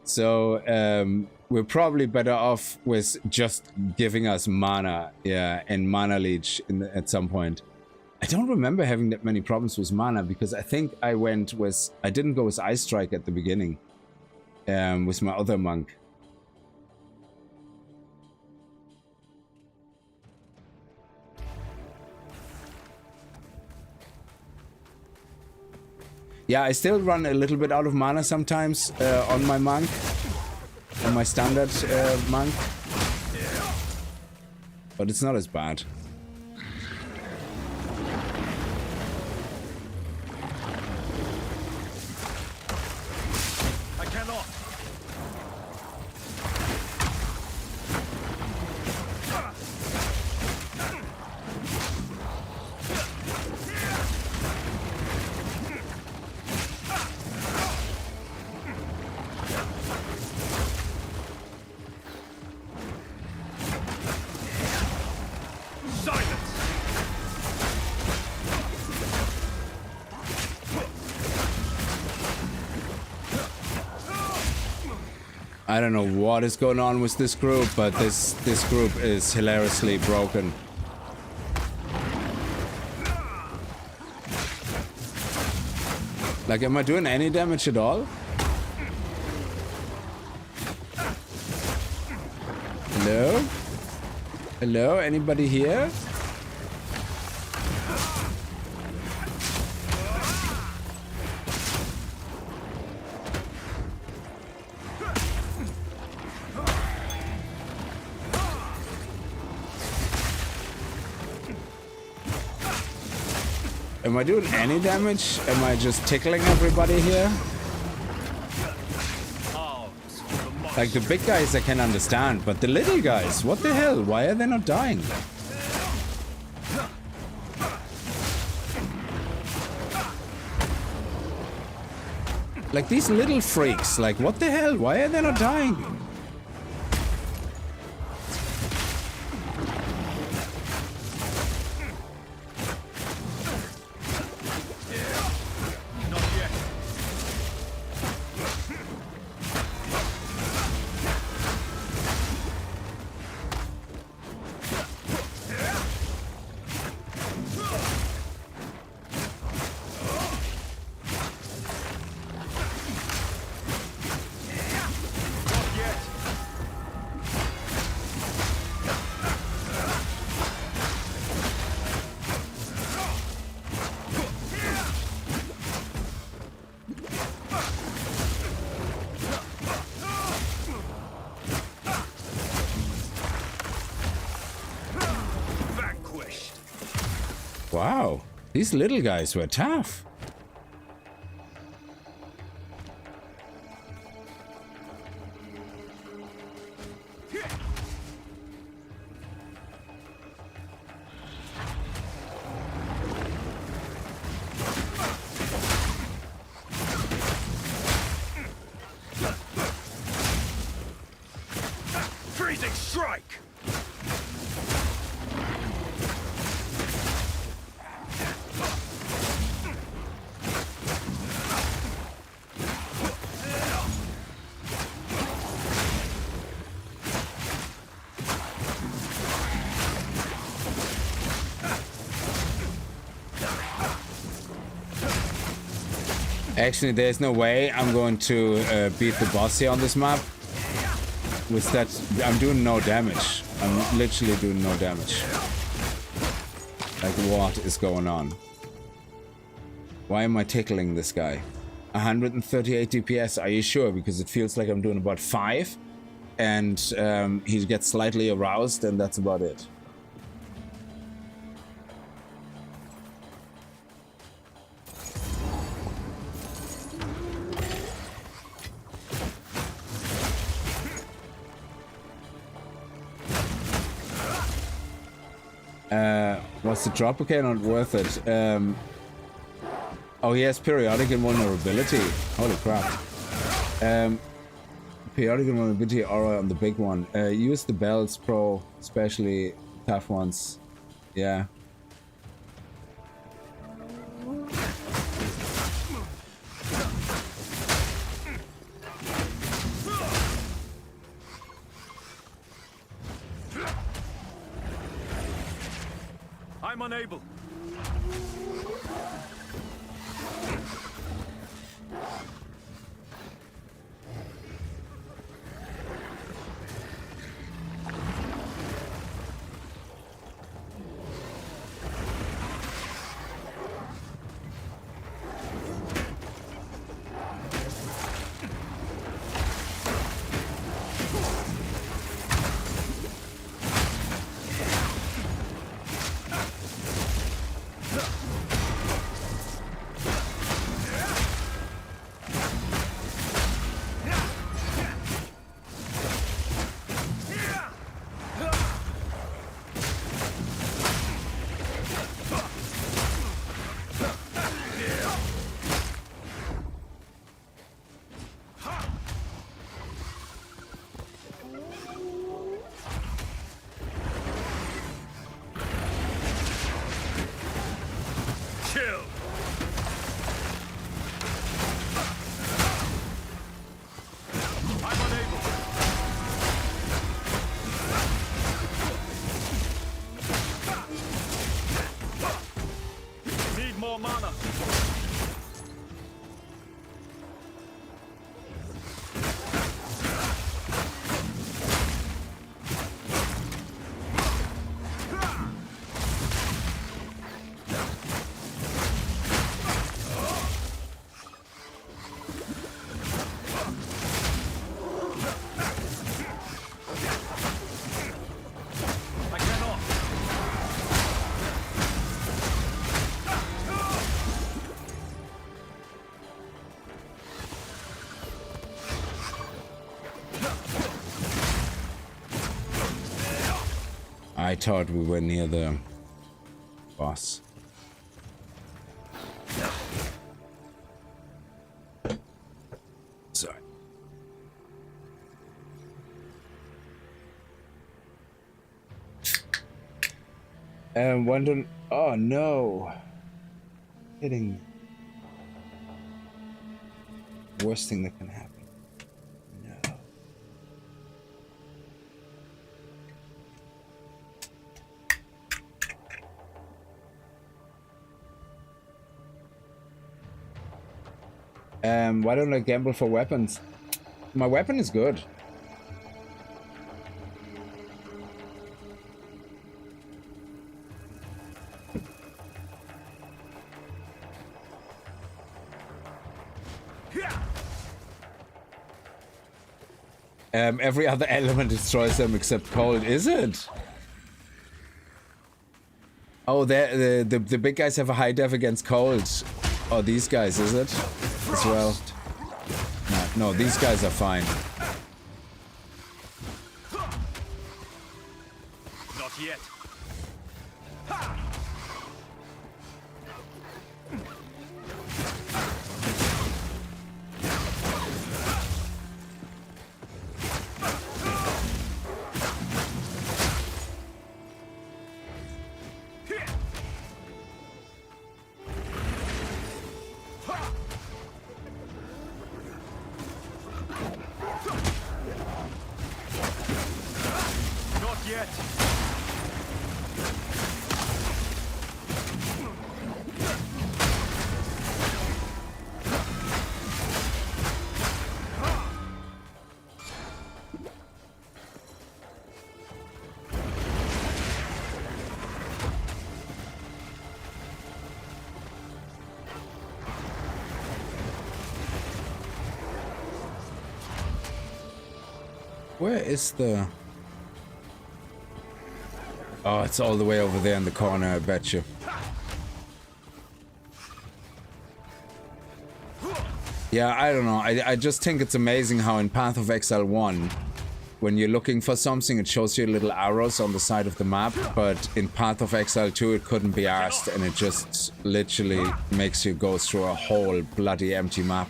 So, we're probably better off with just giving us mana, yeah, and mana leech at some point. I don't remember having that many problems with mana because I think I didn't go with Ice Strike at the beginning, with my other monk. Yeah, I still run a little bit out of mana sometimes on my monk, on my standard monk, but it's not as bad. I cannot. I don't know what is going on with this group, but this group is hilariously broken. Like, am I doing any damage at all? Hello? Hello? Anybody here? Am I doing any damage? Am I just tickling everybody here? Like, the big guys I can understand, but the little guys, what the hell? Why are they not dying? Like, these little freaks, like, what the hell? Why are they not dying? Wow, these little guys were tough. Actually, there's no way I'm going to beat the boss here on this map. With that, I'm doing no damage. I'm literally doing no damage. Like, what is going on? Why am I tickling this guy? 138 DPS, are you sure? Because it feels like I'm doing about 5. And he gets slightly aroused, and that's about it. What's the drop? Okay, not worth it. Oh, he has periodic invulnerability. Holy crap. Periodic invulnerability aura on the big one. Use the bells, pro, especially tough ones. Yeah. I'm unable. I thought we were near the boss. Sorry. Wondering. Oh no! Hitting. Worst thing that can happen. Why don't I gamble for weapons? My weapon is good. Every other element destroys them except cold, is it? Oh, the big guys have a high def against cold. Oh, these guys, is it? As well. No, these guys are fine. Not yet. Where is the... Oh, it's all the way over there in the corner, I bet you. Yeah, I don't know. I just think it's amazing how in Path of Exile 1, when you're looking for something, it shows you little arrows on the side of the map, but in Path of Exile 2, it couldn't be arsed, and it just literally makes you go through a whole bloody empty map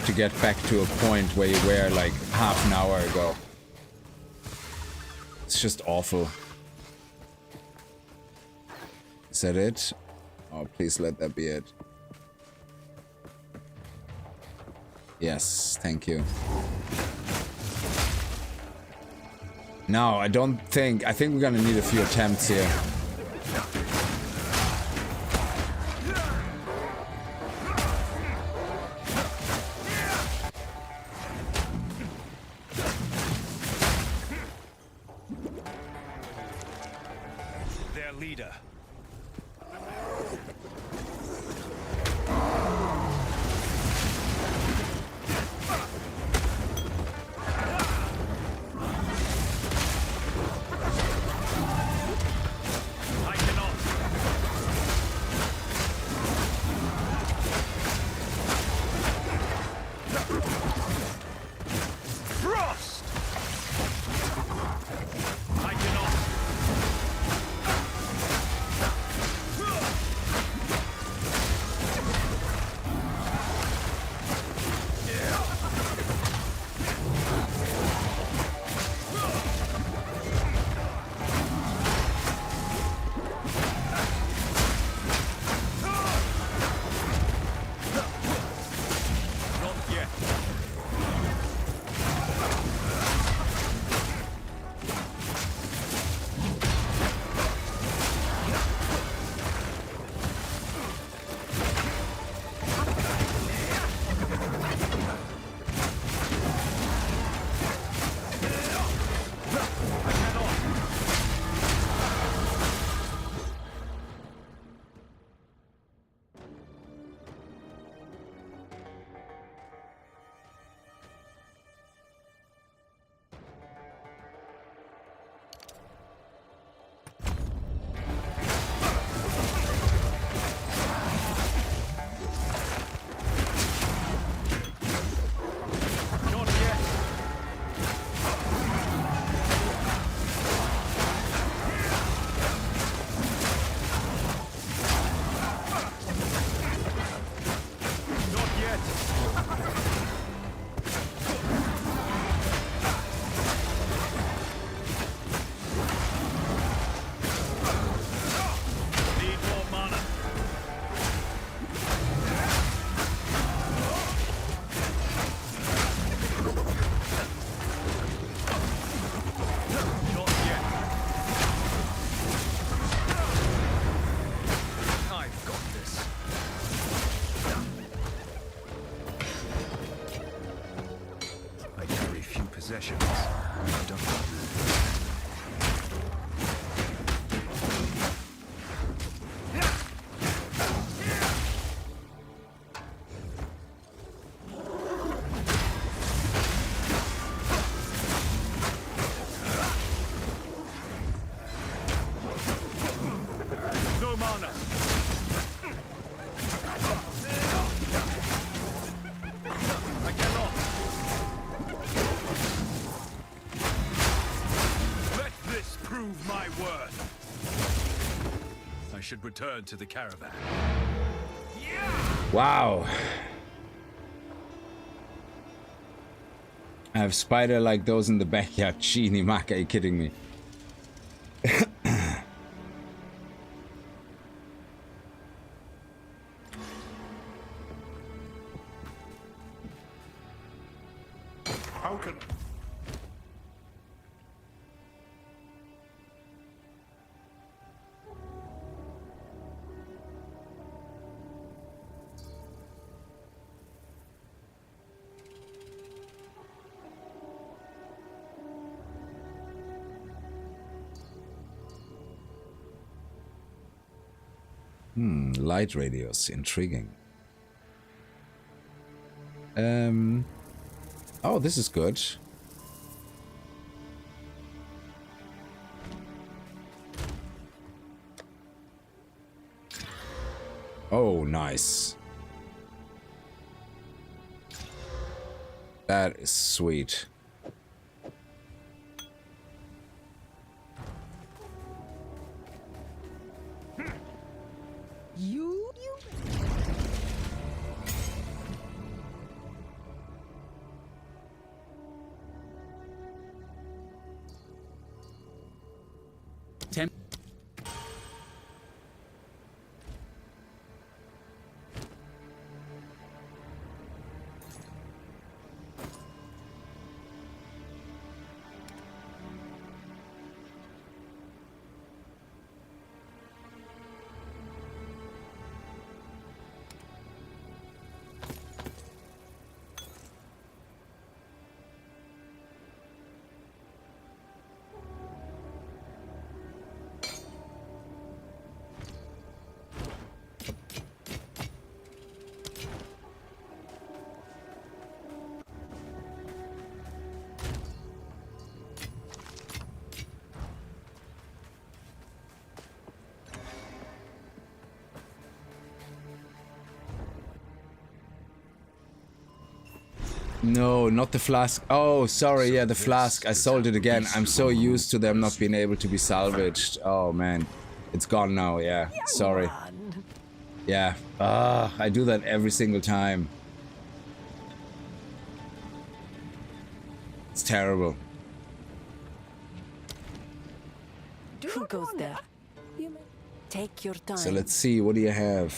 to get back to a point where you were like half an hour ago. It's just awful. Is that it? Oh, please let that be it. Yes, thank you. No, I don't think... I think we're gonna need a few attempts here. Their leader. Possessions. I don't know. No mana. I cannot. Let this prove my worth. I should return to the caravan. Wow. I have spider like those in the backyard. Genie Mac, are you kidding me? How can... Light radios, intriguing. Oh, this is good. Oh, nice. That is sweet. You. No, not the flask. Oh, sorry. Yeah, the flask. I sold it again. I'm so used to them not being able to be salvaged. Oh, man. It's gone now. Yeah. Sorry. Yeah. I do that every single time. It's terrible. Who goes there? Take your time. So let's see. What do you have?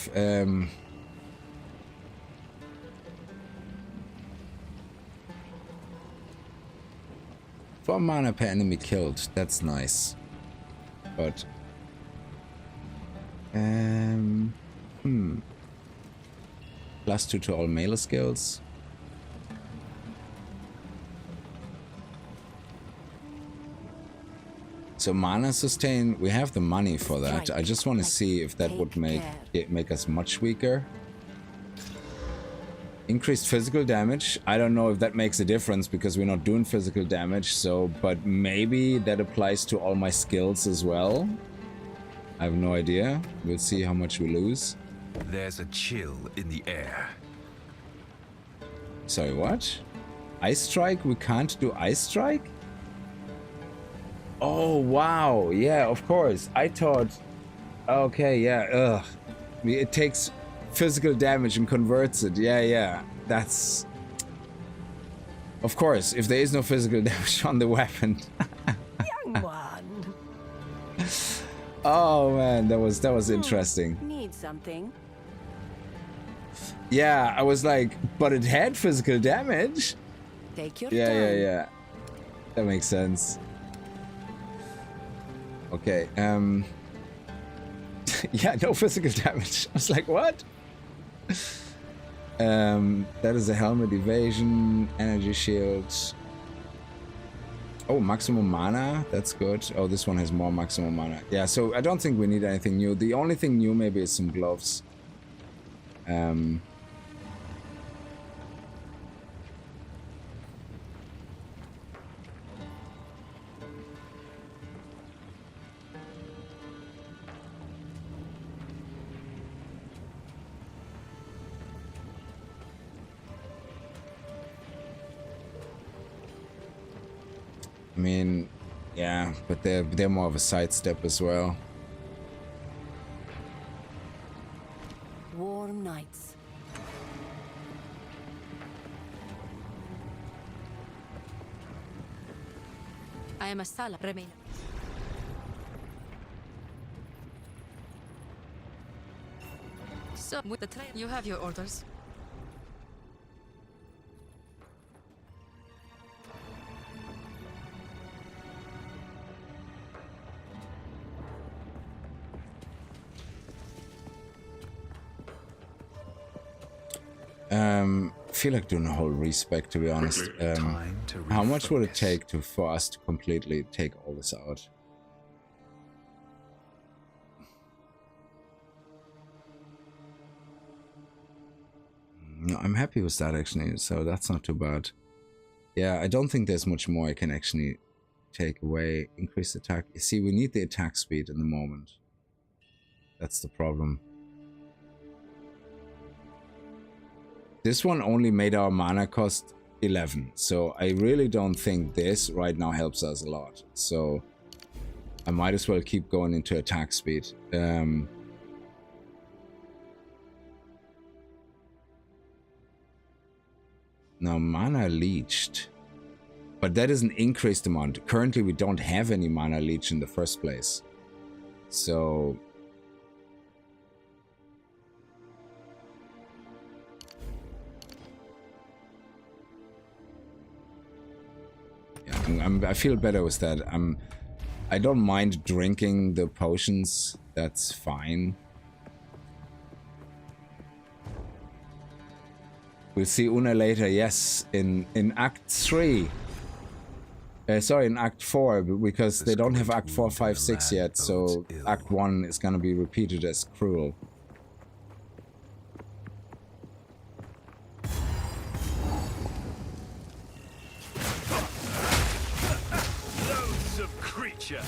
Four mana per enemy killed. That's nice. But +2 to all melee skills. So mana sustain, we have the money for that. I just want to see if that would make us much weaker. Increased physical damage. I don't know if that makes a difference because we're not doing physical damage, so but maybe that applies to all my skills as well. I have no idea. We'll see how much we lose. There's a chill in the air. Sorry, what? Ice Strike? We can't do Ice Strike? Oh, wow. Yeah, of course. I thought... Okay, yeah. Ugh. It takes physical damage and converts it. Yeah. That's... Of course, if there is no physical damage on the weapon. Young one. Oh, man. That was interesting. Need something? Yeah, I was like, but it had physical damage. Take your time. Yeah. That makes sense. Okay, yeah, no physical damage. I was like, what? That is a helmet evasion, energy shield. Oh, maximum mana, that's good. Oh, this one has more maximum mana. Yeah, so I don't think we need anything new. The only thing new maybe is some gloves. I mean, yeah, but they're more of a sidestep as well. Warm nights. I am a Sala. Remain. So, with the train, you have your orders. I feel like doing a whole respec, to be honest. How much would it take for us to completely take all this out? No, I'm happy with that actually, so that's not too bad. Yeah, I don't think there's much more I can actually take away. Increase attack. See, we need the attack speed in the moment. That's the problem. This one only made our mana cost 11, so I really don't think this right now helps us a lot. So I might as well keep going into attack speed. Now mana leached, but that is an increased amount. Currently we don't have any mana leech in the first place, so yeah, I feel better with that. I don't mind drinking the potions, that's fine. We'll see Una later, yes, in Act 3. Sorry, in Act 4, because they don't have Act 4, 5, 6 yet, so Act 1 is gonna be repeated as cruel. Loathsome creature!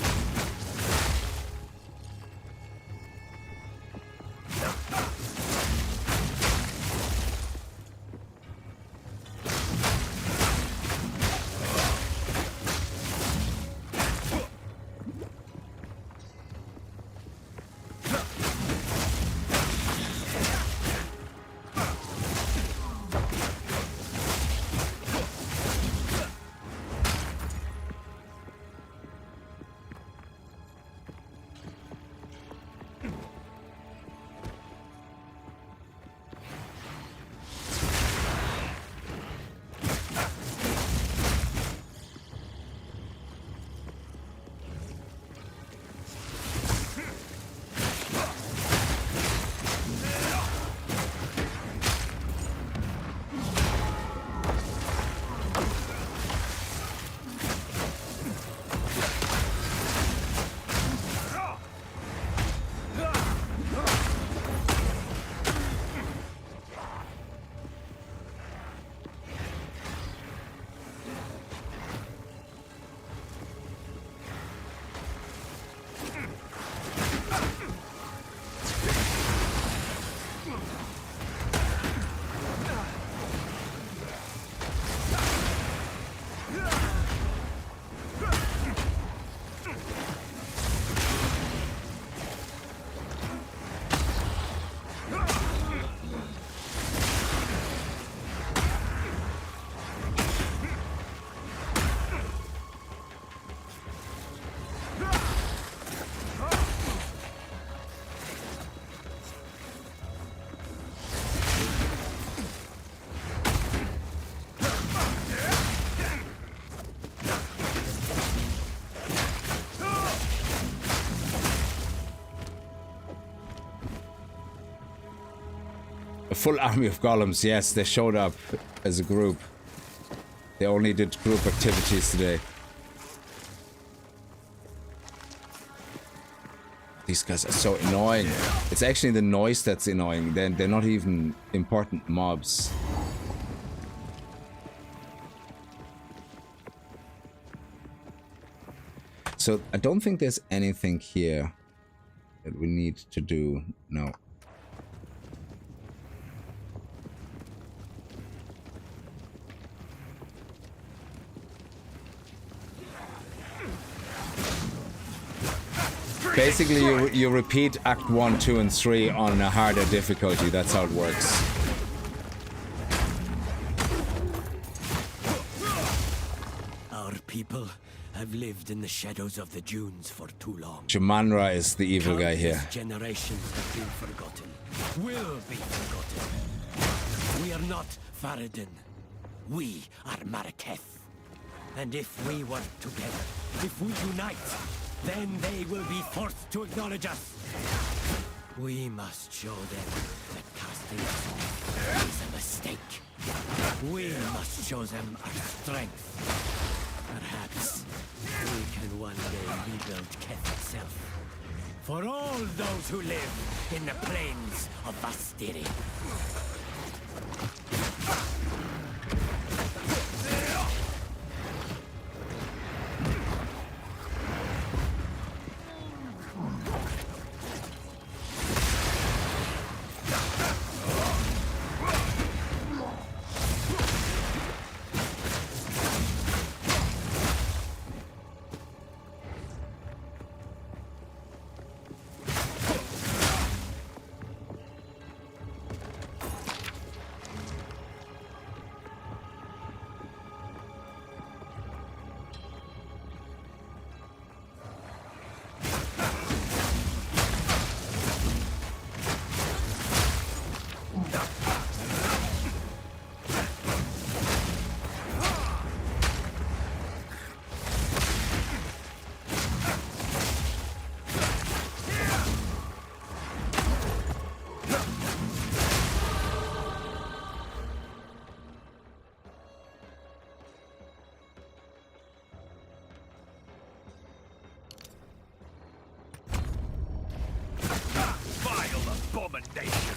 Full army of golems, yes, they showed up as a group. They only did group activities today. These guys are so annoying. It's actually the noise that's annoying. They're not even important mobs. So I don't think there's anything here that we need to do. No. Basically, you repeat Act 1, 2, and 3 on a harder difficulty. That's how it works. Our people have lived in the shadows of the dunes for too long. Jumanra is the evil guy here. Generations have been forgotten. Will be forgotten. We are not Faradin. We are Maraketh. And if we work together, if we unite, then they will be forced to acknowledge us. We must show them that casting us off is a mistake. We must show them our strength. Perhaps we can one day rebuild Keth itself. For all those who live in the plains of Vastiri. abomination.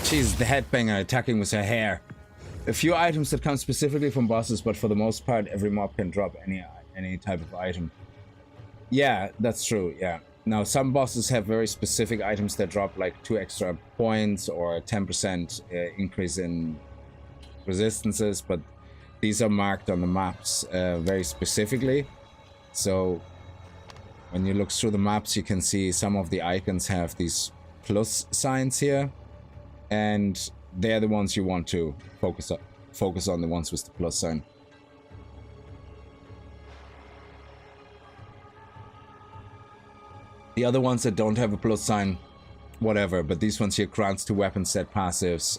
She's the headbanger attacking with her hair. A few items that come specifically from bosses, but for the most part, every mob can drop any type of item. Yeah, that's true, yeah. Now, some bosses have very specific items that drop like 2 extra points or a 10% increase in resistances, but these are marked on the maps very specifically. So when you look through the maps, you can see some of the icons have these plus signs here, and they're the ones you want to focus on, the ones with the plus sign. The other ones that don't have a plus sign, whatever, but these ones here grants 2 weapon set passives.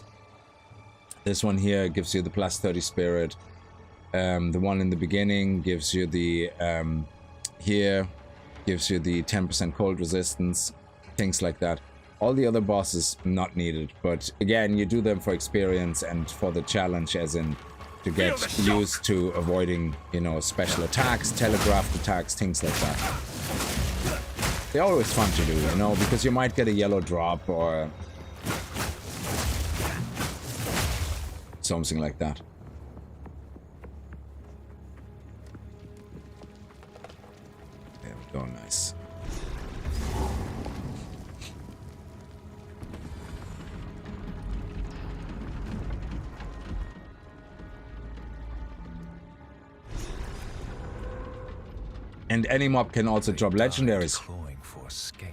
This one here gives you the plus 30 spirit. The one in the beginning gives you the here gives you the 10% cold resistance, things like that. All the other bosses not needed, but again, you do them for experience and for the challenge, as in to get used to avoiding, you know, special attacks, telegraphed attacks, things like that. They're always fun to do, you know, because you might get a yellow drop or something like that. There we go, nice. And any mob can also drop legendaries.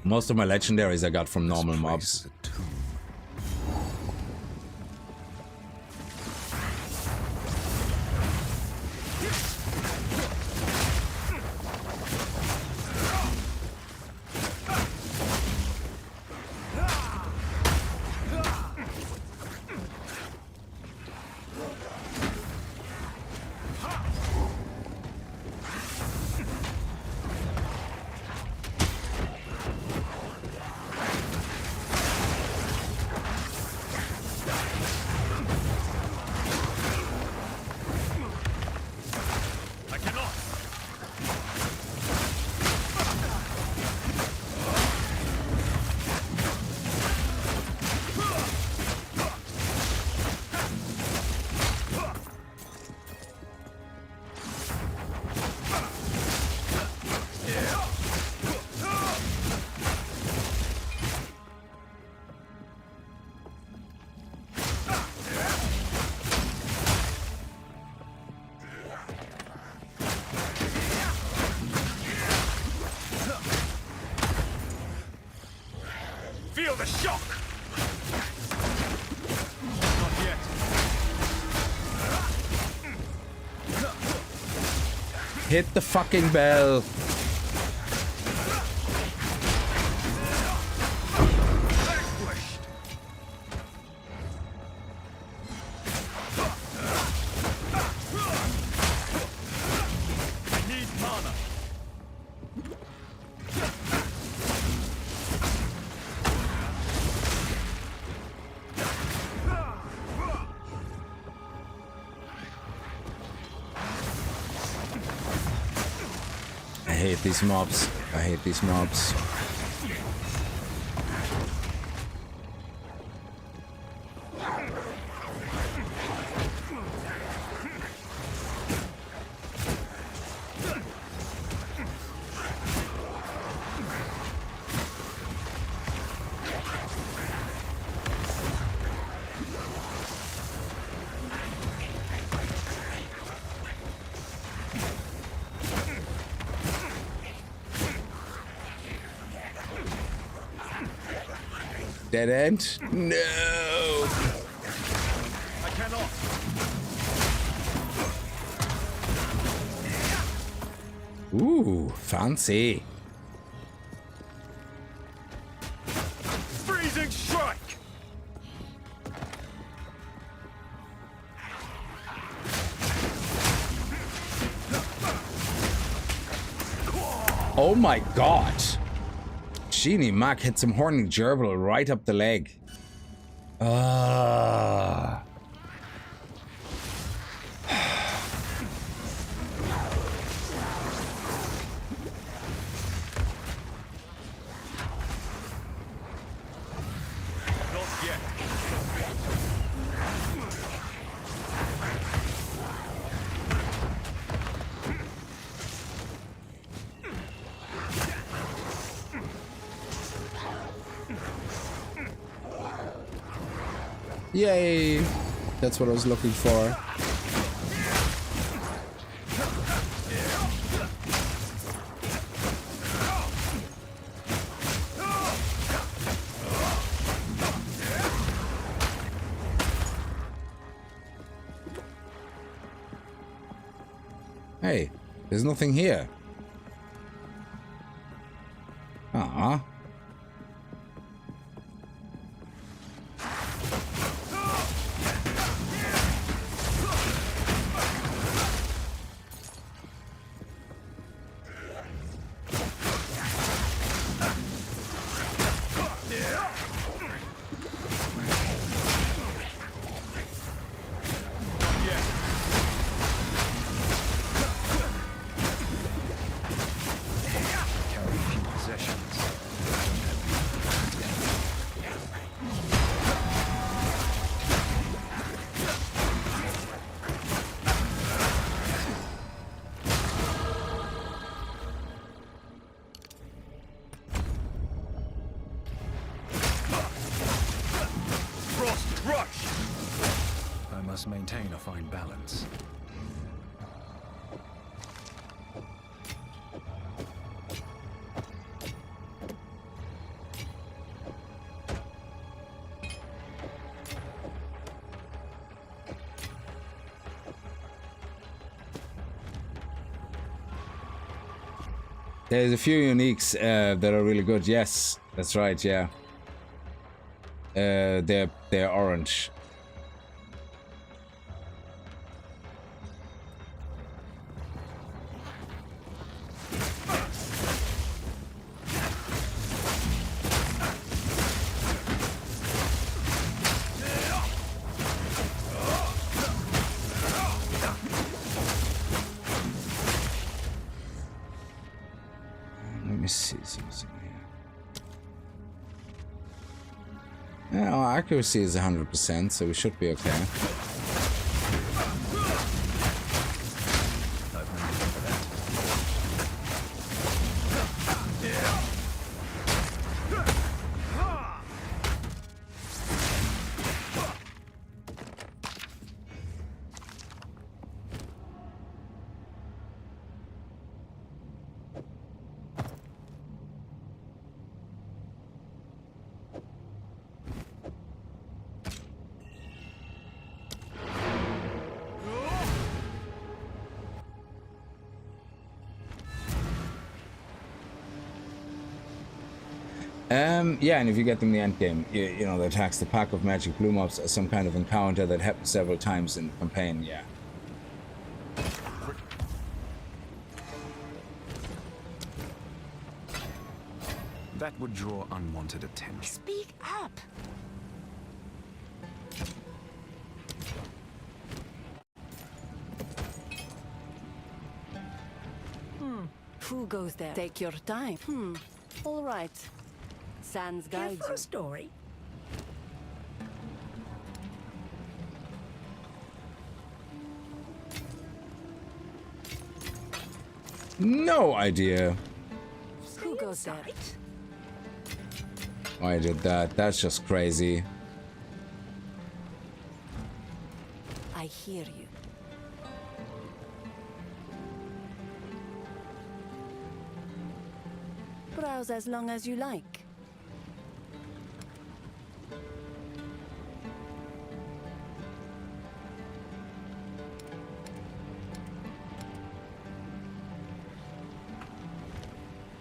Most of my legendaries I got from normal mobs. Feel the shock! Not yet. Hit the fucking bell. hate these mobs. I hate these mobs. Dead end? No! I cannot. Ooh, fancy. Freezing strike! Oh my god! Sheeny Mac hit some horny gerbil right up the leg. Ah. Not yet. Yay! That's what I was looking for. Hey, there's nothing here. Ah. Maintain a fine balance. There's a few uniques that are really good. Yes, that's right. Yeah, they're orange. Accuracy is 100%, so we should be okay. Yeah, and if you get them in the end game, you know, the attacks, the pack of magic blue mobs are some kind of encounter that happens several times in the campaign, yeah. That would draw unwanted attention. Speak up. Who goes there? Take your time. All right. Sans guides you. Story? No idea Who goes there? why I did that. That's just crazy. I hear you. Browse as long as you like.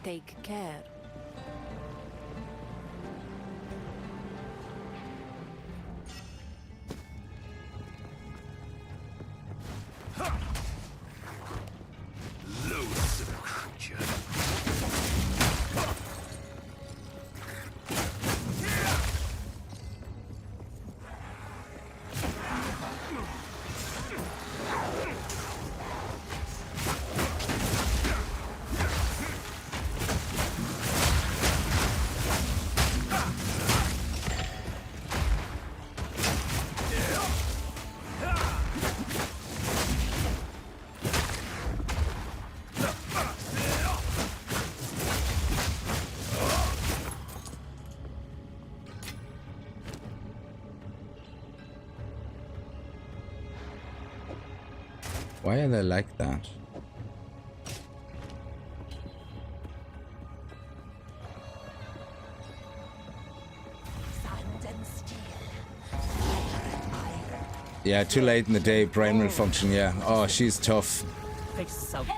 Take care. Loathsome creature. Why are they like that? Yeah, too late in the day, brain malfunction, yeah. Oh, she's tough. She's insane.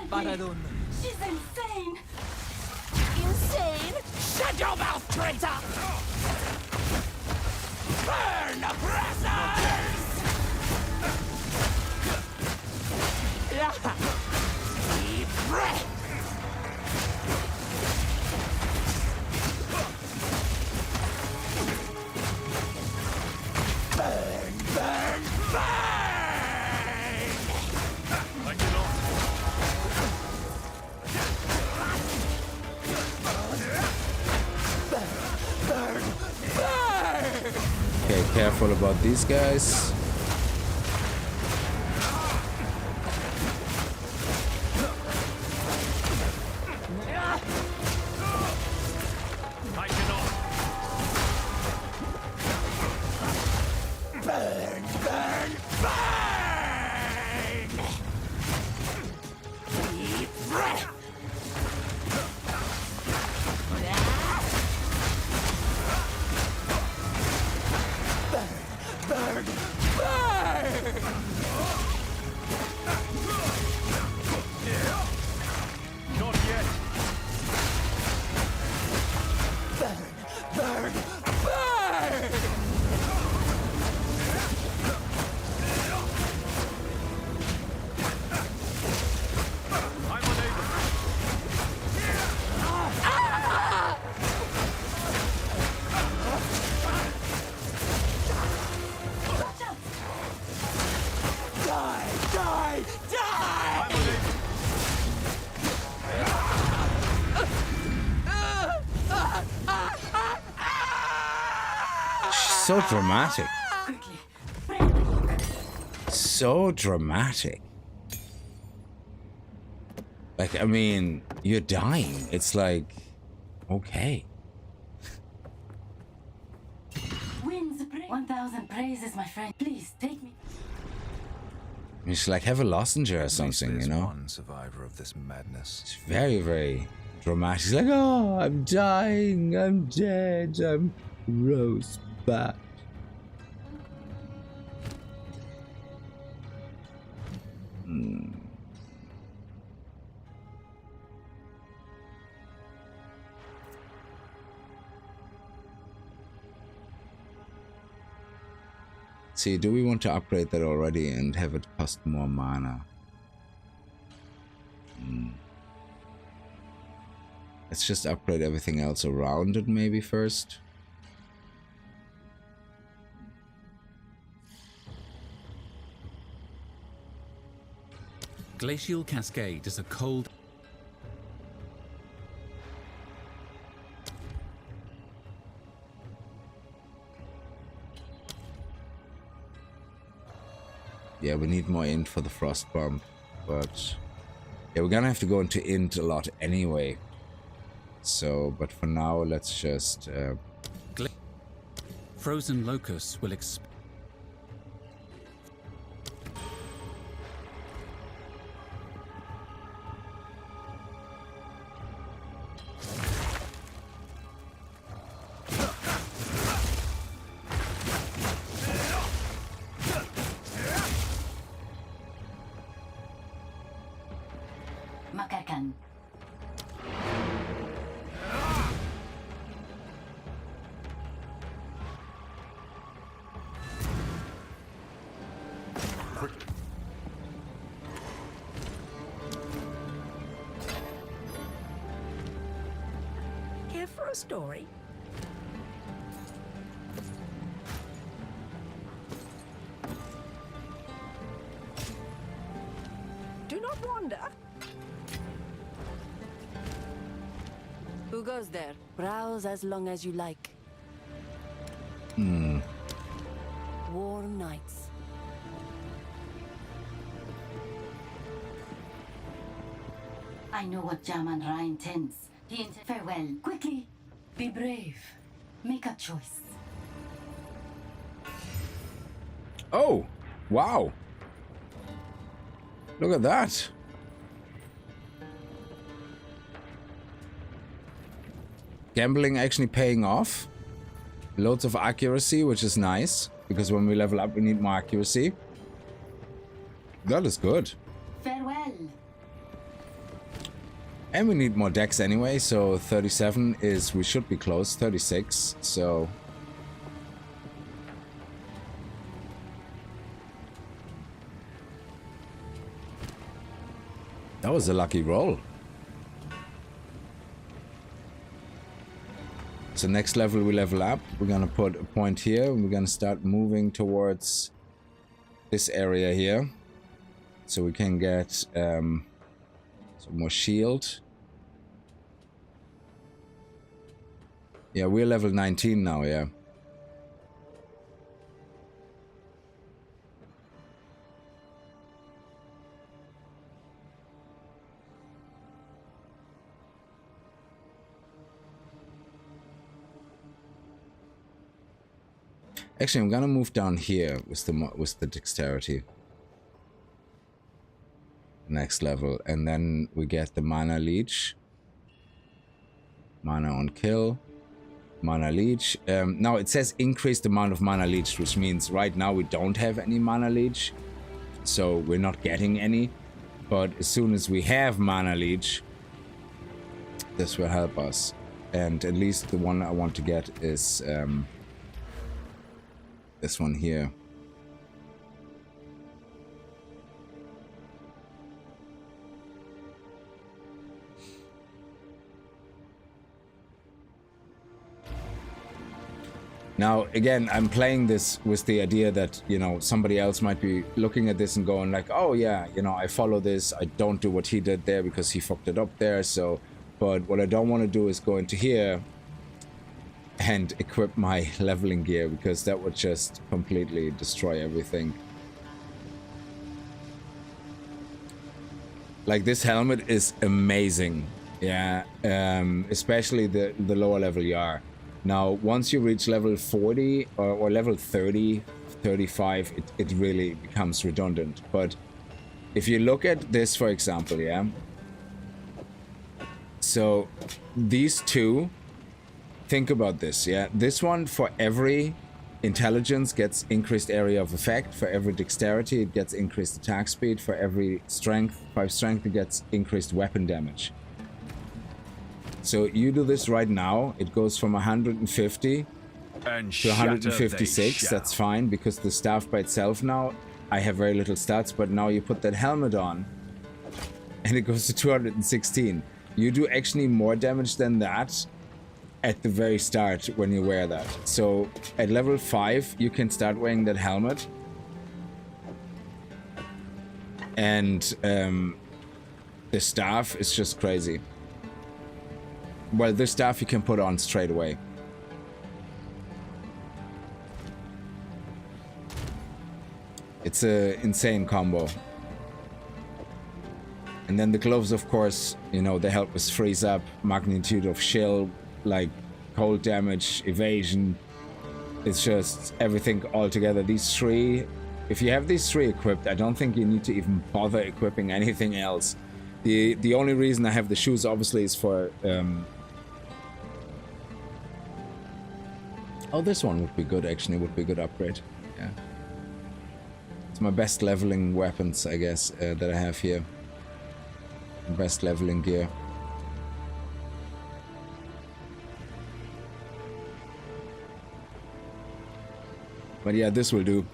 Insane? Shut your mouth, traitor! Burn, oppressors! Deep breath! Burn, burn, burn! I cannot. Burn, burn! Okay, careful about these guys. I cannot. Burn, burn, burn! Deep breath! Burn, burn, burn! Not yet. Burn, burn, burn! I'm unable. Die, die, die! I'm unable. So dramatic. So dramatic. Like, I mean, you're dying. It's like, okay. Winds, 1,000 praises, my friend. Please take me. You should like have a lozenge or something, you know? One survivor of this madness. It's very, very dramatic. It's like, oh, I'm dying. I'm dead. I'm roast bat. See, do we want to upgrade that already and have it cost more mana? Let's just upgrade everything else around it maybe first. Glacial Cascade is a cold... Yeah, we need more int for the frost bump, but yeah, we're gonna have to go into int a lot anyway. So, but for now, let's just frozen locusts will Makarkan. Here for a story? Do not wander. Who goes there? Browse as long as you like. Warm nights. I know what Jaman Ra intends. Farewell. Quickly. Be brave. Make a choice. Oh, wow. Look at that. Gambling actually paying off. Loads of accuracy, which is nice, because when we level up, we need more accuracy. That is good. Farewell. And we need more decks anyway, so 37 is, we should be close, 36, so... That was a lucky roll. So next level we level up, we're gonna put a point here, and we're gonna start moving towards this area here. So we can get some more shield. Yeah, we're level 19 now, yeah. Actually, I'm gonna move down here with the dexterity. Next level, and then we get the mana leech. Mana on kill. Mana leech. Now it says increased amount of mana leech, which means right now we don't have any mana leech. So we're not getting any. But as soon as we have mana leech, this will help us. And at least the one I want to get is this one here. Now, again, I'm playing this with the idea that, you know, somebody else might be looking at this and going like, oh yeah, you know, I follow this. I don't do what he did there because he fucked it up there. So, but what I don't want to do is go into here and equip my leveling gear, because that would just completely destroy everything. Like, this helmet is amazing. Yeah, especially the lower level you are. Now, once you reach level 40 or level 30, 35, it really becomes redundant. But if you look at this, for example, yeah. So these two, think about this, yeah. This one, for every intelligence, gets increased area of effect. For every dexterity, it gets increased attack speed. For every strength, 5 strength, it gets increased weapon damage. So you do this right now, it goes from 150 to 156. That's fine, because the staff by itself now, I have very little stats, but now you put that helmet on and it goes to 216. You do actually more damage than that at the very start when you wear that. So at level 5, you can start wearing that helmet. And the staff is just crazy. Well, this staff you can put on straight away. It's a insane combo. And then the gloves, of course, you know, they help us freeze up, magnitude of shield, like cold damage, evasion. It's just everything all together. These three, if you have these three equipped, I don't think you need to even bother equipping anything else. The only reason I have the shoes, obviously, is for... Oh, this one would be good, actually. Would be a good upgrade. Yeah. It's my best leveling weapons, I guess, that I have here. Best leveling gear. But yeah, this will do.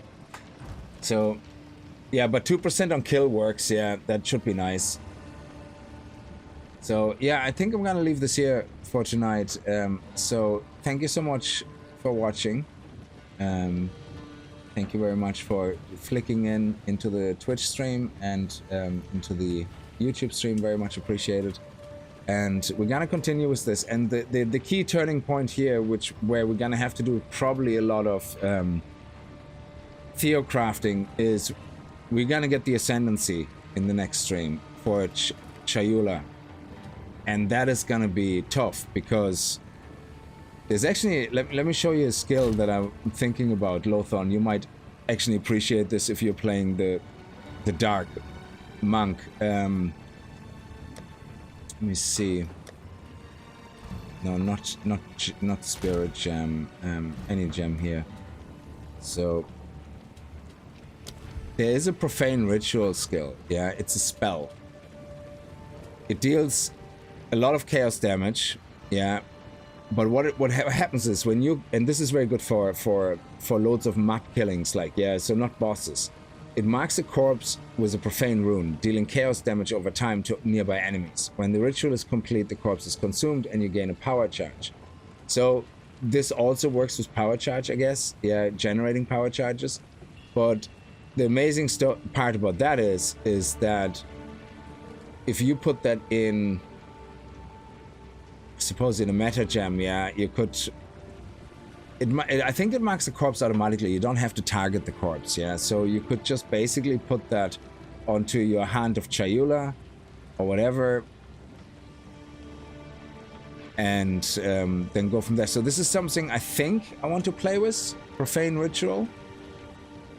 So, yeah, but 2% on kill works. Yeah, that should be nice. So, yeah, I think I'm gonna leave this here for tonight. So, thank you so much for watching. Thank you very much for flicking into the Twitch stream and into the YouTube stream. Very much appreciated. And we're gonna continue with this. And the key turning point here, where we're gonna have to do probably a lot of theocrafting, is we're gonna get the Ascendancy in the next stream for Chayula. And that is gonna be tough, because there's actually, let me show you a skill that I'm thinking about, Lothon. You might actually appreciate this if you're playing the Dark Monk. Let me see. No, not Spirit Gem. Any gem here. So there is a Profane Ritual skill. Yeah, it's a spell. It deals a lot of chaos damage. Yeah. But what happens is when you, and this is very good for loads of map killings, like, yeah, so not bosses. It marks a corpse with a profane rune, dealing chaos damage over time to nearby enemies. When the ritual is complete, the corpse is consumed and you gain a power charge. So this also works with power charge, I guess. Yeah, generating power charges. But the amazing part about that is that if you put that in, suppose in a meta gem, yeah, you could... I think it marks the corpse automatically. You don't have to target the corpse, yeah? So you could just basically put that onto your Hand of Chayula or whatever, and then go from there. So this is something I think I want to play with, Profane Ritual.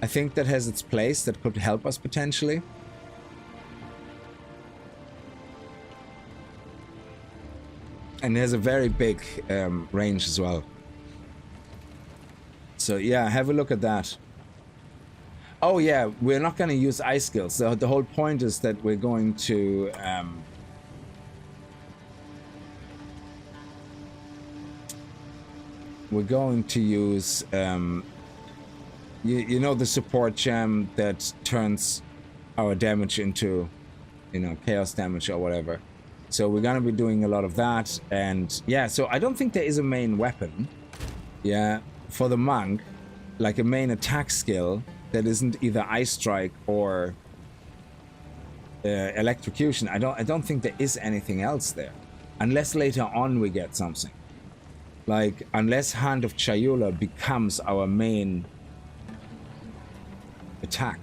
I think that has its place, that could help us potentially. And it has a very big range as well. So yeah, have a look at that. Oh yeah, we're not going to use ice skills. The whole point is that we're going to... we're going to use... you know, the support gem that turns our damage into, you know, chaos damage or whatever. So we're gonna be doing a lot of that, and yeah, so I don't think there is a main weapon, yeah, for the monk, like a main attack skill that isn't either Ice Strike or Electrocution. I don't think there is anything else there, unless later on we get something. Like, unless Hand of Chayula becomes our main attack.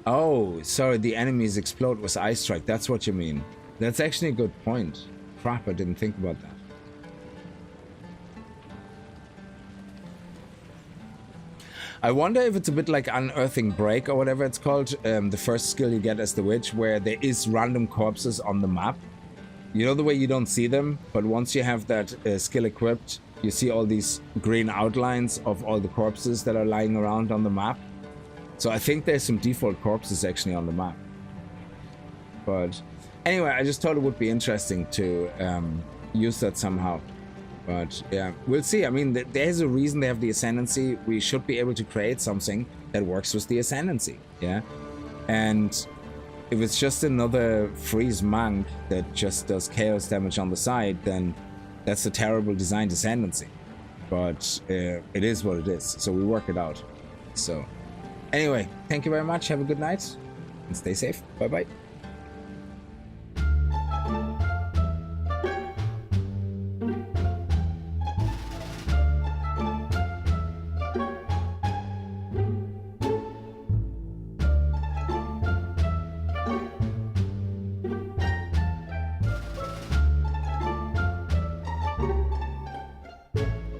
Oh, sorry, the enemies explode with Ice Strike. That's what you mean. That's actually a good point. Crap, I didn't think about that. I wonder if it's a bit like Unearthing Break or whatever it's called. The first skill you get as the witch, where there is random corpses on the map. You know the way you don't see them, but once you have that skill equipped, you see all these green outlines of all the corpses that are lying around on the map. So I think there's some default corpses actually on the map. But anyway, I just thought it would be interesting to use that somehow. But yeah, we'll see. I mean, there's a reason they have the Ascendancy. We should be able to create something that works with the Ascendancy, yeah? And if it's just another freeze monk that just does chaos damage on the side, then that's a terrible designed Ascendancy. But it is what it is, so we work it out. So anyway, thank you very much. Have a good night and stay safe. Bye-bye.